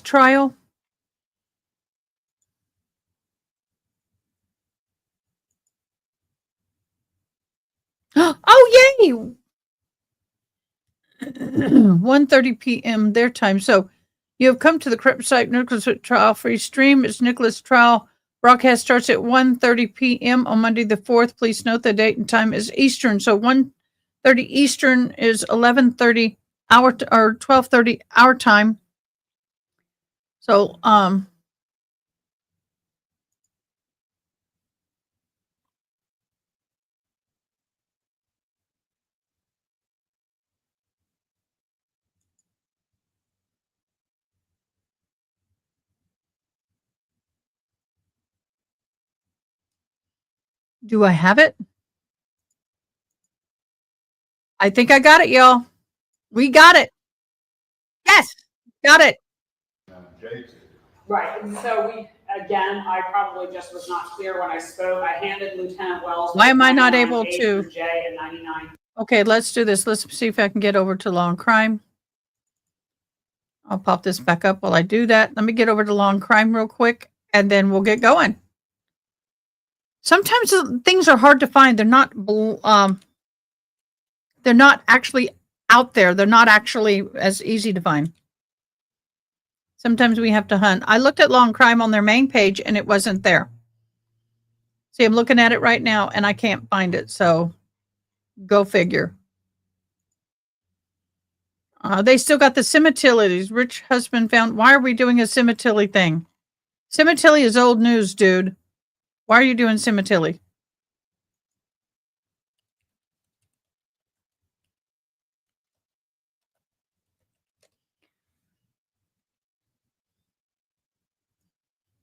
trial. Oh, yay! 1:30 p.m. their time. So you have come to the correct site, Nicholas trial free stream. It's Nicholas trial. Broadcast starts at 1:30 p.m. on Monday the 4th. Please note the date and time is Eastern. So 1:30 Eastern is 11:30 our or 12:30 our time. So do I have it? I think I got it, y'all. We got it. Yes, got it. Right, and so I probably just was not clear when I spoke. I handed Lieutenant Wells. Why am I not able 99A to? through J and 99. Okay, let's do this. Let's see if I can get over to law and crime. I'll pop this back up while I do that. Let me get over to law and crime real quick, and then we'll get going. Sometimes things are hard to find. They're not actually out there. They're not actually as easy to find. Sometimes we have to hunt. I looked at law and crime on their main page, and it wasn't there. See, I'm looking at it right now, and I can't find it. So go figure. They still got the cemetillies. Rich husband found. Why are we doing a cemitilly thing? Cemitilly is old news, dude. Why are you doing cemitilly?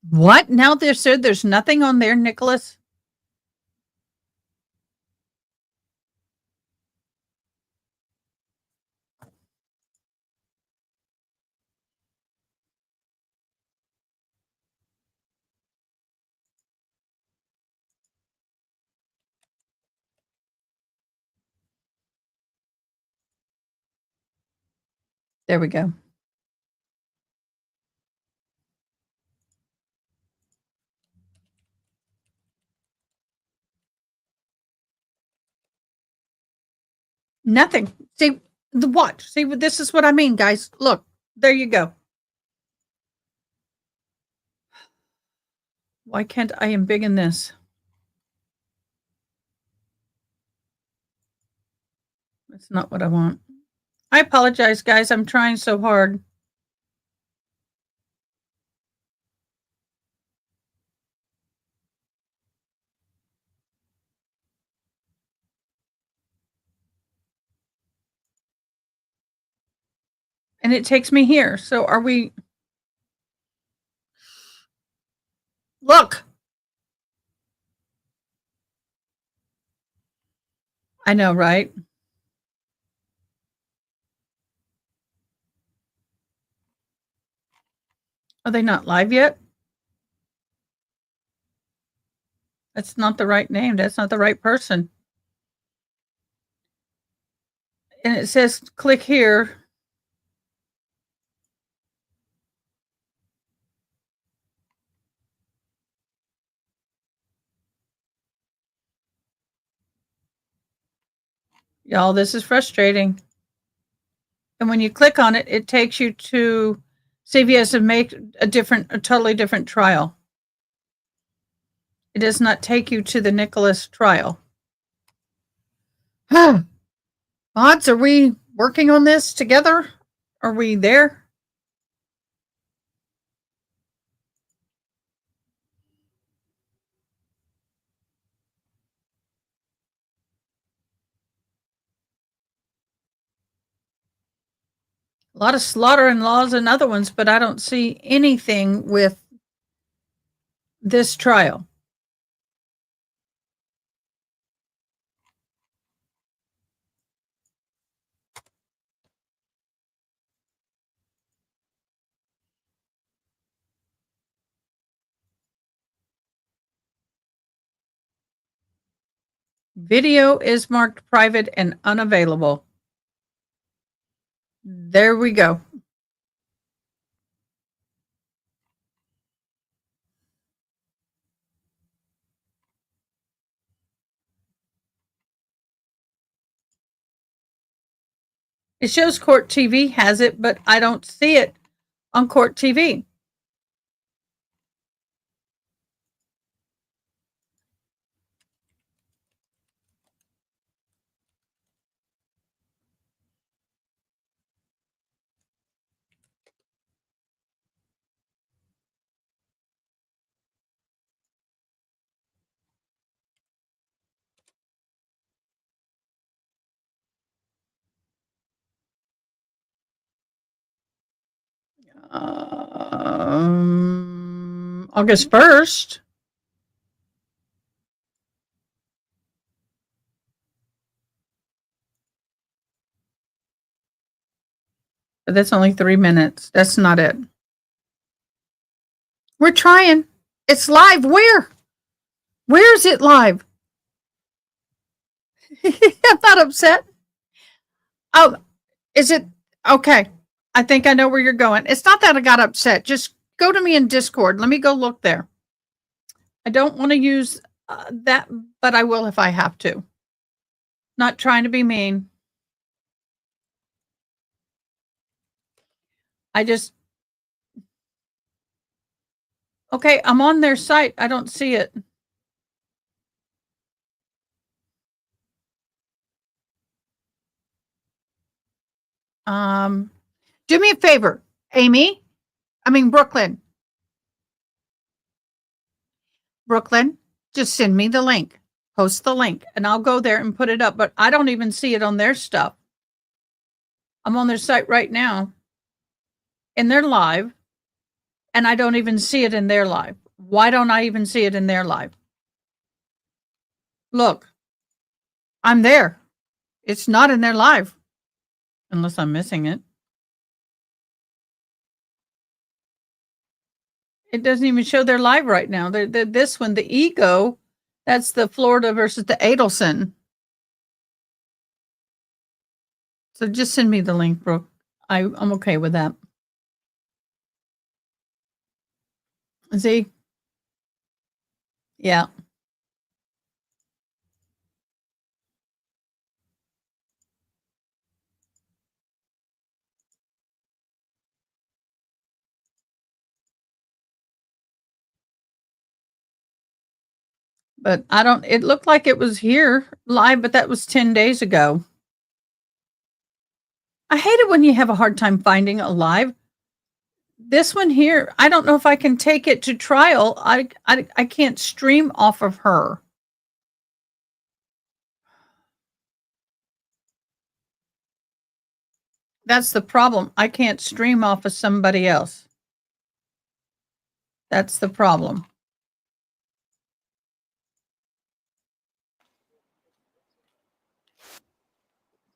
What? Now they said there's nothing on there, Nicholas? There we go. Nothing. See, the watch. See, this is what I mean, guys. Look, there you go. Why can't I embiggen this? That's not what I want. I apologize, guys. I'm trying so hard. And it takes me here. So are we? Look. I know, right? Are they not live yet? That's not the right name. That's not the right person. And it says click here. Y'all, this is frustrating. And when you click on it, it takes you to CVS to make a totally different trial. It does not take you to the Nicholas trial. Odds, are we working on this together? Are we there? A lot of slaughter and laws and other ones, but I don't see anything with this trial. Video is marked private and unavailable. There we go. It shows Court TV has it, but I don't see it on Court TV. August 1st. But that's only 3 minutes. That's not it. We're trying. It's live. Where? Where is it live? I'm not upset. Oh, is it? Okay. I think I know where you're going. It's not that I got upset. Just go to me in Discord. Let me go look there. I don't want to use that, but I will if I have to. Not trying to be mean. Okay, I'm on their site. I don't see it. Do me a favor, Brooklyn. Brooklyn, just send me the link. Post the link, and I'll go there and put it up. But I don't even see it on their stuff. I'm on their site right now, and they're live, and I don't even see it in their live. Why don't I even see it in their live? Look, I'm there. It's not in their live, unless I'm missing it. It doesn't even show their live right now. This one, the Ego, that's the Florida versus the Adelson. So just send me the link, Brooke. I'm okay with that. See? Yeah. But it looked like it was here live, but that was 10 days ago. I hate it when you have a hard time finding a live. This one here, I don't know if I can take it to trial. I can't stream off of her. That's the problem. I can't stream off of somebody else. That's the problem.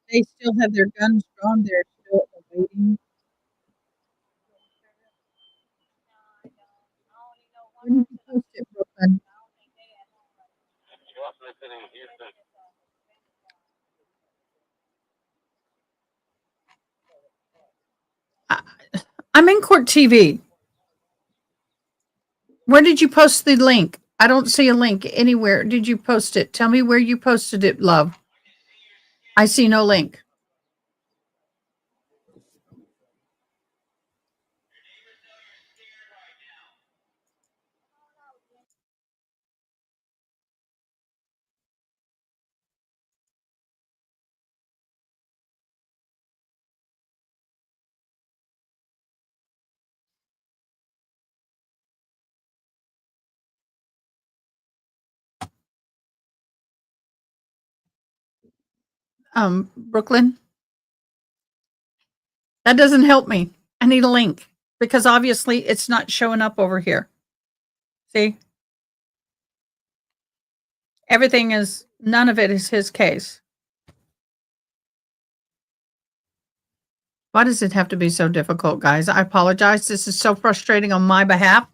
They still have their guns drawn. They're still waiting. When did you post it, Brooklyn? I'm in court TV. Where did you post the link? I don't see a link anywhere. Did you post it? Tell me where you posted it, love. I see no link. Brooklyn, that doesn't help me. I need a link because obviously it's not showing up over here. See? Everything is, none of it is his case. Why does it have to be so difficult, guys? I apologize. This is so frustrating on my behalf.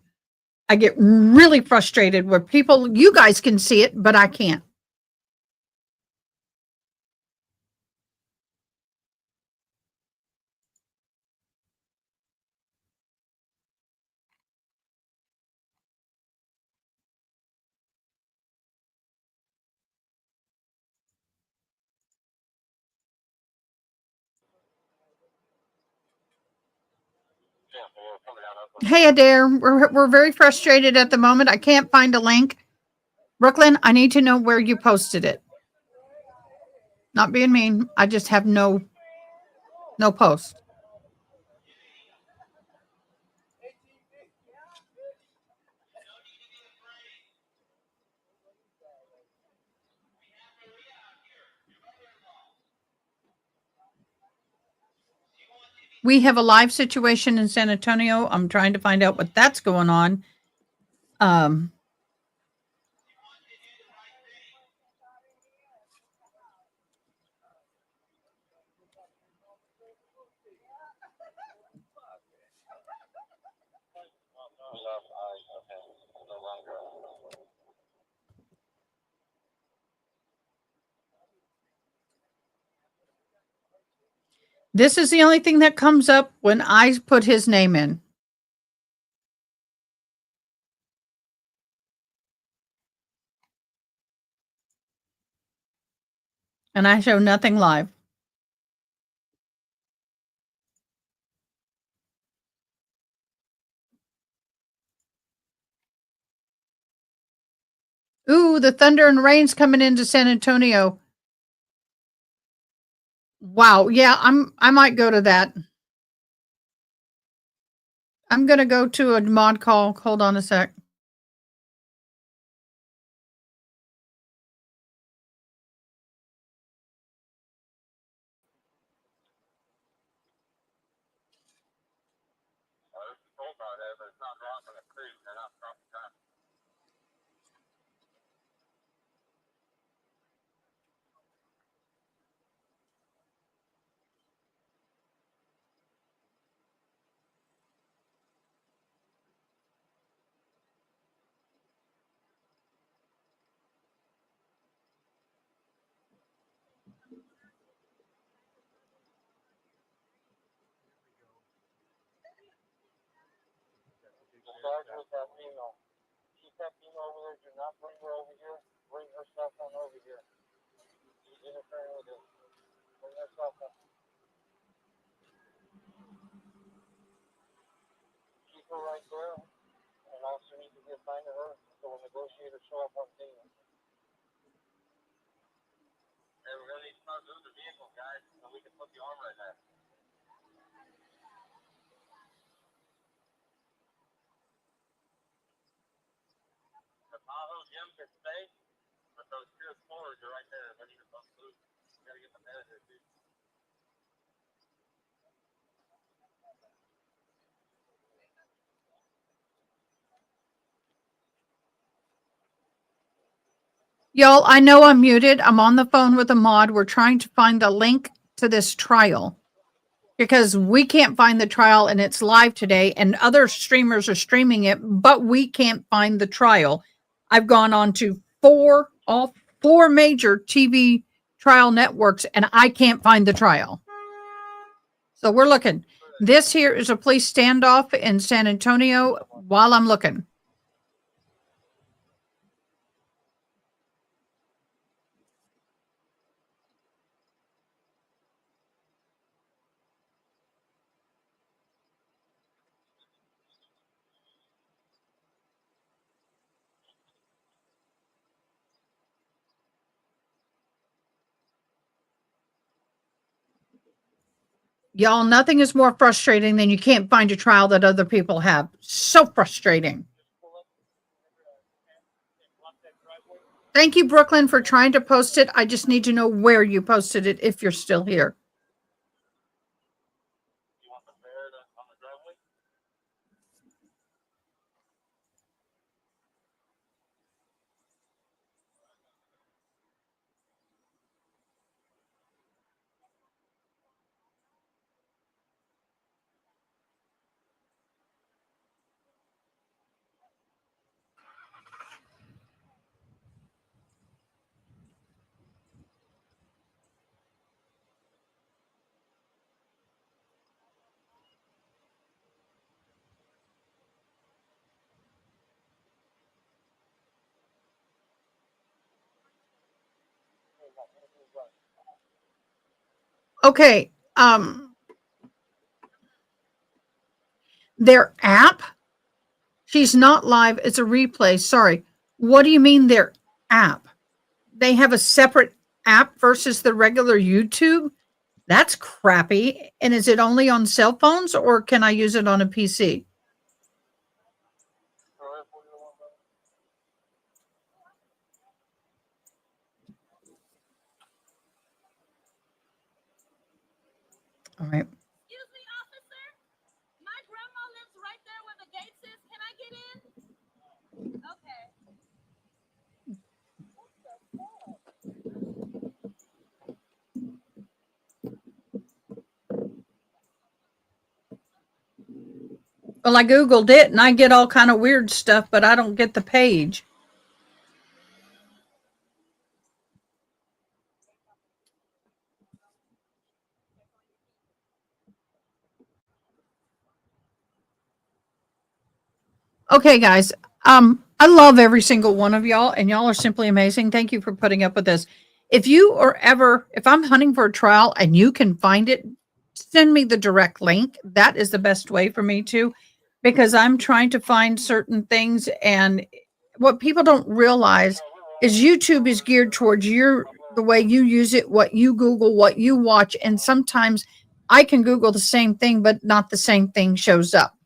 I get really frustrated where people, you guys can see it, but I can't. Hey, Adair, we're very frustrated at the moment. I can't find a link. Brooklyn, I need to know where you posted it. Not being mean. I just have no post. We have a live situation in San Antonio. I'm trying to find out what that's going on. This is the only thing that comes up when I put his name in. And I show nothing live. Ooh, the thunder and rain's coming into San Antonio. Wow. Yeah, I might go to that. I'm going to go to a mod call. Hold on a sec. Y'all, I know I'm muted. I'm on the phone with a mod. We're trying to find the link to this trial because we can't find the trial and it's live today and other streamers are streaming it, but we can't find the trial. I've gone on to all four major TV trial networks and I can't find the trial. So we're looking. This here is a police standoff in San Antonio while I'm looking. Y'all, nothing is more frustrating than you can't find a trial that other people have. So frustrating. Thank you, Brooklyn, for trying to post it. I just need to know where you posted it if you're still here. Okay. Their app? She's not live. It's a replay. Sorry. What do you mean their app? They have a separate app versus the regular YouTube? That's crappy. And is it only on cell phones or can I use it on a PC? All right. Well, I Googled it and I get all kind of weird stuff, but I don't get the page. Okay, guys. I love every single one of y'all, and y'all are simply amazing. Thank you for putting up with this. If I'm hunting for a trial and you can find it, send me the direct link. That is the best way for me to, because I'm trying to find certain things. And what people don't realize is YouTube is geared towards the way you use it, what you Google, what you watch. And sometimes I can Google the same thing, but not the same thing shows up.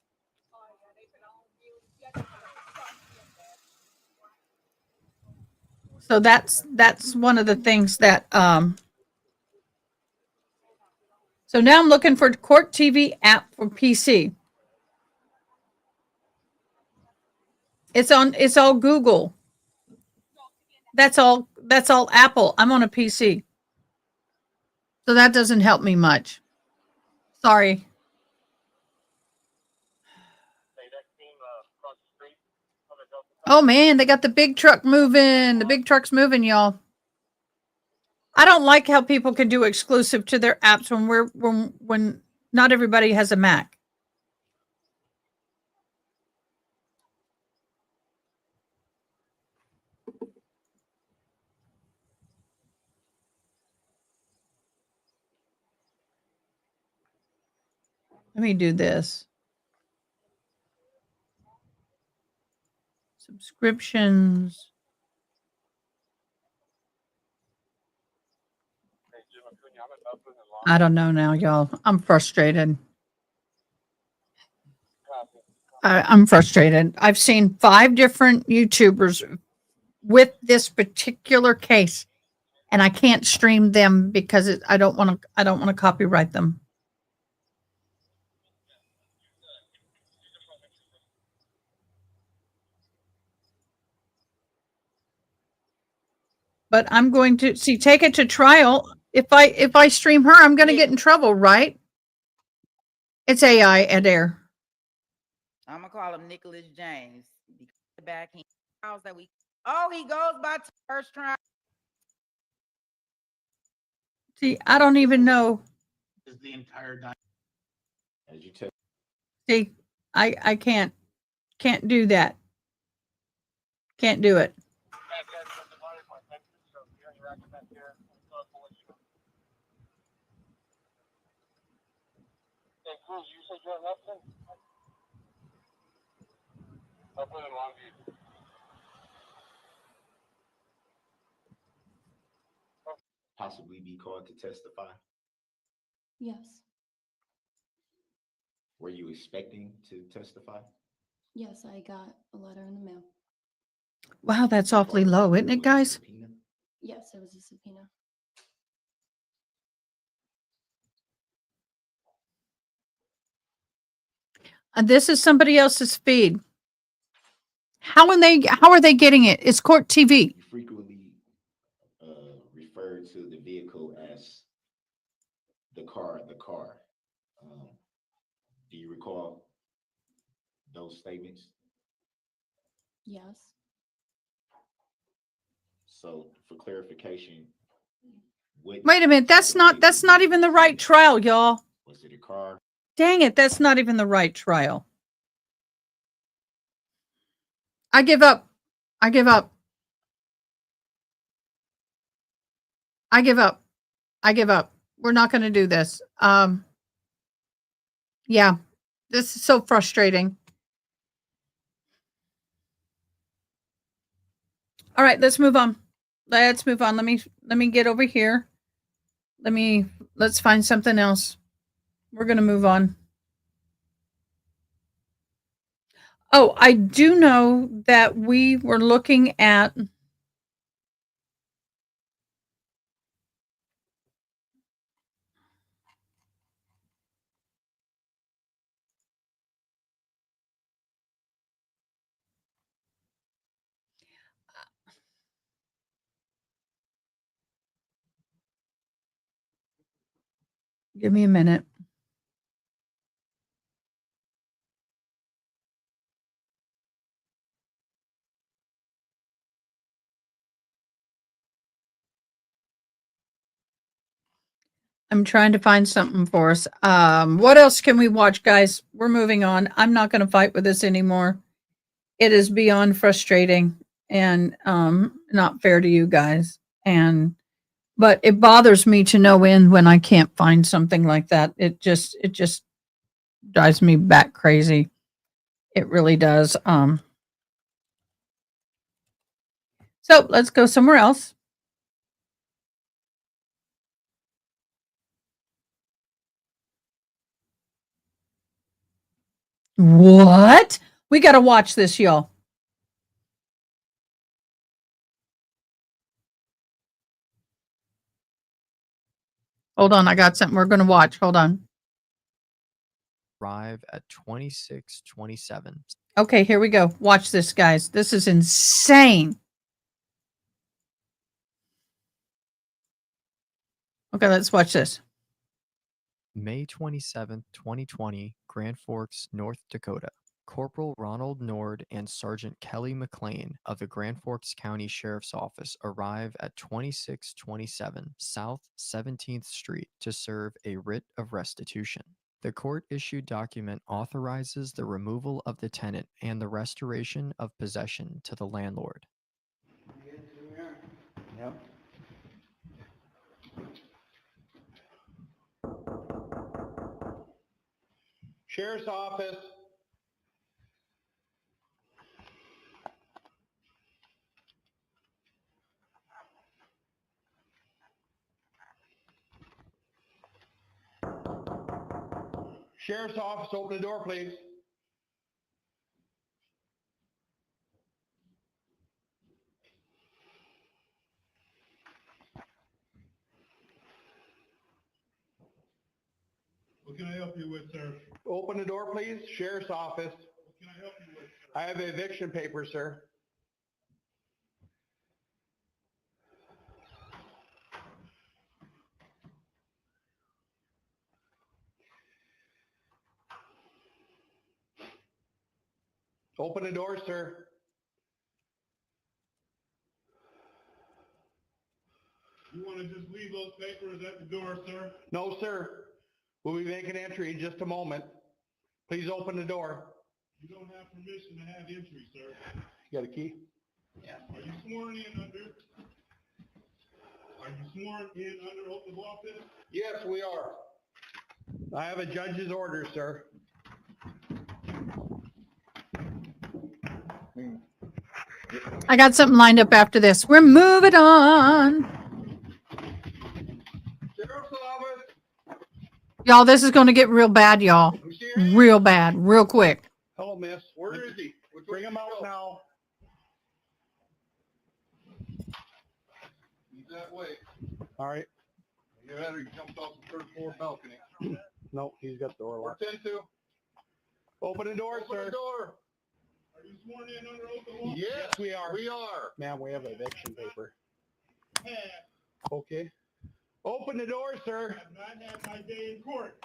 So that's one of the things that so now I'm looking for Court TV app for PC. It's all Google. That's all Apple. I'm on a PC. So that doesn't help me much. Sorry. Oh man, they got the big truck moving. The big truck's moving, y'all. I don't like how people can do exclusive to their apps when not everybody has a Mac. Let me do this. Subscriptions. I don't know now, y'all. I'm frustrated. I'm frustrated. I've seen 5 different YouTubers with this particular case, and I can't stream them because I don't want to copyright them. But I'm going to take it to trial. If I stream her, I'm going to get in trouble, right? It's AI at air. I'm gonna call him Nicholas James. Back he trials that we. Oh, he goes by first trial. See, I don't even know. Is the entire As you tell. See, I can't do that. Can't do it. Possibly be called to testify. Yes. Were you expecting to testify? Yes, I got a letter in the mail. Wow, that's awfully low, isn't it, guys? Yes, it was a subpoena. And this is somebody else's feed. How are they getting it? It's court TV. You frequently refer to the vehicle as the car. Do you recall those statements? Yes. So for clarification, Wait a minute, that's not even the right trial, y'all. Was it a car? Dang it, that's not even the right trial. I give up. I give up. I give up. I give up. We're not going to do this. Yeah, this is so frustrating. All right, let's move on. Let's move on. Let me get over here. Let's find something else. We're going to move on. Oh, I do know that we were looking at give me a minute. I'm trying to find something for us. What else can we watch, guys? We're moving on. I'm not going to fight with this anymore. It is beyond frustrating and not fair to you guys. But it bothers me to no end when I can't find something like that. It just drives me back crazy. It really does. So let's go somewhere else. What? We got to watch this, y'all. Hold on, I got something we're going to watch. Hold on. Arrive at 2627. Okay, here we go. Watch this, guys. This is insane. Okay, let's watch this. May 27th, 2020, Grand Forks, North Dakota. Corporal Ronald Nord and Sergeant Kelly McLean of the Grand Forks County Sheriff's Office arrive at 2627 South 17th Street to serve a writ of restitution. The court-issued document authorizes the removal of the tenant and the restoration of possession to the landlord. Yep. Sheriff's Office. Sheriff's Office, open the door, please. What can I help you with, sir? Open the door, please. Sheriff's Office. What can I help you with, sir? I have eviction papers, sir. Open the door, sir. You want to just leave those papers at the door, sir? No, sir. We'll be making entry in just a moment. Please open the door. You don't have permission to have entry, sir. You got a key? Yeah. Are you sworn in under oath of office? Yes, we are. I have a judge's order, sir. I got something lined up after this. We're moving on. Sheriff's office. Y'all, this is going to get real bad, y'all. Real bad, real quick. Hello, miss. Where is he? Bring him out now. He's that way. All right. You had her jumped off the third floor balcony. No, he's got the door locked. 410-2. Open the door, Open sir. the door. Are you sworn in under oath of office? Yes, we are. We are. Ma'am, we have eviction paper. Have Okay. Open the door, sir. not had my day in court.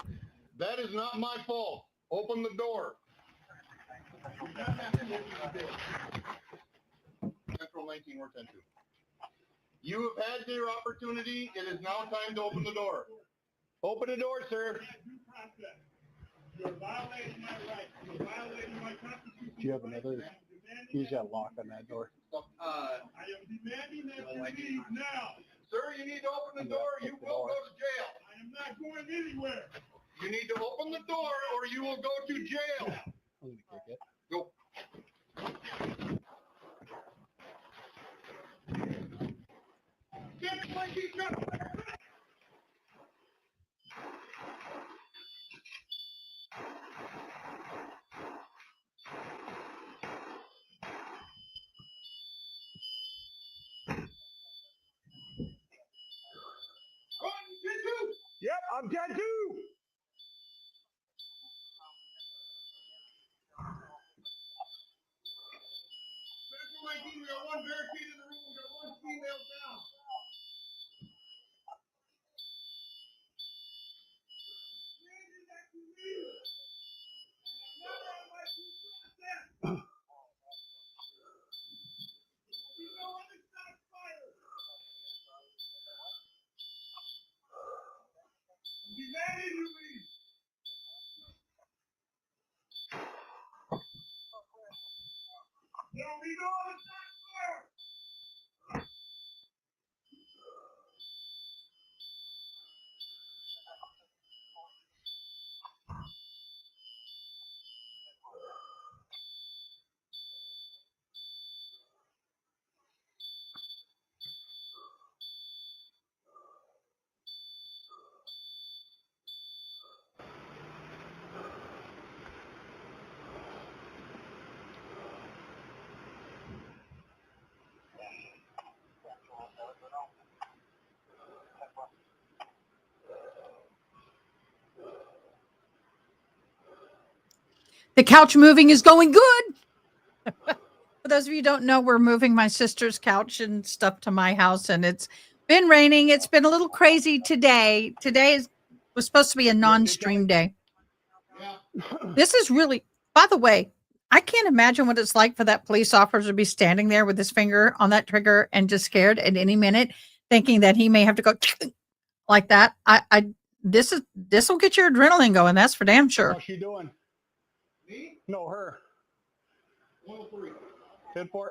That is not my fault. Open the door. You do not have to open the door. Central 19, 410-2. You have had your opportunity. It is now time to open the door. Open the door, sir. Due process. You're violating my rights. You're violating my constitution. Do you have another? He's got a lock on that door. I am demanding that you leave now. Sir, you need to open the door. You will go to jail. I am not going anywhere. You need to open the door or you will go to jail. I'm gonna kick it. Go. Get the monkey shut. Yep, I'm dead too. Central 19, we got one barricade in the room. We got one female down. Demanding that you leave. And I'm not on my due process. There will be no other shots fired. I'm demanding you leave. There will be no other shots fired. The couch moving is going good. For those of you who don't know, we're moving my sister's couch and stuff to my house, and it's been raining. It's been a little crazy today. Today was supposed to be a non-stream day. This is really, by the way, I can't imagine what it's like for that police officer to be standing there with his finger on that trigger and just scared at any minute, thinking that he may have to go like that. This will get your adrenaline going. That's for damn sure. How's she doing? Me? No, her. 103. 10-4.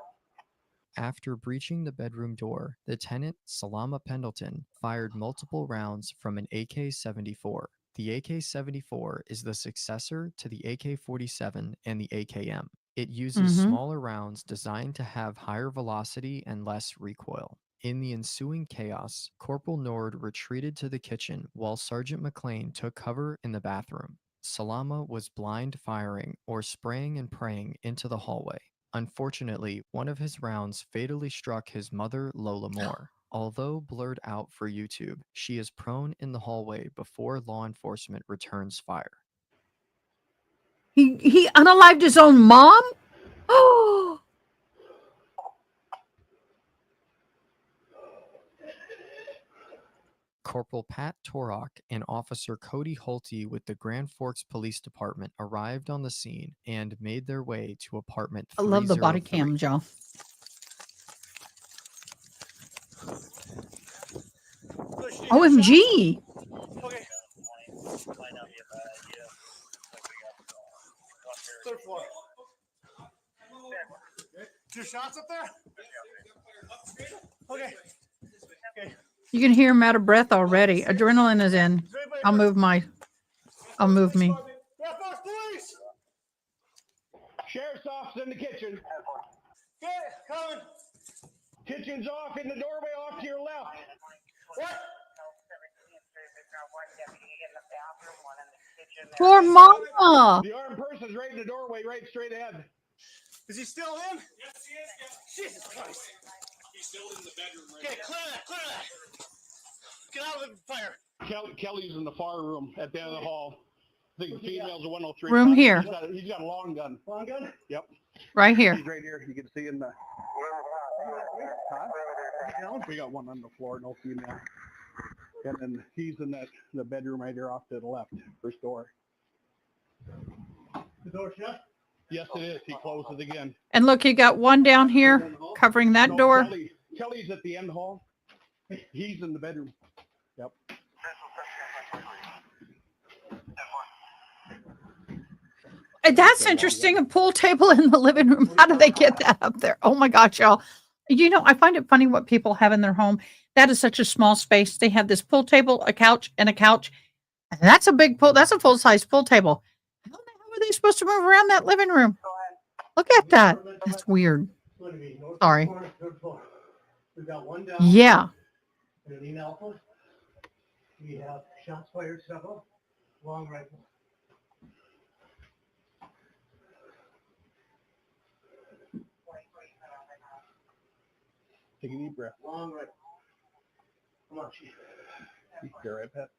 After breaching the bedroom door, the tenant, Salama Pendleton, fired multiple rounds from an AK-74. The AK-74 is the successor to the AK-47 and the AKM. It uses smaller rounds designed to have higher velocity and less recoil. In the ensuing chaos, Corporal Nord retreated to the kitchen while Sergeant McLean took cover in the bathroom. Salama was blind firing or spraying and praying into the hallway. Unfortunately, one of his rounds fatally struck his mother, Lola Moore. Although blurred out for YouTube, she is prone in the hallway before law enforcement returns fire. He unalived his own mom? Oh. Corporal Pat Torok and Officer Cody Holty with the Grand Forks Police Department arrived on the scene and made their way to apartment 303. I love the body cams, y'all. OMG. Okay. Third floor. 2 shots up there? Okay. You can hear him out of breath already. Adrenaline is in. I'll move me. Belfast Police! Sheriff's office in the kitchen. Get it, coming. Kitchen's off in the doorway off to your left. What? Poor mama. The armed person's right in the doorway, right straight ahead. Is he still in? Yes, he is. Jesus Christ. He's still in the bedroom right now. Okay, clear that. Get out of the fire. Kelly's in the far room at the end of the hall. I think the female's a 103. Room here. He's got a long gun. Long gun? Yep. Right here. He's right here. You can see in the... We got one on the floor, no female. And then he's in the bedroom right here off to the left, first door. The door shut? Yes, it is. He closes again. And look, you got one down here covering that door. Kelly's at the end hall. He's in the bedroom. Yep. And that's interesting. A pool table in the living room. How do they get that up there? Oh my gosh, y'all. You know, I find it funny what people have in their home. That is such a small space. They have this pool table, a couch, and a couch. And that's a big pool. That's a full-size pool table. How the hell are they supposed to move around that living room? Look at that. That's weird. Sorry. We've got one down. Yeah. And an alpha. We have shots fired several. Long rifle. Take a deep breath. Long rifle. Come on, Chief. You're right, Pat.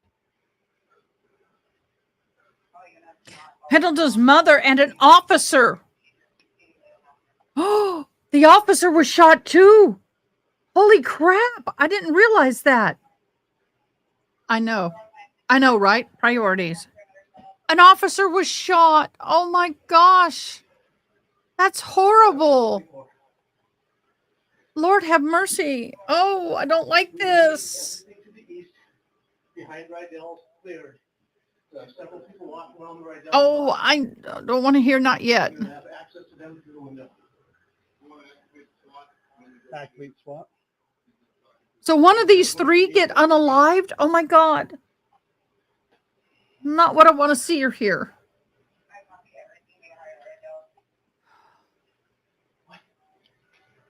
Pendleton's mother and an officer. Oh, the officer was shot too. Holy crap. I didn't realize that. I know, right? Priorities. An officer was shot. Oh my gosh. That's horrible. Lord have mercy. Oh, I don't like this. Behind Rydell's cleared. Several people walking around the Rydell. Oh, I don't want to hear not yet. You have access to them through the window. Activate SWAT. So one of these three get unalived? Oh my God. Not what I want to see or hear.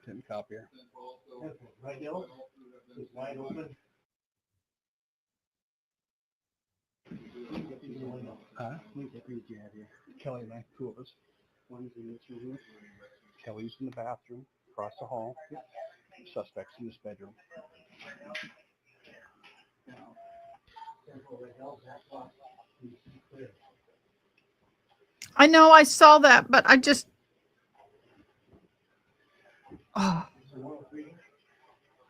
Didn't copy her. Rydell is wide open. Huh? Kelly and I, 2 of us. One's in this room. Kelly's in the bathroom, across the hall. Suspects in this bedroom. I know I saw that, but I just... Oh,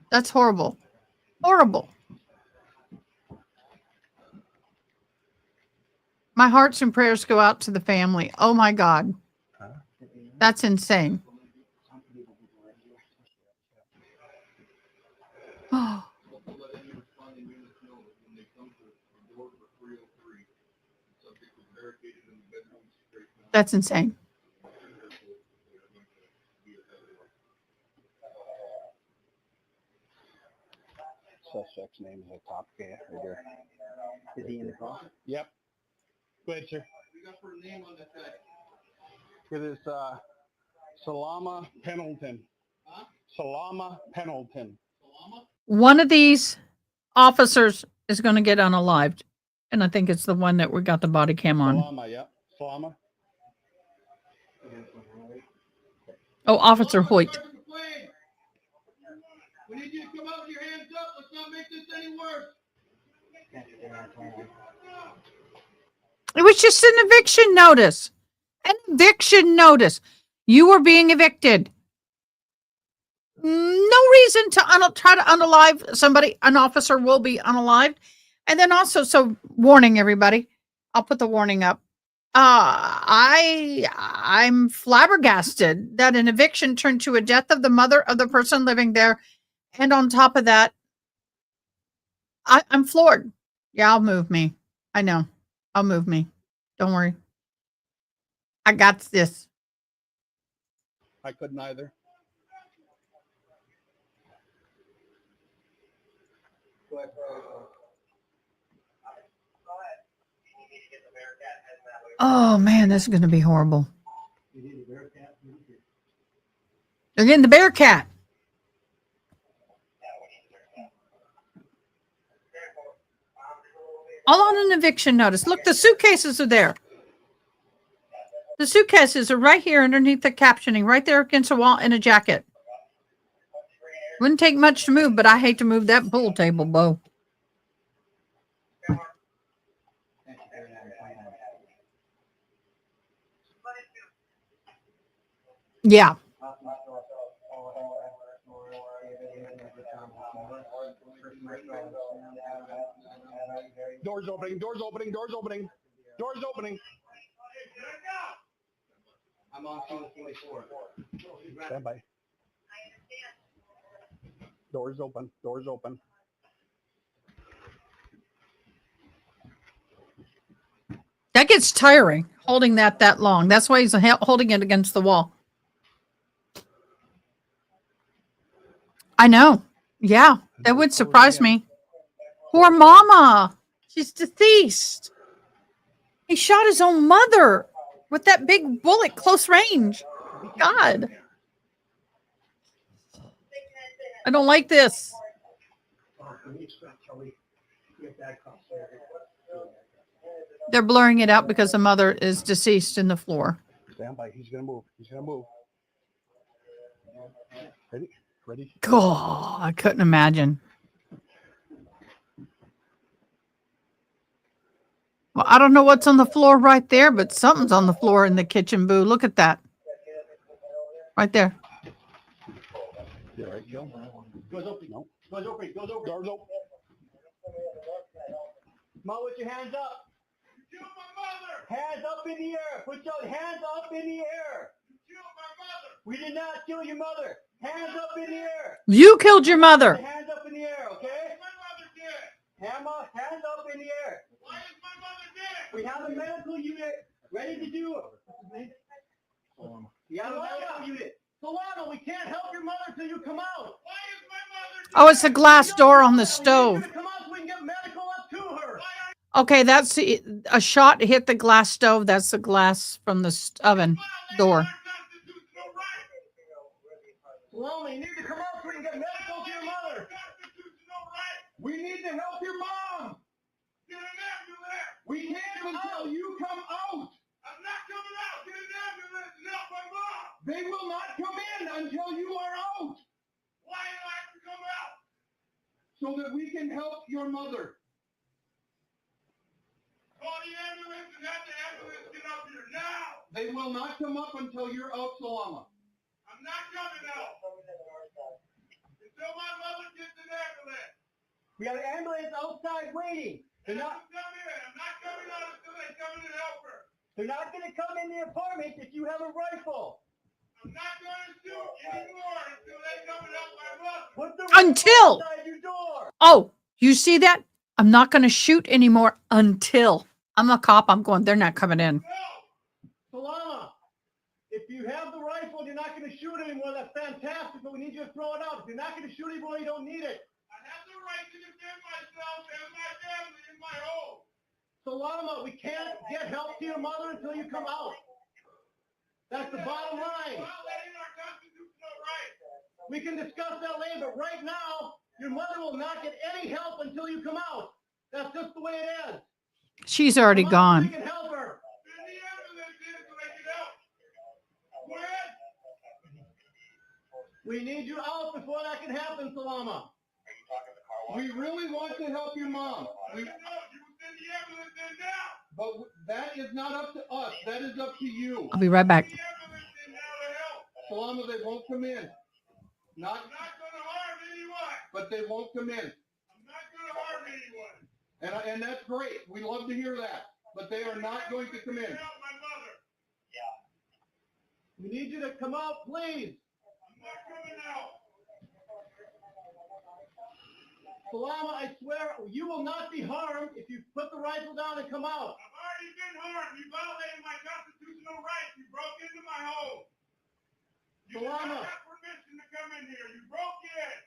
that's horrible. Horrible. My hearts and prayers go out to the family. Oh my God. That's insane. Oh. That's insane. Suspect's name is a top guy right there. Is he in the car? Yep. Go ahead, sir. It is Salama Pendleton. Huh? Salama Pendleton. One of these officers is going to get unalived. And I think it's the one that we got the body cam on. Salama, yep. Salama. Oh, Officer Hoyt. We need you to come out with your hands up. Let's not make this any worse. It was just an eviction notice. An eviction notice. You were being evicted. No reason to try to unalive somebody. An officer will be unalived. And then also, so warning everybody. I'll put the warning up. I'm flabbergasted that an eviction turned to a death of the mother of the person living there. And on top of that, I'm floored. Yeah, I'll move me. I know. I'll move me. Don't worry. I got this. I couldn't either. Oh man, this is going to be horrible. They're getting the bear cat. All on an eviction notice. Look, the suitcases are there. The suitcases are right here underneath the captioning, right there against the wall in a jacket. Wouldn't take much to move, but I hate to move that pool table, Bo. Yeah. Doors opening, doors opening, doors opening, doors opening. I'm on 244. Stand by. Doors open, doors open. That gets tiring, holding that long. That's why he's holding it against the wall. I know. Yeah, that would surprise me. Poor mama. She's deceased. He shot his own mother with that big bullet close range. God. I don't like this. They're blurring it out because the mother is deceased in the floor. Stand by. He's going to move. He's going to move. Ready? Ready? God, I couldn't imagine. Well, I don't know what's on the floor right there, but something's on the floor in the kitchen, Boo. Look at that. Right there. You all right, Joe? Doors open. No. Doors open. Doors open. Doors open. Mom, with your hands up. You killed my mother. Hands up in the air. Put your hands up in the air. You killed my mother. We did not kill your mother. Hands up in the air. You killed your mother. Hands up in the air, okay? My mother dead. Hammer, hands up in the air. Why is my mother dead? We have a medical unit ready to do it. We have a medical unit. Solano, we can't help your mother till you come out. Why is my mother dead? Oh, it's a glass door on the stove. Come out so we can get medical up to her. Okay, that's a shot hit the glass stove. That's the glass from the oven door. Solano, you need to come out so we can get medical to your mother. We need to help your mom. Get an ambulance. We can't until you come out. I'm not coming out. Get an ambulance and help my mom. They will not come in until you are out. Why do I have to come out? So that we can help your mother. Call the ambulance and have the ambulance get up here now. They will not come up until you're out, Salama. I'm not coming out. Until my mother gets an ambulance. We have an ambulance outside waiting. They're not. I'm not coming out until they come in and help her. They're not going to come in the apartment if you have a rifle. I'm not going to shoot anymore until they come and help my mother. Put the Until. outside your door. Oh, you see that? I'm not going to shoot anymore until. I'm a cop. I'm going, they're not coming in. Salama, if you have the rifle and you're not going to shoot anymore, that's fantastic, but we need you to throw it out. If you're not going to shoot anymore, you don't need it. I have the right to defend myself and my family in my home. Salama, we can't get help to your mother until you come out. That's the bottom line. Violating our constitutional rights. We can discuss that later, but right now, your mother will not get any help until you come out. That's just the way it is. She's already gone. We can help her. Send the ambulance in so they can help. Go ahead. We need you out before that can happen, Salama. We really want to help your mom. You send the ambulance in now. But that is not up to us. That is up to you. I'll be right back. Send the ambulance in now to help. Salama, they won't come in. I'm not going to harm anyone. But they won't come in. I'm not going to harm anyone. And that's great. We love to hear that. But they are not going to come in. Help my mother. We need you to come out, please. I'm not coming out. Salama, I swear, you will not be harmed if you put the rifle down and come out. I've already been harmed. You violated my constitutional rights. You my home. You did not have permission to come in here. You broke in.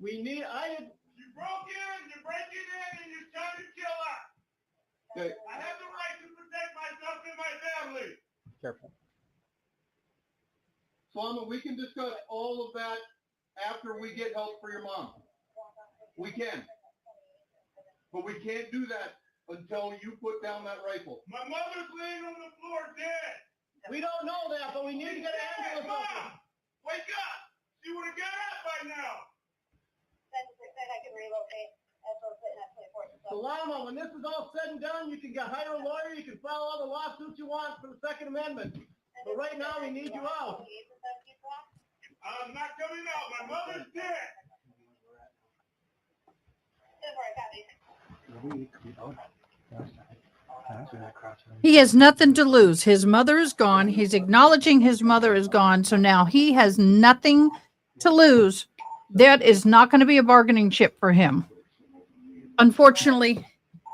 We need, You broke in, you're breaking in, and you're trying to kill us. Okay. I have the right to protect myself and my family. Careful. Salama, we can discuss all of that after we get help for your mom. We can. But we can't do that until you put down that rifle. My mother's laying on the floor dead. We don't know that, but we need to get an ambulance. Mom, wake up. She would have got up by now. Salama, when this is all said and done, you can hire a lawyer, you can file all the lawsuits you want for the Second Amendment. But right now, we need you out. I'm not coming out. My mother's dead. He has nothing to lose. His mother is gone. He's acknowledging his mother is gone. So now he has nothing to lose. That is not going to be a bargaining chip for him. Unfortunately.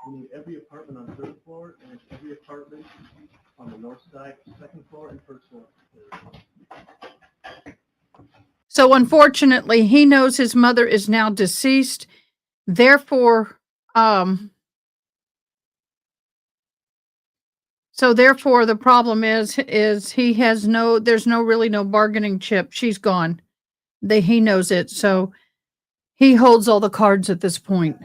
We need every apartment on the third floor and every apartment on the north side, second floor and first floor. So unfortunately, he knows his mother is now deceased. Therefore, the problem is he has there's really no bargaining chip. She's gone. He knows it. So he holds all the cards at this point.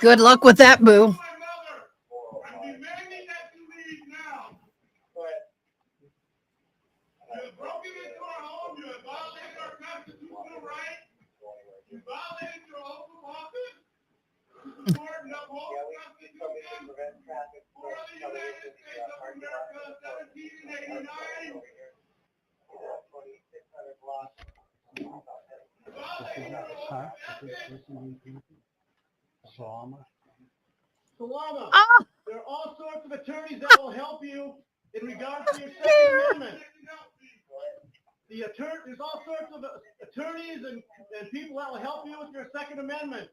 Good luck with that, boo. I'm demanding that you leave now. You have broken into our home. You have violated our constitutional rights. You violated your oath of office. To support and uphold the Constitution for the United States of America, 1789. Salama, Ah! there are all sorts of attorneys that will help you in regards to your Second Amendment. There's all sorts of attorneys and people that will help you with your Second Amendment.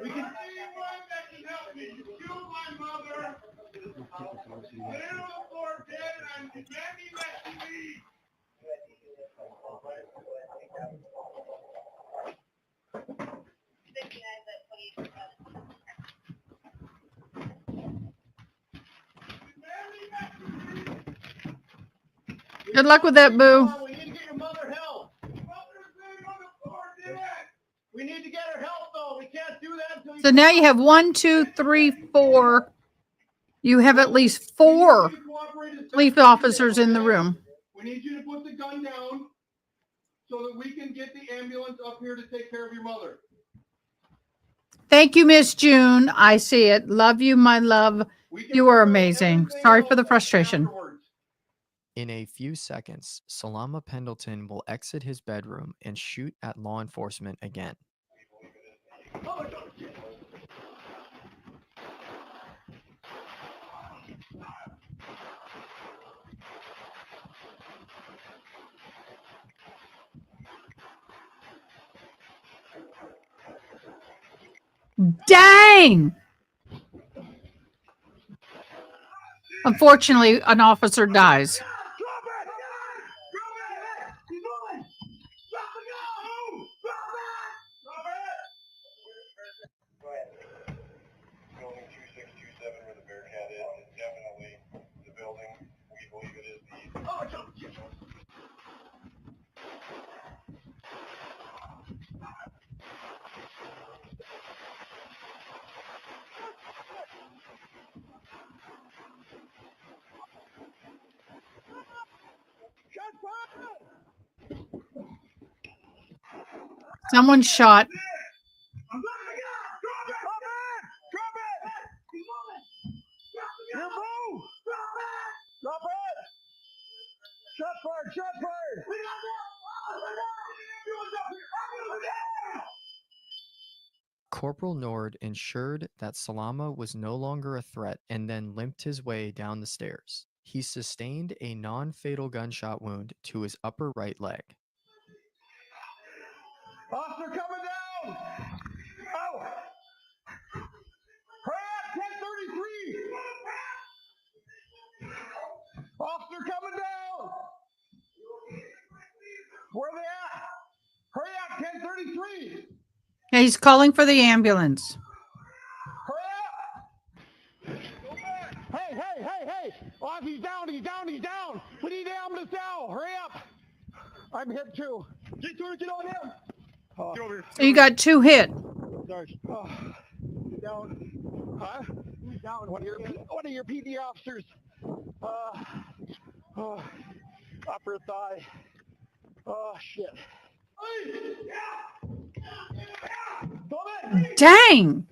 We can see one that can help me. You killed my mother. Laying on the floor dead, and I'm demanding that you leave. Good luck with that, boo. We need to get your mother help. We need to get her help, though. We can't do that until you. So now you have 1, 2, 3, 4. You have at least 4 police officers in the room. We need you to put the gun down so that we can get the ambulance up here to take care of your mother. Thank you, Miss June. I see it. Love you, my love. You are amazing. Sorry for the frustration. In a few seconds, Salama Pendleton will exit his bedroom and shoot at law enforcement again. Dang! Unfortunately, an officer dies. Someone shot. Corporal Nord ensured that Salama was no longer a threat and then limped his way down the stairs. He sustained a non-fatal gunshot wound to his upper right leg. coming down. Oh. Hurry up, 1033. Officer coming down. Where are they at? Hurry up, 1033. Yeah, he's calling for the ambulance. Hey. Oh, he's down. We need the ambulance now. Hurry up. I'm hit too. Get on him. Get over here. You got 2 hit. Sorry. Oh, get down. Huh? Get down. One of your PD officers. Upper thigh. Oh, shit. Dang.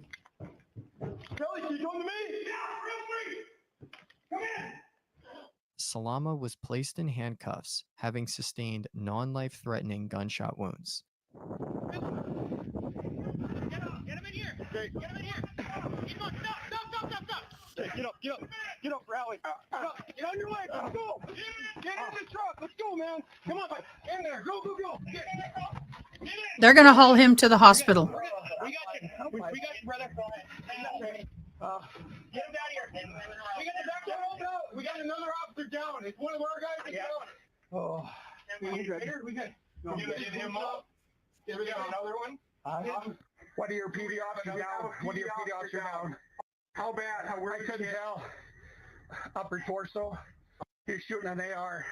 Kelly, can you come to me? Come in. Salama was placed in handcuffs, having sustained non-life-threatening gunshot wounds. Get him in here. Okay. Get him in here. Keep on. Stop. Okay, get up, rally. Get on your legs. Let's go. Get in the truck. Let's go, man. Come on, in there. Go. Get in. They're going to haul him to the hospital. We got you, brother. Get him down here. We got the doctor rolled out. We got another officer down. It's one of our guys down. Oh, we good. No, get him up. We got another one. What are your PD officers down? How bad? Where I couldn't tell. Upper torso. He's shooting an AR.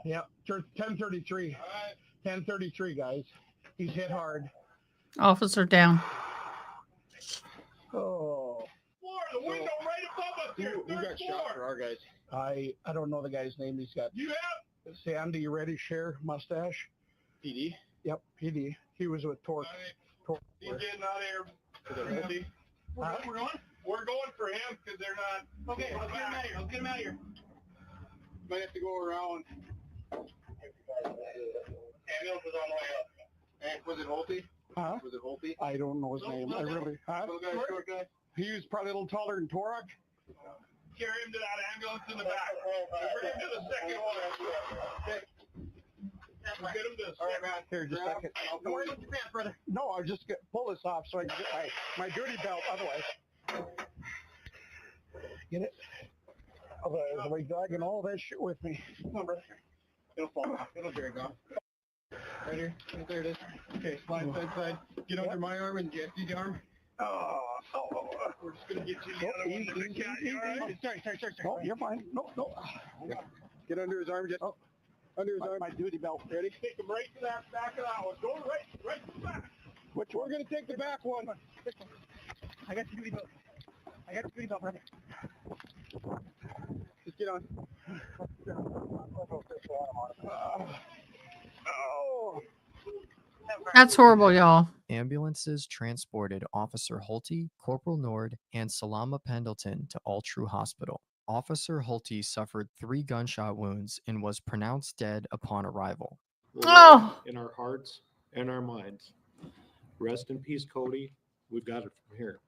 Yep, 1033. 1033, guys. He's hit hard. Officer down. Oh. The window right above us here. Who got shot for our guys? I don't know the guy's name. He's got. You have? Sandy reddish hair, mustache. PD? Yep, PD. He was with Torque. He's getting out of here. We're going for him because they're not. Okay, let's get him out of here. Might have to go around. Ambulance is on the way up. And was it Holty? Huh? Was it Holty? I don't know his name. I really. Huh? Short guy. He was probably a little taller than Torok. Carry him to that ambulance in the back. Bring him to the second one. Okay. We'll get him to the second. Man. Here, just a second. Don't worry about your pants, brother. No, I'll just pull this off so I can get my duty belt otherwise. Get it? Otherwise, I'll be dragging all that shit with me. Come on, brother. It'll fall off. It'll drag off. Right here. Right there it is. Okay, slide side. Get under my arm and Jesse's arm. Oh. We're just going to get you the other one to the cat. Sorry. No, you're fine. No. Get under his arm, Jesse. Oh. Under his arm. My duty belt. Ready? Take him right to that back of that one. Go right to the back. Which we're going to take the back one. I got the duty belt. Brother. Just get on. That's horrible, y'all. Ambulances transported Officer Holty, Corporal Nord, and Salama Pendleton to All True Hospital. Officer Holty suffered 3 gunshot wounds and was pronounced dead upon arrival. In our hearts and our minds. Rest in peace, Cody. We've got it from here.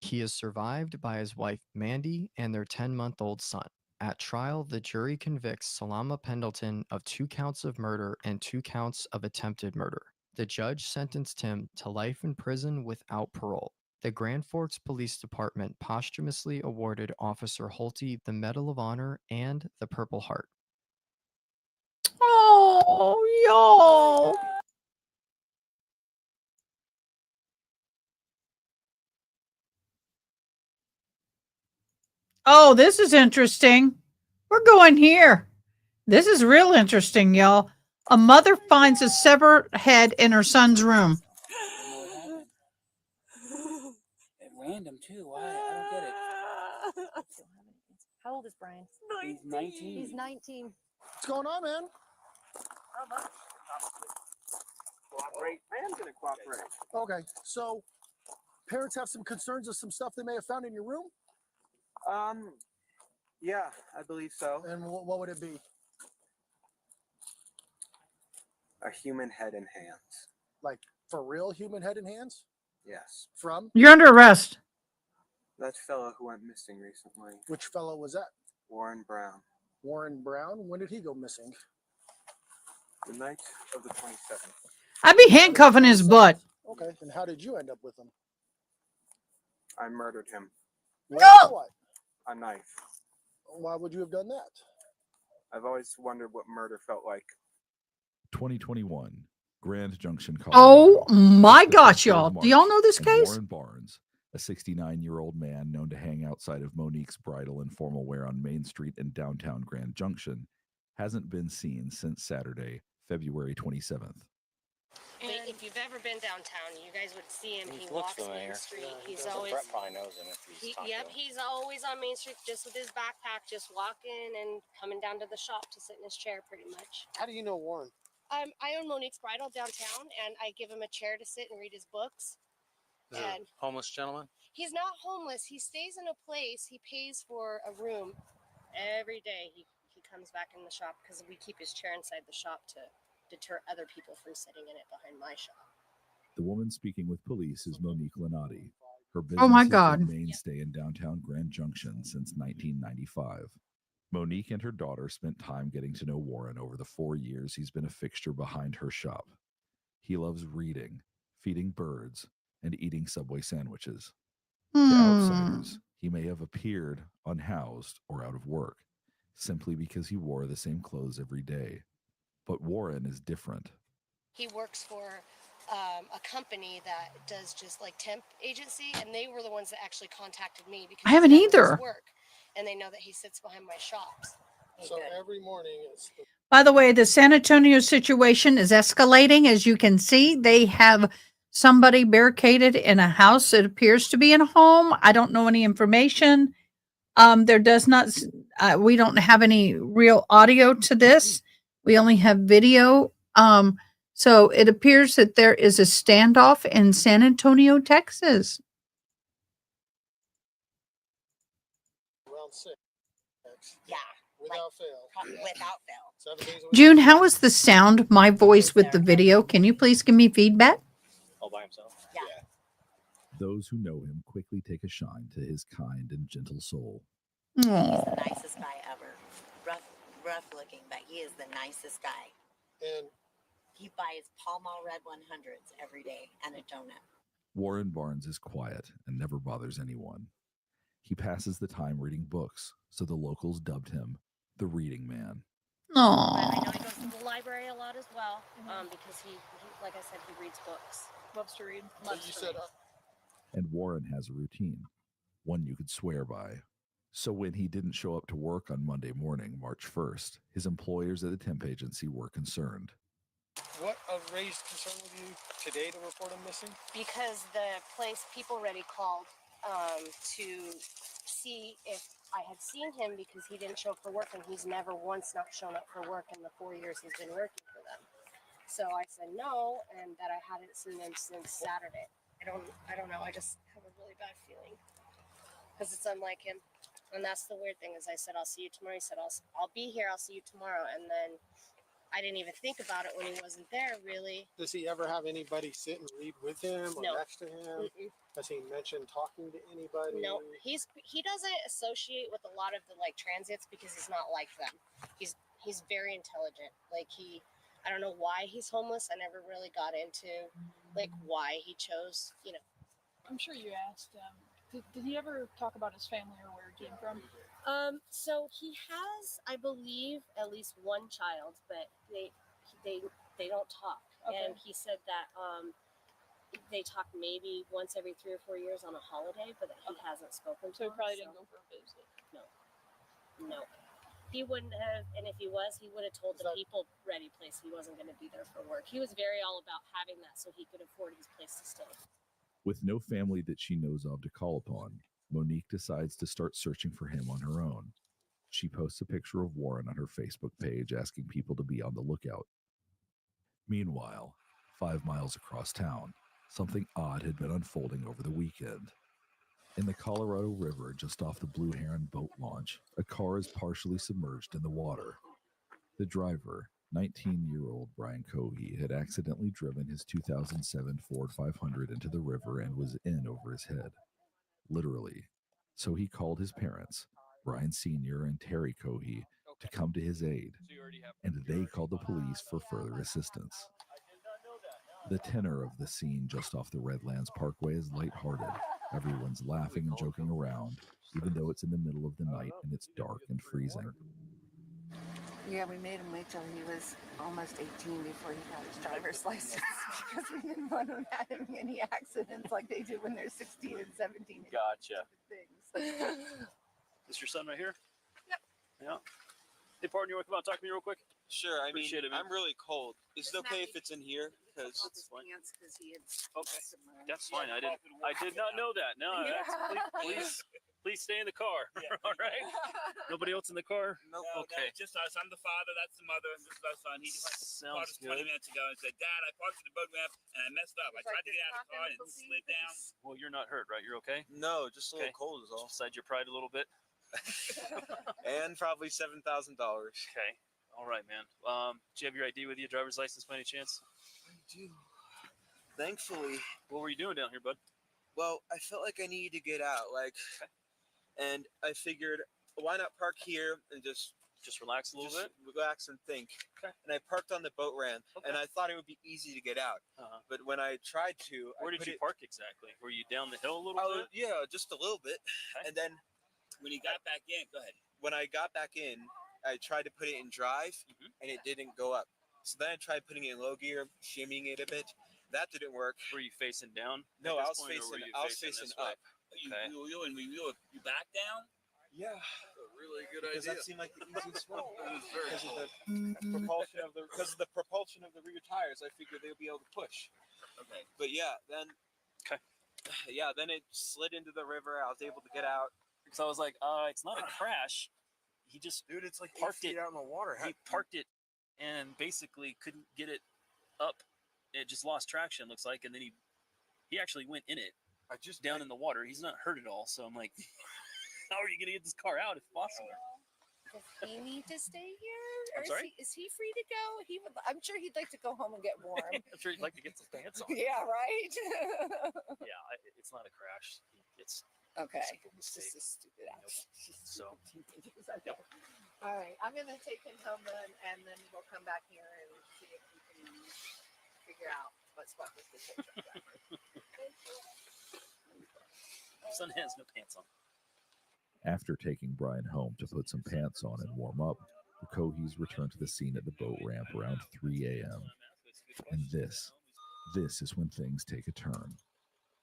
He is survived by his wife Mandy and their 10-month-old son. At trial, the jury convicts Salama Pendleton of 2 counts of murder and 2 counts of attempted murder. The judge sentenced him to life in prison without parole. The Grand Forks Police Department posthumously awarded Officer Holty the Medal of Honor and the Purple Heart. Oh, y'all. Oh, this is interesting. We're going here. This is real interesting, y'all. A mother finds a severed head in her son's room. Random too. Why? I don't get it. How old is Brian? He's 19. He's 19. What's going on, man? Cooperate. I am going to cooperate. Okay, so parents have some concerns of some stuff they may have found in your room? Yeah, I believe so. And what would it be? A human head and hands. Like, for real human head and hands? Yes. From? You're under arrest. That fellow who went missing recently. Which fellow was that? Warren Brown. Warren Brown? When did he go missing? The night of the 27th. I'd be handcuffing his butt. Okay, and how did you end up with him? I murdered him. With what? A knife. Why would you have done that? I've always wondered what murder felt like. 2021, Grand Junction, Oh Colorado. my The gosh, 5th of y'all. Do March, y'all know this and case? Warren Barnes, a 69-year-old man known to hang outside of Monique's Bridal and Formal Wear on Main Street in downtown Grand Junction, hasn't been seen since Saturday, February 27th. But if you've ever been downtown, you guys would see him. He looks walks Main familiar. Street. He's So always Brett probably knows him if he's talked to him. he's always on Main Street just with his backpack, just walking and coming down to the shop to sit in his chair pretty much. How do you know Warren? I own Monique's Bridal downtown, and I give him a chair to sit and read his books. Is And it a homeless gentleman? he's not homeless. He stays in a place. He pays for a room every day. He comes back in the shop because we keep his chair inside the shop to deter other people from sitting in it behind my shop. The woman speaking with police is Monique Lenati. Her business Oh my has God. been a mainstay in downtown Grand Junction since 1995. Monique and her daughter spent time getting to know Warren over the 4 years he's been a fixture behind her shop. He loves reading, feeding birds, and eating Subway sandwiches. To outsiders, he may have appeared unhoused or out of work, simply because he wore the same clothes every day. But Warren is different. He works for a company that does just like temp agency, and they were the ones that actually contacted me because I haven't he's never either. missed work, and they know that he sits behind my shops. So every morning it's the By the way, the San Antonio situation is escalating. As you can see, they have somebody barricaded in a house. It appears to be in a home. I don't know any information. There does not, we don't have any real audio to this. We only have video. So it appears that there is a standoff in San Antonio, Texas. around 6. Yeah. Without fail. Without fail. 7 days a week. June, how is the sound, my voice with the video? Can you please give me feedback? All by himself? Yeah. Those who know him quickly take a shine to his kind and gentle soul. He's the nicest guy ever. Rough looking, but he is the nicest guy. And he buys Pall Mall Red 100s every day and a donut. Warren Barnes is quiet and never bothers anyone. He passes the time reading books, so the locals dubbed him the Reading Man. But I know he goes to the library a lot as well, because he, like I said, he reads books. Loves to read. Loves to read. And Warren has a routine, one you could swear by. So when he didn't show up to work on Monday morning, March 1st, his employers at the temp agency were concerned. What raised concern with you today to report him missing? Because the place People Ready called to see if I had seen him because he didn't show up for work, and he's never once not shown up for work in the 4 years he's been working for them. So I said no, and that I hadn't seen him since Saturday. I don't know. I just have a really bad feeling because it's unlike him. And that's the weird thing is I said, I'll see you tomorrow. He said, I'll be here. I'll see you tomorrow. And then I didn't even think about it when he wasn't there, really. Does he ever have anybody sit and read with him or No. next to him? Has he mentioned talking to anybody? No, he doesn't associate with a lot of the like transits because he's not like them. He's very intelligent. Like I don't know why he's homeless. I never really got into like why he chose, I'm sure you asked. Did he ever talk about his family or where he came from? So he has, I believe, at least one child, but they don't talk. Okay. And he said that they talk maybe once every 3 or 4 years on a holiday, but that he hasn't spoken to. So he him, probably didn't go for a visit. No. He wouldn't have, and if he was, he would have told the People Ready place he wasn't going to be there for work. He was very all about having that so he could afford his place to stay. With no family that she knows of to call upon, Monique decides to start searching for him on her own. She posts a picture of Warren on her Facebook page asking people to be on the lookout. Meanwhile, 5 miles across town, something odd had been unfolding over the weekend. In the Colorado River, just off the Blue Heron boat launch, a car is partially submerged in the water. The driver, 19-year-old Brian Kohi, had accidentally driven his 2007 Ford 500 into the river and was in over his head. Literally. So he called his parents, Brian Sr. and Terry Kohi, to come to his aid, and they called the police for further assistance. The tenor of the scene just off the Redlands Parkway is lighthearted. Everyone's laughing and joking around, even though it's in the middle of the night and it's dark and freezing. Yeah, we made him wait till he was almost 18 before he got his driver's license because we didn't want him having any accidents like they do when they're 16 and 17. Gotcha. Things. This your son right here? Yep. Yeah. Hey, partner, you want to come out and talk to me real quick? Sure. I mean, Appreciate it, man. I'm really cold. Is it okay if it's in here? Because Okay, that's fine. I did not know that. No, please stay in the car. All right. Nobody else in the car. Nope. No, okay. just us. I'm the father. That's the mother. And this is my son. He just called Sounds us 20 good. minutes ago and said, "Dad, I parked at the boat ramp and I messed up. I tried to get out of the car and it slid down." Well, you're not hurt, right? You're okay. No, just a little cold is all. Beside your pride a little bit. And probably $7,000. Okay. All right, man. Do you have your ID with you, driver's license, by any chance? I do. Thankfully. What were you doing down here, bud? Well, I felt like I needed to get out, and I figured, why not park here and just relax a little bit, relax and think. Okay. And I parked on the boat ramp, and I thought it would be easy to get out. But when I tried to, Where did you park exactly? Were you down the hill a little bit? Yeah, just a little bit. And then when you got back in, go ahead. When I got back in, I tried to put it in drive, and it didn't go up. So then I tried putting it in low gear, shimmying it a bit. That didn't work. Were you facing down? No, at I this was point, or were facing. you I was facing this way? up. Okay. You back down? Yeah. Really good Because idea. that seemed like the easiest one. It was very Because of cool. the propulsion of the propulsion of the rear tires, I figured they'd be able to push. Okay. But yeah, then. Okay. Yeah, then it slid into the river. I was able to get out. Because I was like, it's not a crash. He just it's like parked 8 it feet out in the water. He parked it and basically couldn't get it up. It just lost traction, looks like, and then he actually went in it. Down in the water. He's not hurt at all. So I'm like, how are you gonna get this car out if possible? Does he need to stay here? Or I'm sorry? Is he free to go? I'm sure he'd like to go home and get warm. I'm sure he'd like to get some pants on. Yeah, right? Yeah, it's not a crash. It's Okay. simple It's mistake. just a stupid act. So, Okay. All right. I'm going to take him home then, and then we'll come back here and see if we can figure out what's what with this picture. son has no pants on. After taking Brian home to put some pants on and warm up, the Kohis returned to the scene at the boat ramp around 3 a.m. And this is when things take a turn.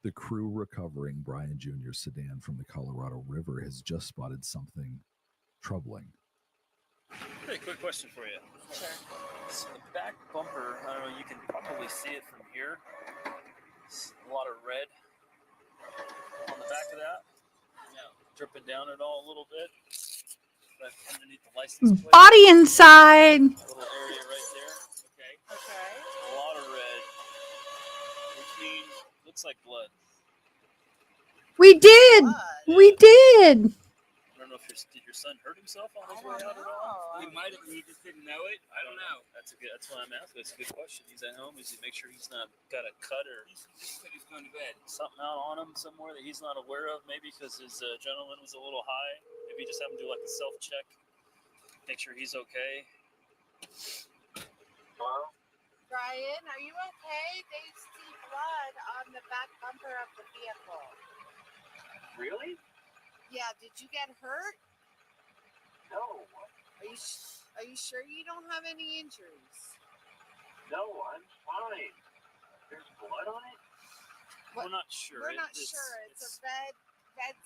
The crew recovering Brian Jr.'s sedan from the Colorado River has just spotted something troubling. Hey, quick question for you. Sure. So the back bumper, I don't know, you can probably see it from here. It's a lot of red on the back of that. Dripping down it all a little bit. Right underneath the license plate. Body inside. Little area right there. Okay. Okay. A lot of red, which means looks like blood. We did. We did. I don't know if did your son hurt himself on his way out at all? He might have. He just didn't know it. I don't know. That's why I'm asking. That's a good question. He's at home. Is he make sure he's not got a cut or He said he's going to bed. something out on him somewhere that he's not aware of? Maybe because his adrenaline was a little high. Maybe just have him do like a self check, make sure he's okay. Hello? Brian, are you okay? They see blood on the back bumper of the vehicle. Really? Yeah, did you get hurt? No. Are you sure you don't have any injuries? No, I'm fine. There's blood on it? We're not sure. We're not sure. It's a red,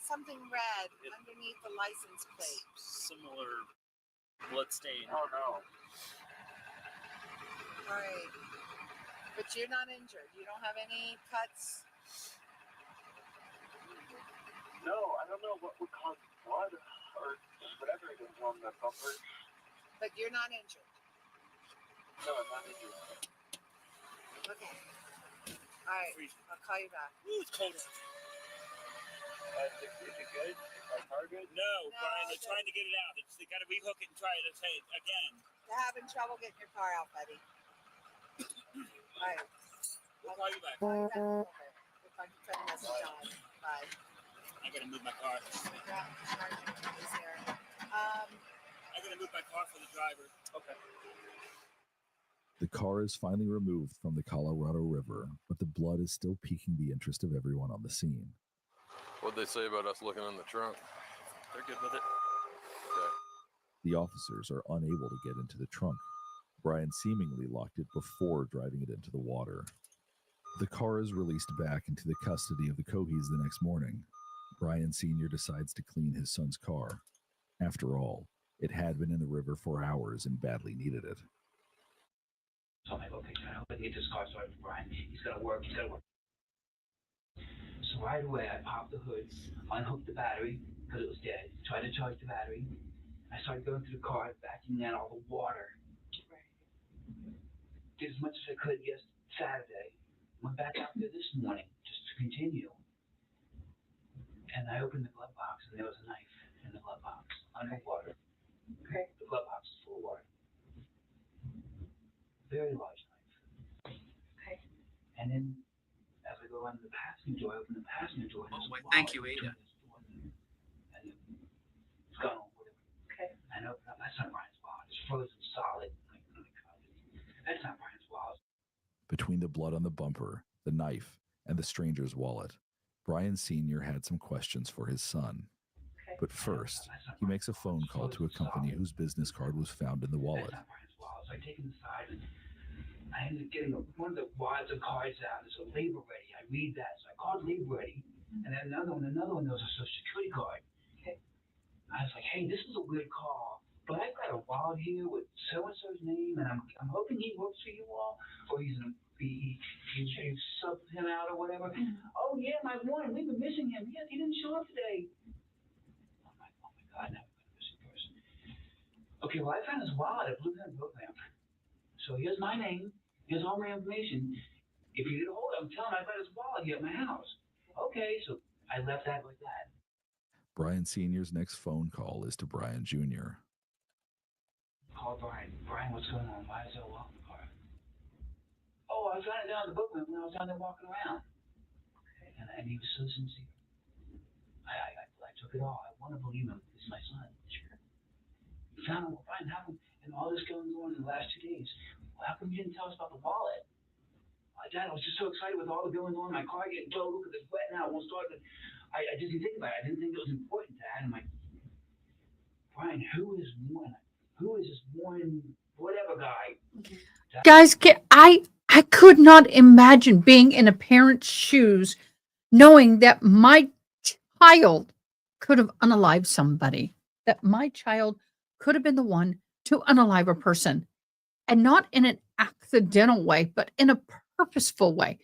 something red underneath the license plate. Similar blood stain. Oh, no. All right. But you're not injured. You don't have any cuts? No, I don't know what would cause blood or whatever it is on the bumper. But you're not injured. No, I'm not injured. Okay. All right. I'll call you back. Ooh, it's cold. Is it good? My car good? No, Brian, they're trying to get it out. They got to rehook it and try it again. They're having trouble getting your car out, buddy. All right. We'll call you back. If I can send a message on. Bye. I gotta move my car. Yeah, Sergeant is here. I gotta move my car for the driver. Okay. The car is finally removed from the Colorado River, but the blood is still piquing the interest of everyone on the scene. What'd they say about us looking in the trunk? They're good with it. Okay. The officers are unable to get into the trunk. Brian seemingly locked it before driving it into the water. The car is released back into the custody of the Kohis the next morning. Brian Sr. decides to clean his son's car. After all, it had been in the river for hours and badly needed it. So I'm like, okay, I hope I get this car started for Brian. He's got to work. So right away, I popped the hood, unhooked the battery because it was dead, tried to charge the battery. I started going through the car, vacuuming out all the water. Did as much as I could Saturday. Went back out there this morning just to continue. And I opened the glove box, and there was a knife in the glove box, underwater. Okay. The glove box is full of water. Very large knife. Okay. And then, as I go under the passenger door, I open the passenger door. And thank you, Ada. And it's gone. Okay. And I open up. That's not Brian's wallet. It's frozen solid. That's not Brian's wallet. Between the blood on the bumper, the knife, and the stranger's wallet, Brian Sr. had some questions for his son. Okay. But first, he makes a phone call to a company whose business card was found in the wallet. That's not Brian's wallet. So I take him aside, and I ended up getting one of the wads of cards out. It's a labor ready. I read that. So I called labor ready, and then another one, there was a social security card. Okay. I was like, hey, this is a weird call, but I've got a wallet here with so-and-so's name, and I'm hoping he works for you all, or you sub him out or whatever. Oh, yeah, my one, we've been missing him. Yes, he didn't show up today. I'm like, oh, my God, now we've got a missing person. Okay, well, I found his wallet at Blue Hen Program. So here's my name. Here's all my information. If you get a hold of him, tell him I've got his wallet here at my house. Okay, so I left that like that. Brian Sr.'s next phone call is to Brian Jr. Call Brian. Brian, what's going on? Why is there a wallet in the car? Oh, I found it down in the booklet when I was down there walking around. Okay. And he was so sincere. I took it all. I want to believe him. He's my son. Sure. You found him. Brian, how come, and all this going on in the last 2 days, well, how come you didn't tell us about the wallet? Dad, I was just so excited with all the going on. My car getting towed. Look at this wet now. It won't start. I just didn't think about it. I didn't think it was important, Dad. I'm like, Brian, who is this one, whatever guy? Dad? Guys, I could not imagine being in a parent's shoes knowing that my child could have unalived somebody, that my child could have been the one to unalive a person, and not in an accidental way, but in a purposeful way.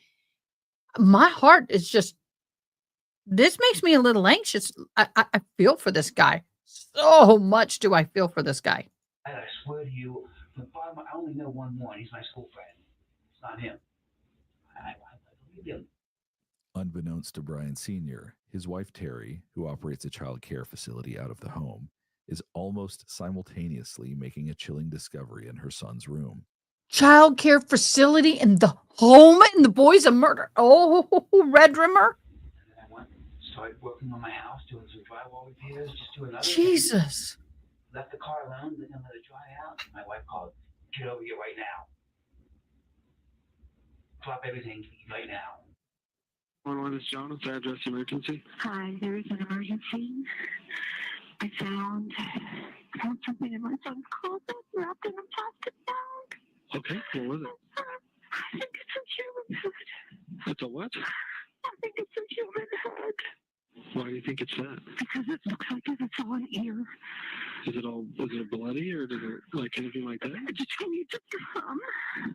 My heart is just, this makes me a little anxious. I feel for this guy. So much do I feel for this guy. Dad, I swear to you, from the bottom, I only know one. He's my school friend. It's not him. I believe him. Unbeknownst to Brian Sr., his wife Terry, who operates a child care facility out of the home, is almost simultaneously making a chilling discovery in her son's room. Child care facility in the home, and the boy's a murder. Oh, Red Rimmer. And then I went, started working on my house, doing some drywall repairs, just doing other Jesus. things. Left the car alone, didn't let it dry out. My wife called, get over here right now. Drop everything right now. 1-1 is John. What's the address emergency? Hi, there is an emergency. I found something in my son's closet wrapped in a plastic bag. Okay, what was it? I think it's a human head. It's a what? I think it's a human head. Why do you think it's that? Because it looks like it's all an ear. Is it bloody or did it like anything like that? I just need to come.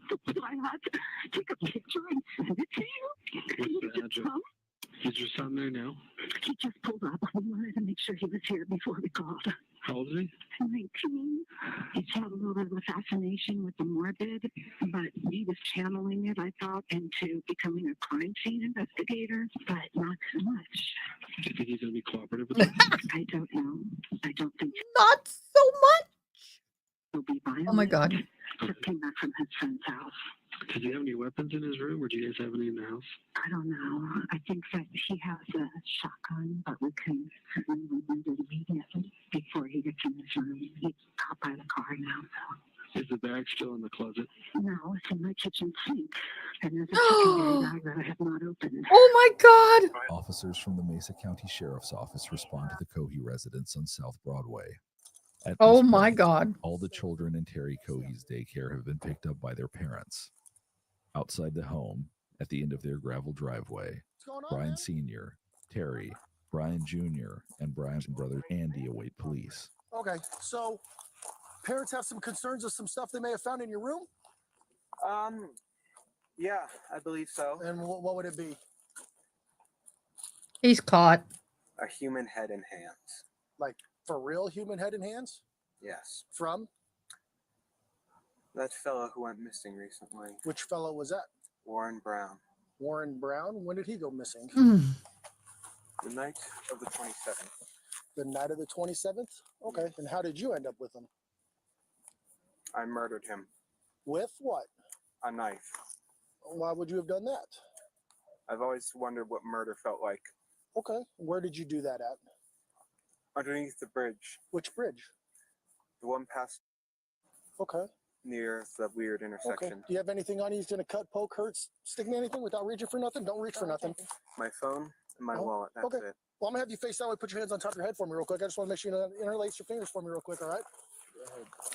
So I had to take a picture and send it to you. What's the address? Is your son there now? He just pulled up. I wanted to make sure he was here before we called. How old is he? 19. He's had a little bit of a fascination with the morbid, but he was channeling it, I thought, into becoming a crime scene investigator, but not so much. Do you think he's going to be cooperative with that? I don't know. I don't think not so much. He'll be violent. Oh my God. Just came back from his friend's house. Does he have any weapons in his room, or do you guys have any in the house? I don't know. I think that he has a shotgun, but we can remove it immediately before he gets in his room. He's caught by the car now. So. Is the bag bag still in the closet? No, it's in my kitchen sink. And there's a chicken bag that I have not opened. Oh my God. Officers from the Mesa County Sheriff's Office respond to the Kohi residence on South Broadway. At Oh this my point, God. all the children in Terry Kohi's daycare have been picked up by their parents. Outside the home, at the end of their gravel driveway, Brian Sr., Terry, Brian Jr., and Brian's brother Andy await police. Okay, so parents have some concerns of some stuff they may have found in your room? Yeah, I believe so. And what would it be? He's caught. A human head and hands. Like, for real human head and hands? Yes. From? That fellow who went missing recently. Which fellow was that? Warren Brown. Warren Brown? When did he go missing? The night of the 27th. The night of the 27th? Okay, and how did you end up with him? I murdered him. With what? A knife. Why would you have done that? I've always wondered what murder felt like. Okay, where did you do that at? Underneath the bridge. Which bridge? The one past Okay. near the weird Okay. intersection. Do you have anything on you that's gonna cut, poke, hurt, stick me anything without reaching for nothing? Don't reach for nothing. My phone and my wallet. That's okay. it. Well, I'm gonna have you face that way. Put your hands on top of your head for me real quick. I just want to make sure you interlace your fingers for me real quick. All right.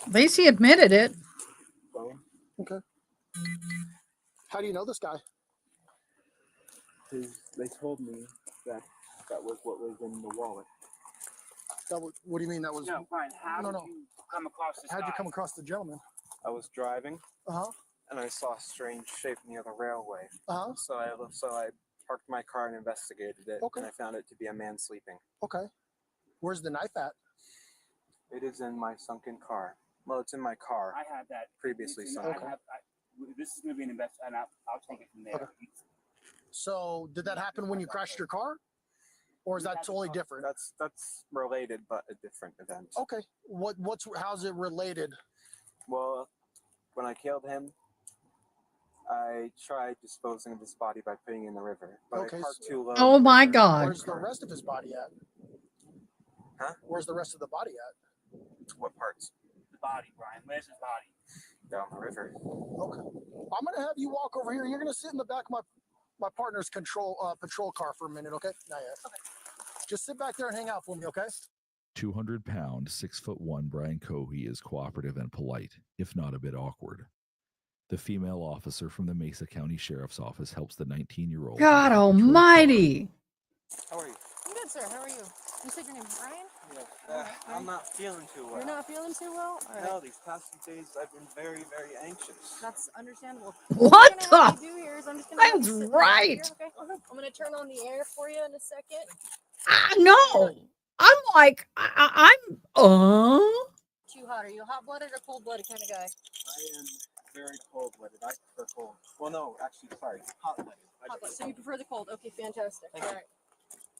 At least he admitted it. Okay. How do you know this guy? They told me that was what was in the wallet. What do you mean that was? No, Brian, how did you come across this How'd you guy? come across the gentleman? I was driving. And I saw a strange shape near the railway. So I parked my car and investigated it. Okay. And I found it to be a man sleeping. Okay. Where's the knife at? It is in my sunken car. Well, it's in my car. I had that previously I sunk. this is going to be an invest, and I'll take it from there. Okay. So did that happen when you crashed your car, or is that totally different? That's related, but a different event. Okay. How's it related? Well, when I killed him, I tried disposing of his body by putting it in the river, but I parked too low. Oh my God. Where's the rest of his body at? Huh? Where's the rest of the body at? What parts? The body, Brian. Where's his body? Down the river. Okay. I'm gonna have you walk over here. You're gonna sit in the back of my partner's patrol car for a minute, okay? Not yet. Okay. Just sit back there and hang out for me, okay? 200-pound, 6'1" Brian Kohi is cooperative and polite, if not a bit awkward. The female officer from the Mesa County Sheriff's Office helps the 19-year-old. God almighty. How are you? I'm good, sir. How are you? You said your name's Brian? Yeah. I'm not feeling too well. You're not feeling too well? All right. No, these past few days I've been very, very anxious. That's understandable. What I'm the? gonna have you do here is I'm just gonna have you That's sit right. here, okay? I'm gonna turn on the air for you in a second. No. I'm like, I'm. Too hot. Are you a hot-blooded or cold-blooded kind of guy? I am very cold-blooded. I prefer cold. Well, no, actually, sorry, hot-blooded. Hot-blooded. So you prefer the cold? Okay, fantastic. All right.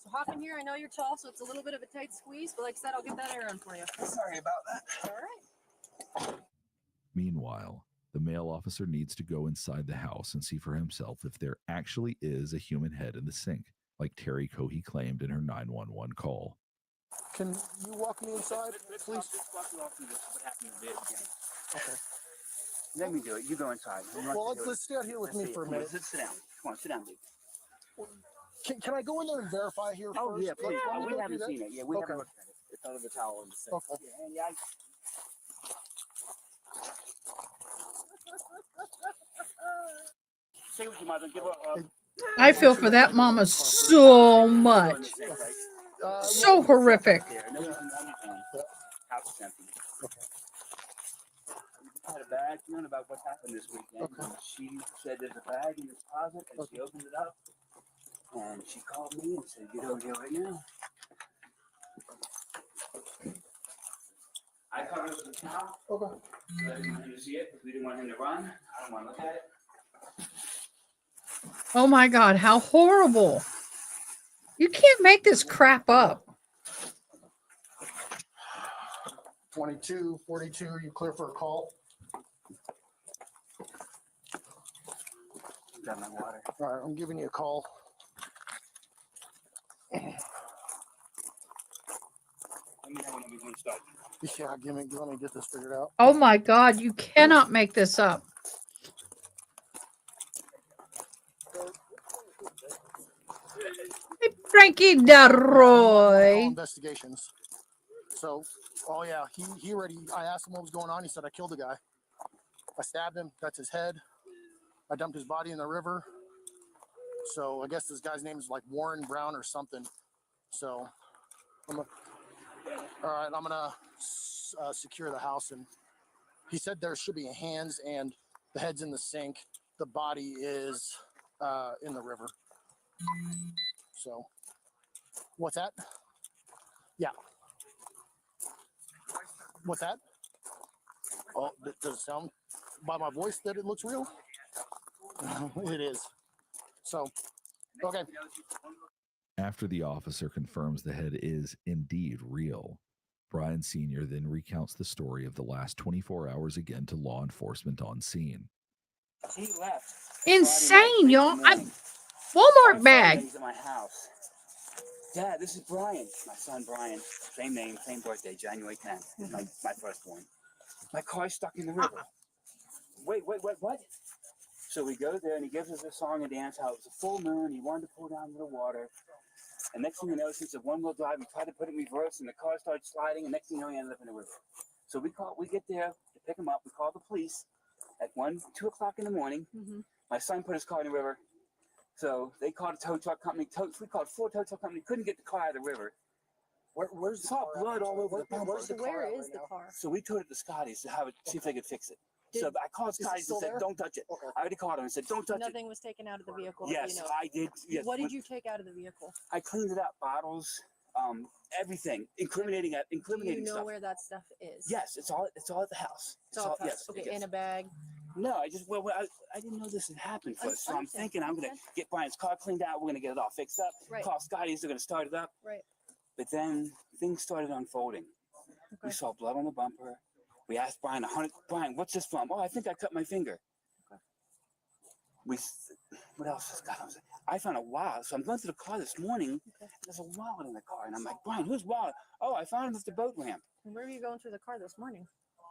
So hop in here. I know you're tall, so it's a little bit of a tight squeeze, but like I said, I'll get that air on for you. Sorry about that. All right. Meanwhile, the male officer needs to go inside the house and see for himself if there actually is a human head in the sink, like Terry Kohi claimed in her 911 call. Can you walk me inside, please? Let's walk you all through this. What happened in the beginning. Okay. Let me do it. You go inside. Well, let's stay out here with me for a minute. Sit down. Come on, sit down, dude. Can I go in there and verify here first? Oh, yeah, please. Let me We go haven't through that. seen it. Yeah, we haven't looked at it. It's under the towel in the sink. Okay. Yeah, Say what you mother. Give her. I feel for that mama so much. So horrific. House is empty. I had a bad feeling about what happened this weekend. And she said there's a bag in this closet, and she opened it up, and she called me and said, "Get over here right now." I covered it with a towel. Okay. I didn't want him to see it because we didn't want him to run. I don't want to look at it. Oh my God, how horrible. You can't make this crap up. 22, 42, you clear for a call? Got my water. All right, I'm giving you a call. Let me know when we me start. Yeah, let me get this figured out. Oh my God, you cannot make this up. Frankie Delroy. Investigations. So, oh yeah, he already, I asked him what was going on. He said, I killed a guy. I stabbed him. That's his head. I dumped his body in the river. So I guess this guy's name is like Warren Brown or something. So, all right, I'm gonna secure the house. And he said there should be hands and the head's in the sink. The body is in the river. So, what's that? Yeah. What's that? Oh, does it sound by my voice that it looks real? It is. So, okay. After the officer confirms the head is indeed real, Brian Sr. then recounts the story of the last 24 hours again to law enforcement on scene. He left. Insane, y'all. Walmart bag. He's at my house. Dad, this is Brian. My son Brian. Same name, same birthday, January 10th. My firstborn. My car's stuck in the river. Wait, what? So we go there and he gives us a song and dance how it was a full moon. He wanted to pull down to the water. And next thing you know, since the one-wheel drive, we tried to put it in reverse and the car started sliding. And next thing you know, he ended up in the river. So we get there to pick him up. We call the police at 2 o'clock in the morning. My son put his car in the river. So they called a tow truck company. We called 4 tow truck companies. Couldn't get the car out of the river. Where's the car? Blood all over the bumper. Where is the car? So we towed it to Scotty's to see if they could fix it. So I called Scotty's and said, don't touch it. I already called him and said, don't touch it. Nothing was taken out of the vehicle. Yes, you know. I did. Yes. What did you take out of the vehicle? I cleaned it up. Bottles, everything. Incriminating Do you know stuff. where that stuff is? Yes, it's all at the house. Yes. Okay, yes. in a bag. No, I didn't know this had happened first. So I'm thinking I'm going to get Brian's car cleaned out. We're going to get it all fixed up. Right. Call Scotty's. They're going to start it up. Right. But then things started unfolding. Okay. We saw blood on the bumper. We asked Brian, Brian, what's this from? Oh, I think I cut my finger. Okay. What else has got on? I found a wallet. So I'm going through the car this morning. Okay. There's a wallet in the car. And I'm like, Brian, whose wallet? Oh, I found it at the boat ramp. And where were you going through the car this morning?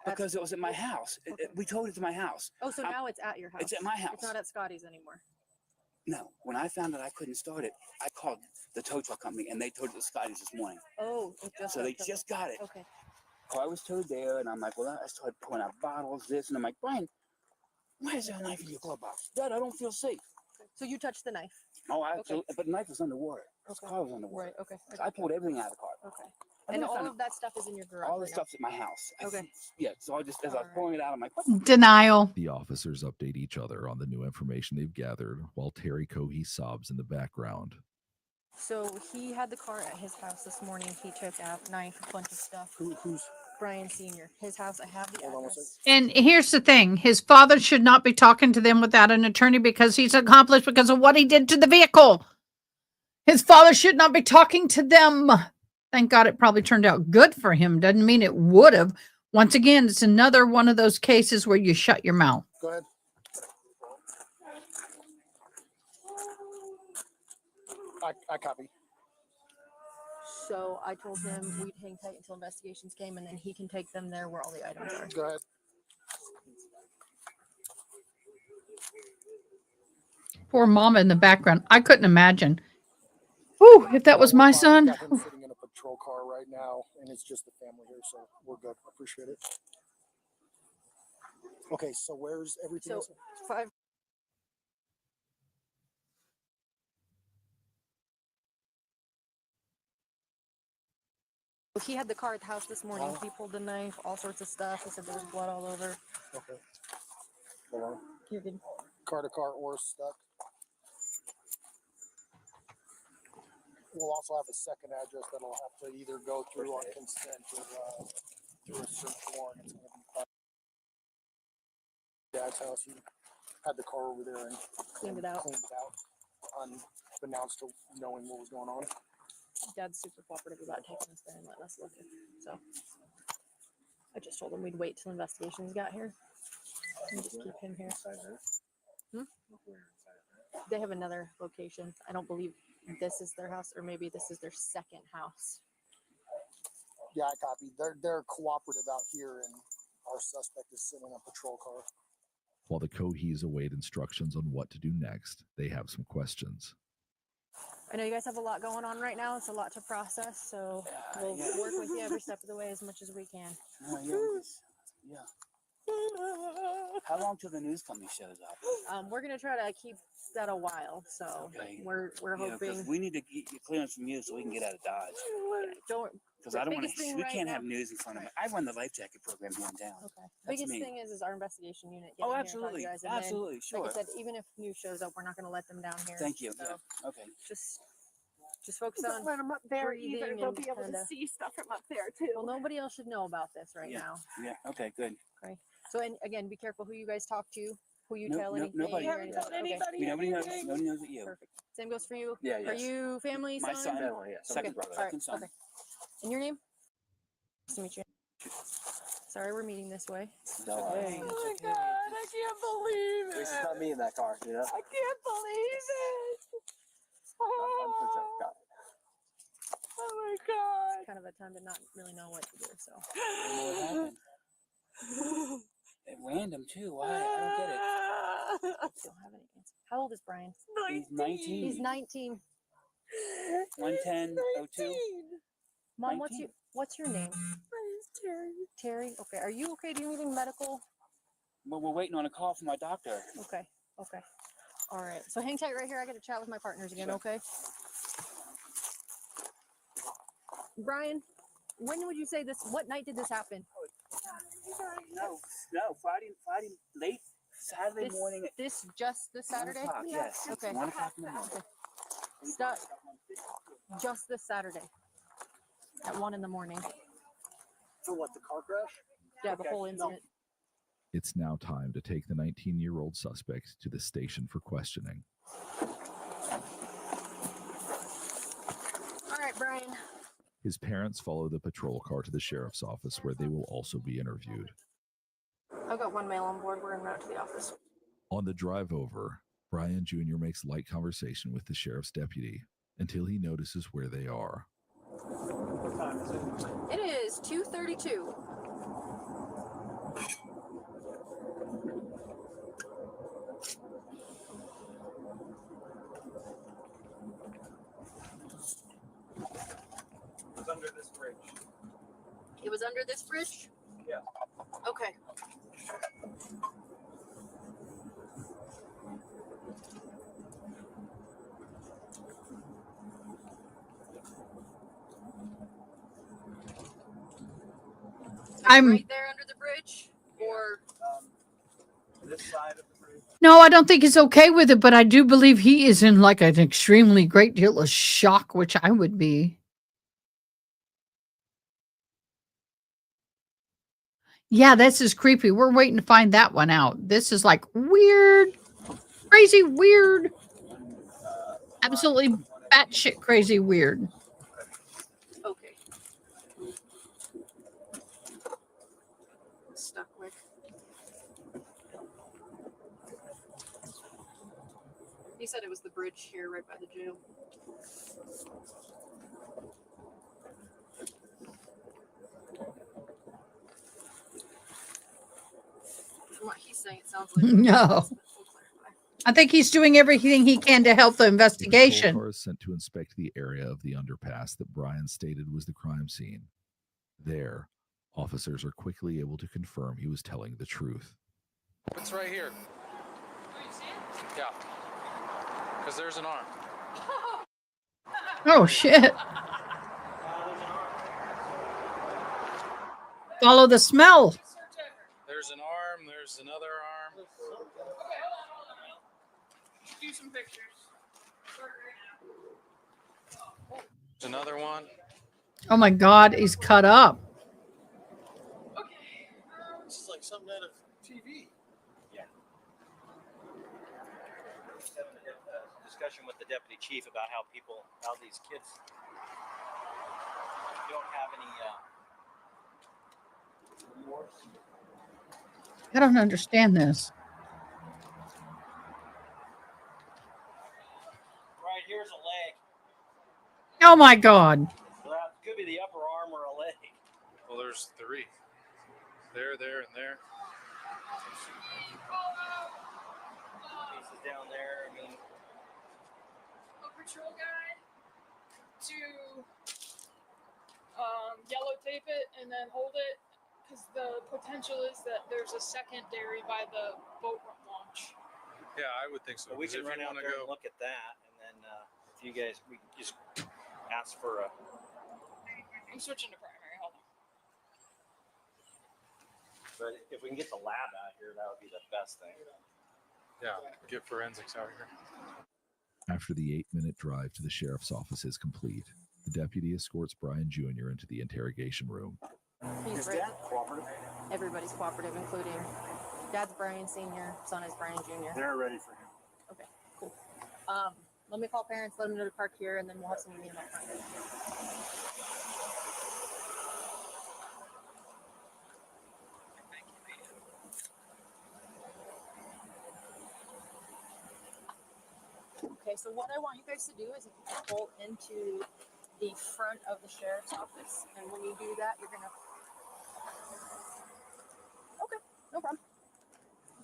Because it was at my house. Okay. We towed it to my house. Oh, so now it's at your house. It's at my house. It's not at Scotty's anymore. No. When I found that I couldn't start it, I called the tow truck company and they towed it to Scotty's this morning. Oh, so they just got it. Okay. Car was towed there, and I'm like, well, I started pulling out bottles, this, and I'm like, Brian, why is there a knife in your glove box? Dad, I don't feel safe. So you touched the knife? Oh, absolutely. Okay. But the knife was underwater. Okay. The car was underwater. Right, okay. So I pulled everything out of the car. Okay. And all of that stuff is in your garage? All the stuff's at my house. Okay. Yeah, so I just, as I was pulling it out, I'm like, Denial. The officers update each other on the new information they've gathered while Terry Kohi sobs in the background. So he had the car at his house this morning. He took out a knife, a bunch of stuff. Who's Brian Sr.? His house. I have the address. And here's the thing. His father should not be talking to them without an attorney because he's accomplished because of what he did to the vehicle. His father should not be talking to them. Thank God it probably turned out good for him. Doesn't mean it would have. Once again, it's another one of those cases where you shut your mouth. Go ahead. I copy. So I told him we'd hang tight until investigations came, and then he can take them there where all the items are. Go ahead. Poor mama in the background. I couldn't imagine. Whew, if that was my son. I've been sitting in a patrol car right now, and it's just the family here, so we're good. I appreciate it. Okay, so where's everything else? 5. He had the car at the house this morning. He pulled the knife, all sorts of stuff. He said there was blood all over. Okay. Hold on. You're good. Car to car or stuck. We'll also have a second address that'll have to either go through on consent or through a search warrant. It's going to be Dad's house. He had the car over there and cleaned it out, unbeknownst to knowing what was going on. Dad's super cooperative about taking us there and letting us look at it. So I just told him we'd wait till investigations got here and just keep him here. They have another location. I don't believe this is their house, or maybe this is their second house. Yeah, I copy. They're cooperative out here, and our suspect is sitting in a patrol car. While the Kohis await instructions on what to do next, they have some questions. I know you guys have a lot going on right now. It's a lot to process, so we'll work with you every step of the way as much as we can. Yeah. How long till the news company shows up? We're gonna try to keep that a while, so we're hoping. We need to get clearance from you so we can get out of Dodge. Don't. Because I don't want to. We can't have news in front of me. I run the life jacket program here in town. Okay. Biggest thing is our investigation unit. Oh, absolutely, absolutely, sure. Like I said, even if news shows up, we're not gonna let them down here. Thank you. So Yeah. Okay. Just focus on let them up there either. breathing They'll and be able to kinda- see stuff from up there too. Well, nobody else should know about this right now. Yeah. Okay. Good. Okay. So, and again, be careful who you guys talk to, who you No- tell no- anything. nobody. or Haven't anything. told anybody Nobody knows. anything. Nobody knows but you. Perfect. Same goes for you. Yeah. Are Yes. you family? My son. Family, Yeah. Second brother. All right. Second son. Okay. And your name? Nice to meet you. Sorry, we're meeting this way. Oh my God! I can't believe it. It's not me in that car, you know? I can't believe it. Oh my God! It's kind of a time to not really know what to do. So. What happened? Random too. Why? I don't get it. Don't have any answer. How old is Brian? He's 19. He's 19. 110-02. Mom, 19. what's your name? My name's Terry. Terry. Okay. Are you okay? Do you need any medical? Well, we're waiting on a call from my doctor. Okay. Okay. All right. So hang tight right here. I got to chat with my partners again. Sure. Okay. Brian, when would you say this? What night did this happen? No, Friday late Saturday morning. This Saturday? 1 o'clock, yes. Okay. 1 o'clock in the morning. Okay. Stop. Just this Saturday. At 1 in the morning. For what, the car crash? Yeah, the whole incident. It's now time to take the 19-year-old suspect to the station for questioning. All right, Brian. His parents follow the patrol car to the sheriff's office where they will also be interviewed. I've got one male on board. We're en route to the office. On the drive over, Brian Jr. makes light conversation with the sheriff's deputy until he notices where they are. What time is it? It is 2:32. It was under this bridge. It was under this bridge? Yeah. Okay. I'm right there under the bridge, or This side of the bridge. no, I don't think he's okay with it, but I do believe he is in like an extremely great deal of shock, which I would be. Yeah, this is creepy. We're waiting to find that one out. This is like weird, crazy, weird, absolutely batshit crazy weird. okay. Stuck with. He said it was the bridge here, right by the jail. From what he's saying, it sounds like No. I think he's doing everything he can to help the The investigation. patrol car is sent to inspect the area of the underpass that Brian stated was the crime scene. There, officers are quickly able to confirm he was telling the truth. It's right here. Yeah. Because there's an arm. Oh, shit. Follow the smell. There's an arm. There's another arm. Do some pictures. There's another one. Oh, my God. He's cut up. This is like something out of TV. Yeah. Having a discussion with the deputy chief about how these kids don't have any remorse. I don't understand this. Right, here's a leg. Oh, my God. So that could be the upper arm or a leg. Well, there's 3. There, and there. Pieces down there. I mean, A patrol guy to yellow tape it and then hold it, because the potential is that there's a secondary by the boat launch. Yeah, I would think so. we can run out there and look at that, and then if you guys, we can just ask for a. I'm switching to primary. Hold on. But if we can get the lab out here, that would be the best thing. Yeah, get forensics out here. After the 8-minute drive to the sheriff's office is complete, the deputy escorts Brian Jr. into the interrogation room. He's Is right. Dad cooperative? Everybody's cooperative, including Dad's Brian Sr., son is Brian Jr. They're ready for him. Okay, cool. Let me call parents, let them know to park here, and then we'll have some meeting up front. Okay, so what I want you guys to do is if you can pull into the front of the sheriff's office, and when you do that, you're gonna. Okay, no problem.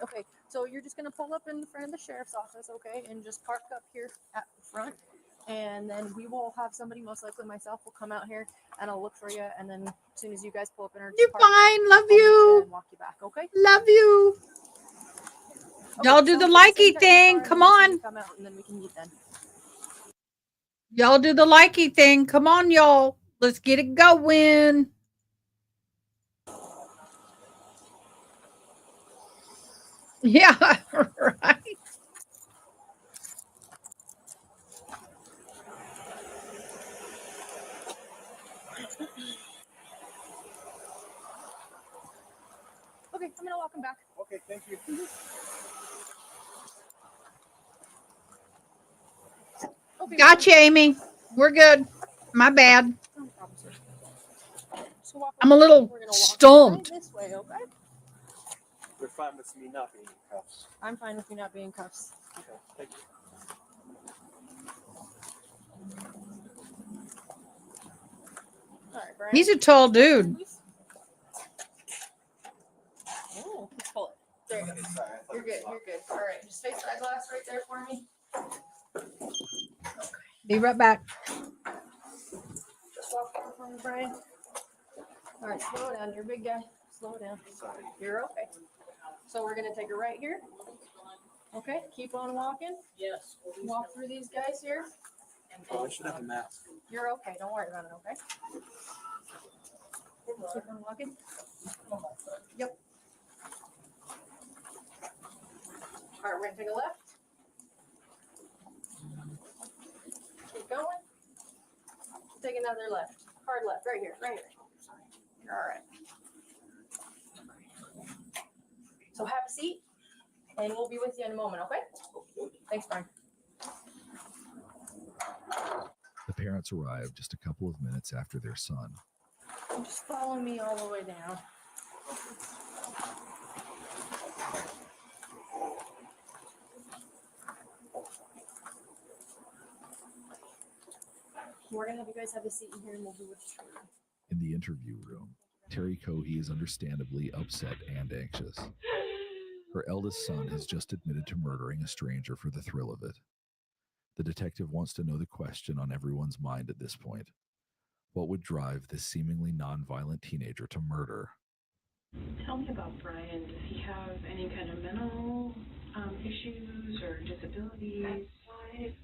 Okay, so you're just gonna pull up in front of the sheriff's office, okay, and just park up here at the front, and then we will have somebody, most likely myself, will come out here and I'll look for you, and then as soon as you guys pull up in our You're park, fine. Love I'll meet you. and walk you back, okay? Love you. Okay, Y'all do the sounds good. likey Send that in the thing. car, Come and then you on. come out, and then we can meet then. Y'all do the likey thing. Come on, y'all. Let's get it going. Yeah, right. Okay, I'm gonna walk him back. Okay, thank you. Okay, Gotcha, Amy. We're good. My bad. no problem, sir. So walk I'm a around. little We're gonna walk stumped. right this way, okay? They're fine with me not being in cuffs. I'm fine with you not being cuffs. Okay, thank you. All right, Brian. He's a tall dude. Oh, let's pull it. There you go. You're good. You're good. All right, just face that glass right there for me. Be right back. Just walk over for me, Brian. All right, slow down. You're a big guy. Slow down. You're okay. So we're gonna take a right here. Okay, keep on walking. Yes. Walk through these guys here. Oh, I should have a mask. You're okay. Don't worry about it. Okay. Keep on walking. Yep. All right, we're gonna take a left. Keep going. Take another left. Hard left. Right here. Right here. All right. So have a seat, and we'll be with you in a moment, okay? Thanks, Brian. The parents arrive just a couple of minutes after their son. Just follow me all the way down. We're gonna have you guys have a seat in here, and we'll do what you want. In the interview room, Terry Kohi is understandably upset and anxious. Her eldest son has just admitted to murdering a stranger for the thrill of it. The detective wants to know the question on everyone's mind at this point. What would drive this seemingly non-violent teenager to murder? Tell me about Brian. Does he have any kind of mental issues or disabilities? That's why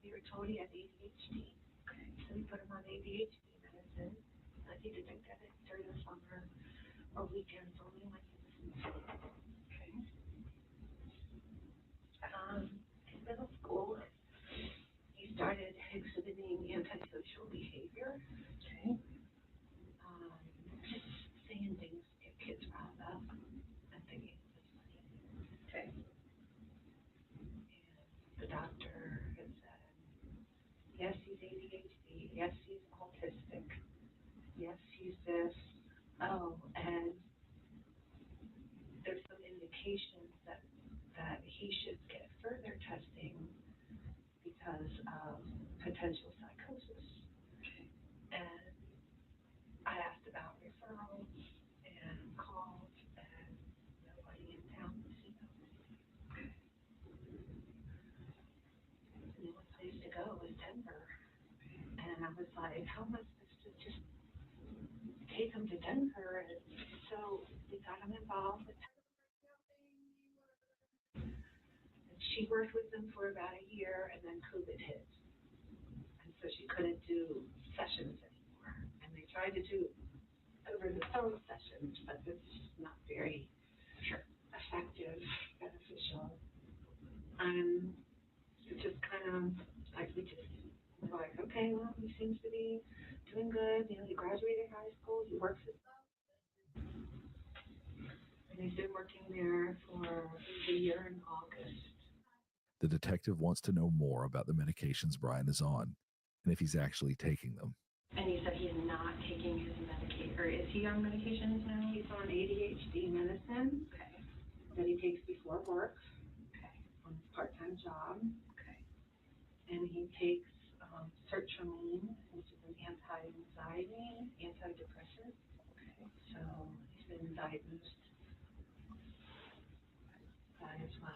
we were told he had ADHD. Okay. So we put him on ADHD medicine. He didn't get it during the summer or weekends only when he was in school. Okay. In middle school, he started exhibiting antisocial behavior. Okay. Just saying things to get kids riled up and thinking it was funny. Okay. And the doctor has said, yes, he's ADHD. Yes, he's autistic. Yes, he's this. Oh, and there's some indications that he should get further testing because of potential psychosis. And I asked about referral. I was like, how am I supposed to just take him to Denver? And so we got him involved. She worked with them for about a year, and then COVID hit. And so she couldn't do sessions anymore. And they tried to do over the phone sessions, but it's just not very effective, beneficial. And it just kind of, like, we just were like, okay, well, he seems to be doing good. You know, he graduated high school, he works his stuff. And he's been working there for a year in August. The detective wants to know more about the medications Brian is on and if he's actually taking them. And he said he's not taking his medication, or is he on medications now? He's on ADHD medicine. Okay. That he takes before work. Okay. On his part-time job. Okay. And he takes sertraline, which is an anti-anxiety, antidepressant. Okay. So he's been diagnosed that as well.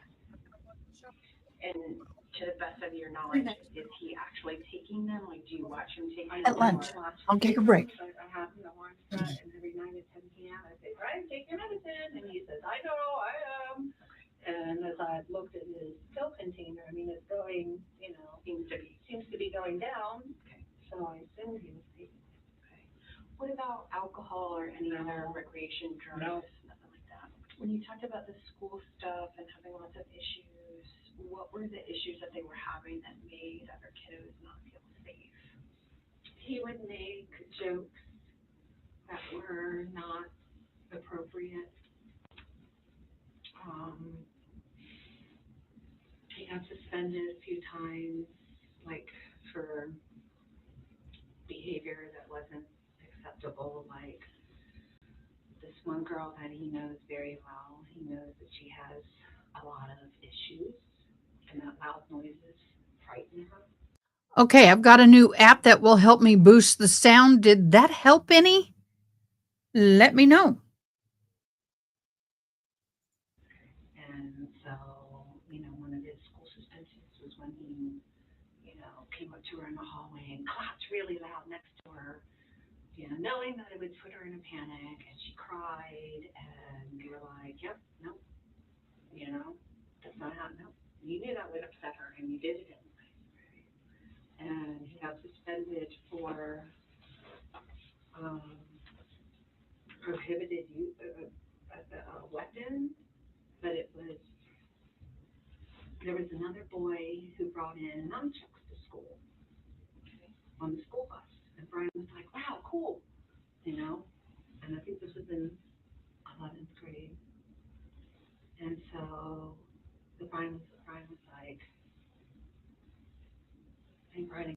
And to the best of your knowledge, is he actually taking them? Like, do you watch him take them? At lunch. I'll take a break. So I have him watch that, and every night at 10 p.m. I say, Brian, take your medicine. And he says, I know, I am. And as I looked at his pill container, I mean, it's going, you know, seems to be going down. Okay. So I assumed he was taking it. Okay. What about alcohol or any other recreation drugs? No. Nothing like that. When you talked about the school stuff and having lots of issues, what were the issues that they were having that made other kiddos not feel safe? He would make jokes that were not appropriate. He got suspended a few times, like for behavior that wasn't acceptable. Like this one girl that he knows very well, he knows that she has a lot of issues, and that loud noises frighten her. Okay, I've got a new app that will help me boost the sound. Did that help any? Let me know. And so, you know, one of his school suspensions was when he, you know, came up to her in the hallway and clapped really loud next to her, you know, knowing that it would put her in a panic, and she cried, and we were like, yep, no, you know, that's not how, no. You knew that would upset her, and you did it anyway. And he got suspended for prohibited use of a weapon, but there was another boy who brought in nunchucks to school, okay, on the school bus, and Brian was like, wow, cool, you know, and I think this was in 11th grade, and so Brian was like, I think Brian.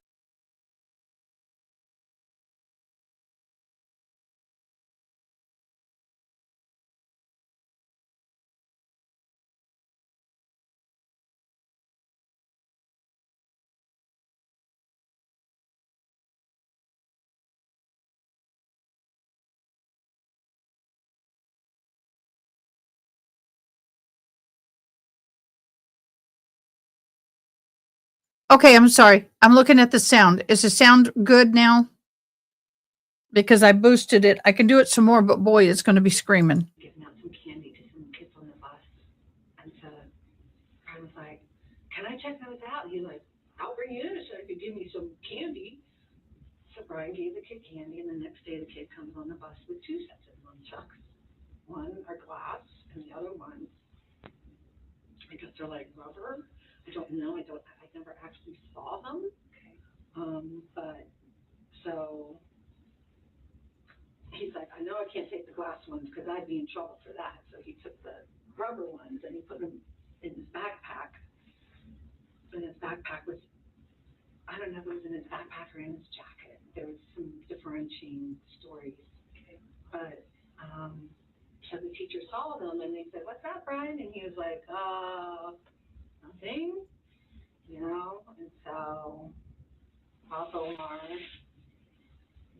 Okay, I'm sorry. I'm looking at the sound. Is the sound good now? Because I boosted it. I can do it some more, but boy, it's going to be screaming. Giving out some candy to some kids on the bus, and so I was like, can I check those out? He's like, I'll bring you in so you could give me some candy. So Brian gave the kid candy, and the next day the kid comes on the bus with two sets of nunchucks. One are glass, and the other one, I guess they're like rubber. I don't know. I never actually saw them. Okay. But so he's like, I know I can't take the glass ones because I'd be in trouble for that. So he took the rubber ones and he put them in his backpack. And his backpack was, I don't know if it was in his backpack or in his jacket. There was some differentiating stories. Okay. But so the teacher saw them and they said, what's that, Brian? And he was like, nothing, you know. And so also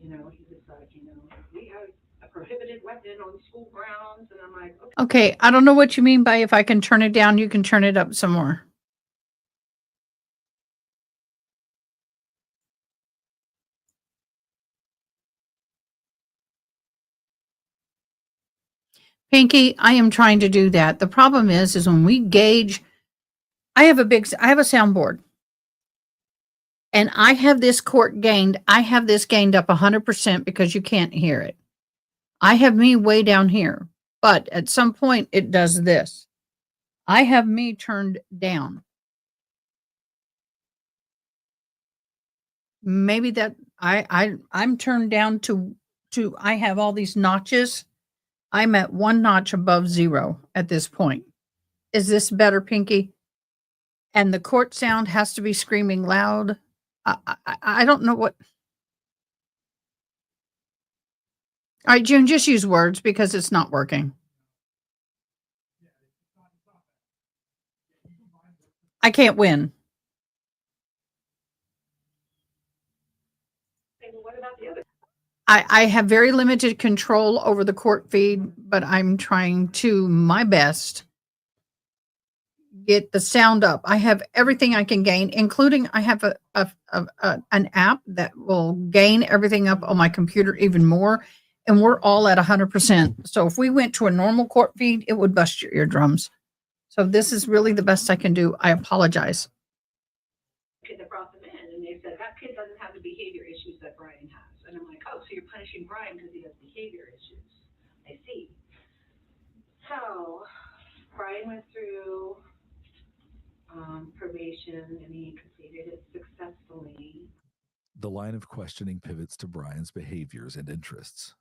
you know, he was like, you know, we have a prohibited weapon on school grounds. And I'm like, Okay, I don't know what you mean by if I can turn it down, you can turn it up some more. Pinky, I am trying to do that. The problem is when we gauge, I have a soundboard, and I have this gained up 100% because you can't hear it. I have me way down here, but at some point it does this. I have me turned down. Maybe that I'm turned down to I have all these notches. I'm at one notch above 0 at this point. Is this better, Pinky? And the court sound has to be screaming loud. I don't know what. All right, June, just use words because it's not working. I can't win. What about the other? I have very limited control over the court feed, but I'm trying to my best get the sound up. I have everything I can gain, including I have an app that will gain everything up on my computer even more, and we're all at 100%. So if we went to a normal court feed, it would bust your eardrums. So this is really the best I can do. I apologize. Kid that brought them in, and they said that kid doesn't have the behavior issues that Brian has. And I'm like, oh, so you're punishing Brian because he has behavior issues. I see. So Brian went through probation and he completed it successfully. The line of questioning pivots to Brian's behaviors and interests.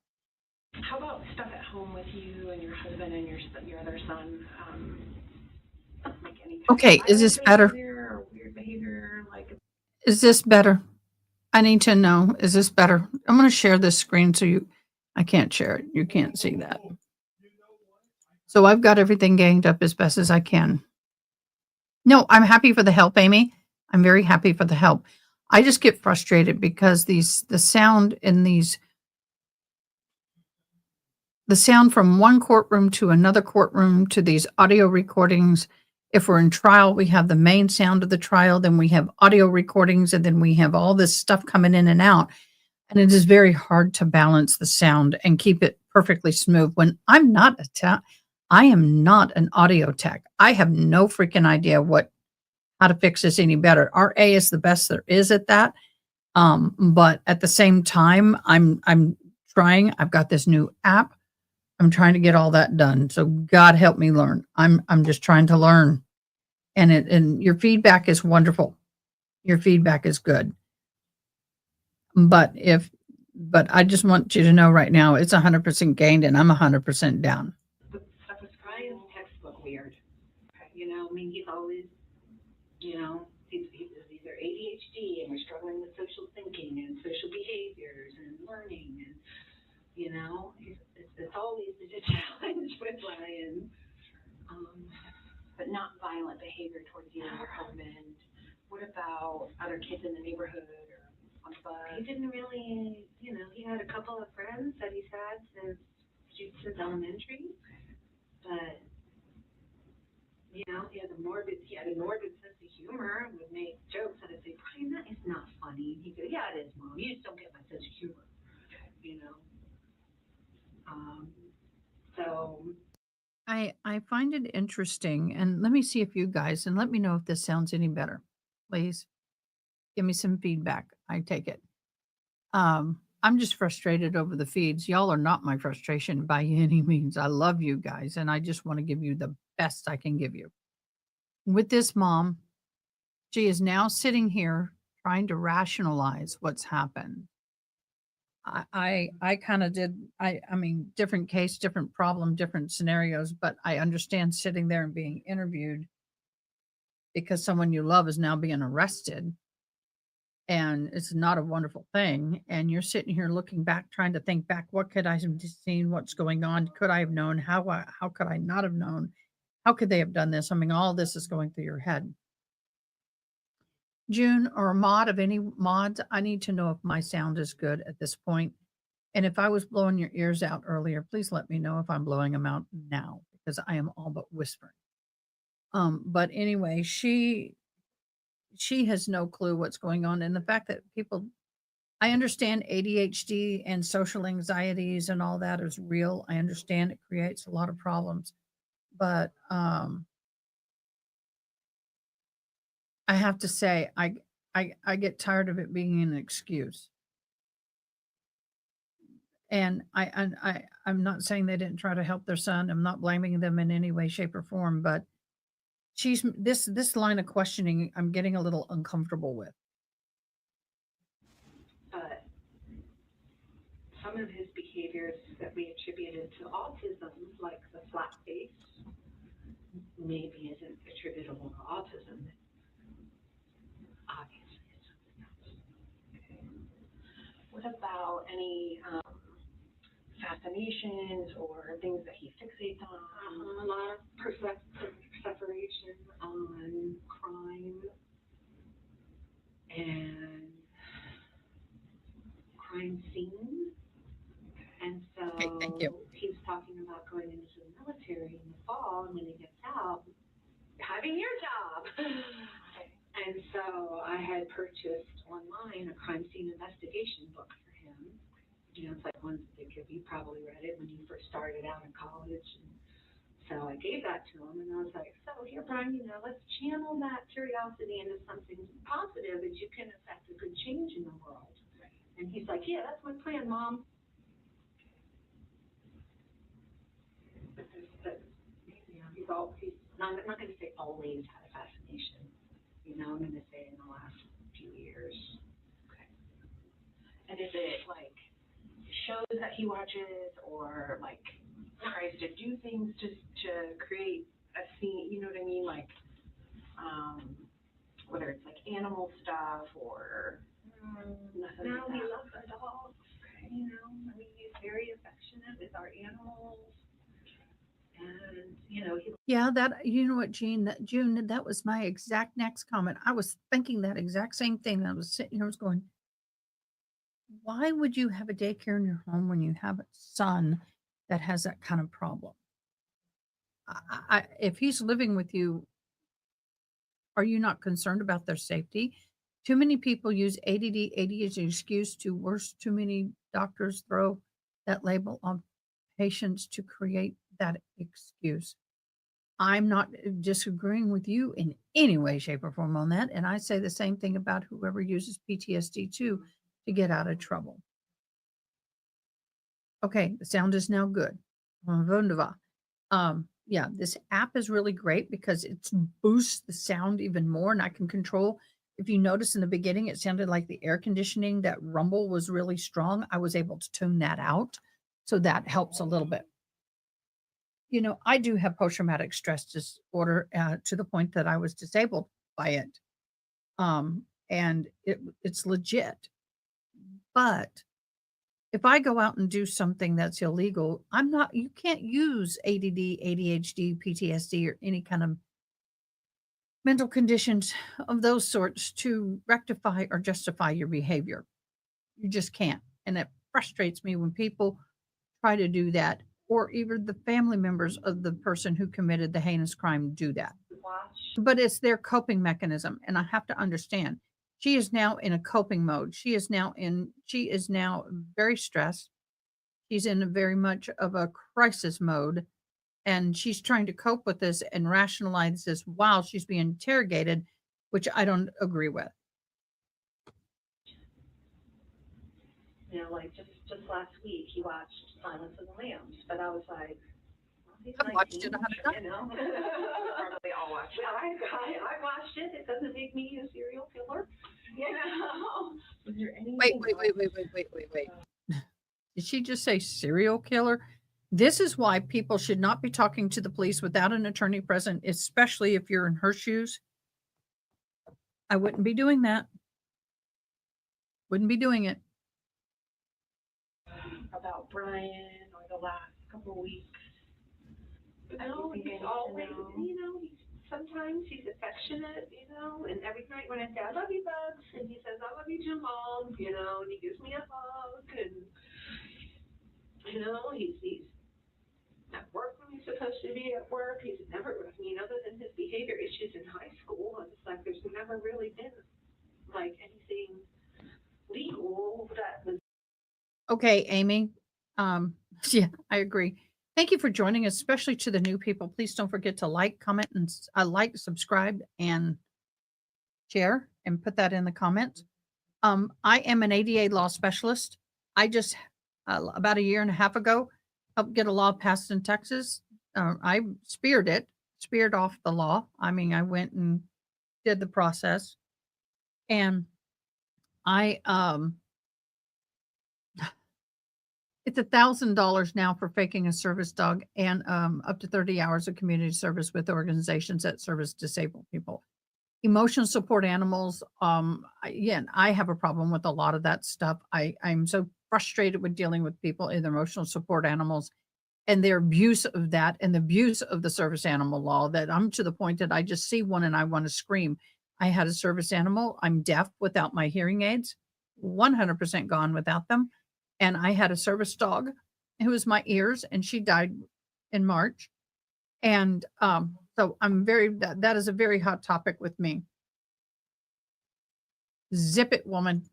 How about stuff at home with you and your husband and your other son? Like any Okay, is this better? Or weird behavior, like Is this better? I need to know. Is this better? I'm going to share this screen so I can't share it. You can't see that. So I've got everything ganged up as best as I can. No, I'm happy for the help, Amy. I'm very happy for the help. I just get frustrated because the sound from one courtroom to another courtroom to these audio recordings. If we're in trial, we have the main sound of the trial, then we have audio recordings, and then we have all this stuff coming in and out. And it is very hard to balance the sound and keep it perfectly smooth when I am not an audio tech. I have no freaking idea how to fix this any better. RA is the best there is at that. But at the same time, I'm trying. I've got this new app. I'm trying to get all that done. So God help me learn. I'm just trying to learn. And your feedback is wonderful. Your feedback is good. But I just want you to know right now it's 100% gained and I'm 100% down. The stuff with Brian's textbook weird. You know, I mean, he's always, you know, he's either ADHD and we're struggling with social thinking and social behaviors and learning and, you know, it's always a challenge with Brian. But not violent behavior towards you and your husband. What about other kids in the neighborhood or on the bus? He didn't really, you know, he had a couple of friends that he's had since elementary, but you know, he had a morbid sense of humor and would make jokes and I'd say, Brian, that is not funny. He'd go, yeah, it is, Mom. You just don't get my sense of humor. You know. So I find it interesting, and let me see if you guys, and let me know if this sounds any better. Please give me some feedback. I take it. I'm just frustrated over the feeds. Y'all are not my frustration by any means. I love you guys, and I just want to give you the best I can give you. With this mom, she is now sitting here trying to rationalize what's happened. I kind of did, I mean, different case, different problem, different scenarios, but I understand sitting there and being interviewed because someone you love is now being arrested. And it's not a wonderful thing. And you're sitting here looking back, trying to think back, what could I have seen? What's going on? Could I have known? How could I not have known? How could they have done this? I mean, all this is going through your head. June or a mod of any mods, I need to know if my sound is good at this point. And if I was blowing your ears out earlier, please let me know if I'm blowing them out now because I am all but whispering. But anyway, she has no clue what's going on. And the fact that people I understand ADHD and social anxieties and all that is real. I understand it creates a lot of problems, but I have to say, I get tired of it being an excuse. And I'm not saying they didn't try to help their son. I'm not blaming them in any way, shape, or form, but this line of questioning, I'm getting a little uncomfortable with. But some of his behaviors that we attributed to autism, like the flat face, maybe isn't attributable to autism. Obviously, it's something else. Okay. What about any fascinations or things that he fixates on? A lot of perseveration on crime and crime scenes. And so Okay, thank you. he's talking about going into the military in the fall, and when he gets out, having your job. And so I had purchased online a crime scene investigation book for him. You know, it's like one that you probably read it when you first started out in college. And so I gave that to him, and I was like, so here, Brian, you know, let's channel that curiosity into something positive that you can affect a good change in the world. And he's like, yeah, that's my plan, Mom. But you know, he's not, I'm not going to say always had a fascination. You know, I'm going to say in the last few years. Okay. And is it like shows that he watches, or like tries to do things to create a scene? You know what I mean? Like, whether it's like animal stuff or nothing. No, like he loves our dogs. Okay. You know, I mean, he's very affectionate with our animals. And, you know, Yeah, you know what, June, that was my exact next comment. I was thinking that exact same thing. I was sitting here, I was going, why would you have a daycare in your home when you have a son that has that kind of problem? If he's living with you, are you not concerned about their safety? Too many people use ADD as an excuse to worse. Too many doctors throw that label on patients to create that excuse. I'm not disagreeing with you in any way, shape, or form on that. And I say the same thing about whoever uses PTSD too to get out of trouble. Okay, the sound is now good. Wunderbar. Yeah, this app is really great because it boosts the sound even more, and I can control. If you notice in the beginning, it sounded like the air conditioning, that rumble was really strong. I was able to tune that out. So that helps a little bit. You know, I do have post-traumatic stress disorder to the point that I was disabled by it. And it's legit. But if I go out and do something that's illegal, you can't use ADD, ADHD, PTSD, or any kind of mental conditions of those sorts to rectify or justify your behavior. You just can't. And it frustrates me when people try to do that, or even the family members of the person who committed the heinous crime do that. But it's their coping mechanism. And I have to understand, she is now in a coping mode. She is now very stressed. She's in very much of a crisis mode. And she's trying to cope with this and rationalize this while she's being interrogated, which I don't agree with. You know, like just last week, he watched Silence of the Lambs, but I was like, well, he's I've watched it 19, 100 times. you know. Probably all watched it. I watched it. It doesn't make me a serial killer. You know. Is there anything Wait. Did she just say serial killer? This is why people should not be talking to the police without an attorney present, especially if you're in her shoes. I wouldn't be doing that. Wouldn't be doing it. about Brian or the last couple of weeks? No, he's always, you know, sometimes he's affectionate, you know, and every night when I say, I love you, Bugs, and he says, I love you too, Mom, you know, and he gives me a hug, and, you know, he's at work when he's supposed to be at work. He's never, I mean, other than his behavior issues in high school, it's like there's never really been, like, anything legal school that was. Okay, Amy. Yeah, I agree. Thank you for joining us, especially to the new people. Please don't forget to like, comment, and like, subscribe, and share, and put that in the comments. I am an ADA law specialist. I just about a year and a half ago helped get a law passed in Texas. I speared off the law. I mean, I went and did the process, and I it's $1,000 now for faking a service dog, and up to 30 hours of community service with organizations that service disabled people. Emotional support animals. Again, I have a problem with a lot of that stuff. I'm so frustrated with dealing with people in emotional support animals and their abuse of that and the abuse of the service animal law, that I'm to the point that I just see one and I want to scream. I had a service animal. I'm deaf without my hearing aids, 100% gone without them. And I had a service dog who was my ears, and she died in March. And so that is a very hot topic with me. Zip it, woman.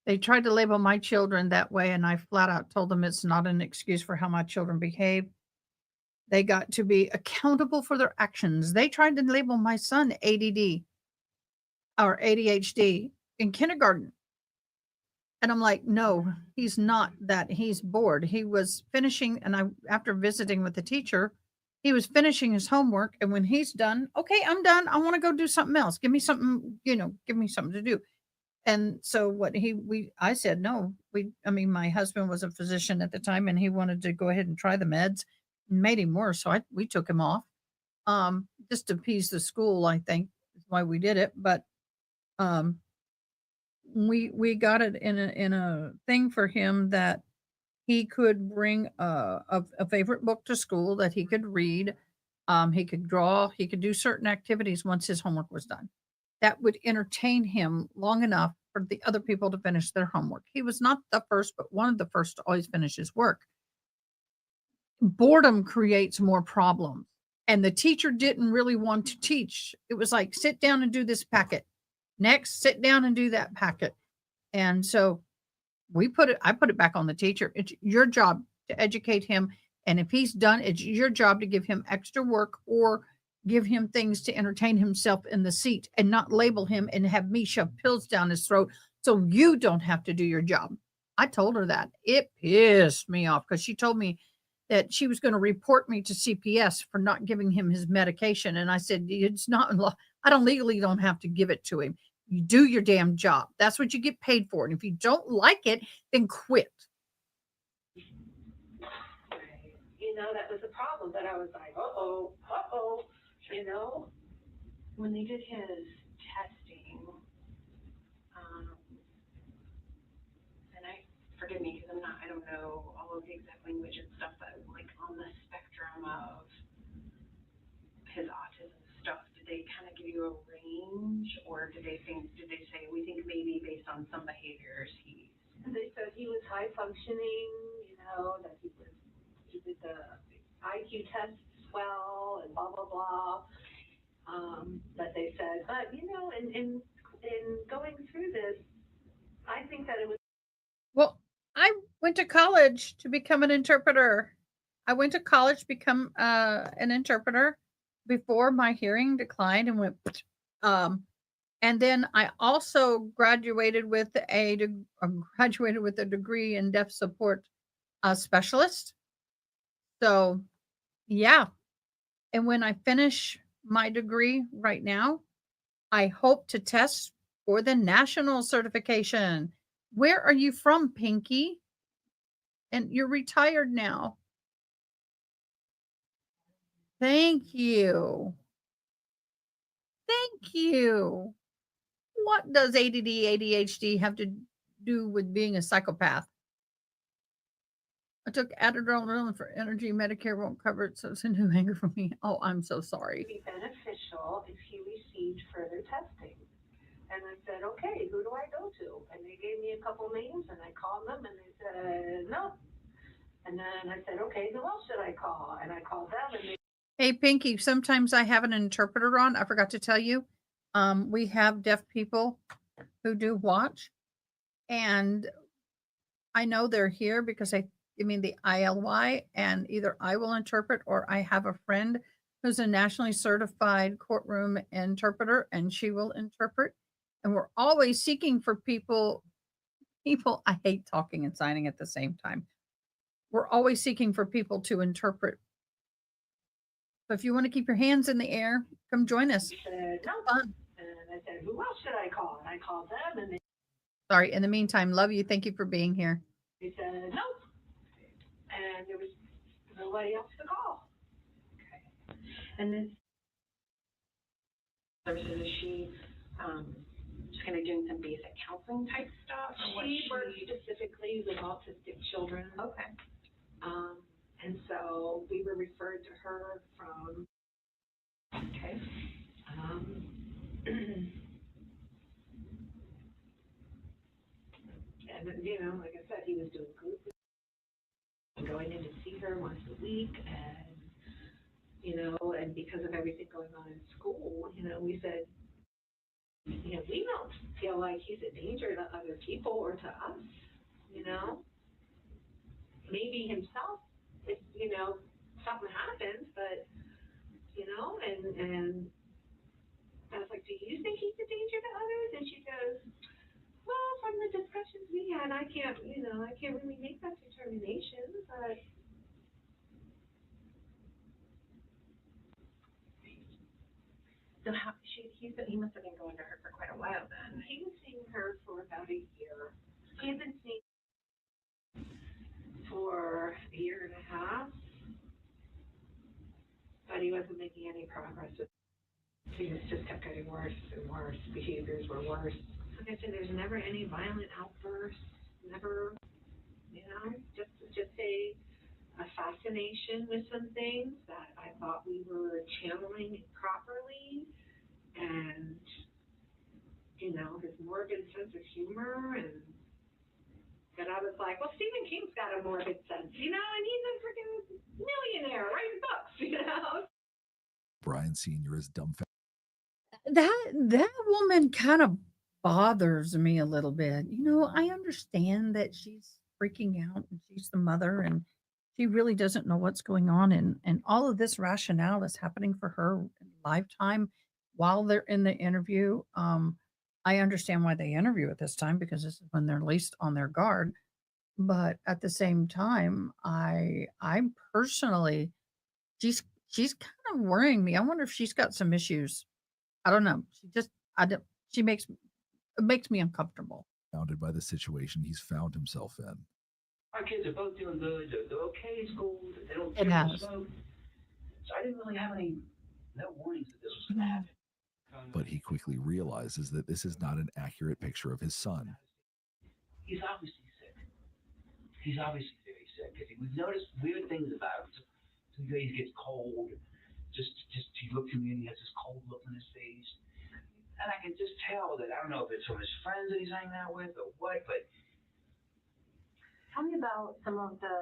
They tried to label my children that way, and I flat out told them it's not an excuse for how my children behave. They got to be accountable for their actions. They tried to label my son ADD or ADHD in kindergarten. And I'm like, no, he's not that. He's bored. He was finishing, and after visiting with the teacher, he was finishing his homework. And when he's done, okay, I'm done. I want to go do something else. Give me something, give me something to do. And so I said, no, my husband was a physician at the time, and he wanted to go ahead and try the meds, and made him worse. So we took him off, just to appease the school, I think is why we did it. But, we got it in a thing for him that he could bring a favorite book to school that he could read. He could draw. He could do certain activities once his homework was done. That would entertain him long enough for the other people to finish their homework. He was not the first, but one of the first to always finish his work. Boredom creates more problems. And the teacher didn't really want to teach. It was like, sit down and do this packet. Next, sit down and do that packet. And so I put it back on the teacher. It's your job to educate him. And if he's done, it's your job to give him extra work or give him things to entertain himself in the seat, and not label him and have me shove pills down his throat so you don't have to do your job. I told her that. It pissed me off because she told me that she was going to report me to CPS for not giving him his medication. And I said, it's not law. I legally don't have to give it to him. You do your damn job. That's what you get paid for. And if you don't like it, then quit. That was a problem. But I was like, when they did his testing, and forgive me because I don't know all of the exact language and stuff, but like on the spectrum of his autism stuff, did they kind of give you a range, or did they say we think maybe based on some behaviors they said he was high functioning, that he did the IQ tests well and blah blah blah. But they said, but in going through this, I think that it was. Well, I went to college to become an interpreter. I went to college to become an interpreter before my hearing declined and went. And then I also graduated with a degree in deaf support specialist. So, yeah. And when I finish my degree right now, I hope to test for the national certification. Where are you from, Pinky? And you're retired now. Thank you. Thank you. What does ADD, ADHD have to do with being a psychopath? I took Adderall for energy. Medicare won't cover it, so it's a new anger for me. Oh, I'm so sorry. Be beneficial if he received further testing. And I said, okay, who do I go to? And they gave me a couple names, and I called them, and they said, no. And then I said, okay, who else should I call? And I called them, and they. Hey, Pinky, sometimes I have an interpreter on. I forgot to tell you. We have deaf people who do watch, and I know they're here because I mean the ILY, and either I will interpret or I have a friend who's a nationally certified courtroom interpreter and she will interpret. And we're always seeking for people I hate talking and signing at the same time. We're always seeking for people to interpret. So if you want to keep your hands in the air, come join us. He said, no. Fun. And I said, who else should I call? And I called them, and Sorry. In the meantime, love you. Thank you for being here. they said, nope. And there was nobody else to call. Okay. And then services, is she just kind of doing some basic counseling type stuff? She works specifically with autistic children. Okay. And so we were referred to her from, okay. And, you know, like I said, he was doing group, going in to see her once a week, and, you know, and because of everything going on in school, you know, we said, you know, we don't feel like he's a danger to other people or to us, you know. Maybe himself, if, you know, something happens, but, you know, and I was like, do you think he's a danger to others? And she goes, well, from the discussions we had, I can't really make that determination, but. So he must have been going to her for quite a while then. He was seeing her for about a year. He had been seeing for a year and a half, but he wasn't making any progress with. Things just kept getting worse and worse. Behaviors were worse. Like I said, there's never any violent outbursts. Never, you know, just a fascination with some things that I thought we were channeling properly, and you know, his morbid sense of humor, and that I was like, well, Stephen King's got a morbid sense, you know, and he's a freaking millionaire writing books, you know. Brian Sr. is dumbfounded. That woman kind of bothers me a little bit. You know, I understand that she's freaking out and she's the mother and she really doesn't know what's going on, and all of this rationale is happening for her lifetime while they're in the interview. I understand why they interview at this time because this is when they're least on their guard. But at the same time, I personally, she's kind of worrying me. I wonder if she's got some issues. I don't know. I don't. She makes it makes me uncomfortable. Bounded by the situation he's found himself in. Our kids are both doing good. They're okay in school. They don't It has. smoke. So I didn't really have no warnings that this was going to happen. But he quickly realizes that this is not an accurate picture of his son. He's obviously sick. He's obviously very sick. We've noticed weird things about him. Some days he gets cold. Just he looks at me and he has this cold look on his face. And I can just tell that, I don't know if it's from his friends that he's hanging out with or what, but. Tell me about some of the,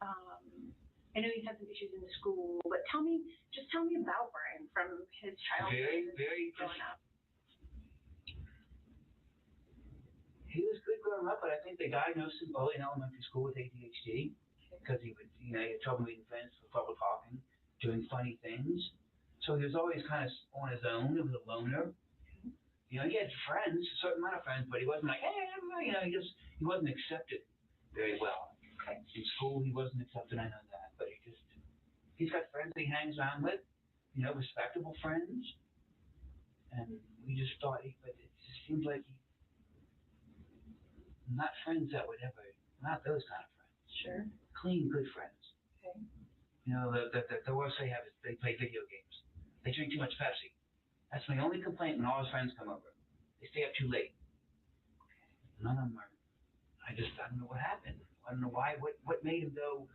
I know he's had some issues in the school, but tell me about Brian from his childhood Very growing up. He was good growing up, but I think they diagnosed him early in elementary school with ADHD because he would, you know, he had trouble meeting friends, trouble talking, doing funny things. So he was always kind of on his own. He was a loner. You know, he had friends, a certain amount of friends, but he wasn't like, hey, you know, he wasn't accepted very well. Okay. In school, he wasn't accepted. I know that, but he's got friends that he hangs around with, you know, respectable friends. And we just thought, but it just seems like not friends that would ever, not those kind of friends. Sure. Clean, good friends. Okay. You know, the worst they have is they play video games. They drink too much Pepsi. That's my only complaint when all his friends come over. They stay up too late. None of them are. I don't know what happened. I don't know why. What made him go?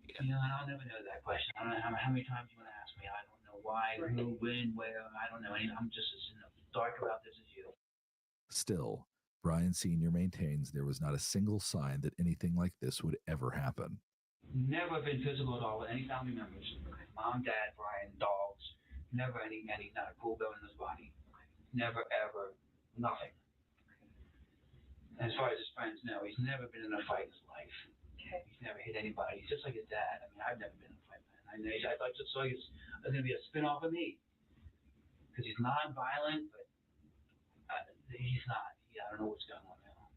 You know, and I'll never know that question. I don't know how many times you want to ask me. I don't know why, who, when, where. I don't know. I'm just as dark about this as you. Still, Brian Sr. maintains there was not a single sign that anything like this would ever happen. Never been physical at all with any family members. Mom, dad, Brian, dogs. Never any not a pool going in his body. Never, ever, nothing. And as far as his friends know, he's never been in a fight in his life. Okay. He's never hit anybody. He's just like his dad. I mean, I've never been in a fight, man. I know. I thought so. There's going to be a spin-off of me because he's non-violent, but he's not. Yeah, I don't know what's going on now.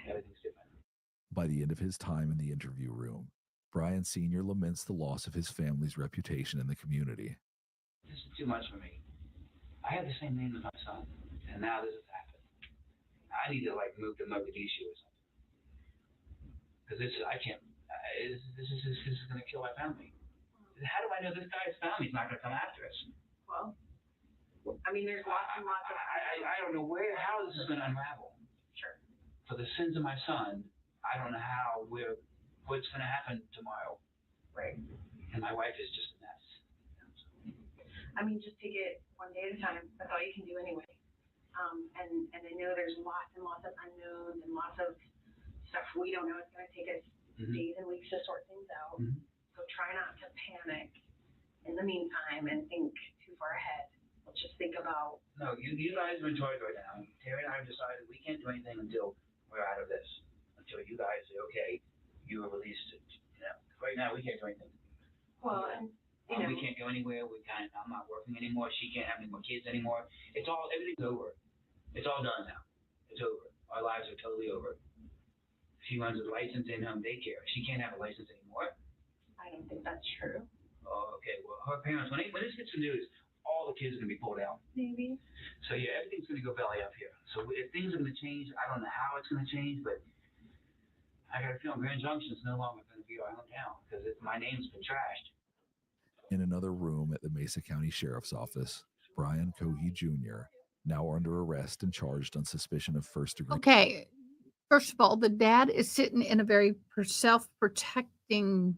Everything's different. By the end of his time in the interview room, Brian Sr. laments the loss of his family's reputation in the community. This is too much for me. I have the same name as my son, and now this has happened. I need to move to Mogadishu or something. Because I can't. This is going to kill my family. How do I know this guy's family's not going to come after us? Well, I mean, there's lots and lots of. I don't know how this is going to unravel. Sure. For the sins of my son, I don't know what's going to happen tomorrow. Right. And my wife is just a mess. I mean, just take it one day at a time. That's all you can do anyway. And I know there's lots and lots of unknowns and lots of stuff we don't know. It's going to take us days and weeks to sort things out. So try not to panic in the meantime and think too far ahead. Let's just think about. No, you guys are in charge right now. Terry and I have decided we can't do anything until we're out of this. Until you guys say, okay, you are released. Right now we can't do anything. Well, and we can't go anywhere. I'm not working anymore. She can't have any more kids anymore. Everything's over. It's all done now. It's over. Our lives are totally over. She runs a licensed in-home daycare. She can't have a license anymore. I don't think that's true. Oh, okay. Well, her parents, when this gets the news, all the kids are going to be pulled out. Maybe. So, yeah, everything's going to go belly up here. So, if things are going to change, I don't know how it's going to change, but I got a feeling Grand Junction is no longer going to be our hometown because my name's been trashed. In another room at the Mesa County Sheriff's Office, Brian Kohi Jr., now under arrest and charged on suspicion of first-degree. Okay. First of all, the dad is sitting in a very self-protecting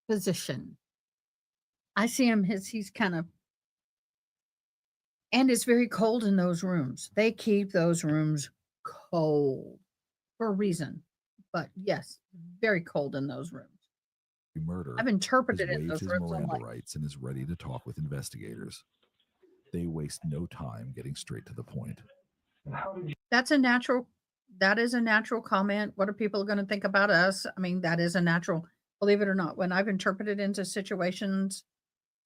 position. I see him he's kind of, and it's very cold in those rooms. They keep those rooms cold for a reason. But yes, very cold in those rooms. Murder. I've interpreted has it in waived those his rooms. Miranda rights and is ready to talk with investigators. They waste no time getting straight to the point. That is a natural comment. What are people going to think about us? I mean, that is a natural, believe it or not, when I've interpreted into situations,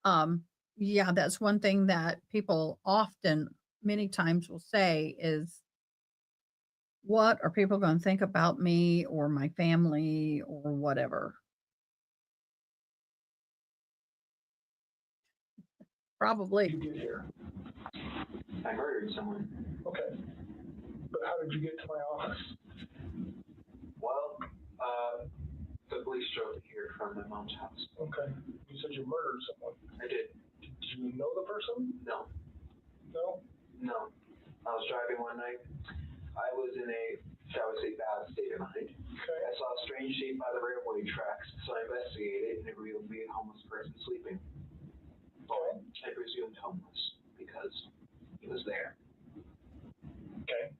yeah, that's one thing that people often, many times will say is, what are people going to think about me or my family or whatever? Probably. You get here. I murdered someone. Okay. But how did you get to my office? Well, the police drove here from my mom's house. Okay. You said you murdered someone. I did. Did you know the person? No. No? No. I was driving one night. I was in a, shall we say, bad state of mind. Okay. I saw a strange shape by the railway tracks, so I investigated, and it revealed to be a homeless person sleeping. Well, I presumed homeless because he was there. Okay.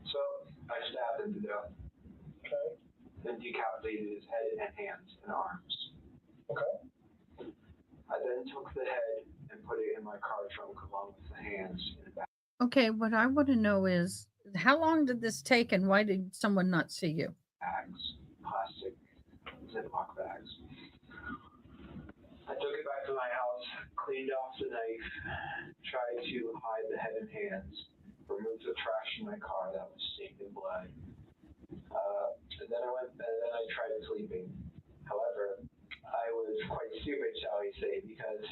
So I stabbed him to death. Okay. Then decapitated his head and hands and arms. Okay. I then took the head and put it in my car trunk along with the hands in the back. Okay, what I want to know is, how long did this take and why did someone not see you? Bags, plastic Ziploc bags. I took it back to my house, cleaned off the knife, tried to hide the head and hands, removed the trash in my car that was stained in blood. And then I tried sleeping. However, I was quite stupid, shall we say, because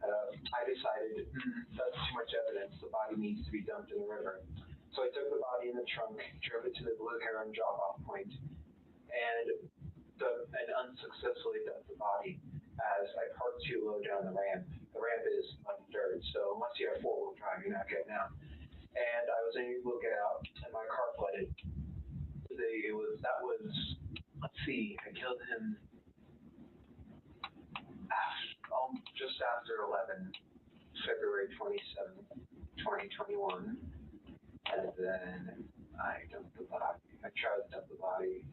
I decided that's too much evidence. The body needs to be dumped in the river. So I took the body in the trunk, drove it to the Blue Heron drop-off point, and unsuccessfully dumped the body as I parked too low down the ramp. The ramp is undirt, so unless you have four-wheel drive, you're not getting out. And I was able to get out, and my car flooded. I killed him just after 11, February 27th, 2021. And then I dumped the body. I tried to dump the body.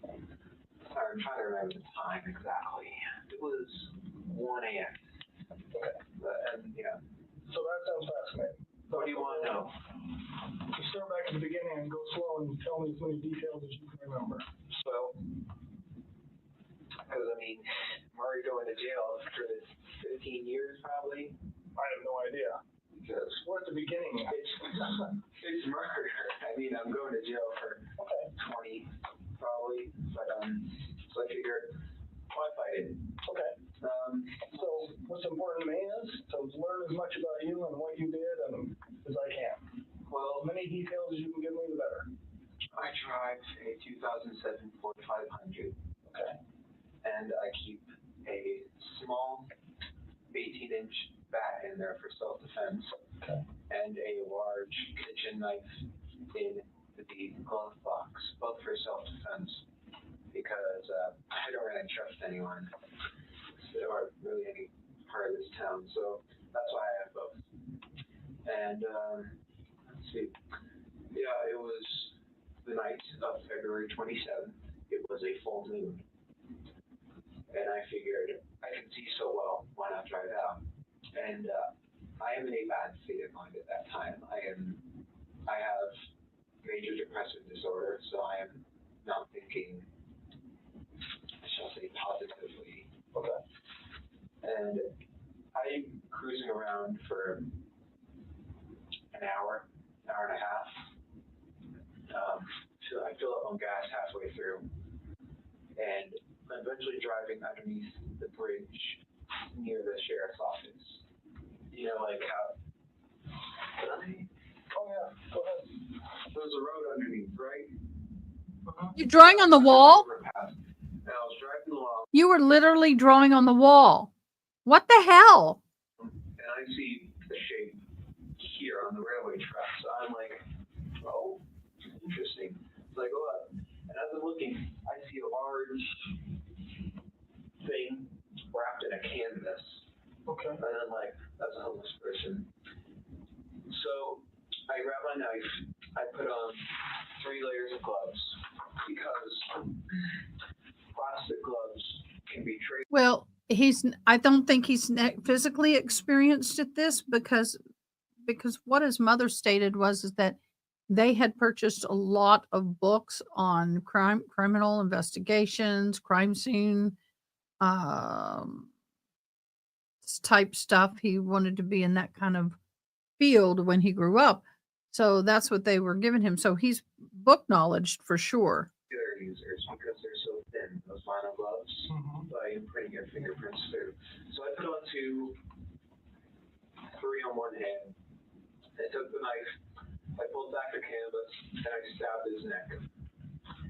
I'm trying to remember the time exactly. It was 1 a.m. Okay. And yeah. So that sounds fascinating. What do you want to know? To start back at the beginning and go slow and tell me as many details as you can remember. So, because I mean, Murray going to jail for 15 years probably. I have no idea. Because we're at the beginning. It's murder. I mean, I'm going to jail for 20 probably, but so I figured, why fight it? Okay. So what's important to me is to learn as much about you and what you did and as I can. Well, as many details as you can give me, the better. I drive a 2007 Ford 500. Okay. And I keep a small 18-inch bat in there for self-defense. Okay. And a large kitchen knife in the glove box, both for self-defense, because I don't really trust anyone or really any part of this town, so that's why I have both. And let's see, yeah, it was the night of February 27th. It was a full moon, and I figured I can see so well, why not drive out? And I am in a bad state of mind at that time. I have major depressive disorder, so I am not thinking, I shall say, positively. Okay. And I'm cruising around for an hour and a half. So I fill up on gas halfway through, and I'm eventually driving underneath the bridge near the sheriff's office. You know, like how. Oh yeah, go ahead. There's a road underneath, right? You drawing on the wall? And I was driving along, You were literally drawing on the wall. What the hell? and I see a shape here on the railway track. So I'm like, oh, interesting. So I go up, and as I'm looking, I see a large thing wrapped in a canvas. Okay. And I'm like, that's a homeless person. So I grab my knife, I put on 3 layers of gloves, because plastic gloves can be traced. Well, I don't think he's physically experienced at this because what his mother stated was is that they had purchased a lot of books on criminal investigations, crime scene, type stuff. He wanted to be in that kind of field when he grew up. So that's what they were giving him. So he's book knowledge for sure. Their users, because they're so thin, those vinyl gloves, by putting your fingerprints through. So I put on 2, 3 on one hand. I took the knife, I pulled back the canvas, and I stabbed his neck.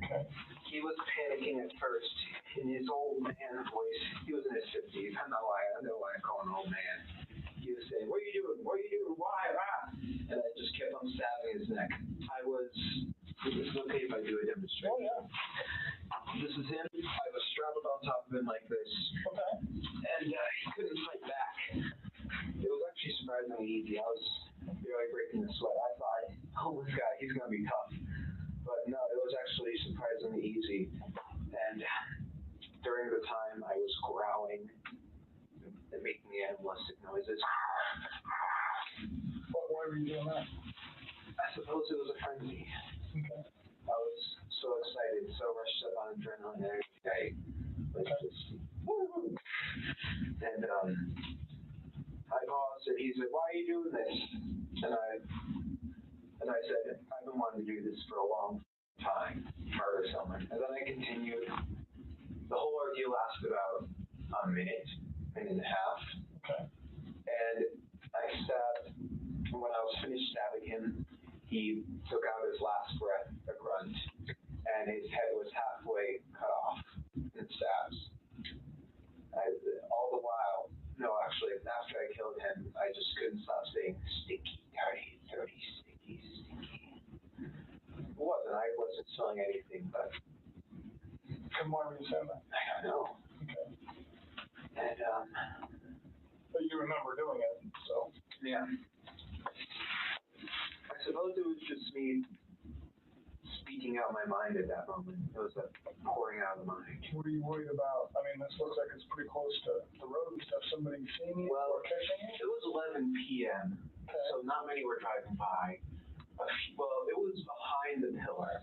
Okay. He was panicking at first in his old man voice. He was in his 50s. I know why I call him an old man. He was saying, "What are you doing? What are you doing? Why? Ah!" And I just kept on stabbing his neck. Is it okay if I do a demonstration? Oh, yeah. This is him. I was strapped on top of him like this. Okay. And he couldn't fight back. It was actually surprisingly easy. I was really breaking the sweat. I thought, oh, this guy, he's going to be tough. But no, it was actually surprisingly easy. And during the time, I was growling and making animalistic noises. Why were you doing that? I suppose it was a frenzy. Okay. I was so excited, so rushed up on adrenaline and everything. And I paused, and he said, "Why are you doing this?" And I said, "I've been wanting to do this for a long time, murder someone." And then I continued. The whole ordeal lasted about a minute and a half. Okay. And I stabbed. When I was finished stabbing him, he took out his last breath, a grunt, and his head was halfway cut off in stabs. All the while, no, actually, after I killed him, I just couldn't stop saying, "Sticky, dirty, dirty, sticky, sticky." It wasn't. I wasn't smelling anything, but. And why were you saying that? I don't know. Okay. And, but you remember doing it, so. Yeah. I suppose it was just me speaking taking out my mind at that moment. It was a pouring out of the mind. What are you worried about? I mean, this looks like it's pretty close to the road and stuff. Somebody seeing it or catching it? It was 11 p.m., so not many were driving by. Well, it was behind the pillar.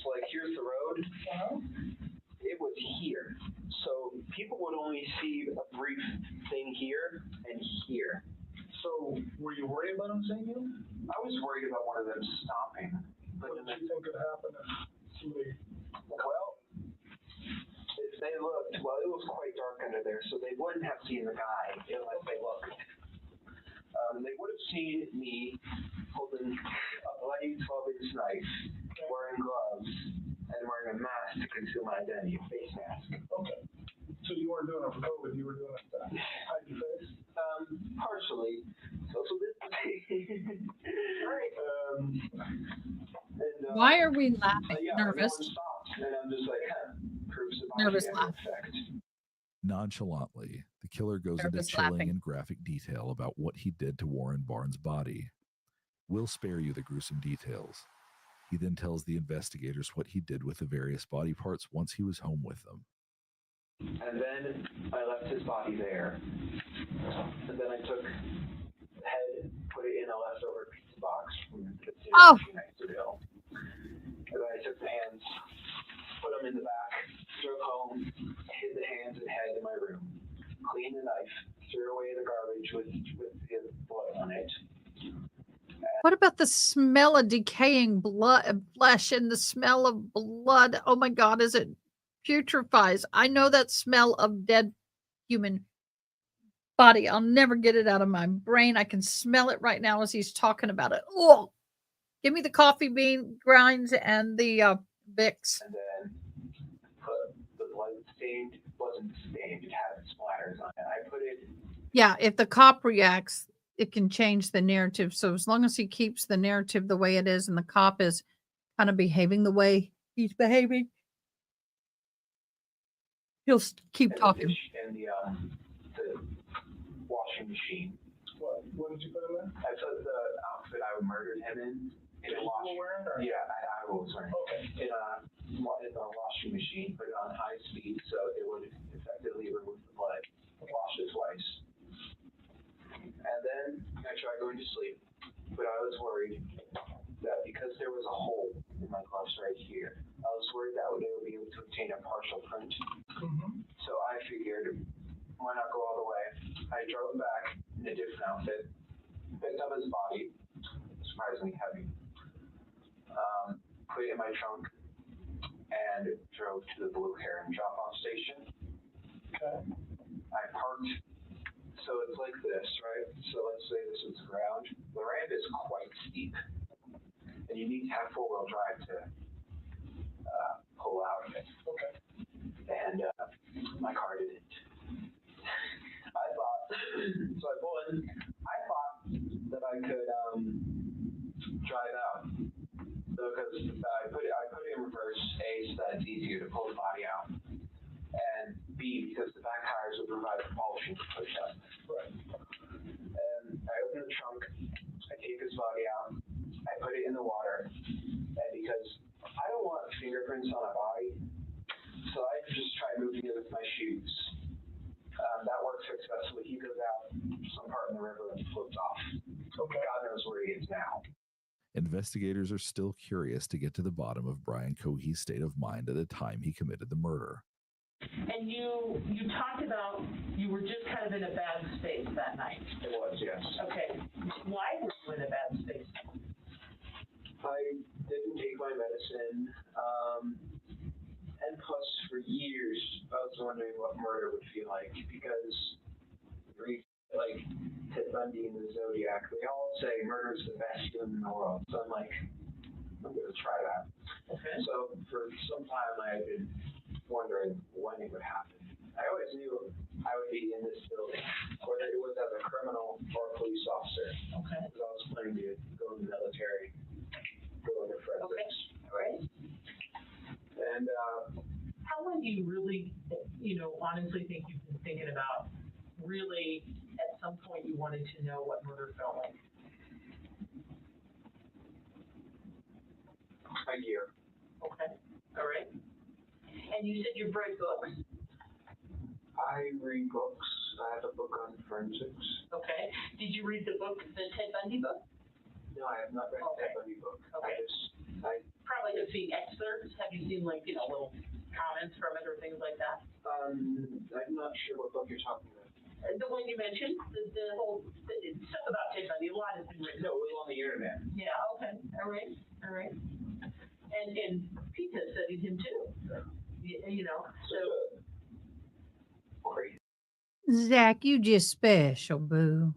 So, like, here's the road. It was here. So people would only see a brief thing here and here. So were you worried about them seeing you? I was worried about one of them stopping. But what did you think could happen if somebody... Well, if they looked, well, it was quite dark under there, so they wouldn't have seen the guy unless they looked. They would have seen me holding a bloody 12-inch knife, wearing gloves, and wearing a mask to conceal my identity, a face mask. Okay. So you weren't doing it for COVID, you were doing it to hide your face? Partially. Social distancing. Right. Why are we laughing? Yeah, Nervous? no one stopped, and I'm just like, proofs of Nervous body laugh. effect. Nonchalantly, the killer goes into Nervous chilling laughing. and graphic detail about what he did to Warren Barnes' body. We'll spare you the gruesome details. He then tells the investigators what he did with the various body parts once he was home with them. And then I left his body there. And then I took the head, put it in a leftover pizza box from the city next to the hill. And then I took the hands, put them in the back, drove home, hid the hands and head in my room, cleaned the knife, threw away the garbage with the blood on it. What about the smell of decaying blood, flesh, and the smell of blood? Oh my God, is it putrefies? I know that smell of dead human body. I'll never get it out of my brain. I can smell it right now as he's talking about it. Oh, give me the coffee bean grinds and the Vicks. And then put the blood stained, wasn't stained, it had splatters on it. I put it. Yeah, if the cop reacts, it can change the narrative. So as long as he keeps the narrative the way it is and the cop is kind of behaving the way he's behaving, he'll keep talking. In the washing machine. What did you put in there? I put the outfit I murdered him in the washing. Yeah, I was wearing. Okay. In the washing machine, put it on high speed so it would effectively remove the blood. Wash it twice. And then I tried going to sleep, but I was worried that because there was a hole in my gloves right here, I was worried that they would be able to obtain a partial print. So I figured, why not go all the way? I drove back in a different outfit, picked up his body, surprisingly heavy, put it in my trunk, and drove to the Blue Heron drop-off station. Okay. I parked. So it's like this, right? So let's say this is the ground. The ramp is quite steep, and you need to have four-wheel drive to pull out of it. Okay. And my car didn't. I thought, so I pulled in. I thought that I could drive out because I put it in reverse. A, so that it's easier to pull the body out, and B, because the back tires would provide propulsion to push up. Right. And I open the trunk, I take his body out, I put it in the water, and because I don't want fingerprints on a body, so I just try moving it with my shoes. That works successfully. He goes out some part in the river and floats off. Okay. God knows where he is now. Investigators are still curious to get to the bottom of Brian Kohi's state of mind at the time he committed the murder. And you talked about you were just kind of in a bad space that night. It was, yes. Okay. Why were you in a bad space? I didn't take my medicine. And plus, for years, I was wondering what murder would feel like because, like, Ted Bundy and the Zodiac, they all say murder is the best feeling in the world. So I'm like, I'm going to try that. Okay. So for some time, I had been wondering when it would happen. I always knew I would be in this building, whether it was as a criminal or a police officer. Okay. Because I was planning to go in the military, go into forensics. Okay. All right. And how long do you really, honestly think you've been thinking about really at some point you wanted to know what murder felt like? A year. Okay. And you said you've read books. I read books. I have a book on forensics. Okay. Did you read the book, the Ted Bundy book? No, I have not read the Ted Bundy book. Okay. I Probably have seen excerpts. Have you seen like, little comments from it or things like that? I'm not sure what book you're talking about. The one you mentioned, the whole stuff about Ted Bundy, a lot has been written. No, it was on the internet. Yeah, okay. All right. And Pete has studied him too. So. Crazy. Zach, you just special, boo.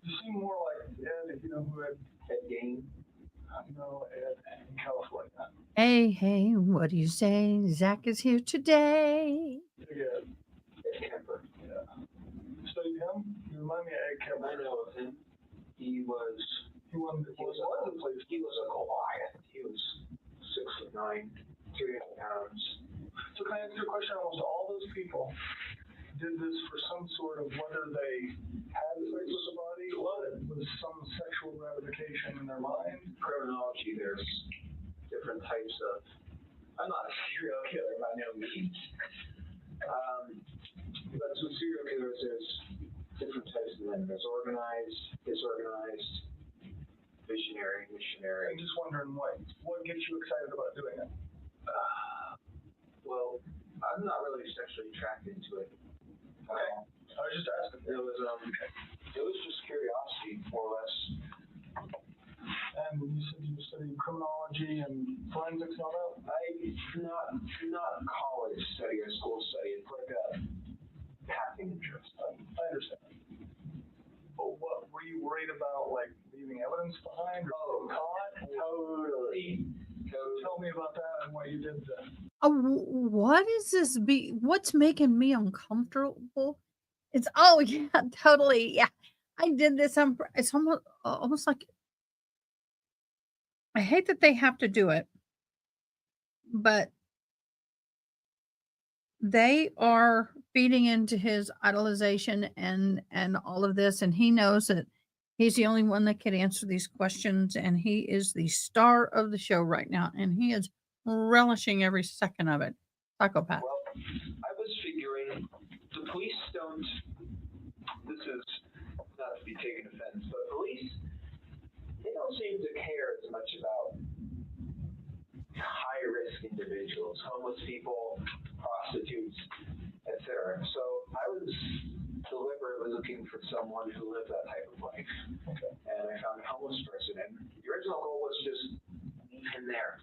You seem more like Ed, if you know who Ed Gein. Ed in California. Hey, what do you say? Zach is here today. Yeah. Ed Kemper. Yeah. Studied him? You remind me of Ed Kemper. I know of him. He was a Goliath. He was 6'9", 300 pounds. So can I ask you a question? Almost all those people did this for some sort of, whether they had sex with somebody or it was some sexual gratification in their mind. Criminology, there's different types of. I'm not a serial killer by no means. But with serial killers, there's different types of them. There's organized, disorganized, visionary, missionary. I'm just wondering what gets you excited about doing it? Well, I'm not really sexually attracted to it. Okay. I was just asking. It was just curiosity, more or less. And you said you studied criminology and forensics and all that? Not college study or school study. It's like a passing interest. I understand. But what were you worried about, like leaving evidence behind or caught? Totally. Tell me about that and what you did then. What is this? What's making me uncomfortable? It's yeah, totally. Yeah, I did this. It's almost like I hate that they have to do it, but they are feeding into his idolization and all of this, and he knows that he's the only one that can answer these questions, and he is the star of the show right now, and he is relishing every second of it. Psychopath. Well, I was figuring the police don't. This is not to be taken offense, but police, they don't seem to care as much about high-risk individuals, homeless people, prostitutes, etc. So I was deliberately looking for someone who lived that type of life. Okay. And I found a homeless person, and the original goal was just leave him there.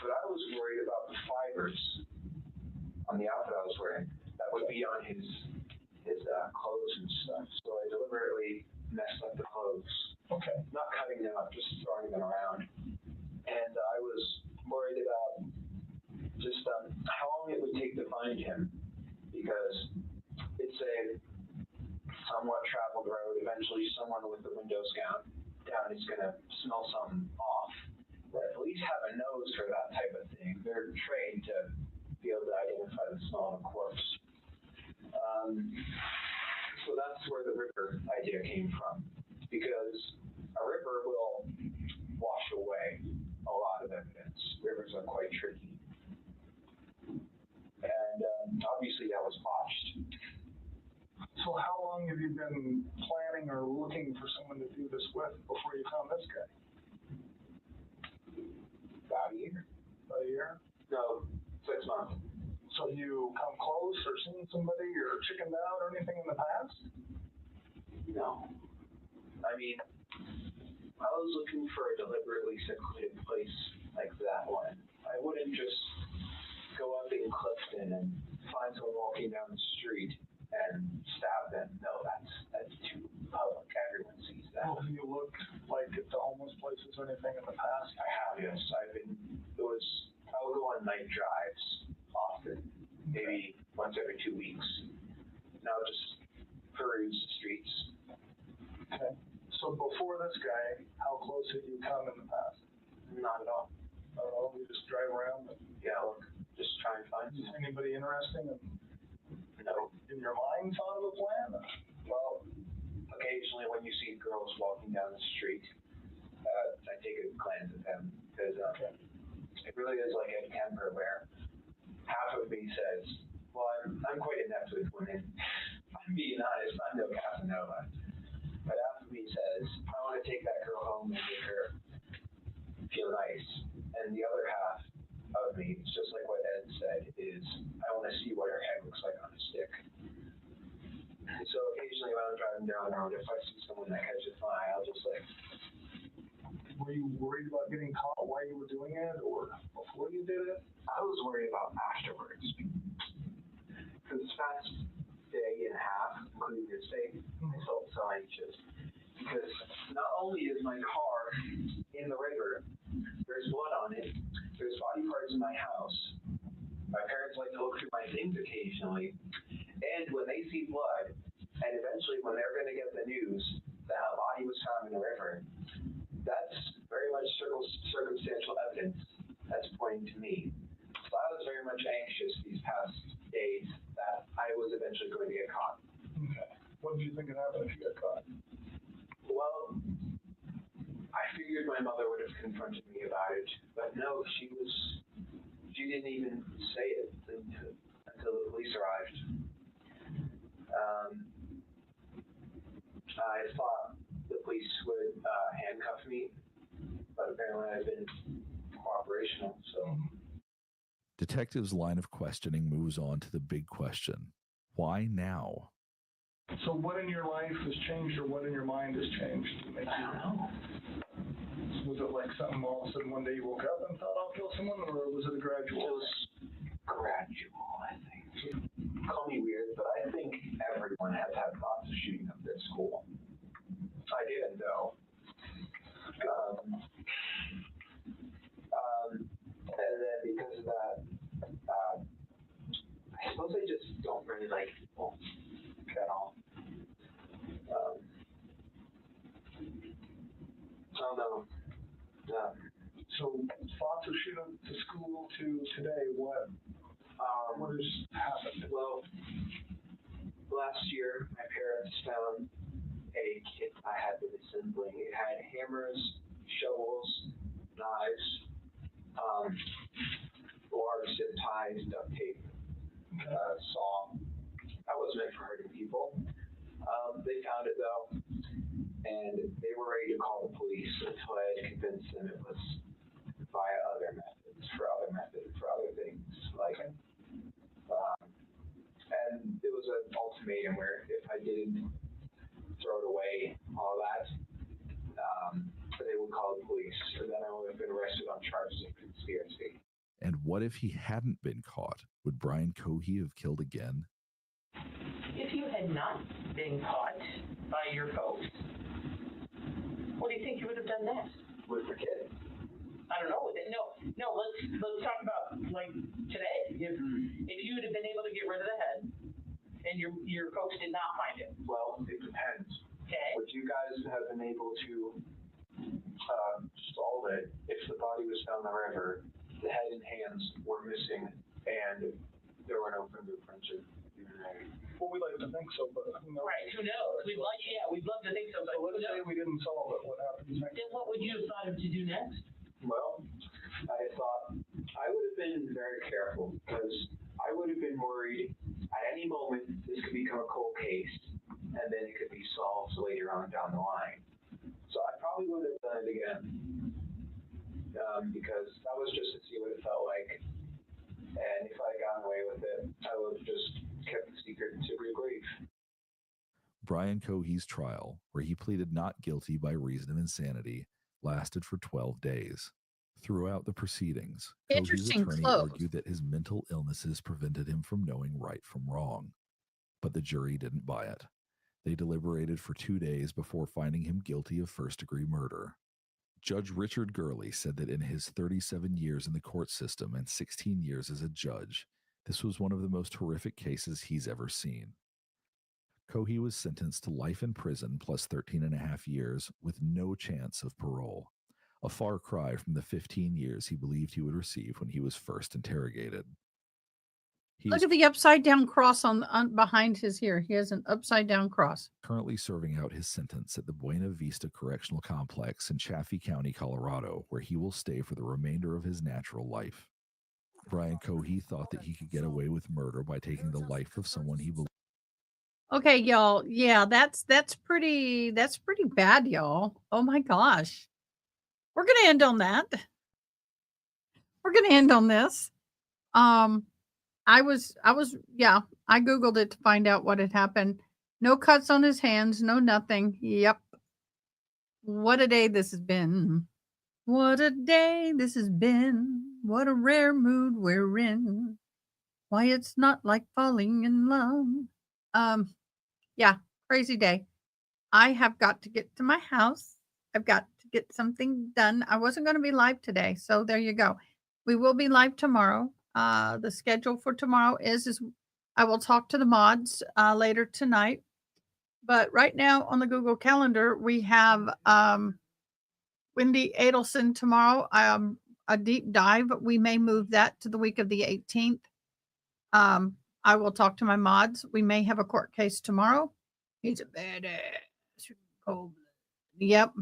But I was worried about the fibers on the outfit I was wearing that would be on his clothes and stuff. So I deliberately messed up the clothes. Okay. Not cutting them up, just throwing them around. And I was worried about just how long it would take to find him, because it's a somewhat traveled road. Eventually, someone with the windows down is going to smell something off. But police have a nose for that type of thing. They're trained to be able to identify the smell of a corpse. So that's where the river idea came from, because a river will wash away a lot of evidence. Rivers are quite tricky. And obviously that was botched. So how long have you been planning or looking for someone to do this with before you found this guy? About a year. About a year? No, 6 months. So you come close or seen somebody or chickened out or anything in the past? No. I mean, I was looking for a deliberately secluded place like that one. I wouldn't just go up in Clifton and find someone walking down the street and stab them. No, that's too public. Everyone sees that. Well, have you looked like at the homeless places or anything in the past? I have, yes. I would go on night drives often, maybe once every 2 weeks. Now just peruse the streets. Okay. So before this guy, how close had you come in the past? Not at all. Not at all? You just drive around and look, just try and find anybody interesting and no. In your mind thought of a plan? Well, occasionally when you see girls walking down the street, I take a glance at them, because it really is like Ed Kemper, where half of me says, well, I'm quite inept with women. I'm being honest, I'm no Casanova. But half of me says, I want to take that girl home and make her feel nice. And the other half of me, it's just like what Ed said, is I want to see what her head looks like on a stick. And so occasionally when I'm driving down the road, if I see someone that catches my eye, I'll just like. Were you worried about getting caught while you were doing it or before you did it? I was worried about afterwards. For this past day and a half, including this day, I felt so anxious. Because not only is my car in the river, there's blood on it, there's body parts in my house. My parents like to look through my things occasionally. And when they see blood, and eventually when they're going to get the news that a body was found in the river, that's very much circumstantial evidence that's pointing to me. So I was very much anxious these past days that I was eventually going to get caught. Okay. What did you think would happen if you got caught? Well, I figured my mother would have confronted me about it, but no, she didn't even say it until the police arrived. I thought the police would handcuff me, but apparently I've been cooperational, so. Detectives' line of questioning moves on to the big question. Why now? So what in your life has changed or what in your mind has changed to make you? I don't know. Was it like something all of a sudden one day you woke up and thought I'll kill someone, or was it a gradual? It was gradual, I think. Call me weird, but I think everyone has had thoughts of shooting up at school. I didn't though. And then because of that, I suppose I just don't really like people at all. I don't know. So thoughts of shooting to school to today, what has happened? Well, last year my parents found a kit I had been assembling. It had hammers, shovels, knives, large zip ties, duct tape, saw. I wasn't meant for hurting people. They found it though, and they were ready to call the police until I had convinced them it was via other methods, for other things. Like, and it was an ultimatum where if I didn't throw it away, all that, they would call the police, and then I would have been arrested on charges of conspiracy. And what if he hadn't been caught? Would Brian Kohi have killed again? If you had not been caught by your folks, what do you think you would have done next? With the kid? I don't know. No. Let's talk about like today. If you would have been able to get rid of the head, and your folks did not find it. Well, it depends. Okay. Would you guys have been able to solve it if the body was found in the river, the head and hands were missing, and there were no fingerprints or DNA? Well, we'd like to think so, but who knows? Right, who knows? We'd love to think so, but so let's say we didn't solve it. What happens next? Then what would you have thought of to do next? Well, I thought I would have been very careful because I would have been worried at any moment this could become a cold case and then it could be solved later on down the line. So I probably would have done it again because that was just to see what it felt like. And if I had gotten away with it, I would have just kept the secret to the grave. Brian Kohi's trial, where he pleaded not guilty by reason of insanity, lasted for 12 days. Throughout the proceedings, Kohi's attorney argued that his mental illnesses prevented him from knowing right from wrong. But the jury didn't buy it. They deliberated for 2 days before finding him guilty of first-degree murder. Judge Richard Gurley said that in his 37 years in the court system and 16 years as a judge, this was one of the most horrific cases he's ever seen. Kohi was sentenced to life in prison plus 13 and a half years with no chance of parole, a far cry from the 15 years he believed he would receive when he was first interrogated. Look at the upside down cross on behind his ear. He has an upside down cross. Currently serving out his sentence at the Buena Vista Correctional Complex in Chaffee County, Colorado, where he will stay for the remainder of his natural life. Brian Kohi thought that he could get away with murder by taking the life of someone he believed. Okay, y'all. Yeah, that's pretty bad, y'all. Oh my gosh. We're gonna end on that. We're gonna end on this. Um, yeah, I Googled it to find out what had happened. No cuts on his hands, no nothing. Yep. What a day this has been. What a day this has been. What a rare mood we're in. Why it's not like falling in love. Yeah, crazy day. I have got to get to my house. I've got to get something done. I wasn't going to be live today, so there you go. We will be live tomorrow. The schedule for tomorrow is I will talk to the mods later tonight. But right now on the Google Calendar, we have Wendy Adelson tomorrow. A deep dive. We may move that to the week of the 18th. I will talk to my mods. We may have a court case tomorrow. He's a badass. Oh, yep.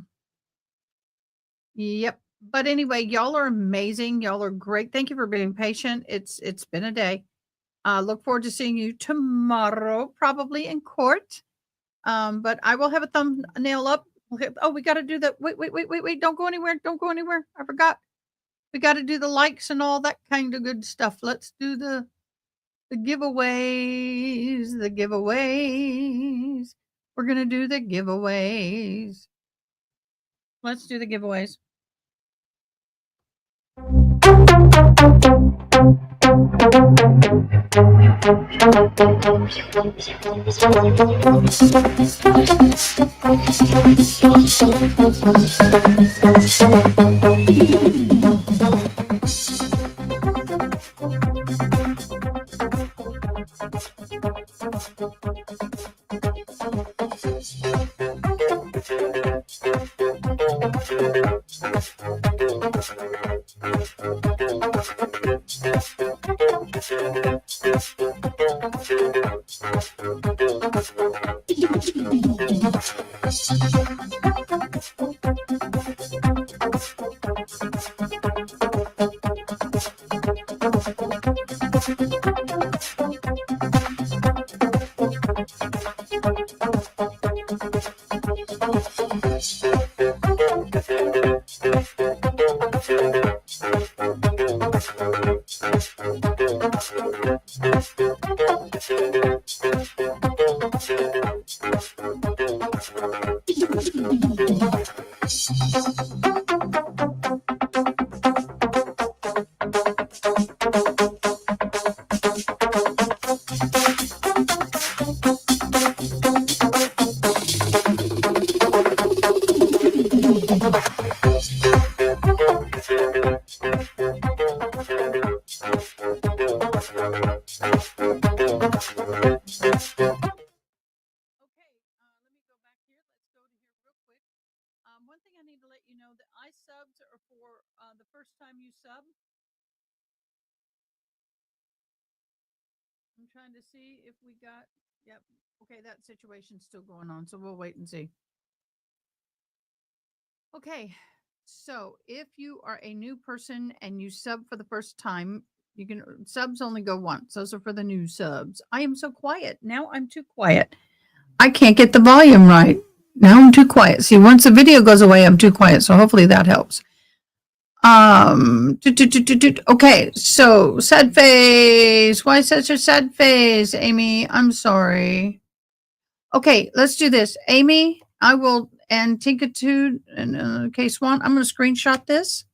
Yep. But anyway, y'all are amazing. Y'all are great. Thank you for being patient. It's been a day. Look forward to seeing you tomorrow, probably in court. But I will have a thumbnail up. Oh, we got to do that. Wait. Don't go anywhere. Don't go anywhere. I forgot. We got to do the likes and all that kind of good stuff. Let's do the giveaways. The giveaways. We're going to do the giveaways. Let's do the giveaways. Trying to see if we got, yep. Okay, that situation's still going on, so we'll wait and see. Okay, so if you are a new person and you sub for the first time, you can, subs only go once. Those are for the new subs. I am so quiet. Now I'm too quiet. I can't get the volume right. Now I'm too quiet. See, once the video goes away, I'm too quiet, so hopefully that helps. Okay, so sad face. Why such a sad face, Amy? I'm sorry. Okay, let's do this. Amy, I will, and Tinkitude, and Case One, I'm going to screenshot this.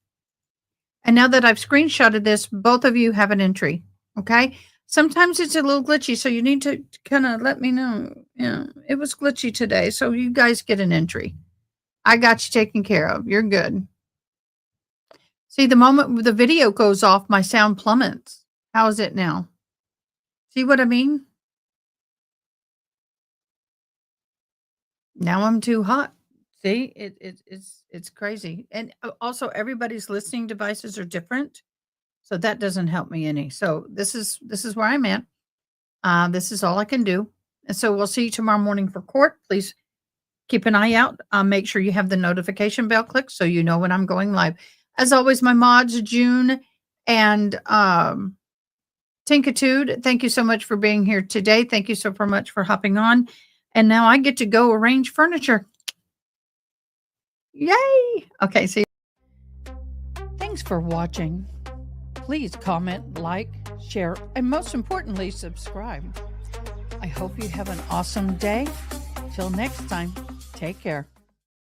And now that I've screenshotted this, both of you have an entry. Okay? Sometimes it's a little glitchy, so you need to kind of let me know. Yeah, it was glitchy today, so you guys get an entry. I got you taken care of. You're good. See, the moment the video goes off, my sound plummets. How is it now? See what I mean? Now I'm too hot. See, it's crazy. And also everybody's listening devices are different. So that doesn't help me any. So this is where I'm at. This is all I can do. And so we'll see you tomorrow morning for court. Please keep an eye out. Make sure you have the notification bell clicked so you know when I'm going live. As always, my mods, June And Tinkitude, thank you so much for being here today. Thank you so much for hopping on. And now I get to go arrange furniture. Yay! Okay, see you. Thanks for watching. Please comment, like, share, and most importantly, subscribe. I hope you have an awesome day. Till next time, take care.